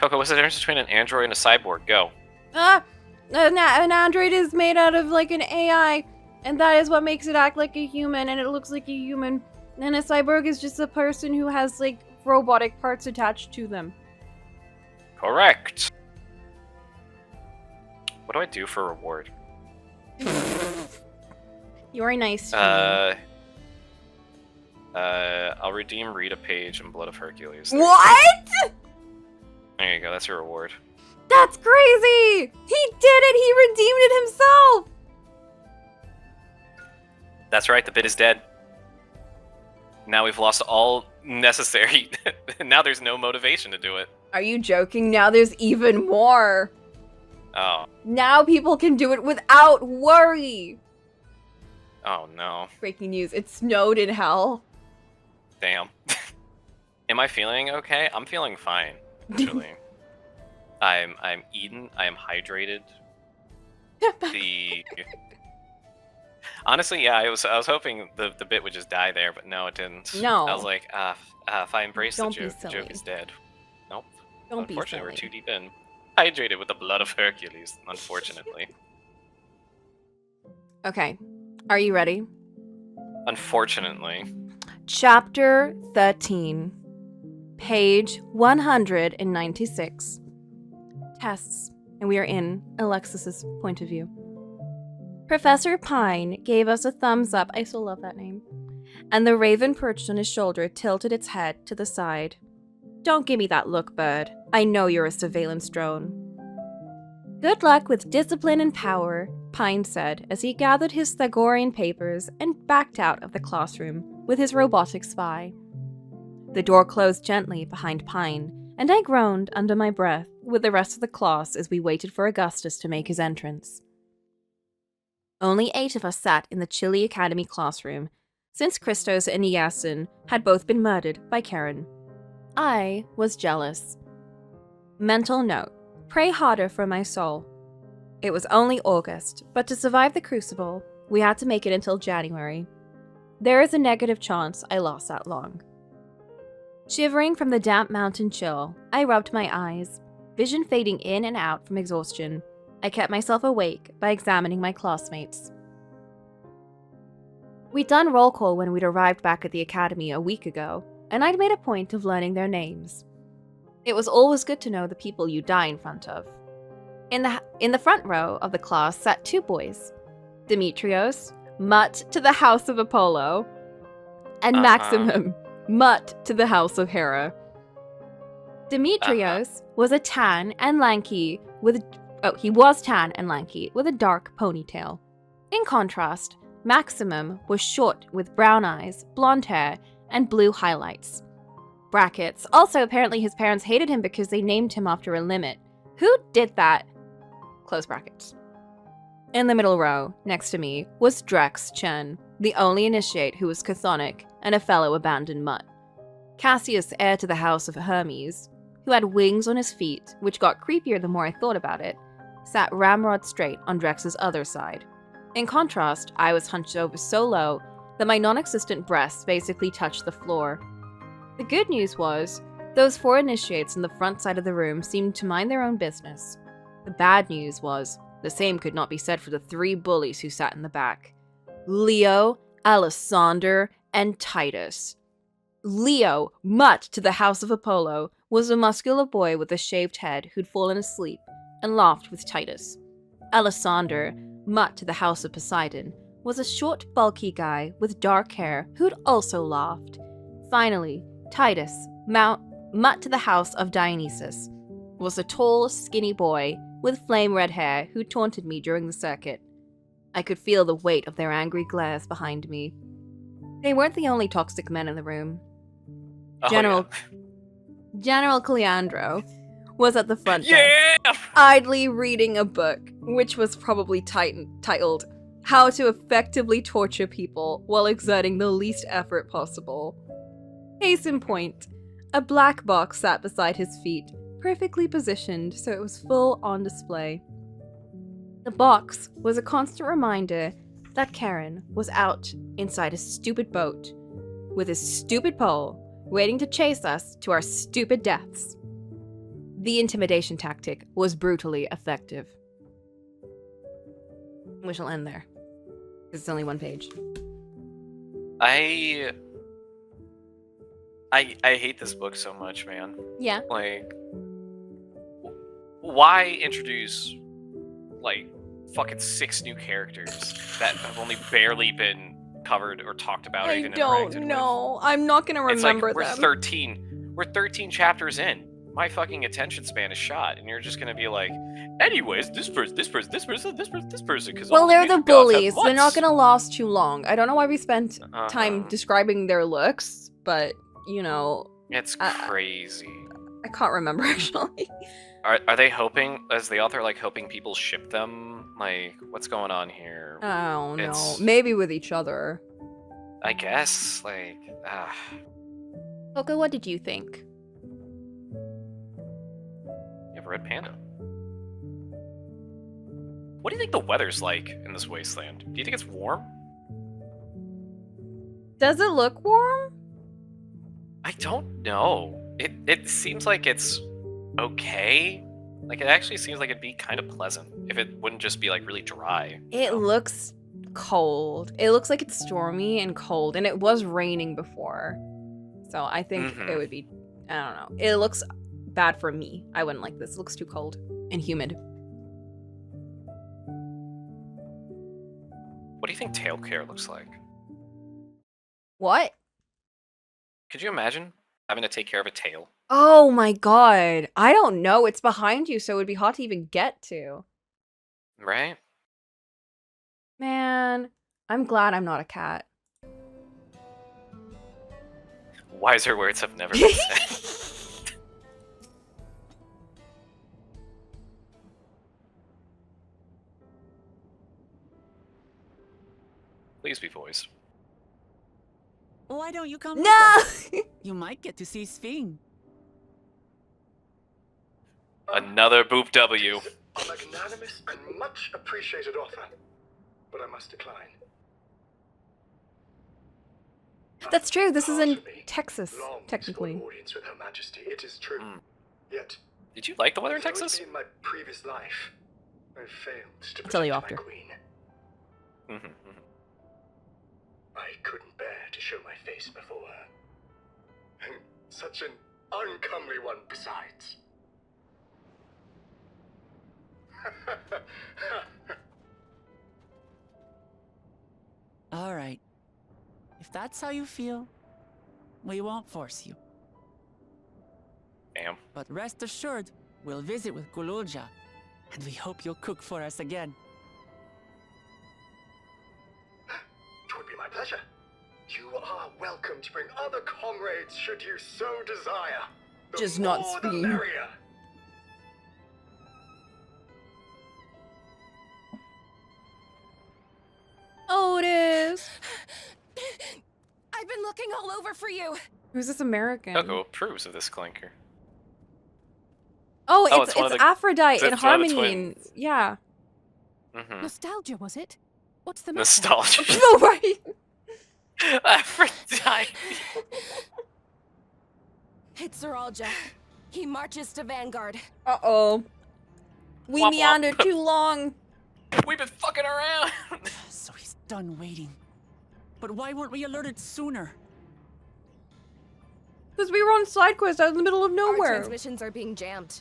Coco, what's the difference between an android and a cyborg? Go. An android is made out of like an AI, and that is what makes it act like a human, and it looks like a human. And a cyborg is just a person who has like robotic parts attached to them. Correct. What do I do for reward? You are nice to I'll redeem Read a Page and Blood of Hercules. me. What? There you go, that's your reward. That's crazy! He did it! He redeemed it himself! That's right, the bit is dead. Now we've lost all necessary... Now there's no motivation to do it. Are you joking? Now there's even more. Oh. Now people can do it without worry. Oh no. Breaking news, it snowed in hell. Damn. Am I feeling okay? I'm feeling fine, actually. I'm eaten, I am hydrated. Honestly, yeah, I was hoping the bit would just die there, but no, it didn't. No. I was like, if I embrace Don't the be joke, the joke silly. is dead. Nope. Don't be Unfortunately, we're silly. too deep in. Hydrated with the blood of Hercules, unfortunately. Okay, are you ready? Unfortunately. Chapter 13, page 196. Tests, and we are in Alexis's point of view. Professor Pine gave us a thumbs up, I still love that name, and the raven perched on his shoulder tilted its head to the side. Don't give me that look, bird. I know you're a surveillance drone. Good luck with discipline and power, Pine said as he gathered his Thagorian papers and backed out of the classroom with his robotic spy. The door closed gently behind Pine, and I groaned under my breath with the rest of the class as we waited for Augustus to make his entrance. Only 8 of us sat in the chilly academy classroom, since Christos and Yasin had both been murdered by Karen. I was jealous. Mental note: pray harder for my soul. It was only August, but to survive the crucible, we had to make it until January. There is a negative chance I last that long. Shivering from the damp mountain chill, I rubbed my eyes, vision fading in and out from exhaustion. I kept myself awake by examining my classmates. We'd done roll call when we'd arrived back at the academy a week ago, and I'd made a point of learning their names. It was always good to know the people you die in front of. In the front row of the class sat 2 boys, Demetrios, mutt to the house of Apollo, and Maximum, mutt to the house of Hera. Demetrios was tan and lanky with a dark ponytail. In contrast, Maximum was short with brown eyes, blonde hair, and blue highlights. Brackets. Also, apparently his parents hated him because they named him after a limit. Who did that? Close brackets. In the middle row, next to me, was Drex Chen, the only initiate who was chthonic and a fellow abandoned mutt. Cassius, heir to the house of Hermes, who had wings on his feet, which got creepier the more I thought about it, sat ramrod straight on Drex's other side. In contrast, I was hunched over so low that my non-existent breasts basically touched the floor. The good news was, those 4 initiates in the front side of the room seemed to mind their own business. The bad news was, the same could not be said for the 3 bullies who sat in the back. Leo, Alessander, and Titus. Leo, mutt to the house of Apollo, was a muscular boy with a shaved head who'd fallen asleep and laughed with Titus. Alessander, mutt to the house of Poseidon, was a short, bulky guy with dark hair who'd also laughed. Finally, Titus, mutt to the house of Dionysus, was a tall, skinny boy with flame-red hair who taunted me during the circuit. I could feel the weight of their angry glares behind me. They weren't the only toxic men in the room. General Cleandro was at the front desk, idly reading a book, which was probably titled How to Effectively Torture People While Exerting the Least Effort Possible. Case in point, a black box sat beside his feet, perfectly positioned so it was full on display. The box was a constant reminder that Karen was out inside his stupid boat, with his stupid pole, waiting to chase us to our stupid deaths. The intimidation tactic was brutally effective. We shall end there. It's only 1 page. I hate this book so much, man. Yeah. Like, why introduce like fucking 6 new characters that have only barely been covered or talked about or I even don't interacted know. I'm not gonna with? It's like remember we're them. 13. We're 13 chapters in. My fucking attention span is shot, and you're just gonna be like, anyways, this person, because Well, all they're nature the gods have bullies. They're not mutts. gonna last too long. I don't know why we spent time Uh-huh. describing their looks, but you know, It's I- crazy. I can't remember actually. Are they hoping, is the author like hoping people ship them? Like, what's going on here? I don't know. It's- Maybe with each other. I guess, like, Coco, what did you think? you have a red panda. What do you think the weather's like in this wasteland? Do you think it's warm? Does it look warm? I don't know. It seems like it's okay. Like, it actually seems like it'd be kind of pleasant if it wouldn't just be like really dry. It looks cold. It looks like it's stormy and cold, and it was raining before. So I think it would be, I don't know. It looks bad for me. I wouldn't like this. It looks too cold and humid. What do you think tail care looks like? What? Could you imagine having to take care of a tail? Oh my god. I don't know. It's behind you, so it would be hard to even get to. Right? Man, I'm glad I'm not a cat. Wiser words have never been said. Please be voiced. Why don't you come with No! us? You might get to see Sphene. Another boop W. A magnanimous and much appreciated offer, but I must decline. That's true. This is in Part of me Texas, longs technically. for an audience with Her Majesty. It is true. Yet, Did you like the weather in although it's Texas? been my previous life, I failed to I'll tell you protect after. my queen. Mm-hmm. I couldn't bear to show my face before her. And such an uncomely one besides. All right. If that's how you feel, we won't force you. Damn. But rest assured, we'll visit with Zoraal Ja, and we hope you'll cook for us again. It would be my pleasure. You are welcome to bring other comrades should you so desire. The Just not more the Sphene. merrier. Otis! I've been looking all over for you. Who's this American? Coco approves of this clinker. Oh, Oh, it's it's one of the- Aphrodite it's and one of the Harmony. And, twins. yeah. Mm-hmm. Nostalgia, was it? What's the matter? Nostalgia. Oh, right. Aphrodite. It's Zoraal Ja. He marches to Vanguard. Uh-oh. We Womp womp. meandered too long. We've been fucking around. So he's done waiting. But why weren't we alerted sooner? Because we were on side quest out in the middle of Our nowhere. transmissions are being jammed.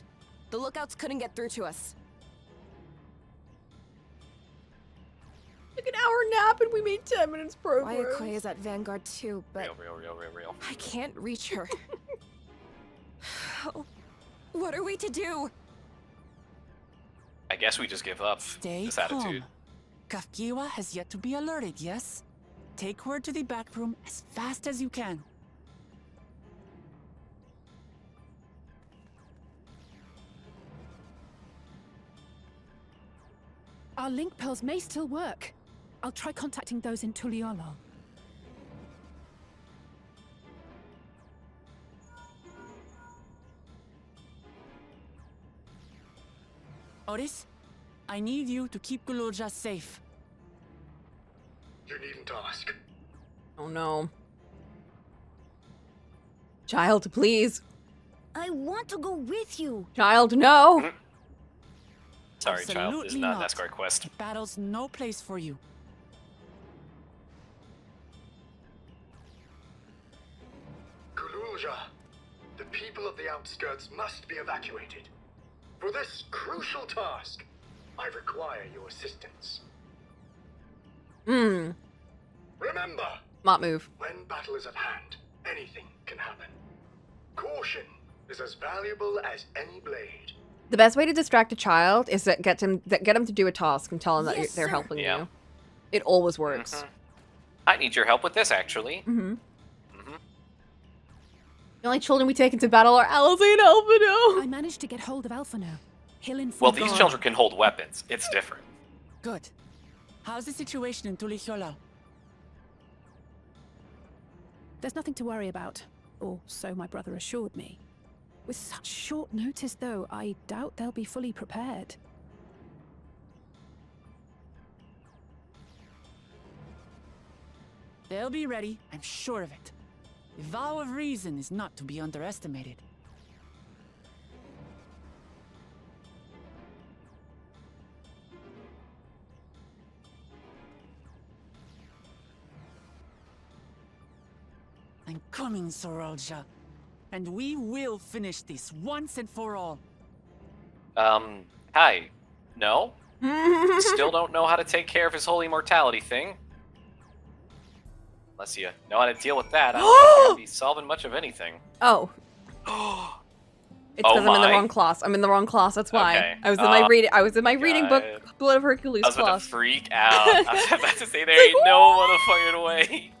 The lookouts couldn't get through to us. Took an hour nap and we made 10 minutes progress. Ayakoi is at Vanguard too, but Real. I can't reach her. What are we to do? I guess we just give up Stay this calm. attitude. Kafkiwa has yet to be alerted, yes? Take her to the back room as fast as you can. Our link pearls may still work. I'll try contacting those in Tuliolo. Otis, I need you to keep Zoraal Ja safe. You needn't ask. Oh no. Child, please. I want to go with you. Child, no. Sorry, child. This is Absolutely not an not. escort quest. The battle's no place for you. Zoraal Ja, the people of the outskirts must be evacuated. For this crucial task, I require your assistance. Mmm. Remember, Smart move. when battle is at hand, anything can happen. Caution is as valuable as any blade. The best way to distract a child is to get him to do a task and tell him that Yes, they're sir. helping Yeah. you. It always works. Mhm. I need your help with this, actually. Mm-hmm. Mhm. The only children we take into battle are Alice and Alvino. I managed to get hold of Alphino. He'll inform Well, these God. children can hold weapons. It's different. Good. How's the situation in Tulihiola? There's nothing to worry about, or so my brother assured me. With such short notice, though, I doubt they'll be fully prepared. They'll be ready, I'm sure of it. The vow of reason is not to be underestimated. I'm coming, Zoraal Ja, and we will finish this once and for all. Hi. No? Still don't know how to take care of his whole immortality thing. Unless you know how to deal with that, I don't think you're gonna be solving much of anything. Oh. It's because I'm in the my. wrong class. I'm in the wrong class. That's why. Okay. I was in my reading book, God. Blood of Hercules I was about class. to freak out. I was about to say, there ain't no motherfucking way.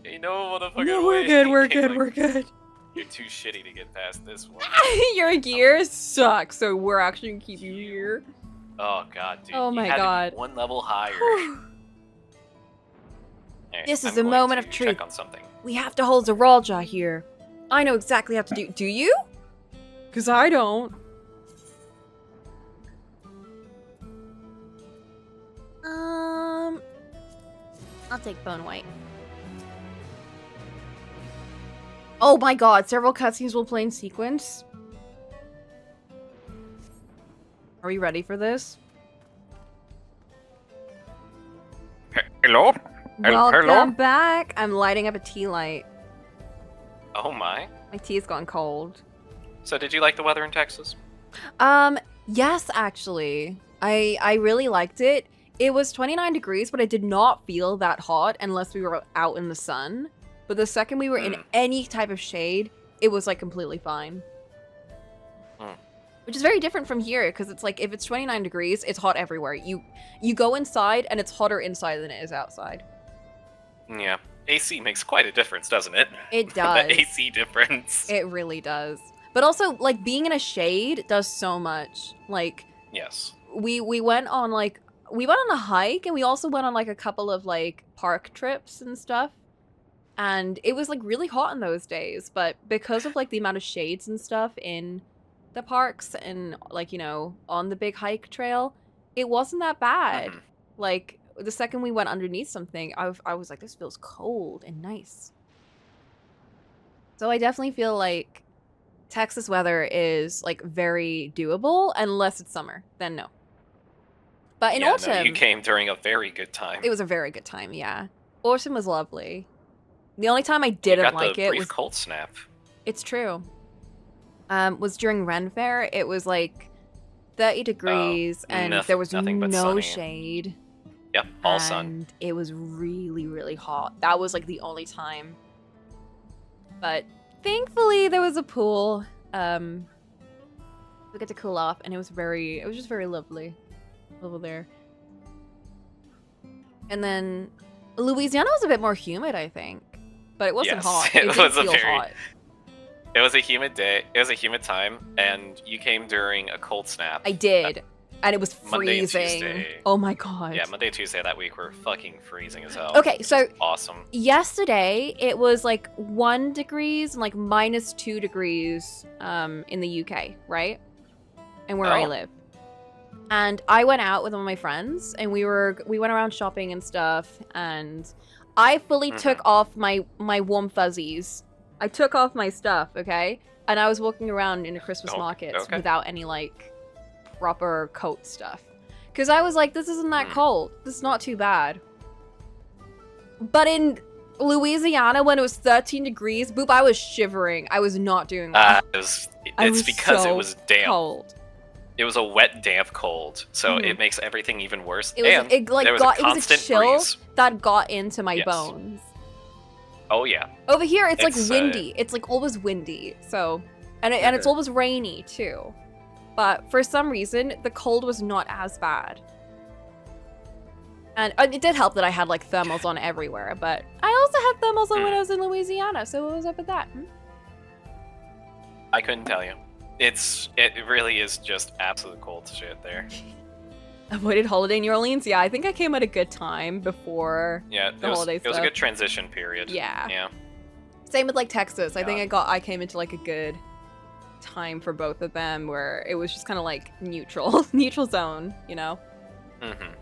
Ain't no motherfucking No, way. we're good. We're good. Like, We're good. You're too shitty to get past this one. Your gears suck, so we're actually gonna keep you here. Oh god, dude. Oh you my had to be God. one level higher. Alright, This is I'm a going moment to of truth. Check on something. We have to hold Zoraal Ja here. I know exactly how to do. Do you? Cause I don't. I'll take Bone White. Oh my god, several cutscenes will play in sequence. Are we ready for this? Hello? Welcome back. I'm lighting up a tea light. Oh my. My tea's gone cold. So did you like the weather in Texas? Yes, actually. I really liked it. It was 29 degrees, but I did not feel that hot unless we were out in the sun. But the second we were in any type of shade, it was like completely fine. Which is very different from here, because it's like if it's 29 degrees, it's hot everywhere. You go inside and it's hotter inside than it is outside. Yeah. AC makes quite a difference, doesn't it? It does. The AC difference. It really does. But also, like, being in a shade does so much. Like, Yes. we went on a hike, and we also went on like a couple of like park trips and stuff. And it was like really hot in those days, but because of like the amount of shades and stuff in the parks and like, you know, on the big hike trail, it wasn't that bad. Like the second we went underneath something, I was like, this feels cold and nice. So I definitely feel like Texas weather is like very doable unless it's summer, then no. But in autumn, no, you came during a very good time. it was a very good time, yeah. Autumn was lovely. The only time I didn't you got like the it brief was cold snap. it's true. Was during Ren Fair. It was like 30 degrees and there was nothing but no sunny. shade. Yep, all and sun. It was really, really hot. That was like the only time. But thankfully there was a pool. We got to cool off and it was just very lovely over there. And then Louisiana was a bit more humid, I think. But it wasn't Yes, hot. it It didn't was a feel very- hot. It was a humid day. It was a humid time, and you came during a cold snap. I did. And it was Monday and freezing. Tuesday. Oh my god. Yeah, Monday, Tuesday that week were fucking freezing as hell. Okay, so Awesome. yesterday it was like 1 degrees and like -2 degrees in the UK, right? And where I Oh. live. And I went out with one of my friends and we went around shopping and stuff, and I fully took off my warm fuzzies. I took off my stuff, okay? And I was walking around in a Christmas market okay. without any like proper coat stuff. Cause I was like, this isn't that cold. This is not too bad. But in Louisiana, when it was 13 degrees, boop, I was shivering. I was not doing well. It's I was because so it was damp. cold. It was a wet, damp cold, so it makes everything even worse. It was, and it, like, there was got, a it was a constant chill breeze. that got into my Yes. bones. Oh yeah. Over here, it's like It's, windy. It's like always windy. So, and it's always rainy too. But for some reason, the cold was not as bad. And it did help that I had like thermals on everywhere. But I also had thermals on when I was in Louisiana. So what was up with that? I couldn't tell you. It really is just absolute cold shit there. Avoided holiday in New Orleans. Yeah, I think I came at a good time before Yeah, the holiday it was a stuff. good transition period. Yeah. Yeah. Same with like Texas. I think Yeah. I came into like a good time for both of them where it was just kind of like neutral zone, you know. Mm-hmm.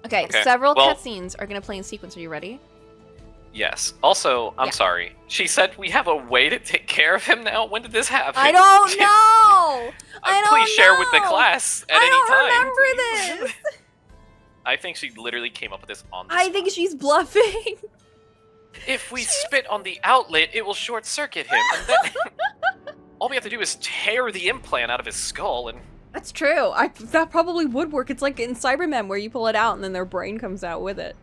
Okay, Okay, several well- cutscenes are gonna play in sequence. Are you ready? Yes. Also, I'm Yeah. sorry. She said we have a way to take care of him now. When did this happen? I don't know. I don't Please share with the know. class at I any don't time. remember this. I think she literally came up with this on the I spot. think she's bluffing. If we spit on the outlet, it will short circuit him. And then all we have to do is tear the implant out of his skull and. That's true. That probably would work. It's like in Cybermen where you pull it out and then their brain comes out with it.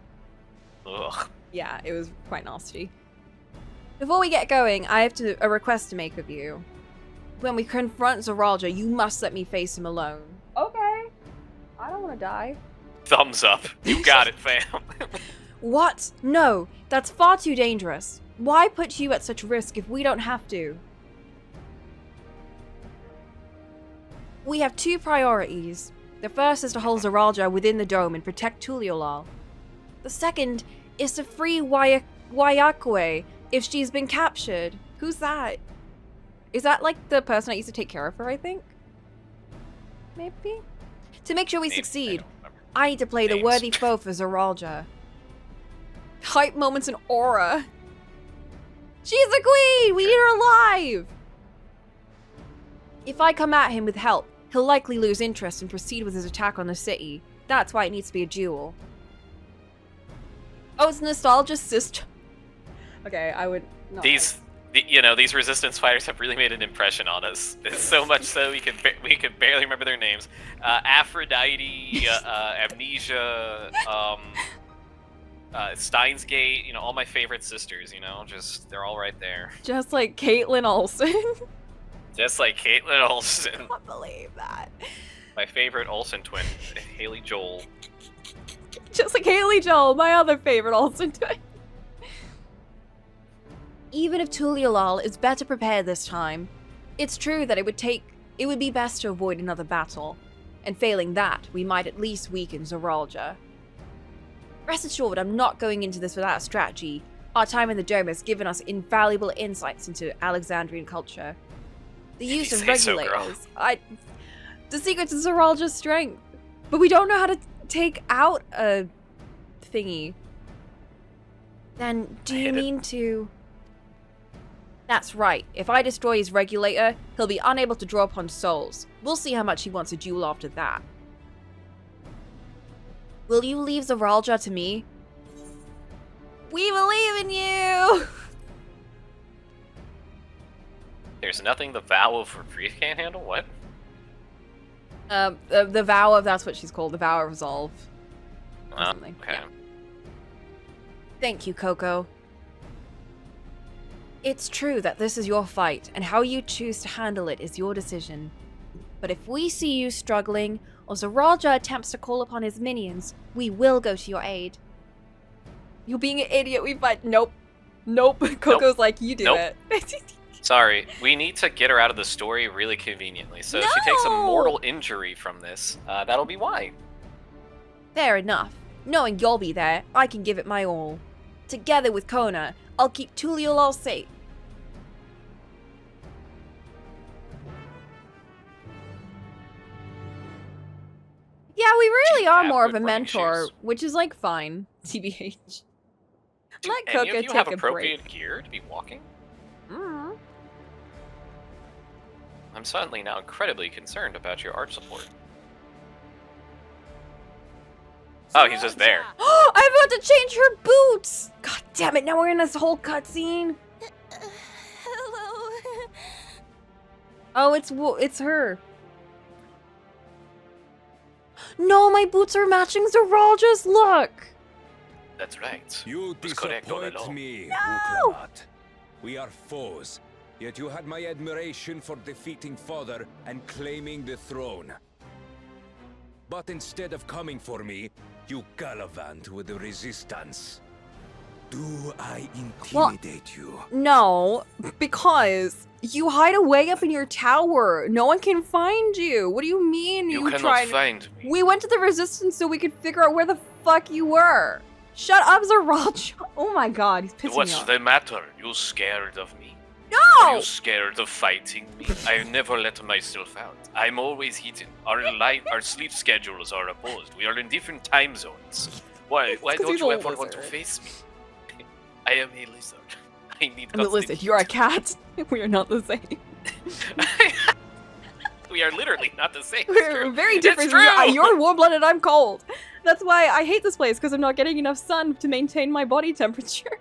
Ugh. Yeah, it was quite nasty. Before we get going, I have a request to make of you. When we confront Zoraal Ja, you must let me face him alone. Okay. I don't want to die. Thumbs up. You got it, fam. What? No, that's far too dangerous. Why put you at such risk if we don't have to? We have two priorities. The first is to hold Zoraal Ja within the dome and protect Tuliolal. The second is to free Wayakwe if she's been captured. Who's that? Is that like the person that used to take care of her, I think? Maybe? To make sure we succeed, I need to play the Names. worthy foe for Zoraal Ja. Hype moments and aura. She's the queen! We need her alive! If I come at him with help, he'll likely lose interest and proceed with his attack on the city. That's why it needs to be a duel. Oh, it's nostalgia sister. Okay, I would not. These resistance fighters have really made an impression on us. So much so we can barely remember their names. Aphrodite, Amnesia, Steins Gate. All my favorite sisters. Just they're all right there. Just like Caitlin Olsen. Just like Caitlin Olsen. I can't believe that. My favorite Olsen twin, Haley Joel. Just like Haley Joel, my other favorite Olsen twin. Even if Tuliolal is better prepared this time, it's true that it would be best to avoid another battle, and failing that, we might at least weaken Zoraal Ja. Rest assured, I'm not going into this without a strategy. Our time in the dome has given us invaluable insights into Alexandrian culture. The use of regulators. The secret to Zoraal Ja's strength. But we don't know how to take out a thingy. Then, do you mean to... That's right. If I destroy his regulator, he'll be unable to draw upon souls. We'll see how much he wants a duel after that. Will you leave Zoraal Ja to me? We believe in you! There's nothing the vow of reprieve can't handle? What? The vow of, that's what she's called, the vow of resolve. Or something. Okay. Yeah. Thank you, Coco. It's true that this is your fight, and how you choose to handle it is your decision. But if we see you struggling, or Zoraal Ja attempts to call upon his minions, we will go to your aid. You're being an idiot, we fight. Nope. Coco's like, you do it. Sorry, we need to get her out of the story really conveniently. So if she takes a mortal injury from this, that'll be why. Fair enough. Knowing you'll be there, I can give it my all. Together with Kona, I'll keep Tuliolal safe. Yeah, we really are more of a mentor, which is like fine. TBH. Let Do Coco any of you take have a appropriate break. gear to be walking? Mm. I'm suddenly now incredibly concerned about your art support. Oh, he's just there. I forgot to change her boots! God damn it, now we're in this whole cutscene. Hello. Oh, it's her. No, my boots are matching Zoraal Ja's look. That's right. You was correct all disappoint along. me, No! Cocolamoco. We are foes, yet you had my admiration for defeating father and claiming the throne. But instead of coming for me, you gallivant with the resistance. Do I intimidate you? No, because you hide away up in your tower. No one can find you. What do you mean You you cannot tried? find me. We went to the resistance so we could figure out where the fuck you were. Shut up, Zoraal Ja. Oh my god, he's pissing me What's off. the matter? You scared of me? No! Are you scared of fighting me? I never let myself out. I'm always hidden. Our sleep schedules are opposed. We are in different time zones. Why 'cause don't he's you a ever want to lizard. face me? I am a lizard. I need And listen, constant you're a heat. cat. We are not the same. We are literally not the same. We're very different. It's true. You're warm-blooded, I'm cold. That's why I hate this place, because I'm not getting enough sun to maintain my body temperature.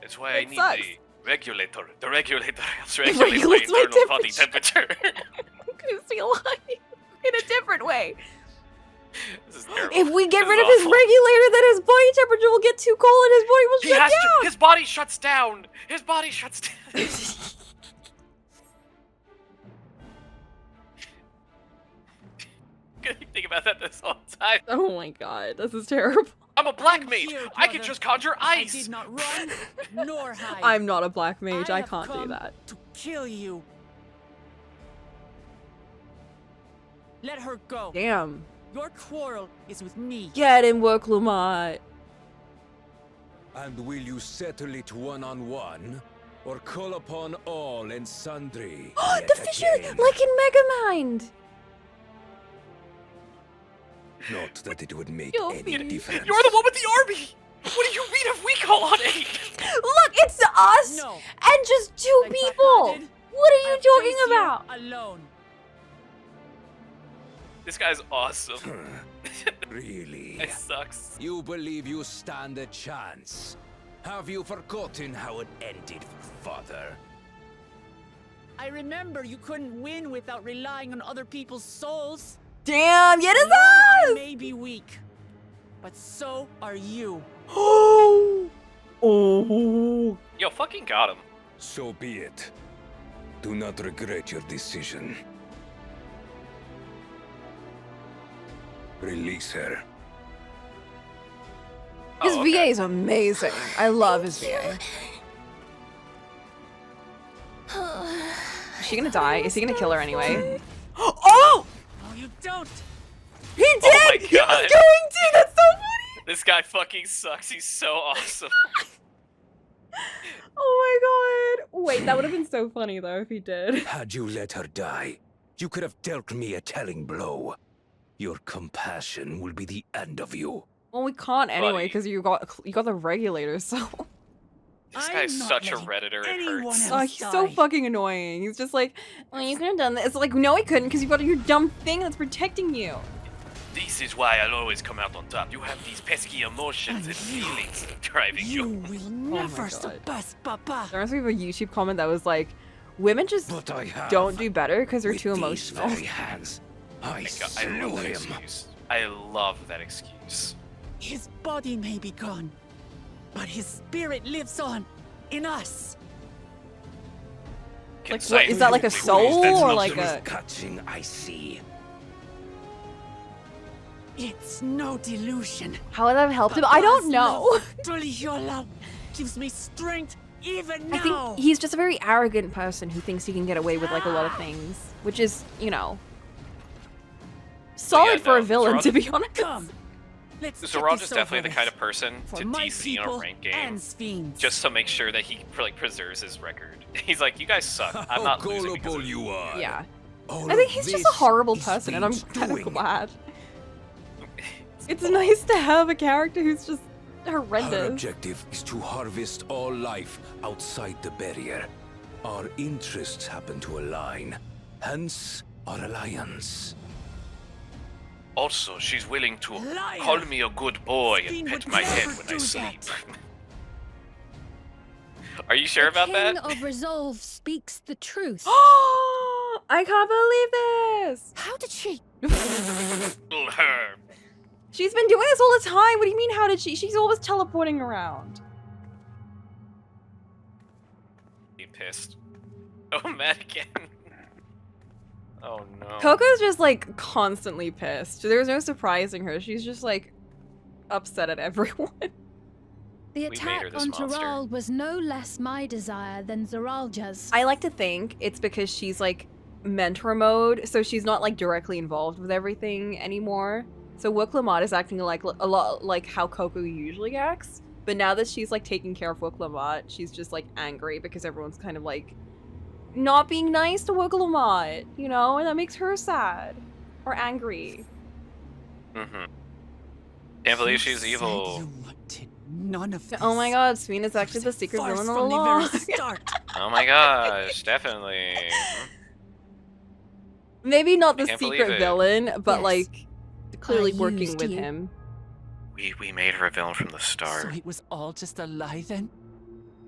That's why I It need sucks. the regulator. The regulator helps regulate my regulates my internal body temperature. I'm gonna stay alive in a different way. This is terrible. If we get This rid is of his awful. regulator, then his body temperature will get too cold and his body will He shut has down. to. His body shuts down. His body shuts down. Gonna think about that this whole time. Oh my god, this is terrible. I'm a black I'm mage. here, I can brother. just conjure I ice. did not run nor hide. I'm not a black mage, I have can't do come that. to kill you. Let her go. Damn. Your quarrel is with me. Get him, Cocolamoco. And will you settle it one-on-one, or call upon all and sundry? Oh, yet the fissure, again? like in Megamind. Not that it would make You'll any be- difference. You're the one with the army. What do you mean if we call on aid? Look, it's us No. and just two Like people. Papa did, What are you I'll talking face you about? Alone. This guy's awesome. Really? It sucks. You believe you stand a chance? Have you forgotten how it ended for father? I remember you couldn't win without relying on other people's souls. Damn, yeah, it I is may be weak, but so are you. us. Oh. Yo, fucking got him. So be it. Do not regret your decision. Release her. His Oh, okay. VA is amazing. I love his VA. Is she gonna die? Is he gonna kill her anyway? Oh! No, you don't. He did! Oh my He was God. going to! That's so funny! This guy fucking sucks. He's so awesome. Oh my god. Wait, that would have been so funny though if he did. Had you let her die, you could have dealt me a telling blow. Your compassion will be the end of you. Well, we can't anyway Buddy. because you got the regulator, so This I'm guy's not such a letting redditor. It anyone hurts. else he's so die. fucking annoying. He's just like, well, you could have done this. It's like, no, he couldn't because you got your dumb thing that's protecting you. This is why I'll always come out on top. You have these pesky emotions and feelings driving You you. will my never God. surpass Papa. There must be a YouTube comment that was like, women just But I have. don't do better because they're With too these emotional. very hands, I I slew love that him. excuse. I love that excuse. His body may be gone, but his spirit lives on in us. Like, what, is that like a Scientifically, soul that's or not like true. a? Catching, I see. It's no delusion. How would that have helped him? I don't Papa's know. love for truly your love gives me strength even I now. think he's just a very arrogant person who thinks he can get away with like a lot of things, which is, you know, solid for a no, villain Zoraal- to be honest. Come. Let's get Zoraal this is over definitely the with. kind of person For to my DC in a people ranked and game Sphenes. just to make sure that he like preserves his record. He's like, you guys suck. I'm not losing because gullible of you are. Yeah, All I think of he's just a this horrible is person, and I'm Sphene's kind of doing. glad. It's nice to have a character who's just Our horrendous. objective is to harvest all life outside the barrier. Our interests happen to align, hence our alliance. Also, she's willing to Liar! call me a good boy and Sphene pet would my head never when I do sleep. that. Are you sure about King that? of Resolve speaks the truth. I can't believe this. How did she? Her. She's been doing this all the time. What do you mean, how did she? She's always teleporting around. Be pissed. Oh, mad again. Oh no. Coco's just like constantly pissed. There's no surprising her. She's just like upset at everyone. The We made her attack this on monster. Zoraal was no less my desire than Zoraal Ja's. I like to think it's because she's like mentor mode, so she's not like directly involved with everything anymore. So Wooklamat is acting like a lot like how Coco usually acts, but now that she's like taking care of Wooklamat, she's just like angry because everyone's kind of like not being nice to Wooklamat, you know, and that makes her sad or angry. Mm-hmm. Can't believe she's said evil. You wanted none of this. Oh my god, Sphene is actually the secret Farce villain from all the along. very start. Oh my gosh, definitely. Maybe not I the can't believe secret it. villain, but Yes. like clearly I working used with you. him. We made her a villain from the So start. it was all just a lie then?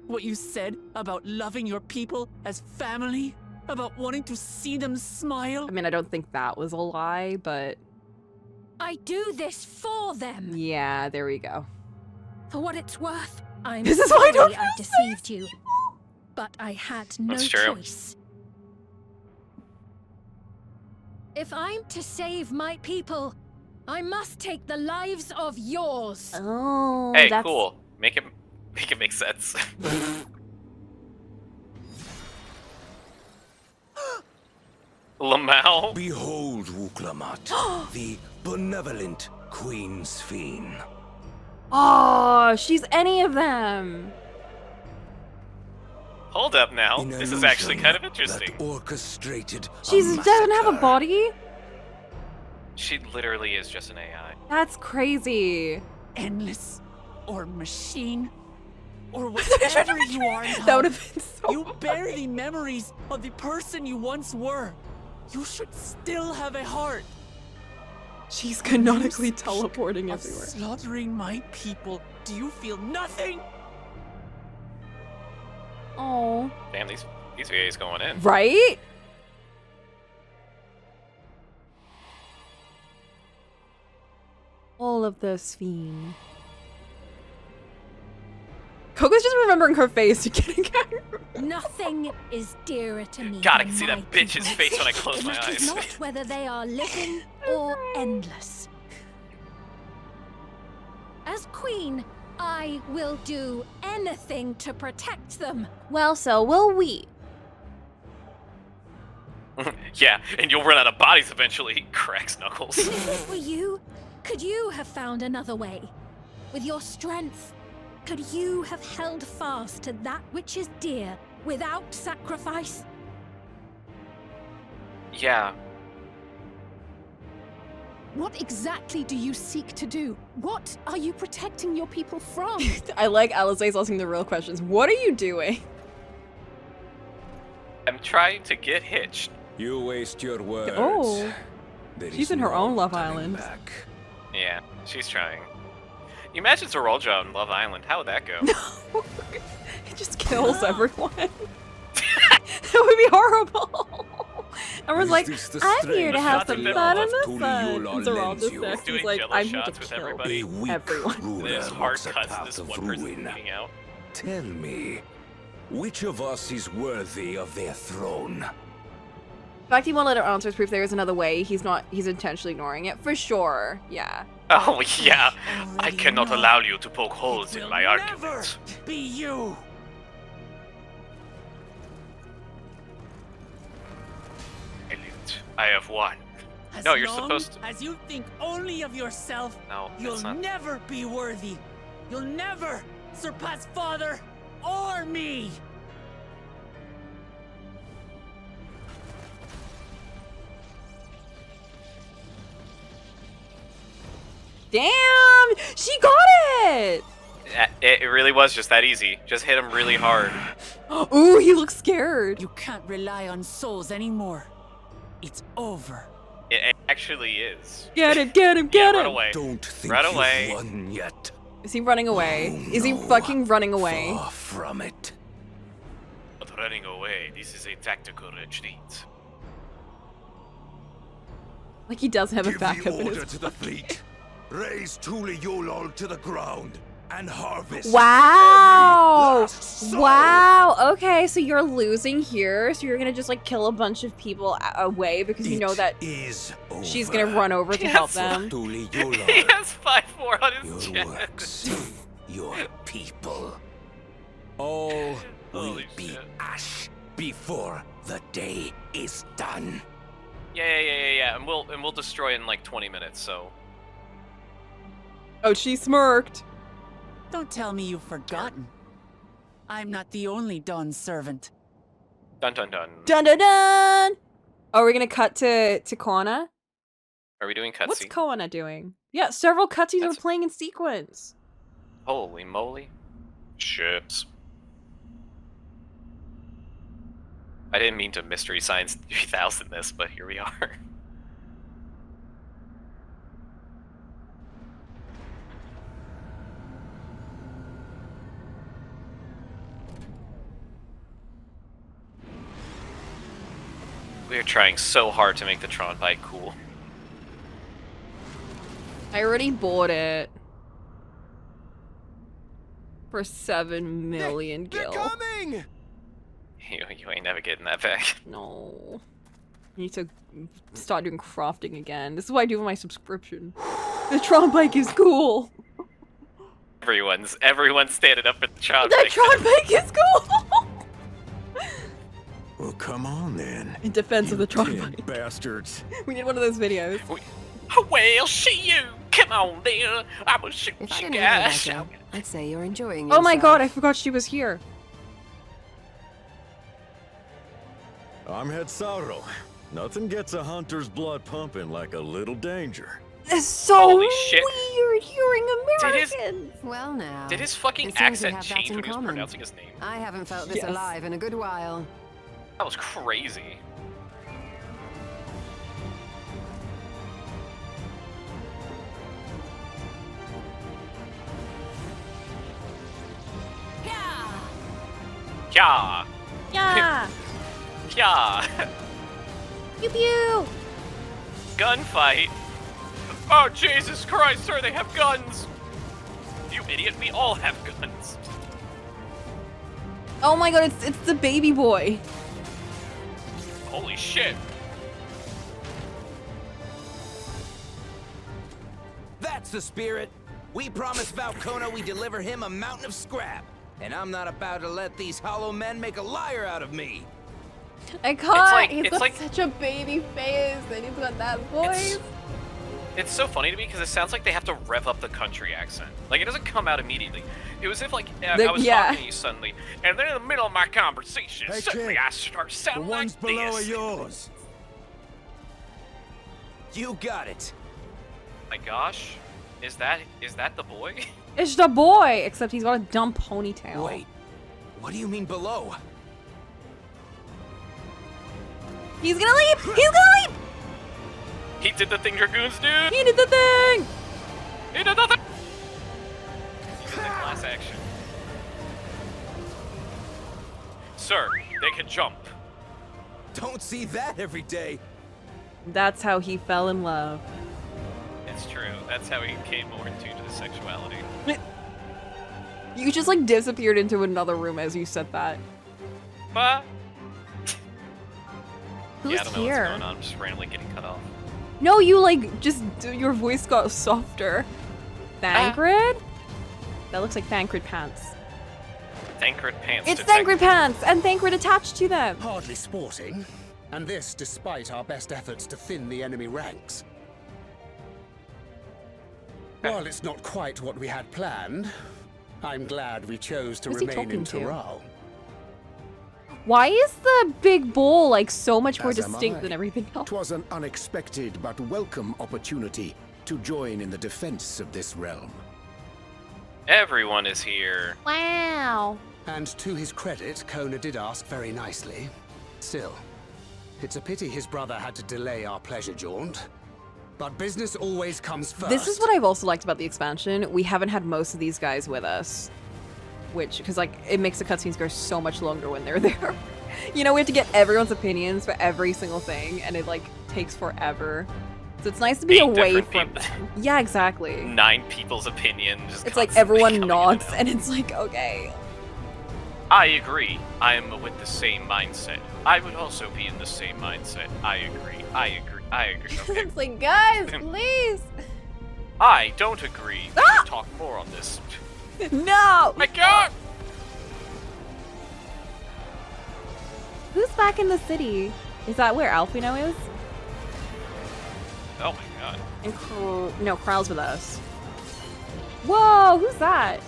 What you said about loving your people as family? About wanting to see them smile? I mean, I don't think that was a lie, but I do this for them. yeah, there we go. For what it's worth, I'm This is why I don't sorry I feel deceived you. But I had no That's true. choice. If I'm to save my people, I must take the lives of yours. Oh, Hey, that's cool. Make it make sense. Lamau? Behold, Wooklamat, the benevolent Queen Sphene. Oh, she's any of them. Hold up now. An This is actually illusion kind of interesting. That orchestrated She a doesn't have a massacre. body? She literally is just an AI. That's crazy. Endless or machine or whatever you are now, That would have been so you bear the memories of the person you once were. You should still have a heart. She's canonically You teleporting of everywhere. slaughtering my people. Do you feel nothing? Oh. Damn, these VAs going in. Right? All of the Sphene. Coco's just remembering her face and getting angry. Nothing is dearer to me. God, I than can see my that bitch's people. face when I close It my matters eyes. not whether they are living or endless. As queen, I will do anything to protect them. Well, so will we. Yeah, and you'll run out of bodies eventually. Cracks knuckles. If it were you, could you have found another way? With your strength, could you have held fast to that which is dear without sacrifice? Yeah. What exactly do you seek to do? What are you protecting your people from? I like Alisaie's asking the real questions. What are you doing? I'm trying to get hitched. You waste your words. Oh. There She's is in her no own Love turning Island. back. Yeah, she's trying. You imagine Zoraal Ja on Love Island. How would that go? It just kills everyone. That would be horrible. Everyone's Is like, this the I'm here to strength have of some the fun love in of the sun. Tuliul And Zoraal lends just you? says, Doing he's like, jello I'm here shots to with kill everybody. A weak everyone. ruler There's hard walks a cuts to path this of one person ruin. bleeding out. Tell me, which of us is worthy of their throne? The fact he won't let her answer is proof there is another way. He's intentionally ignoring it. For sure. Yeah. Oh yeah, I already cannot know. allow you to poke holes It in will my never arguments. be you. Brilliant. I have won. As No, you're long supposed to. As you think only of yourself, No, you'll that's not. never be worthy. You'll never surpass Father or me. Damn! She got it! It really was just that easy. Just hit him really hard. Ooh, he looks scared. You can't rely on souls anymore. It's over. It actually is. Get him, get him, Yeah, get run him! away. Don't think Run you've away. won yet. Is he running away? Oh, Is he no. fucking running away? Far from it. But running away, this is a tactical retreat. Like he does have a Give backup the in order his to the fleet. Raise Tuli Yolol to the ground and harvest. Wow! every last soul. Wow! Okay, so you're losing here, so you're gonna just like kill a bunch of people away because you know that is she's over. gonna run over to help them. Tuli He Yolol, has 5-4 on his your chest. works, your people, all will Holy be shit. ash before the day is done. Yeah. And we'll destroy it in like 20 minutes. So Oh, she smirked. Don't tell me you've forgotten. I'm not the only Dawn servant. dun dun dun. Dun dun dun! Oh, we're gonna cut to Kona? Are we doing What's cutscene? Kona doing? Yeah, several cutscenes That's- are playing in sequence. Holy moly! Ships. I didn't mean to Mystery Science 3000 this, but here we are. We are trying so hard to make the Tron bike cool. I already bought it. For 7 million gil. coming! You ain't never getting that back. No. I need to start doing crafting again. This is what I do with my subscription. The Tron bike is cool. Everyone's standing up for the Tron The bike. Tron bike is cool! Well, come on then. In defense of the Tron Tin bike. bastards. We need one of those videos. Well, see you. Come on, there. I will shoot If I you didn't hear that, guys. Joe, I'd say you're enjoying Oh my yourself. god, I forgot she was here. I'm Head Sauro. Nothing gets a hunter's blood pumping like a little danger. It's so Holy shit. weird hearing Did his- Americans. Well now. Did his fucking It seems we accent have that change in when he was common. pronouncing his name? I haven't felt this Yes. alive in a good while. That was crazy. Yeah. Yeah! Yeah. Pew pew! Gunfight. Oh, Jesus Christ, sir, they have guns. You idiot, we all have guns. Oh my god, it's the baby boy. Holy shit. That's the spirit. We promised Valkona we deliver him a mountain of scrap. And I'm not about to let these hollow men make a liar out of me. I can't. it's He's like- got such a baby face, and he's got that voice. It's so funny to me because it sounds like they have to rev up the country accent. Like, it doesn't come out immediately. It was if, like, I was yeah. talking to you suddenly, and then in the middle of my conversation, Hey, suddenly kid. I start The sounding ones like below are this. yours. You got it. My gosh, is that the boy? It's the boy, except he's got a dumb ponytail. Wait, what do you mean below? He's gonna leap! He's gonna leap! He did the thing Dragoons do. He did the thing! He did the thing. He's in the class action. Sir, they can jump. Don't see that every day. That's how he fell in love. It's true. That's how he came more in tune to his sexuality. You just like disappeared into another room as you said that. But Who's yeah, I don't know here? what's going on. I'm just randomly getting cut off. No, you like just your voice got softer. Thancred? That looks like Thancred pants. Thancred pants. It's detect- Thancred pants, and Thancred attached to them. Hardly sporting. And this despite our best efforts to thin the enemy ranks. While it's not quite what we had planned, I'm glad we chose to Who's he remain in talking to? Zoraal. Why is the big bowl like so much more As am distinct I. than everything else? 'Twas an unexpected but welcome opportunity to join in the defense of this realm. Everyone is here. Wow. And to his credit, Kona did ask very nicely. Still, it's a pity his brother had to delay our pleasure jaunt. But business always comes first. This is what I've also liked about the expansion. We haven't had most of these guys with us. Which, because like, it makes the cutscenes go so much longer when they're there. You know, we have to get everyone's opinions for every single thing, and it like takes forever. So it's nice to be 8 away different from people. them. Yeah, exactly. 9 people's opinion. Just It's like constantly everyone coming nods, in and it's like, okay. I agree. I am with the same mindset. I would also be in the same mindset. I agree. I agree. I agree. Okay. It's like, guys, please. I don't agree. We Ah! can talk more on this. No! My God! Who's back in the city? Is that where Alfino is? Oh my God. And no, Kral's with us. Whoa, who's that?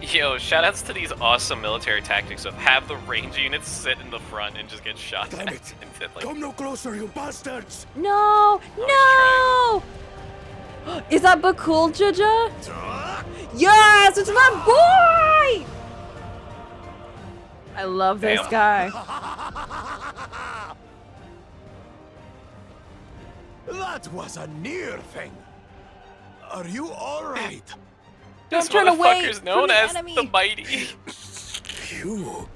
Yo, shoutouts to these awesome military tactics of have the range units sit in the front and just get shot Damn at. it. And then, like, Come no closer, you bastards! No, no! Is that Bakul Jaja? Yes, it's my boy! I love this Damn. guy. That was a near thing. Are you alright? this Don't turn away motherfucker's from known the as enemy. the Mighty. You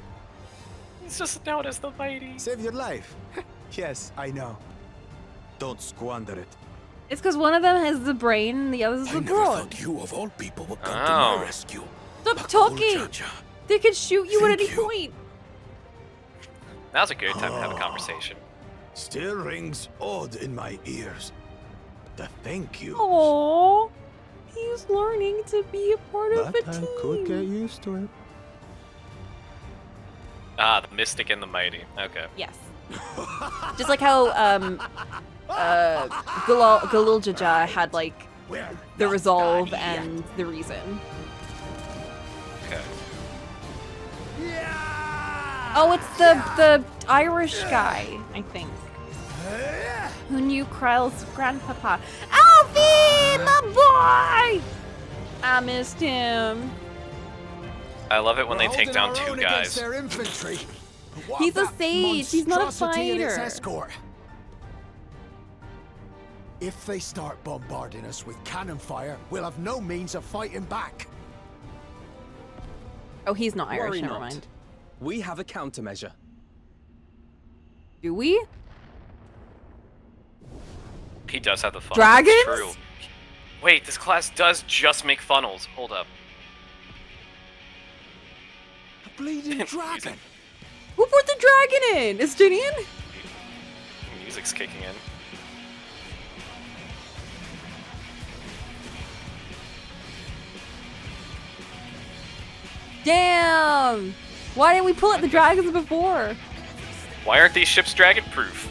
He's just known as the Mighty. saved your life. Yes, I know. Don't squander it. It's because one of them has the brain and the other's the brawn. you of all people would come to my rescue. Stop talking! They could shoot you at any point. Now's a good time to have a conversation. Still rings odd in my ears. The thank you. Aww. He's learning to be a part of a team. could get used to it. Ah, the Mystic and the Mighty. Okay. Yes. Just like how Galul Jaja had like the resolve and the reason. Okay. Oh, it's the Irish guy, I think. Who knew Krell's grandpapa? Alfie, my boy! I missed him. I love it when they take down 2 guys. Their infantry. He's a sage. He's not a fighter. Escort. If they start bombarding us with cannon fire, we'll have no means of fighting back. Oh, he's not Irish. Worry Never not. mind. We have a countermeasure. Do we? He does have the funnels. Dragons? It's true. Wait, this class does just make funnels. Hold up. A bleeding dragon. Who put the dragon in? Is Jinian? Music's kicking in. Damn! Why didn't we pull out the dragons before? Why aren't these ships dragon-proof?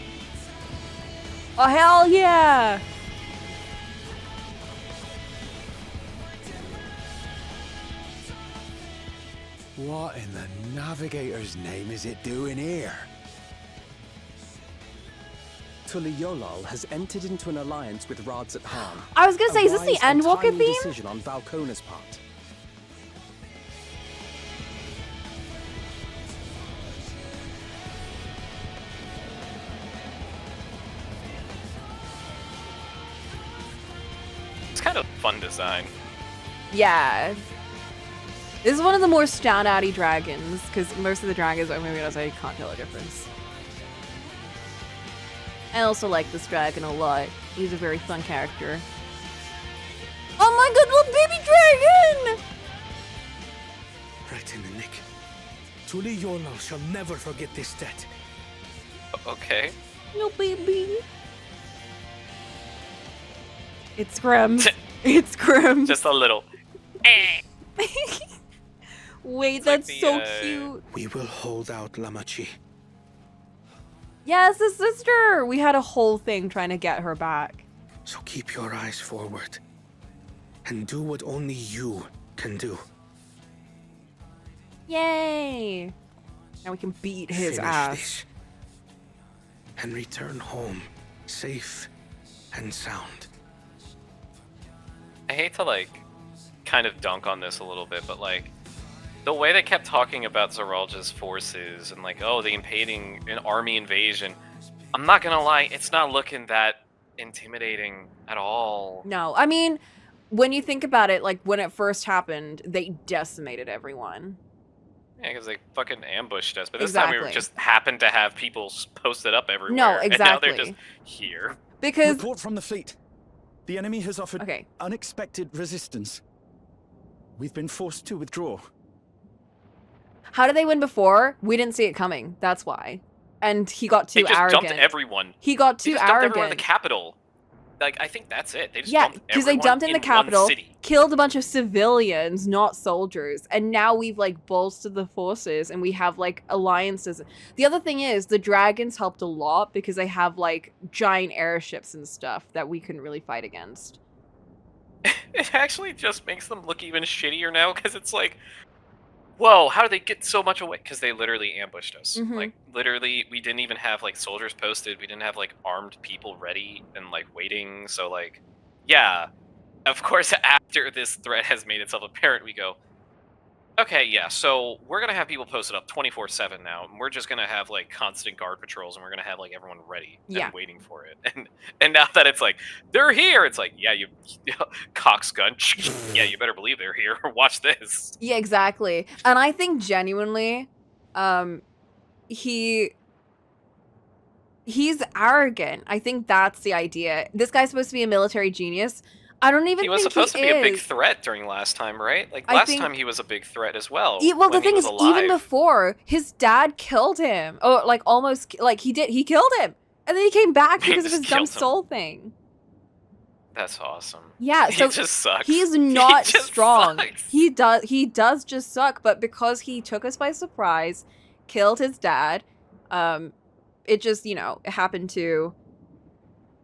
Oh, hell yeah! What in the navigator's name is it doing here? Tully Yolal has entered into an alliance with Rads at Han. I was gonna say, is this the A wise and Endwalker timely theme? decision on Valkona's part. It's kind of fun design. Yeah. This is one of the more standouty dragons, because most of the dragons, oh, maybe I can't tell the difference. I also like this dragon a lot. He's a very fun character. Oh my god, little baby dragon! Right in the nick. Tully Yolal shall never forget this debt. Okay. Little baby. It's Grim. It's Grim. Just a little. Wait, like that's the, so cute. We will hold out, Lamachi. Yes, his sister. We had a whole thing trying to get her back. So keep your eyes forward. And do what only you can do. Yay! Now we can beat his Finish ass. this. And return home, safe and sound. I hate to, like, kind of dunk on this a little bit, but, like, the way they kept talking about Zoraal Ja's forces and, like, oh, the invading, an army invasion, I'm not gonna lie, it's not looking that intimidating at all. No, I mean, when you think about it, like, when it first happened, they decimated everyone. Yeah, because they fucking ambushed us, but this time we were Exactly. just happened to have people posted up everywhere. No, exactly. And now they're just here. Because Report from the fleet. The enemy has offered unexpected resistance. We've been forced to withdraw. how did they win before? We didn't see it coming. That's why. And he got too They just arrogant. dumped everyone. He got too They just dumped everyone in arrogant. the capital. Like, I think that's it. They just Yeah, dumped because they everyone dumped in the one capital, city. killed a bunch of civilians, not soldiers, and now we've like bolstered the forces and we have like alliances. The other thing is the dragons helped a lot because they have like giant airships and stuff that we couldn't really fight against. It actually just makes them look even shittier now, because it's like, whoa, how did they get so much away? Because they literally ambushed us. Mhm. Like, literally, we didn't even have, like, soldiers posted. We didn't have, like, armed people ready and, like, waiting. So, like, yeah. Of course, after this threat has made itself apparent, we go, okay, yeah, so we're going to have people posted up 24/7 now. And we're just going to have, like, constant guard patrols, and we're going to have, like, everyone ready and waiting for it. And now that it's like, they're here, it's like, yeah, you Cox gun. Yeah, you better believe they're here. Watch this. Yeah, exactly. And I think genuinely, he's arrogant. I think that's the idea. This guy's supposed to be a military genius. I don't even He was think supposed to be a big is. threat during last time, right? Like, I last think- time he was a big threat as well. Well, the when he thing was is, alive. even before, his dad killed him. Or, like, almost, like, he killed him. And then he came back He because of just his dumb killed him. soul thing. That's awesome. Yeah, so he just sucks. he's not He just strong. sucks. He does just suck, but because he took us by surprise, killed his dad, it just, you know, it happened to...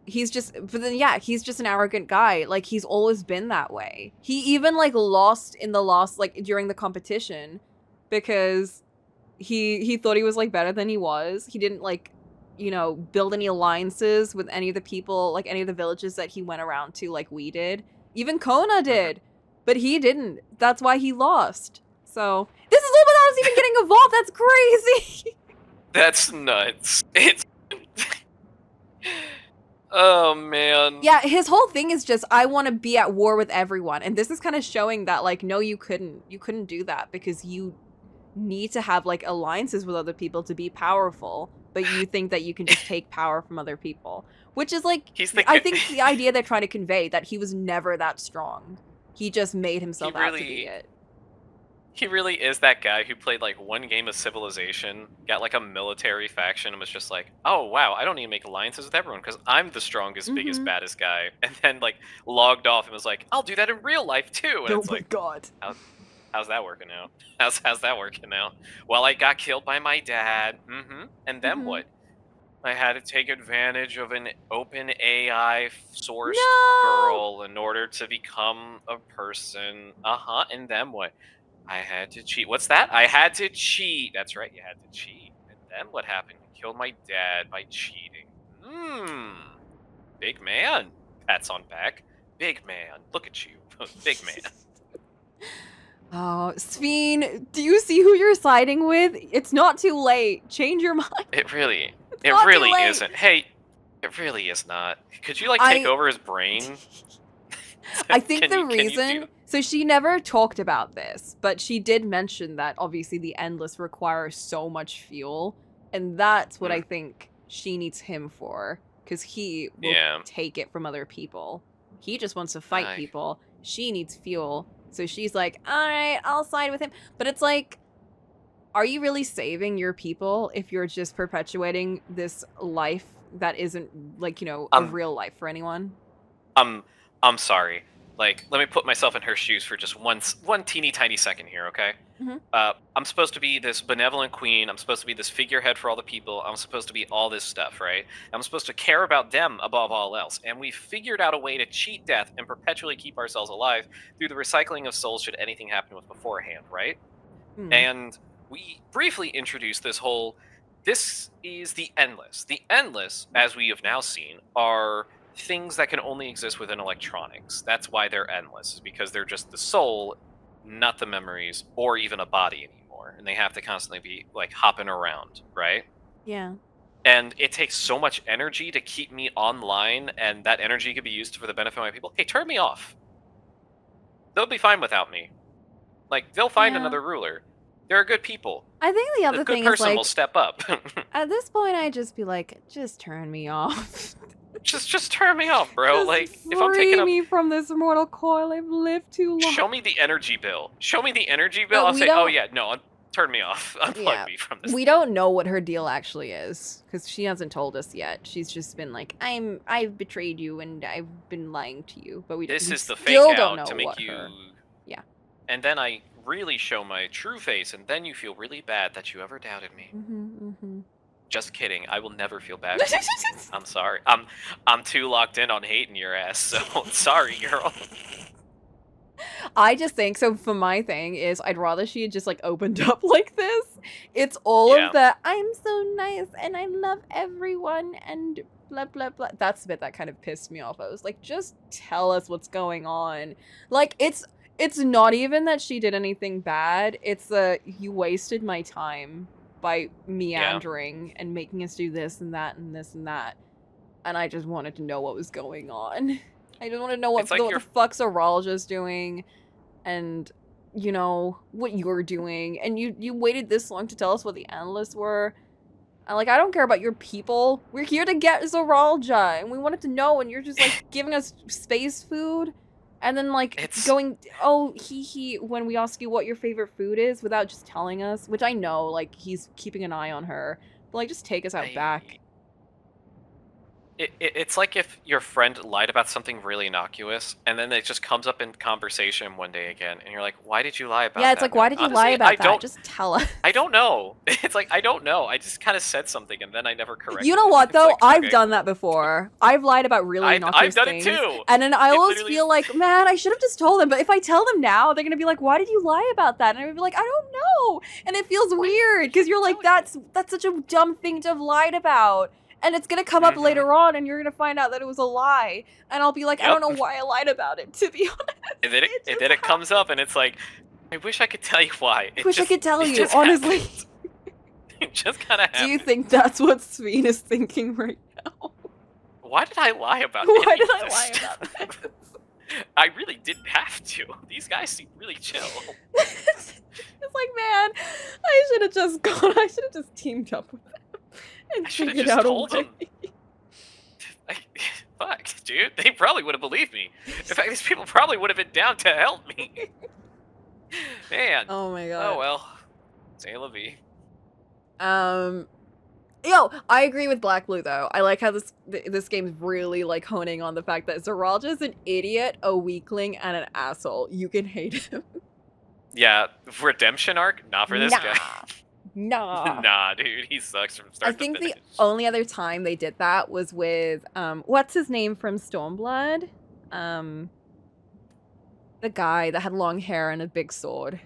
He's just, but then yeah, he's just an arrogant guy. Like, he's always been that way. He even like lost like during the competition because he thought he was like better than he was. He didn't like, you know, build any alliances with any of the people, like any of the villages that he went around to like we did. Even Kona did, but he didn't. That's why he lost. So this is all without us even getting involved. That's crazy. That's nuts. It's... Oh, man. Yeah, his whole thing is just, I want to be at war with everyone. And this is kind of showing that, like, no, you couldn't. You couldn't do that because you need to have, like, alliances with other people to be powerful. But you think that you can just take power from other people. Which is, like, I think the idea they're trying to convey, that he was never that strong. He just made himself out to be it. He really is that guy who played like one game of Civilization, got like a military faction, and was just like, oh wow, I don't need to make alliances with everyone because I'm the strongest, biggest, baddest guy. And then like logged off and was like, I'll do that in real life too. And Oh it's my like, god. How's that working out? How's that working out? Well, I got killed by my dad. And then what? I had to take advantage of an open AI sourced girl in order to become a person. And then what? I had to cheat. What's that? I had to cheat. That's right, you had to cheat. And then what happened? You killed my dad by cheating. Big man. Pats on back. Big man. Look at you. Big man. Oh, Sphene, do you see who you're siding with? It's not too late. Change your mind. It really not too late. isn't. Hey, it really is not. Could you like take over his brain? I think the reason... So she never talked about this, but she did mention that obviously the Endless requires so much fuel, and that's what I think she needs him for, because he will take it from other people. He just wants to fight people. She needs fuel, so she's like, alright, I'll side with him. But it's like, are you really saving your people if you're just perpetuating this life that isn't, like, you know, a real life for anyone? I'm sorry. Like, let me put myself in her shoes for just one teeny tiny second here, okay? I'm supposed to be this benevolent queen. I'm supposed to be this figurehead for all the people. I'm supposed to be all this stuff, right? I'm supposed to care about them above all else. And we figured out a way to cheat death and perpetually keep ourselves alive through the recycling of souls should anything happen to us beforehand, right? And we briefly introduced this is the Endless. The Endless, as we have now seen, are things that can only exist within electronics. That's why they're endless, is because they're just the soul, not the memories, or even a body anymore. And they have to constantly be, like, hopping around, right? Yeah. And it takes so much energy to keep me online, and that energy could be used for the benefit of my people. Hey, turn me off. They'll be fine without me. Like, they'll find another ruler. They're good people. I think the other A good thing is, person like, will step up. at this point, I'd just be like, just turn me off. Just turn me off, bro. Just Like, if I'm taking free up... me from this mortal coil. I've lived too long. Show me the energy bill. Show me the energy bill. No, I'll we say, oh don't- yeah, no, turn me off. Unplug me from this. We don't know what her deal actually is because she hasn't told us yet. She's just been like, I've betrayed you and I've been lying to you, but we This we is the still fake don't out know to make what you... her. Yeah. And then I really show my true face, and then you feel really bad that you ever doubted me. Just kidding. I will never feel bad. I'm sorry. I'm too locked in on hating your ass. So sorry, girl. I just think so. For my thing is, I'd rather she had just like opened up like this. It's all of the I'm so nice and I love everyone and blah blah blah. That's the bit that kind of pissed me off. I was like, just tell us what's going on. Like it's not even that she did anything bad. It's you wasted my time by meandering and making us do this and that and this and that. And I just wanted to know what was going on. I just want to know what the fuck Zoraal Ja's doing and, you know, what you're doing. And you waited this long to tell us what the analysts were. And, like, I don't care about your people. We're here to get Zoraal Ja, and we wanted to know, and you're just, like, giving us space food. And then, like, going, oh, when we ask you what your favorite food is without just telling us, which I know, like, he's keeping an eye on her. But, like, just take us out back. It's like if your friend lied about something really innocuous, and then it just comes up in conversation one day again, and you're like, why did you lie about that? Yeah, it's like, why did you lie about that? Just tell us. I don't know. It's like, I don't know. I just kind of said something, and then I never corrected You know what, though? like, I've done that before. I've lied about really innocuous things. I've done it too! And then I always feel like, man, I should have just told them. But if I tell them now, they're going to be like, why did you lie about that? And I would be like, I don't know. And it feels weird, because you're like, that's such a dumb thing to have lied about. And it's going to come up later on, and you're going to find out that it was a lie. And I'll be like, I don't know why I lied about it, to be honest. And then it comes up, and it's like, I wish I could tell you why. I wish I could tell you, honestly. It just kind of happened. Do you think that's what Sphene is thinking right now? Why did I lie about Why did I lie about this? I really didn't have to. These guys seem really chill. It's like, man, I should have just gone. I should have just teamed up with them. And I should have figured just out a told way. them. Fuck, dude. They probably would have believed me. In fact, these people probably would have been down to help me. Man. Oh my god. Oh well. C'est la vie. Yo, I agree with Black Blue though. I like how this game's really like honing on the fact that Zoraal Ja's an idiot, a weakling, and an asshole. You can hate him. Yeah, redemption arc? Not for this guy. Nah. Nah, dude, he sucks from start I think to finish. the only other time they did that was with what's his name from Stormblood? The guy that had long hair and a big sword.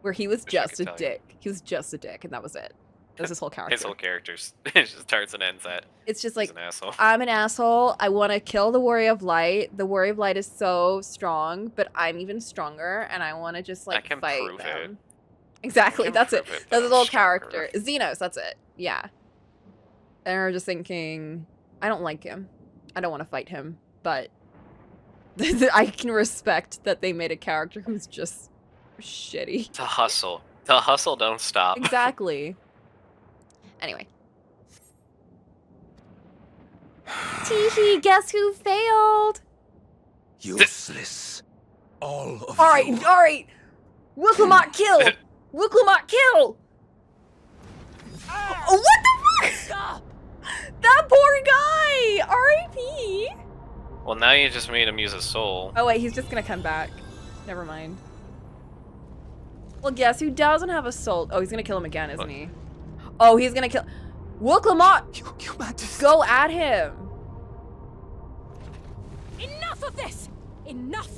Where he was just a dick. He was just a dick, and that was it. That was his whole character. His whole character's it just starts and ends at. It's just like, he's an asshole. I'm an asshole. I want to kill the Warrior of Light. The Warrior of Light is so strong, but I'm even stronger, and I want to just like fight them. Exactly, that's it. That's his whole character. Xenos, that's it. Yeah. And we're just thinking, I don't like him. I don't want to fight him, but I can respect that they made a character who's just shitty. The hustle. The hustle don't stop. Exactly. Anyway. Teehee, guess who failed? Useless. All of you. Alright. Wilclamot kill! Wilclamot kill! Oh, what the fuck? Stop! That poor guy! R.I.P. Well, now you just made him use his soul. Oh wait, he's just gonna come back. Never mind. Well, guess who doesn't have a soul? Oh, he's gonna kill him again, isn't he? Oh, he's gonna kill... Wilclamot! Go at him! Enough of this! Enough!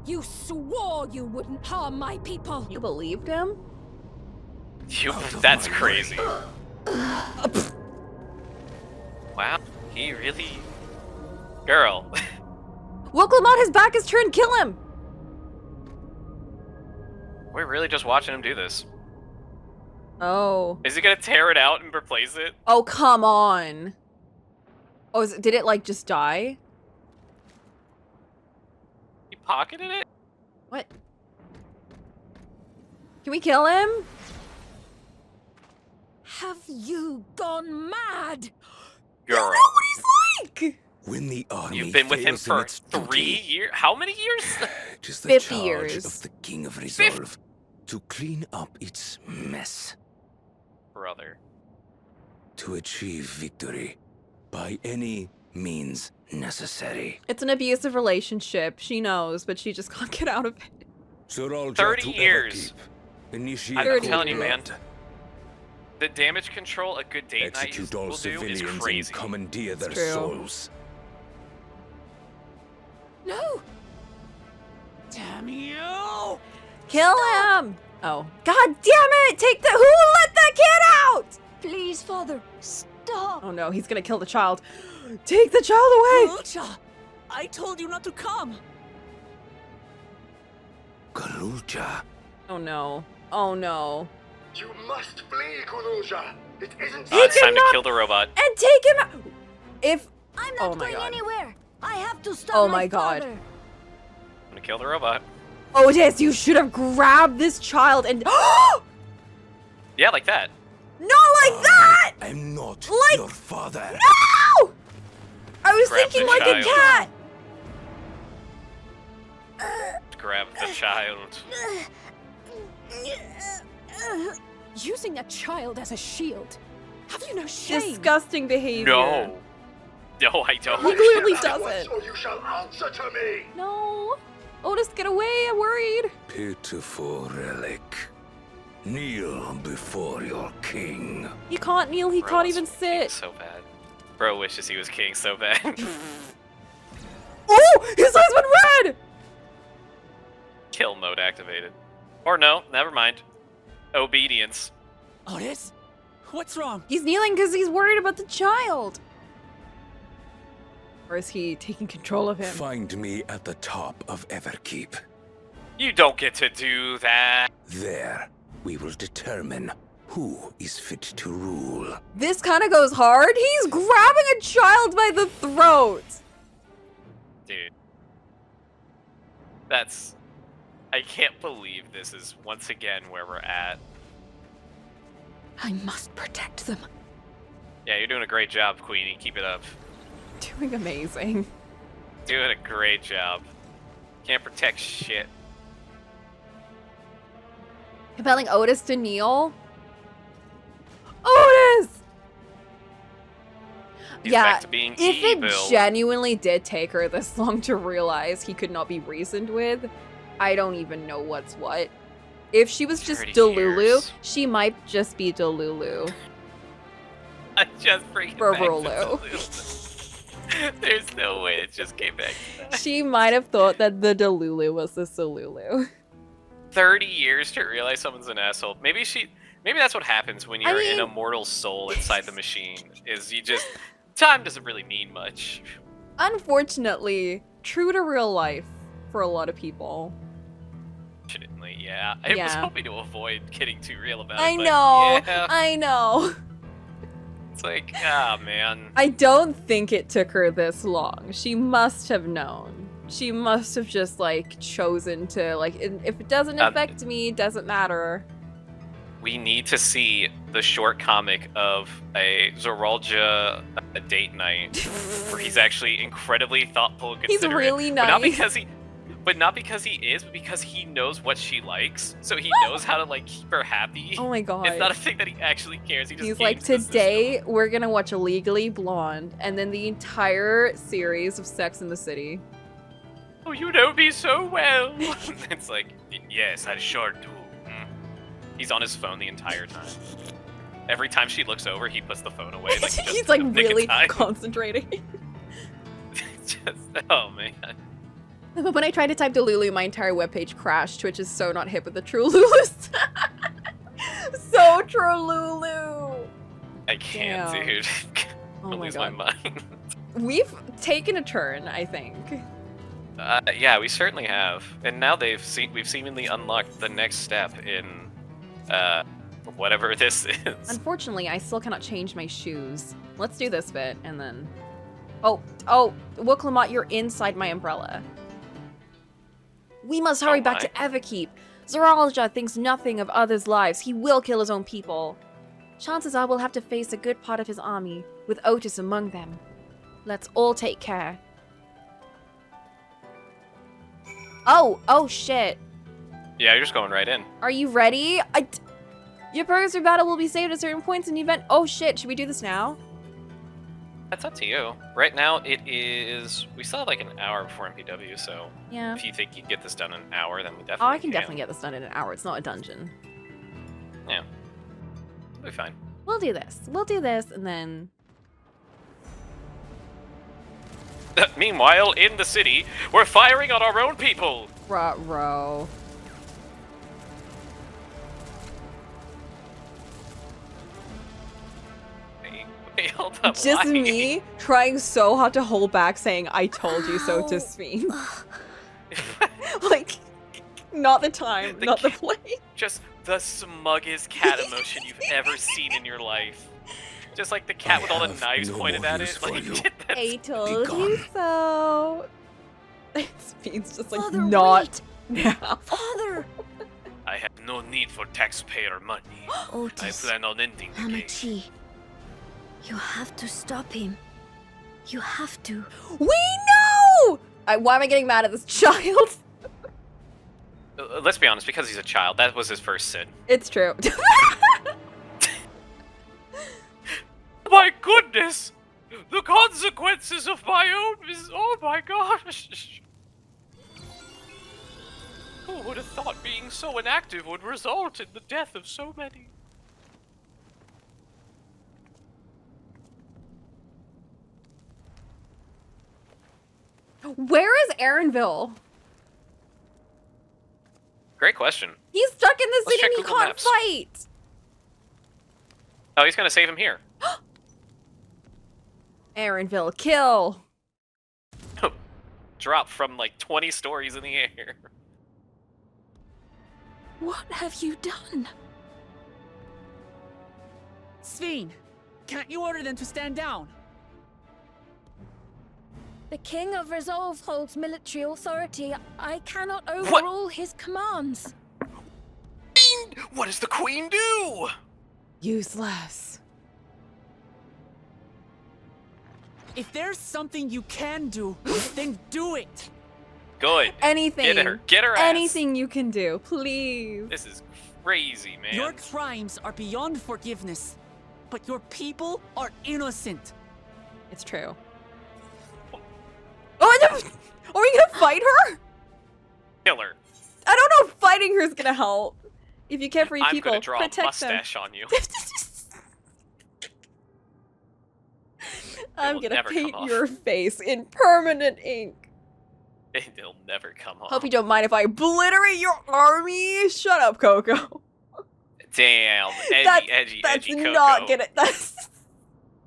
You swore you wouldn't harm my people! You believed him? That's crazy. Wow, he really... Girl. Wilclamot, his back is turned, kill him! We're really just watching him do this. Oh. Is he gonna tear it out and replace it? Oh, come on. Oh, did it, like, just die? He pocketed it? What? Can we kill him? Have you gone mad? girl. Like, When the army You've been with him fails in for its 3 years? How many years? it is the 50 charge years. of the King of Resolve to clean up its mess, Brother. to achieve victory by any means necessary. it's an abusive relationship. She knows, but she just can't get out of it. Zoraal Ja 30 to years. Everkeep. Initiate I'm telling you, cold man. blood. The damage control a good date night Execute all will do is civilians crazy. and commandeer their true. souls. No! Damn you! Kill him! Oh. God damn it! Take the- Who let that kid out? Please, father, stop. Oh no, he's gonna kill the child. Take the child away! Ulcha! I told you not to come! Zoraal. Oh no. Oh no. You must flee, Zoraal. It isn't It's safe. time to kill the robot. And take him out! If- I'm Oh not my going God. anywhere. I have to stop Oh my my God. father. I'm gonna kill the robot. Otis, you should have grabbed this child and- Yeah, like that. Not like that! I'm not Like- your father. No! I was Grab thinking the like a child. cat! Grab the child. Using a child as a shield. Have you no shame? Disgusting behavior. No. No, I don't. He clearly At doesn't. once, or you shall answer to me. No. Otis, get away, I'm worried. Pitiful relic. Kneel before your king. He can't kneel, he Bro can't wants even to be king sit. So bad. Bro wishes he was king so bad. Oh! His eyes went red! Kill mode activated. Or no, never mind. Obedience. Otis? What's wrong? He's kneeling because he's worried about the child. Or is he taking control of him? Find me at the top of Everkeep. You don't get to do that. There, we will determine who is fit to rule. This kind of goes hard. He's grabbing a child by the throat. Dude. That's... I can't believe this is once again where we're at. I must protect them. Yeah, you're doing a great job, Queenie. Keep it up. Doing amazing. Doing a great job. Can't protect shit. Compelling Otis to kneel. Otis! He's yeah, back to being if evil. it genuinely did take her this long to realize he could not be reasoned with, I don't even know what's what. If she was just 30 Delulu, years. she might just be Delulu. I just bring it back to Berverolo. Delulu. There's no way it just came back to that. She might have thought that the Delulu was the Solulu. 30 years to realize someone's an asshole. Maybe that's what happens when you're an immortal soul inside the machine. Is you just time doesn't really mean much. Unfortunately, true to real life for a lot of people. Fortunately, yeah. I was Yeah. hoping to avoid getting too real about I it. but know, yeah. I know. It's like, ah, man. I don't think it took her this long. She must have known. She must have just, like, chosen to, like, if it doesn't affect me, it doesn't matter. We need to see the short comic of a Zoraal Ja a date night where he's actually incredibly thoughtful and He's considerate. really But not nice. because he is, but because he knows what she likes. So he knows how to like keep her happy. Oh my god. It's not a thing that he actually cares. He just He's like, games the system. today we're gonna watch Legally Blonde, and then the entire series of Sex in the City. Oh, you know me so well. It's like, yes, I sure do. He's on his phone the entire time. Every time she looks over, he puts the phone away. Like, just He's like in the nick of really time. concentrating. Just, oh man. When I tried to type Delulu, my entire webpage crashed, which is so not hip with the true Lulus. So true Lulu. I can't, Damn. dude. Oh I'll my lose God. my mind. We've taken a turn, I think. Yeah, we certainly have, and now we've seemingly unlocked the next step in whatever this is. Unfortunately, I still cannot change my shoes. Let's do this bit, and then... Oh, Cocolamoco, you're inside my umbrella. We must hurry back my. to Everkeep. Zoraal Ja thinks nothing of others' lives. He will kill his own people. Chances are we'll have to face a good part of his army, with Otis among them. Let's all take care. Oh shit. Yeah, you're just going right in. Are you ready? Your progress through battle will be saved at certain points in the event. Oh shit, should we do this now? That's up to you. Right now, it is... We still have like an hour before MPW, so... Yeah. If you think you'd get this done in an hour, then we definitely Oh, I can definitely get this done in an hour. It's not a dungeon. Yeah. We'll be fine. We'll do this. We'll do this, and then... Meanwhile, in the city, we're firing on our own people! Ruh-roh. Wait, hold up. Just why? me trying so hard to hold back saying I told you so to Sphene. Like, not the time, not the place. Just the smuggest cat emotion you've ever seen in your life. Just like the cat with all the knives pointed at it. Like, I told you so. Sphene's just like, Father, not wait. now. Father! I have no need for taxpayer money. Otis, I plan on ending the game. Hamachi, you have to stop him. You have to. We know! Why am I getting mad at this child? Let's be honest, because he's a child, that was his first sin. It's true. My goodness! The consequences of my own oh my gosh! Who would have thought being so inactive would result in the death of so many? Where is Erenville? Great question. He's stuck in the Let's city check and he Google can't Maps. fight. Oh, he's gonna save him here. Erenville, kill. Drop from like 20 stories in the air. What have you done? Sphene, can't you order them to stand down? The King of Resolve holds military authority. I cannot overrule his commands. What does the queen do? Useless. If there's something you can do, then do it. Good. Anything. Get her ass. Anything you can do, please. This is crazy, man. Your crimes are beyond forgiveness, but your people are innocent. It's true. Oh, are we gonna fight her? Kill her. I don't know if fighting her is gonna help. If you care for your people, I'm gonna draw a protect them. mustache on you. I'm will gonna never come paint off. your face in permanent ink. It'll never come off. Hope you don't mind if I obliterate your army. Shut up, Coco. Damn, edgy That's Coco. not gonna.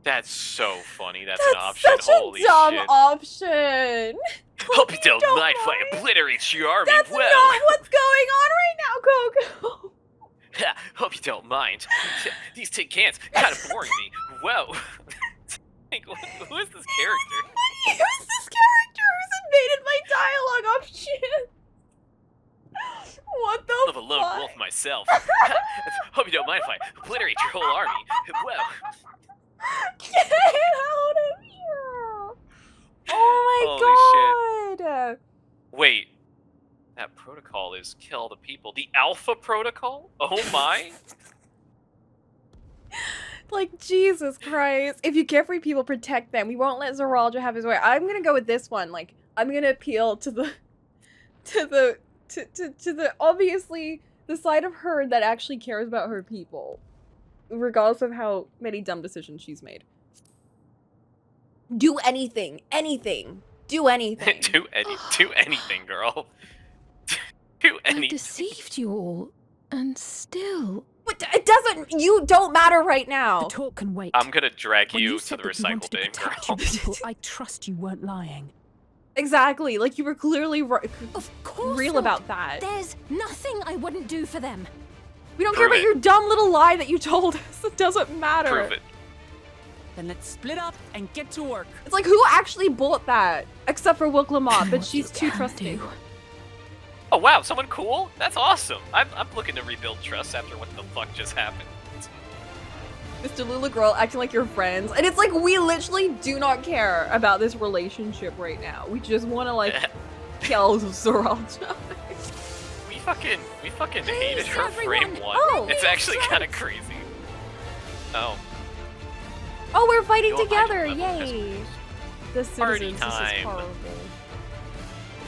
That's so funny. That's That's an option. such Holy a dumb shit. option. Hope you don't mind if I obliterate your army. That's well. not what's going on right now, Coco. Hope you don't mind. These tin cans kind of boring me. Whoa. Like, who is this character? Who's this character who's invaded my dialogue option? What the I'm a lone fuck? wolf myself. Hope you don't mind if I obliterate your whole army. Well. Get out of here! Oh my god! Wait. That protocol is kill the people. The Alpha Protocol? Oh my. Like, Jesus Christ. If you care for people, protect them. We won't let Zoraal Ja have his way. I'm gonna go with this one. Like, I'm gonna appeal to the obviously the side of her that actually cares about her people. Regardless of how many dumb decisions she's made. Do anything. Anything. Do anything. do anything, girl. Do anything. I deceived you all, and still... But it doesn't... You don't matter right now. The talk can wait. I'm gonna drag When you to said the that you recycle wanted to bin, protect girl. your people, I trust you weren't lying. Exactly. Like, you were clearly Of course real not. about that. There's nothing I wouldn't do for them. We don't care Prove about it. your dumb little lie that you told us. It doesn't matter. Prove it. Then let's split up and get to work. It's like, who actually bought that? Except for Cocolamoco, but she's too trusting. Oh wow, someone cool? That's awesome. I'm looking to rebuild trust after what the fuck just happened. Mr. Lula girl acting like you're friends. And it's like, we literally do not care about this relationship right now. We just want to, like, kill Zoraal Ja. We fucking hated her everyone. frame 1. Oh. It's actually kind of crazy. Oh. Oh, we're fighting You'll together! hide Yay! The Party citizens, this is time. horrible.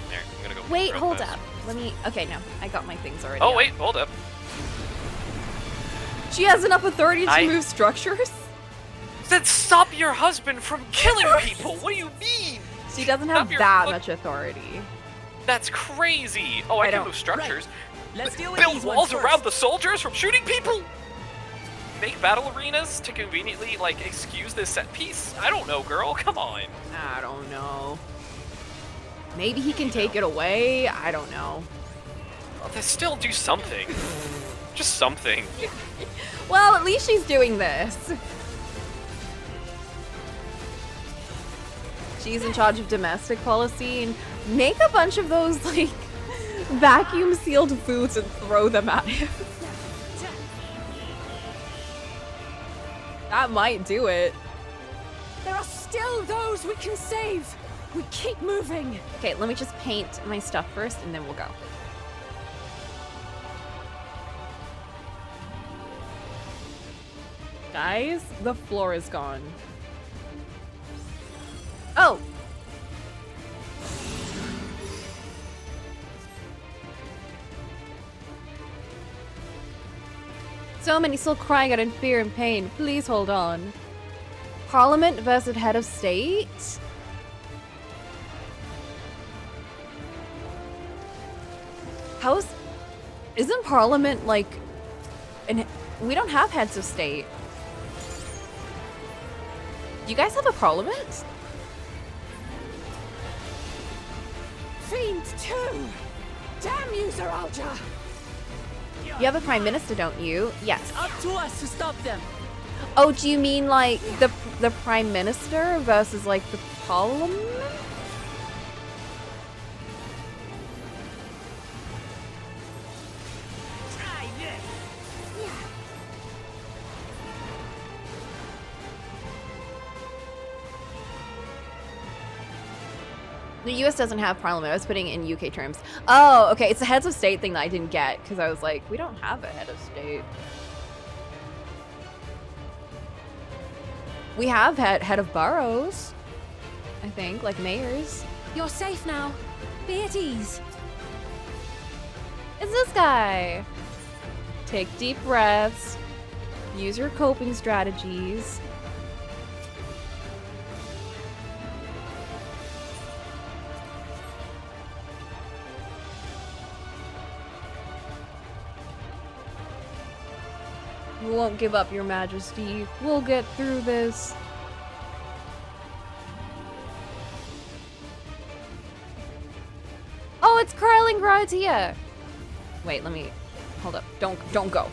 There, I'm gonna go. Wait, throw hold this. up. Let me. Okay, no, I got my things already. Oh up. wait, hold up. She has enough authority to I- move structures? Then stop your husband from killing people. What do you mean? She doesn't have Stop your that fuck- much authority. That's crazy. Oh, I can don't- move structures. Let's deal with Build these walls ones around first. the soldiers from shooting people. Make battle arenas to conveniently like excuse this set piece. I don't know, girl. Come on. I don't know. Maybe he can take it away? I don't know. Let's still do something. Just something. Well, at least she's doing this. She's in charge of domestic policy and make a bunch of those, like, vacuum sealed foods and throw them at him. That might do it. There are still those we can save. We keep moving. Okay, let me just paint my stuff first and then we'll go. Guys, the floor is gone. Oh! So many still crying out in fear and pain. Please hold on. Parliament versus head of state? Isn't Parliament like... we don't have heads of state. Do you guys have a parliament? Fiend too! Damn you, Zoraal Ja! You have a prime minister, don't you? Yes. Up to us to stop them. Oh, do you mean like the prime minister versus like the parliament? Try this. The US doesn't have parliament. I was putting it in UK terms. Oh, okay. It's the heads of state thing that I didn't get because I was like, we don't have a head of state. We have head of boroughs, I think, like mayors. You're safe now. Be at ease. It's this guy. Take deep breaths. Use your coping strategies. We won't give up, Your Majesty. We'll get through this. Oh, it's Carling Gratia. Wait, let me hold up. Don't go.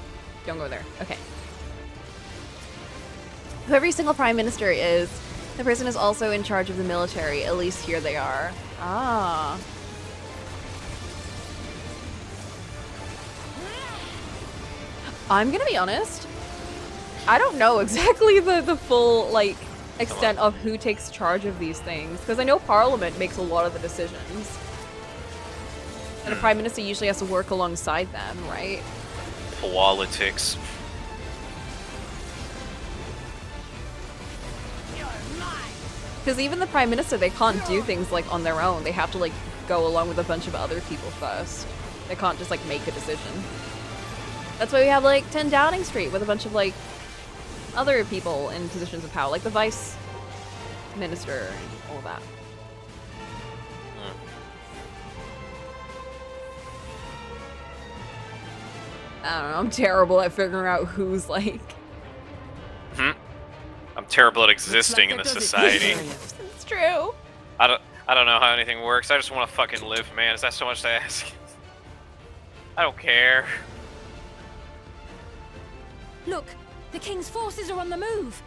Don't go there. Okay. Who every single prime minister is, the person is also in charge of the military. At least here they are. Ah. I'm gonna be honest. I don't know exactly the full, like, extent of who takes charge of these things. Because I know Parliament makes a lot of the decisions. And the Prime Minister usually has to work alongside them, right? Politics. Because even the Prime Minister, they can't do things, like, on their own. They have to, like, go along with a bunch of other people first. They can't just, like, make a decision. That's why we have, like, 10 Downing Street with a bunch of, like, other people in positions of power, like the Vice Minister and all that. I don't know, I'm terrible at figuring out who's, like... I'm terrible at existing in this society. It's true. I don't know how anything works. I just want to fucking live, man. Is that so much to ask? I don't care. Look, the king's forces are on the move.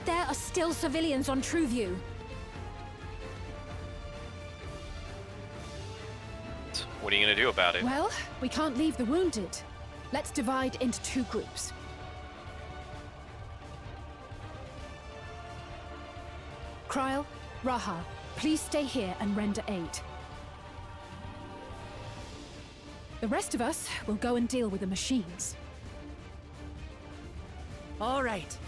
There are still civilians on Trueview. What are you gonna do about it? Well, we can't leave the wounded. Let's divide into two groups. Kryl, Raha, please stay here and render aid. The rest of us will go and deal with the machines. All right.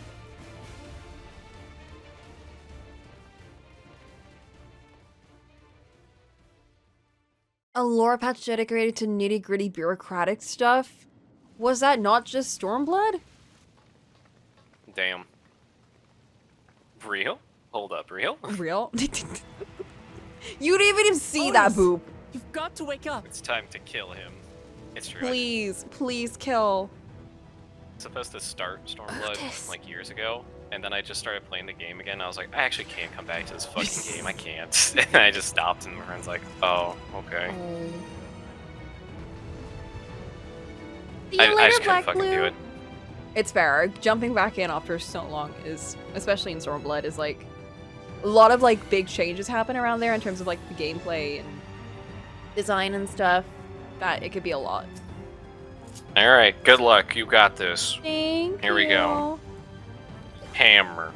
A lore patch dedicated to nitty-gritty bureaucratic stuff? Was that not just Stormblood? Damn. Real? Hold up, real? Real? You didn't even see that, Boop. You've got to wake up. It's time to kill him. It's true. Please, please kill. I was supposed to start Stormblood like years ago, and then I just started playing the game again. I was like, I actually can't come back to this fucking game. I can't. And I just stopped, and my friend's like, oh, okay. I just couldn't fucking do it. It's fair. Jumping back in after so long is, especially in Stormblood, is like a lot of like big changes happen around there in terms of like the gameplay and design and stuff. That it could be a lot. All right, good luck. You got this. Here we go. Hammer,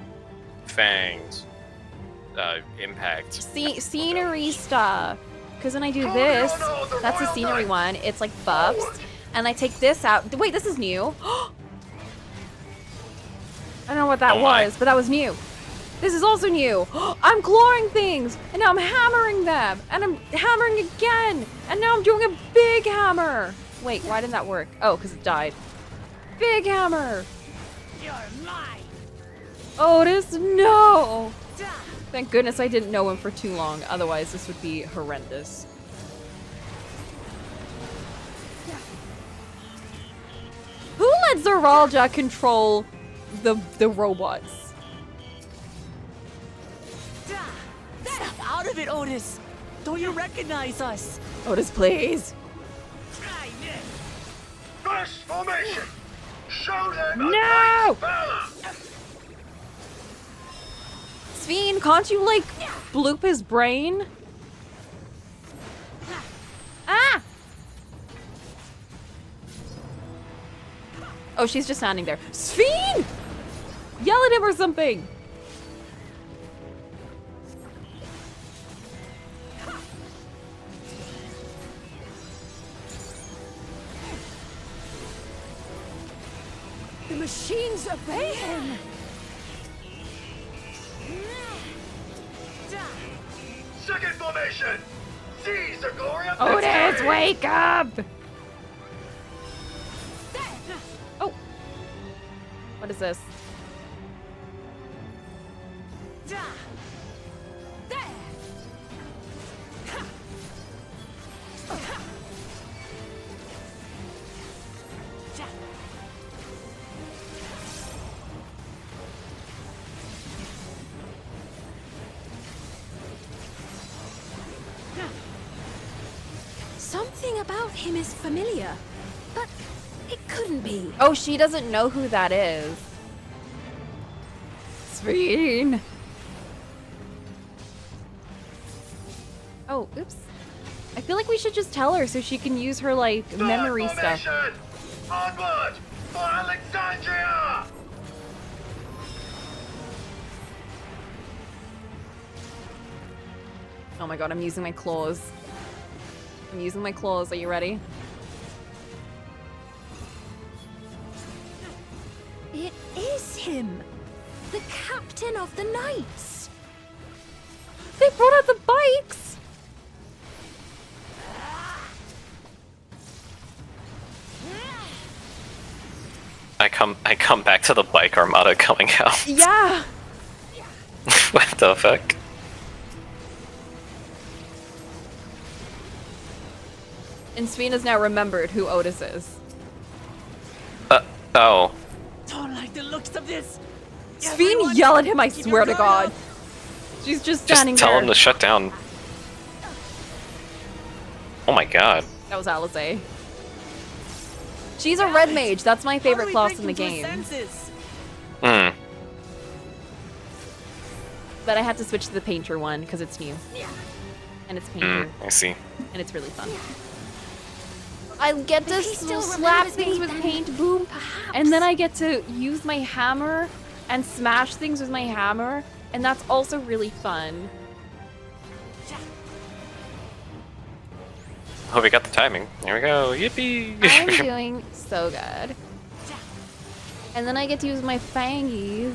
fangs, impact. Scenery stuff. Because when I do this, that's a scenery one. It's like buffs. And I take this out. Wait, this is new. I don't know what that was, but that was new. This is also new. I'm clawing things, and now I'm hammering them, and I'm hammering again, and now I'm doing a big hammer. Wait, why didn't that work? Oh, because it died. Big hammer. You're mine. Otis, no. Thank goodness I didn't know him for too long. Otherwise, this would be horrendous. Who let Zoraal Ja control the robots? Snap out of it, Otis. Don't you recognize us? Otis, please. First formation. Show them No! valor. Sphene, can't you like bloop his brain? Ah! Oh, she's just standing there. Sphene! Yell at him or something! The machines obey him. Second formation. Seize the glory of Otis, victory. wake up! Oh. What is this? Something about him is familiar, but it couldn't be. Oh, she doesn't know who that is. Sphene. Oh, oops. I feel like we should just tell her so she can use her, like, memory stuff. Onward for Alexandria! Oh my god, I'm using my claws. I'm using my claws. Are you ready? It is him, the captain of the knights. They brought out the bikes. I come back to the bike armada coming out. Yeah. What the fuck? And Sphene has now remembered who Otis is. Oh. Don't like the looks of this. Sphene, yell at him, I swear to God. She's just standing Just tell there. him to shut down. Oh my god. That was Alice. She's a red mage. That's my favorite class in the game. Hmm. But I had to switch to the painter one because it's new. And it's painter. I see. And it's really fun. I get to slap things with paint, boom, and then I get to use my hammer and smash things with my hammer And that's also really fun. Oh, we got the timing. Here we go. Yippee! I'm doing so good. And then I get to use my fangies.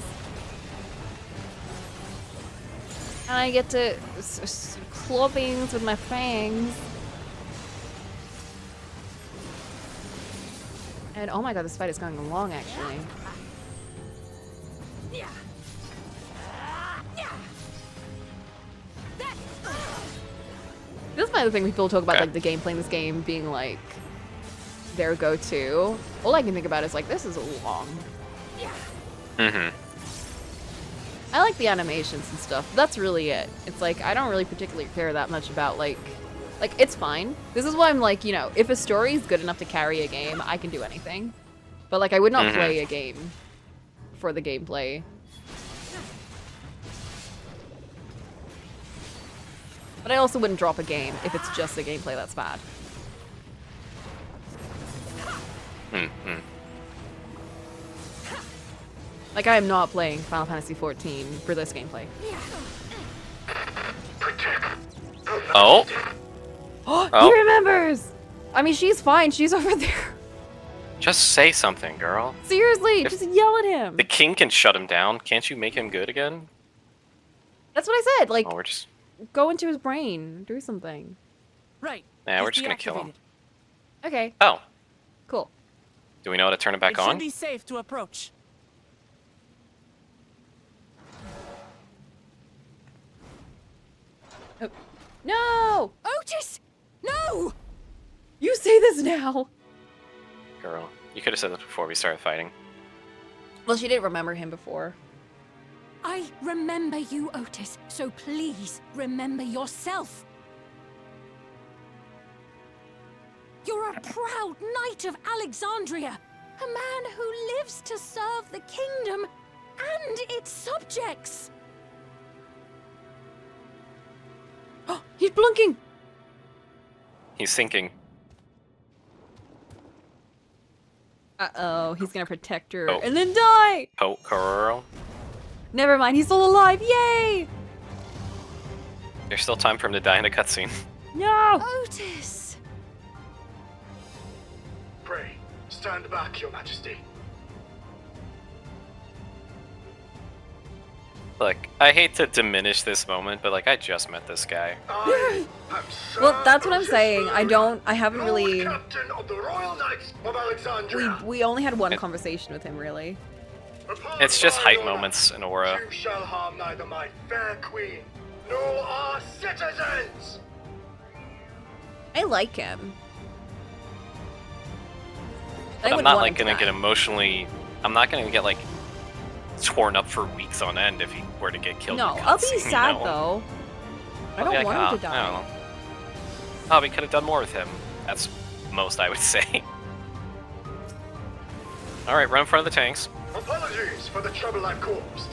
And I get to claw things with my fangs. And oh my god, this fight is going long actually. This is my other thing when people talk about like the gameplay in this game being like their go-to. All I can think about is like, this is long. Mm-hmm. I like the animations and stuff. That's really it. It's like, I don't really particularly care that much about like, it's fine. This is why I'm like, you know, if a story is good enough to carry a game, I can do anything. But like, I would not play a game for the gameplay. But I also wouldn't drop a game if it's just the gameplay that's bad. Mm-hmm. Like, I am not playing Final Fantasy XIV for this gameplay. Oh? He remembers! I mean, she's fine. She's over there. Just say something, girl. Seriously, just yell at him. The king can shut him down. Can't you make him good again? That's what I said. Like, Oh, we're just... go into his brain. Do something. Right. Nah, we're just gonna kill him. Okay. Oh. Cool. Do we know how to turn it back It on? should be safe to approach. Oh. No! Otis! No! You say this now! Girl, you could have said this before we started fighting. Well, she didn't remember him before. I remember you, Otis, so please remember yourself. You're a proud knight of Alexandria, a man who lives to serve the kingdom and its subjects. Oh, he's blinking! He's thinking. Uh-oh, he's gonna protect her Oh. and then die! Coco. Never mind, he's still alive, yay! There's still time for him to die in a cutscene. No! Otis! Pray, stand back, Your Majesty. Look, I hate to diminish this moment, but like, I just met this guy. Well, that's what I'm saying. I haven't really... Captain of the Royal Knights of Alexandria. We only had one conversation with him, really. It's just hype moments in Aura. You shall harm neither my fair queen, nor our citizens. I like him. But I'm not like gonna get emotionally... I'm not gonna get like torn up for weeks on end if he were to get killed. No, in a I'll be cutscene, sad you know? though. I I'll be don't like, want him to I die. don't know. Oh, we could have done more with him. That's most I would say. Alright, run in front of the tanks. Apologies for the trouble I've caused.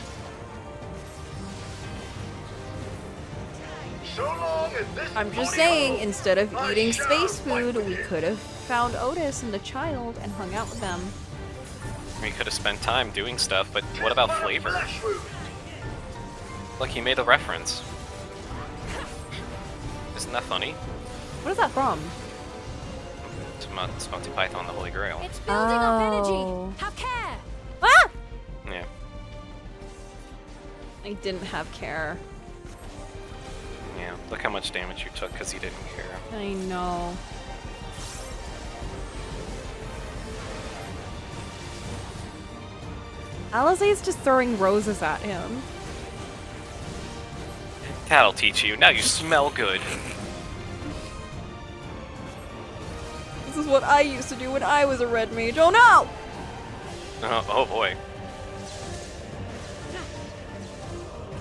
So long as this I'm just body saying, holds, instead of I eating shall space fight food, with we you. could have found Otis and the child and hung out with them. We could have spent time doing stuff, but what about flavor? Flesh wound. Look, he made a reference. Isn't that funny? What is that from? It's Monty Python, the Holy Grail. It's building up Oh. energy. Have care. Ah! Yeah. I didn't have care. Yeah, look how much damage you took because you didn't care. I know. Alizé's just throwing roses at him. That'll teach you. Now you smell good. This is what I used to do when I was a red mage. Oh no! Oh boy.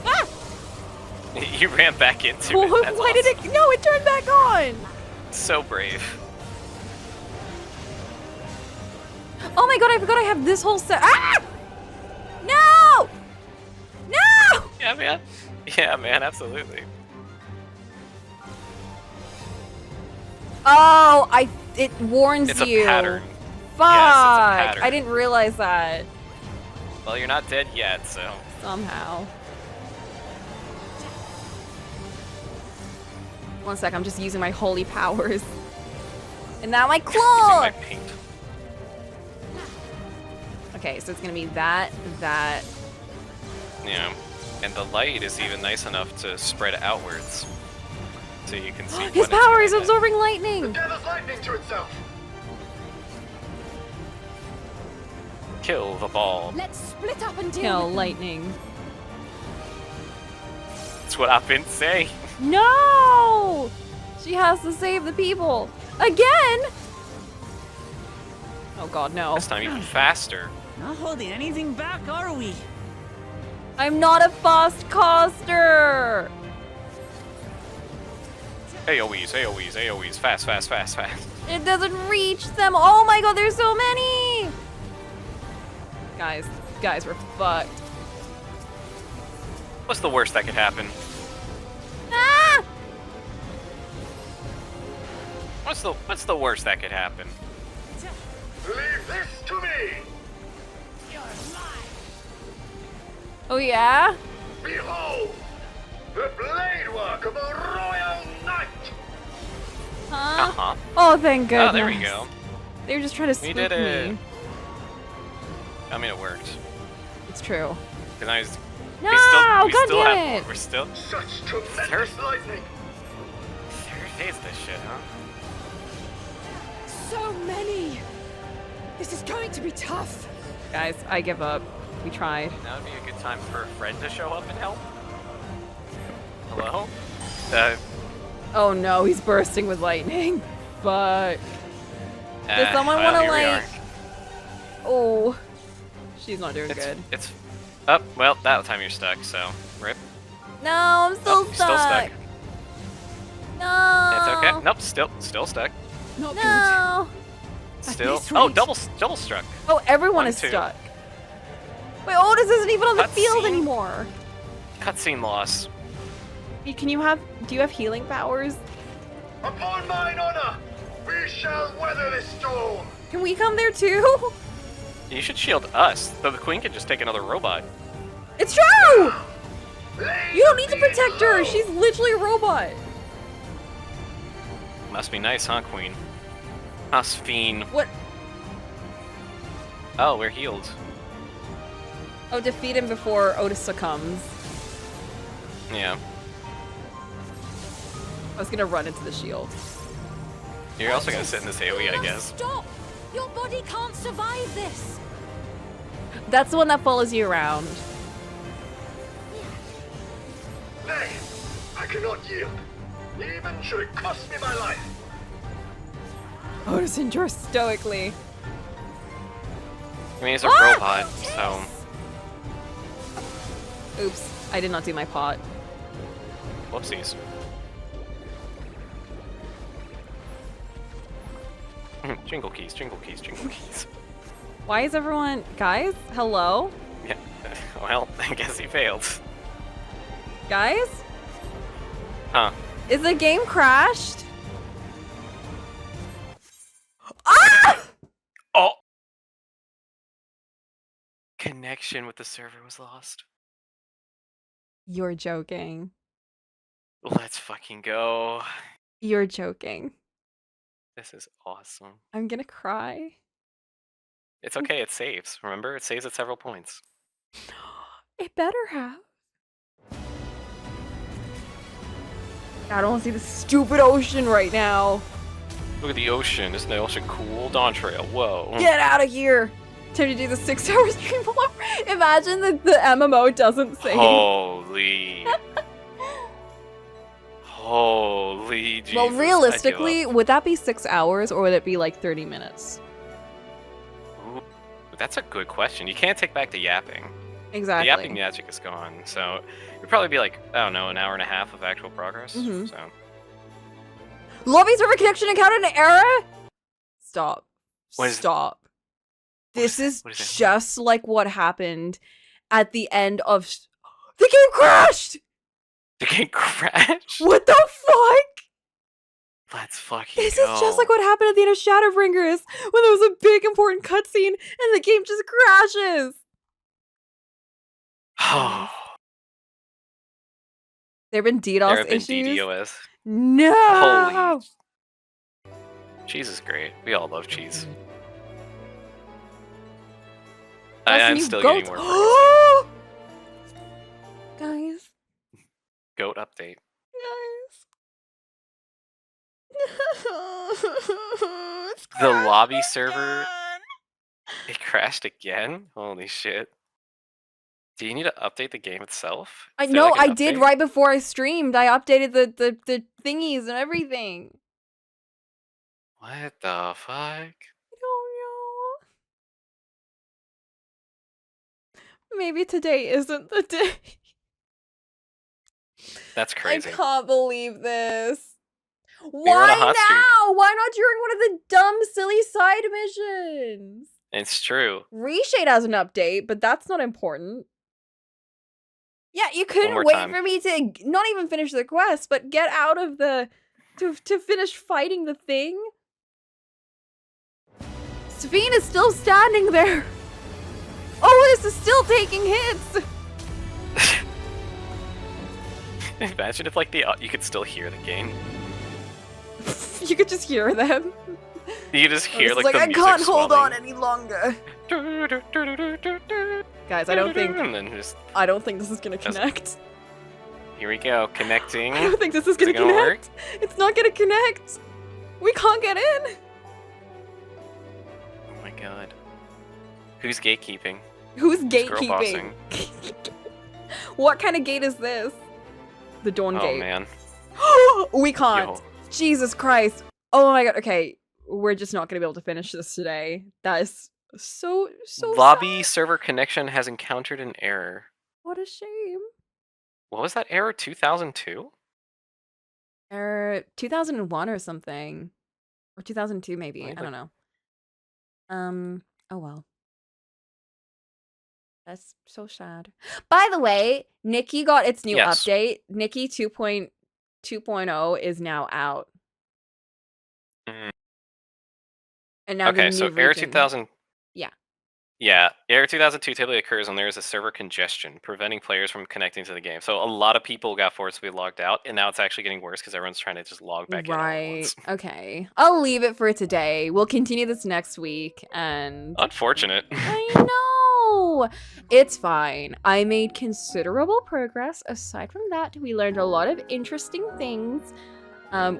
Ah! You ran back into it. Why That's did it? No, it turned back on! So brave. Oh my god, I forgot I have this whole set. Ah! No! No! Yeah, man. Yeah, man, absolutely. Oh, it warns It's a you. pattern. Fuck! Yes, it's a pattern. I didn't realize that. Well, you're not dead yet, so. Somehow. 1 sec, I'm just using my holy powers. And now my Using claw! my paint. Okay, so it's gonna be that, that. Yeah. And the light is even nice enough to spread outwards. So you can see His power is absorbing lightning! Gathers lightning to itself. Kill the ball. Let's split up and deal Kill with them. lightning. That's what I've been saying. No! She has to save the people. Again? Oh god, no. This time even faster. Not holding anything back, are we? I'm not a fast caster! AoEs, AoEs, AoEs. Fast, fast, fast, fast. It doesn't reach them. Oh my god, there's so many! Guys, we're fucked. What's the worst that could happen? Ah! What's the worst that could happen? Leave this to me. Oh yeah? Behold, the blade work of a royal knight. Huh? Uh-huh. Oh, thank goodness. Oh, there we go. They were just trying to We spook did it. me. I mean, it worked. It's true. Cause I was, No, we God still damn have, it. we're still. Such tremendous lightning. Third days this shit, huh? So many! This is going to be tough. Guys, I give up. We tried. That would be a good time for a friend to show up and help. Hello? Oh no, he's bursting with lightning. Fuck. Does someone well, want to here we like... are. Oh. She's not doing good. It's up. Well, that time you're stuck, so rip. No, I'm still You're stuck. still stuck. No. It's okay. Nope, still stuck. Not No. Still. this Oh, rate. double struck. Oh, everyone One, is two. stuck. Wait, Otis isn't even on the field Cutscene. anymore. Cutscene loss. Can you have... Do you have healing powers? Upon mine honor, we shall weather this storm. Can we come there too? You should shield us, though the queen could just take another robot. It's true! You don't need to protect her. She's literally a robot. Must be nice, huh, queen? Huh, Sphene. What? Oh, we're healed. Oh, defeat him before Otis succumbs. Yeah. I was gonna run into the shield. You're also gonna sit in this AoE, I guess. Stop! Your body can't survive this. That's the one that follows you around. Nay, I cannot yield, even should it cost me my life. Otis endures stoically. I mean, he's a robot, so... Oops, I did not do my pot. Whoopsies. Jingle keys, jingle keys, jingle keys. Why is everyone... Guys? Hello? Yeah, well, I guess he failed. Guys? Huh. Is the game crashed? Ah! Oh! Connection with the server was lost. You're joking. Let's fucking go. You're joking. This is awesome. I'm gonna cry. It's okay, it saves. Remember? It saves at several points. It better have. I don't want to see the stupid ocean right now. Look at the ocean. Isn't the ocean cool? Dawntrail, whoa. Get out of here. Time to do the 6-hour stream. Imagine that the MMO doesn't save. Holy. Holy Jesus. Well, realistically, would that be 6 hours or would it be like 30 minutes? Ooh, that's a good question. You can't take back the yapping. Exactly. The yapping magic is gone, so it'd probably be like, I don't know, an hour and a half of actual progress. Mhm. So Lobby server connection encountered an error? Stop. What is- Stop. This is What is it? just like what happened at the end of... The game crashed! the game crashed. What the fuck? Let's fucking This go. is just like what happened at the end of Shadowbringers when there was a big important cutscene and the game just crashes. Oh, There have been there DDoS have been issues. DDoS. No! Holy. Cheese is great. We all love cheese. I'm still getting more praise. Guys. Goat update. The lobby server, it crashed again? Holy shit. Do you need to update the game itself? I know, I did right before I streamed. I updated the thingies and everything. What the fuck? I don't know. Maybe today isn't the day. That's crazy. I can't believe this. You're on a Why hot streak. now? Why not during one of the dumb, silly side missions? It's true. Reshade has an update, but that's not important. Yeah, you couldn't more wait time. for me to not even finish the quest, but get out of the... to finish fighting the thing. Sphene is still standing there. Oh, this is still taking hits. Imagine if like you could still hear the game. You could just hear them. You could just hear It's like the I music can't hold on swelling. any longer. Guys, I don't think And then just I don't think this is gonna connect. here we go, connecting. I don't think this is gonna it gonna connect. It's not gonna connect. We can't get in. Oh my god. Who's gatekeeping? Who's Who's gatekeeping? girl-bossing? What kind of gate is this? The Dawn Oh gate. man. We can't. Yo. Jesus Christ. Oh my god. Okay, we're just not gonna be able to finish this today. That is so Lobby sad. server connection has encountered an error. What a shame. What was that error? 2002? 2001 or something. Or 2002 maybe. I don't know. Oh well. That's so sad. By the way, Nikki got its new Yes. update. Nikki 2.2.0 is now out. Mm. And now the Okay, new so error version. 2000. Yeah. Yeah, error 2002 typically occurs when there is a server congestion, preventing players from connecting to the game. So a lot of people got forced to be logged out, and now it's actually getting worse because everyone's trying to just log back in all at Right. once. Okay. I'll leave it for today. We'll continue this next week and Unfortunate. I know. It's fine. I made considerable progress. Aside from that, we learned a lot of interesting things.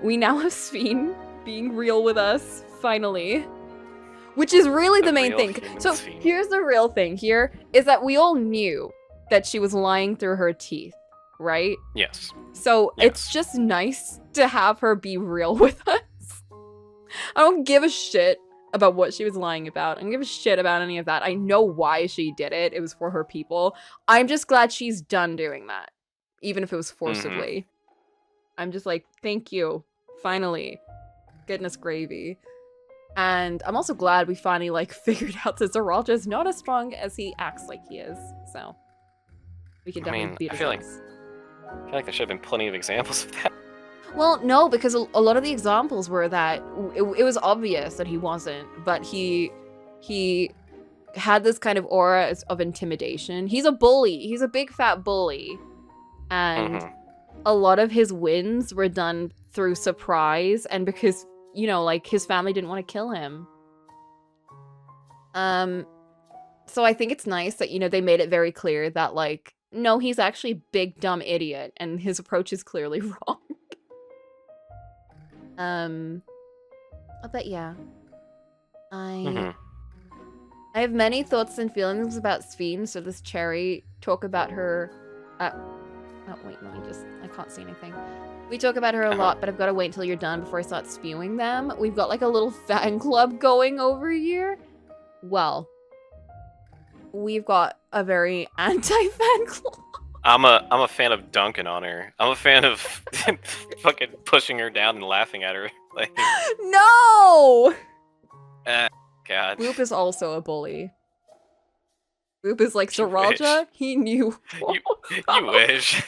We now have Sphene being real with us, finally. Which is really the main real thing. human So Sphene. here's the real thing here, is that we all knew that she was lying through her teeth, right? Yes. So it's just nice to have her be real with us. I don't give a shit about what she was lying about. I don't give a shit about any of that. I know why she did it. It was for her people. I'm just glad she's done doing that. Even if it was forcibly. I'm just like, thank you. Finally. Goodness gravy. And I'm also glad we finally, like, figured out that Zoraal Ja is not as strong as he acts like he is. So, we can definitely beat I his feel ass. like there should have been plenty of examples of that. Well, no, because a lot of the examples were that it was obvious that he wasn't, but he had this kind of aura of intimidation. He's a bully. He's a big fat bully. And a lot of his wins were done through surprise and because, you know, like, his family didn't want to kill him. So I think it's nice that, you know, they made it very clear that, like, no, he's actually a big, dumb idiot, and his approach is clearly wrong. But yeah. I have many thoughts and feelings about Sphene, so this cherry talk about her... oh, wait, let me just... I can't see anything. We talk about her a lot, but I've got to wait until you're done before I start spewing them. We've got, like, a little fan club going over here. Well, we've got a very anti-fan club. I'm a fan of dunking on her. I'm a fan of fucking pushing her down and laughing at her. Like, No! God. Boop is also a bully. Boop is like Zoraal Ja. He knew. You wish.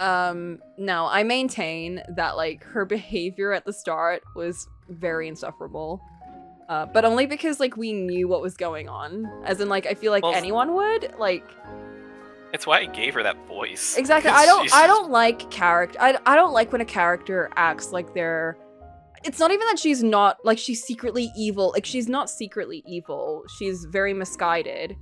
No, I maintain that, like, her behavior at the start was very insufferable. But only because, like, we knew what was going on. As in, like, I feel like anyone would. Like, It's why I gave her that voice. Exactly. I don't like character. I don't like when a character acts like they're. It's not even that she's not like she's secretly evil. Like she's not secretly evil. She's very misguided.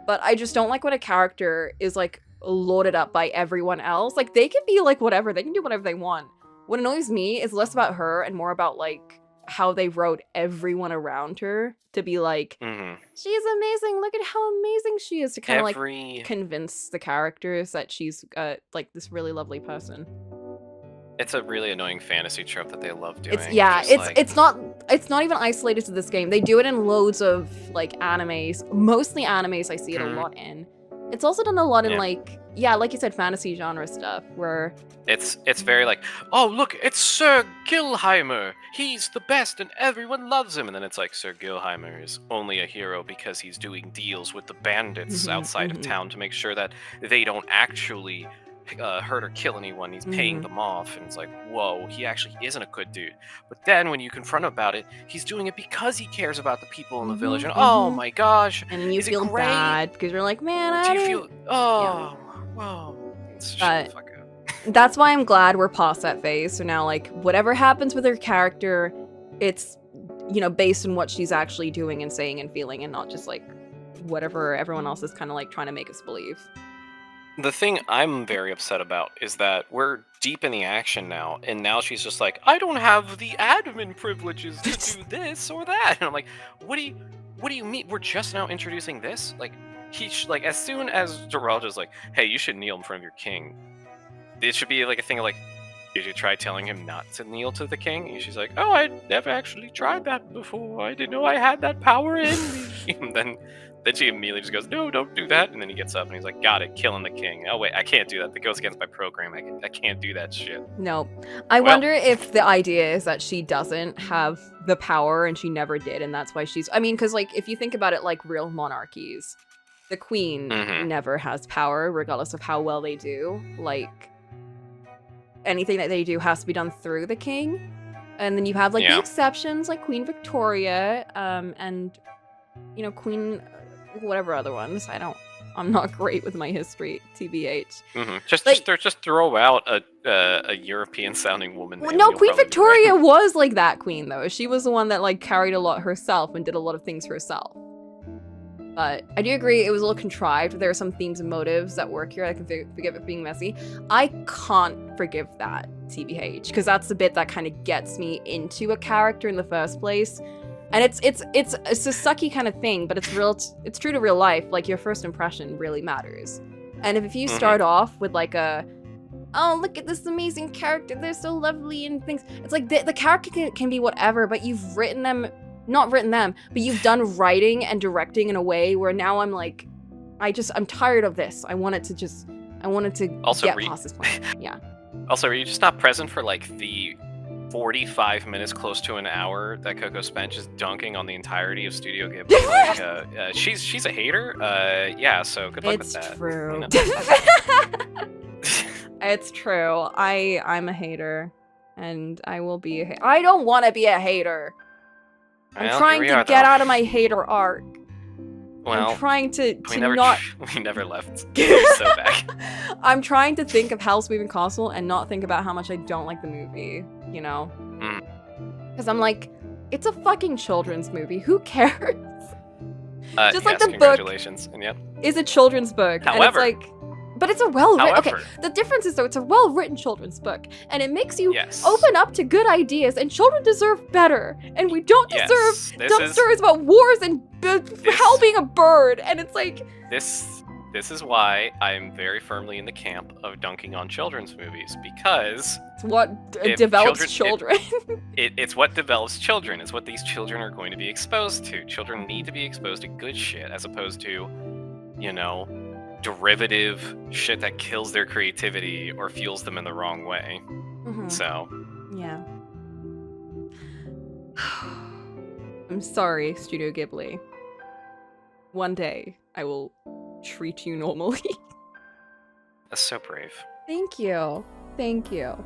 But I just don't like when a character is like loaded up by everyone else. Like they can be like whatever. They can do whatever they want. What annoys me is less about her and more about like how they wrote everyone around her to be like, she's amazing. Look at how amazing she is, to kind of like convince the characters that she's like this really lovely person. It's a really annoying fantasy trope that they love doing. It's not even isolated to this game. They do it in loads of like animes, mostly animes. I see it a lot in. It's also done a lot in like you said, fantasy genre stuff where it's very like, oh look, it's Sir Gilheimer. He's the best and everyone loves him. And then it's like, Sir Gilheimer is only a hero because he's doing deals with the bandits outside of town to make sure that they don't actually hurt or kill anyone. He's paying them off, and it's like, whoa, he actually isn't a good dude. But then when you confront him about it, he's doing it because he cares about the people in the village, and oh my gosh, and then you feel bad because you're like, man, whoa. That's why I'm glad we're past that phase. So now, like, whatever happens with her character, it's, you know, based on what she's actually doing and saying and feeling, and not just like whatever everyone else is kind of like trying to make us believe. The thing I'm very upset about is that we're deep in the action now, and now she's just like, I don't have the admin privileges to do this or that. And I'm like, what do you mean? We're just now introducing this? Like, like as soon as Zoraal Ja's like, hey, you should kneel in front of your king, it should be like a thing of like, did you try telling him not to kneel to the king? And she's like, oh, I never actually tried that before. I didn't know I had that power in me. And then she immediately just goes, no, don't do that. And then he gets up and he's like, got it, killing the king. Oh, wait, I can't do that. That goes against my program. I can't do that shit. No. I wonder if the idea is that she doesn't have the power and she never did. And that's why she's, I mean, because like, if you think about it like real monarchies, the queen never has power, regardless of how well they do. Like, anything that they do has to be done through the king. And then you have like the exceptions, like Queen Victoria, and, you know, Queen... whatever other ones. I'm not great with my history, TBH. Just throw out a European sounding woman. Well, no, Queen Victoria was like that queen though. She was the one that like carried a lot herself and did a lot of things herself. But I do agree it was a little contrived. There are some themes and motives that work here. I can forgive it being messy. I can't forgive that, TBH, because that's the bit that kind of gets me into a character in the first place. And it's a sucky kind of thing, but it's real. It's true to real life. Like, your first impression really matters. And if you start off with like oh, look at this amazing character, they're so lovely and things. It's like the character can be whatever, but you've not written them, but you've done writing and directing in a way where now I'm like, I'm tired of this. I want it to also get past this point. Yeah. Also, are you just not present for like the 45 minutes, close to an hour, that Coco spent just dunking on the entirety of Studio Ghibli? Like, she's a hater. Yeah. So good luck with that. It's true. You know? It's true. I'm a hater, and I will be a hater. I don't want to be a hater. I'm trying to get out of my hater arc. Well, I'm trying to we never left. So back. I'm trying to think of Howl's Moving Castle and not think about how much I don't like the movie, you know? Because I'm like, it's a fucking children's movie. Who cares? Just like the book is a children's book. However, and it's like, but it's a well-written... Okay, the difference is, though, it's a well-written children's book, and it makes you open up to good ideas, and children deserve better, and we don't deserve dumb stories about wars and Hal being a bird, and it's like... This is why I'm very firmly in the camp of dunking on children's movies, because... It's what develops children. It's what develops children. It's what these children are going to be exposed to. Children need to be exposed to good shit, as opposed to, you know, derivative shit that kills their creativity or fuels them in the wrong way. So... Yeah. I'm sorry, Studio Ghibli. One day, I will treat you normally. That's so brave. Thank you. Thank you.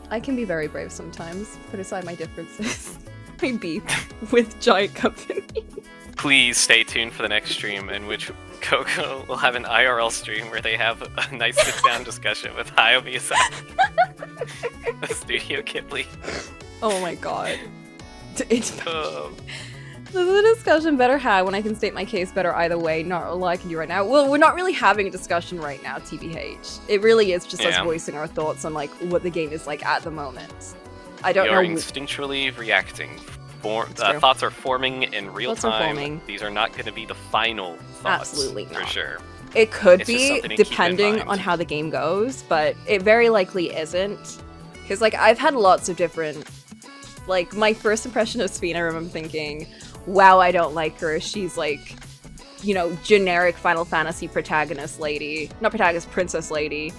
I can be very brave sometimes. Put aside my differences. My beef with giant companies. Please stay tuned for the next stream in which Coco will have an IRL stream where they have a nice sit-down discussion with Hayao Miyazaki, the Studio Ghibli. Oh my god. It's This is a discussion better had when I can state my case better either way, not all I can do right now. Well, we're not really having a discussion right now, TBH. It really is just us voicing our thoughts on like what the game is like at the moment. I don't know. You're instinctually reacting. Thoughts are forming in real time. These are not going to be the final thoughts. Absolutely not. For sure. It could be, depending on how the game goes, but it very likely isn't. Because, like, I've had lots of different... Like, my first impression of Sphene, I remember thinking, wow, I don't like her. She's, like, you know, generic Final Fantasy protagonist lady. Not protagonist, princess lady.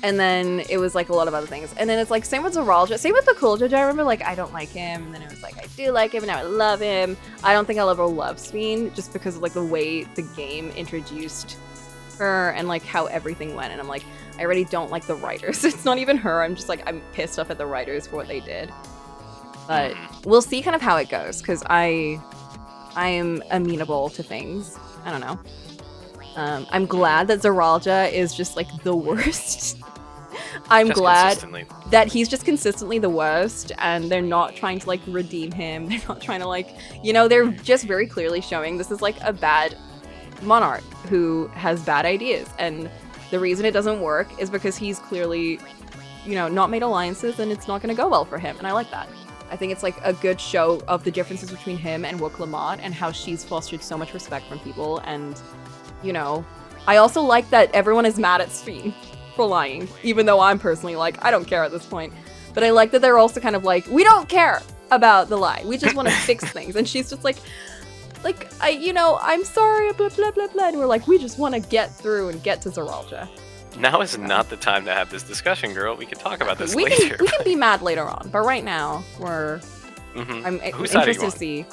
And then it was like a lot of other things. And then it's like, same with Zoraal Ja, same with Zoraal Ja. I remember like, I don't like him. And then it was like, I do like him and now I love him. I don't think I'll ever love Sphene just because of like the way the game introduced her and like how everything went. And I'm like, I already don't like the writers. It's not even her. I'm just like, I'm pissed off at the writers for what they did. But we'll see kind of how it goes because I am amenable to things. I don't know. I'm glad that Zoraal Ja is just like the worst. I'm glad that he's just consistently the worst and they're not trying to like redeem him. They're not trying to like, you know, they're just very clearly showing this is like a bad monarch who has bad ideas. And the reason it doesn't work is because he's clearly, you know, not made alliances and it's not going to go well for him. And I like that. I think it's like a good show of the differences between him and Cocolamoco and how she's fostered so much respect from people. And, you know, I also like that everyone is mad at Sphene for lying, even though I'm personally like, I don't care at this point. But I like that they're also kind of like, we don't care about the lie. We just want to fix things. And she's just like, you know, I'm sorry, blah, blah, blah, blah. And we're like, we just want to get through and get to Zoraal Ja. Now is not the time to have this discussion, girl. We can talk about this later. We can be mad later on, but right now, we're... I'm interested to see.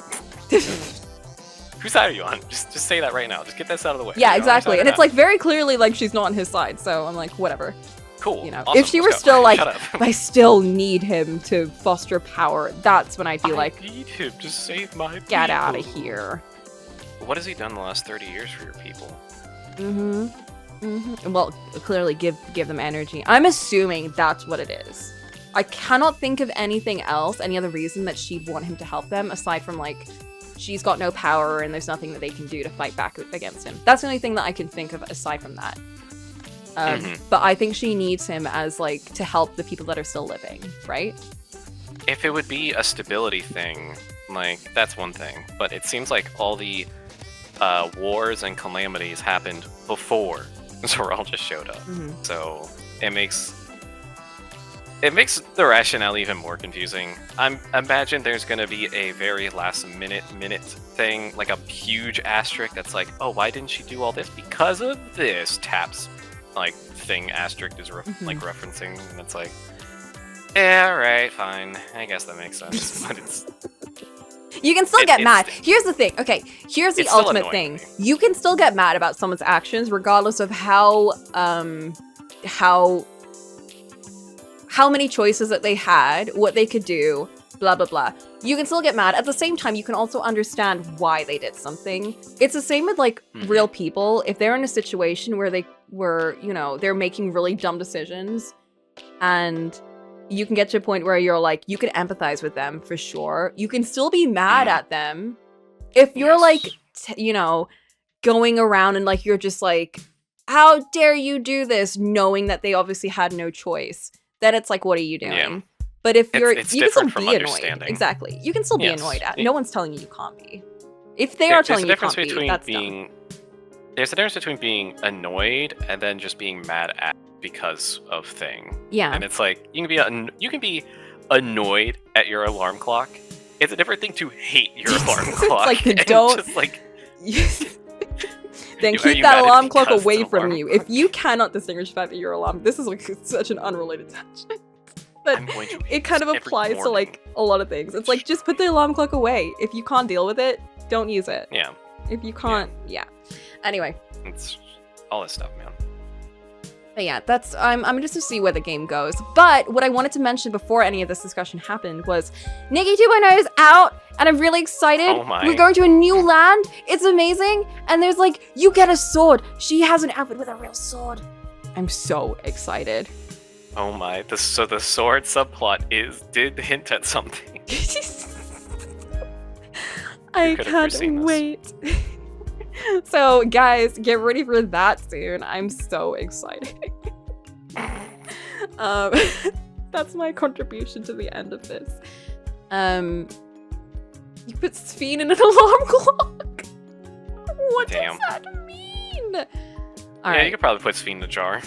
Whose side are you on? Just say that right now. Just get this out of the way. Yeah, exactly. And it's like very clearly like she's not on his side, so I'm like, whatever. Cool. You know, awesome. if she were still like, I still need him to foster power, that's when I'd be like, I need him to save my people. Get out of here. What has he done the last 30 years for your people? Well, clearly give them energy. I'm assuming that's what it is. I cannot think of anything else, any other reason that she'd want him to help them, aside from like, she's got no power and there's nothing that they can do to fight back against him. That's the only thing that I can think of aside from that. But I think she needs him as like, to help the people that are still living, right? If it would be a stability thing, like, that's one thing. But it seems like all the wars and calamities happened before Zoraal just showed up. So it makes the rationale even more confusing. I imagine there's gonna be a very last minute thing, like a huge asterisk that's like, oh, why didn't she do all this? Because of this taps like thing asterisk is like referencing, and it's like, yeah, right, fine. I guess that makes sense. But it's you can still get mad. Here's the thing. Okay, here's the ultimate thing. You can still get mad about someone's actions regardless of how many choices that they had, what they could do, blah, blah, blah. You can still get mad. At the same time, you can also understand why they did something. It's the same with like real people. If they're in a situation where they were, you know, they're making really dumb decisions and you can get to a point where you're like, you can empathize with them for sure. You can still be mad at them. If you're like, you know, going around and like, you're just like, how dare you do this? Knowing that they obviously had no choice. Then it's like, what are you doing? Yeah. But if you're, you can still be annoyed. Exactly. You can still be annoyed at. No one's telling you you can't be. If they are telling you you can't be, that's dumb. There's a difference between being annoyed and then just being mad at because of thing. Yeah. And it's like, you can be annoyed at your alarm clock. It's a different thing to hate your alarm clock. Like, don't. Just like, then keep that alarm clock away from you. If you cannot distinguish the fact that your alarm, this is like such an unrelated tangent. But it kind of applies to like a lot of things. It's like, just put the alarm clock away. If you can't deal with it, don't use it. Yeah. If you can't, yeah. Anyway. It's all this stuff, man. But yeah, that's I'm just to see where the game goes. But what I wanted to mention before any of this discussion happened was Nikki 2.0 is out, and I'm really excited. Oh my. We're going to a new land. It's amazing. And there's like, you get a sword. She has an outfit with a real sword. I'm so excited. Oh my. So the sword subplot did hint at something. I can't wait. So guys, get ready for that soon. I'm so excited. That's my contribution to the end of this. You put Sphene in an alarm clock. What does that mean? All right. You could probably put Sphene in a jar.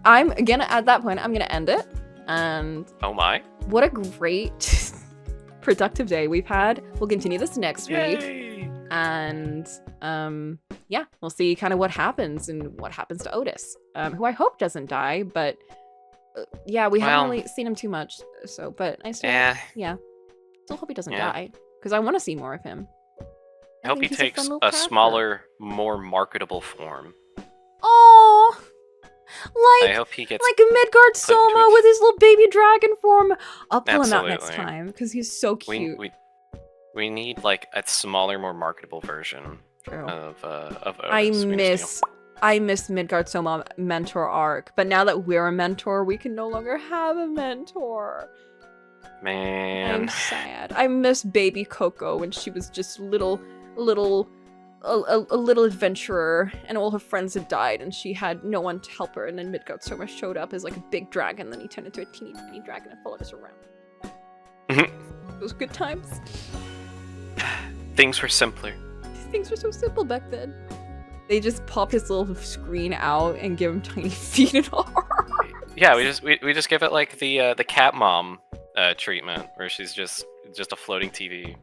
I'm gonna, at that point, I'm gonna end it. And oh my. What a great productive day we've had. We'll continue this next week. And yeah, we'll see kind of what happens and what happens to Otis, who I hope doesn't die, but yeah, we haven't really seen him too much. So, but I still, still hope he doesn't die because I want to see more of him. I hope he takes a smaller, more marketable form. Oh, I hope he gets like a Midgard Soma with his little baby dragon form. I'll pull him out next time because he's so cute. We need like a smaller, more marketable version of Otis. I miss Midgard Soma mentor arc, but now that we're a mentor, we can no longer have a mentor. Man, I'm sad. I miss baby Coco when she was just a little adventurer, and all her friends had died, and she had no one to help her. And then Midgard Soma showed up as like a big dragon, then he turned into a teeny tiny dragon and followed us around. Those good times. Things were simpler. Things were so simple back then. They just pop his little screen out and give him tiny feet and arms. Yeah, we just give it like the cat mom treatment, where she's just a floating TV.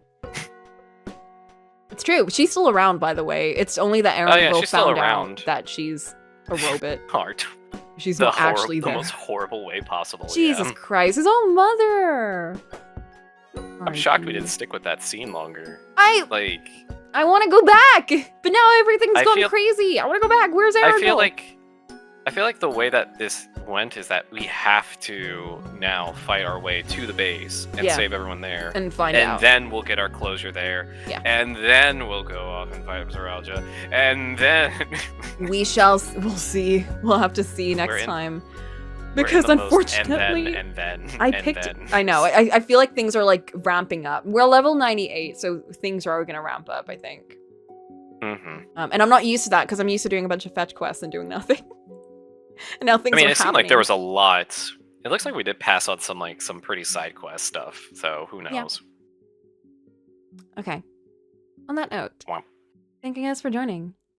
It's true. She's still around, by the way. It's only that Erenville found out that she's a robot. Hard. She's not actually there. The most horrible way possible. Jesus Christ, his own mother. I'm shocked we didn't stick with that scene longer. I want to go back, but now everything's gone crazy. I want to go back. Where's Erenville? I feel like the way that this went is that we have to now fight our way to the base and save everyone there. And find out. And then we'll get our closure there. Yeah. And then we'll go off and fight Zoraal Ja. And then... we'll see. We'll have to see next time. Because unfortunately, I know. I feel like things are like ramping up. We're level 98, so things are going to ramp up, I think. And I'm not used to that because I'm used to doing a bunch of fetch quests and doing nothing. And now things are happening. It seemed like there was a lot. It looks like we did pass on some pretty side quest stuff. So who knows? Yeah. Okay. On that note, thank you guys for joining.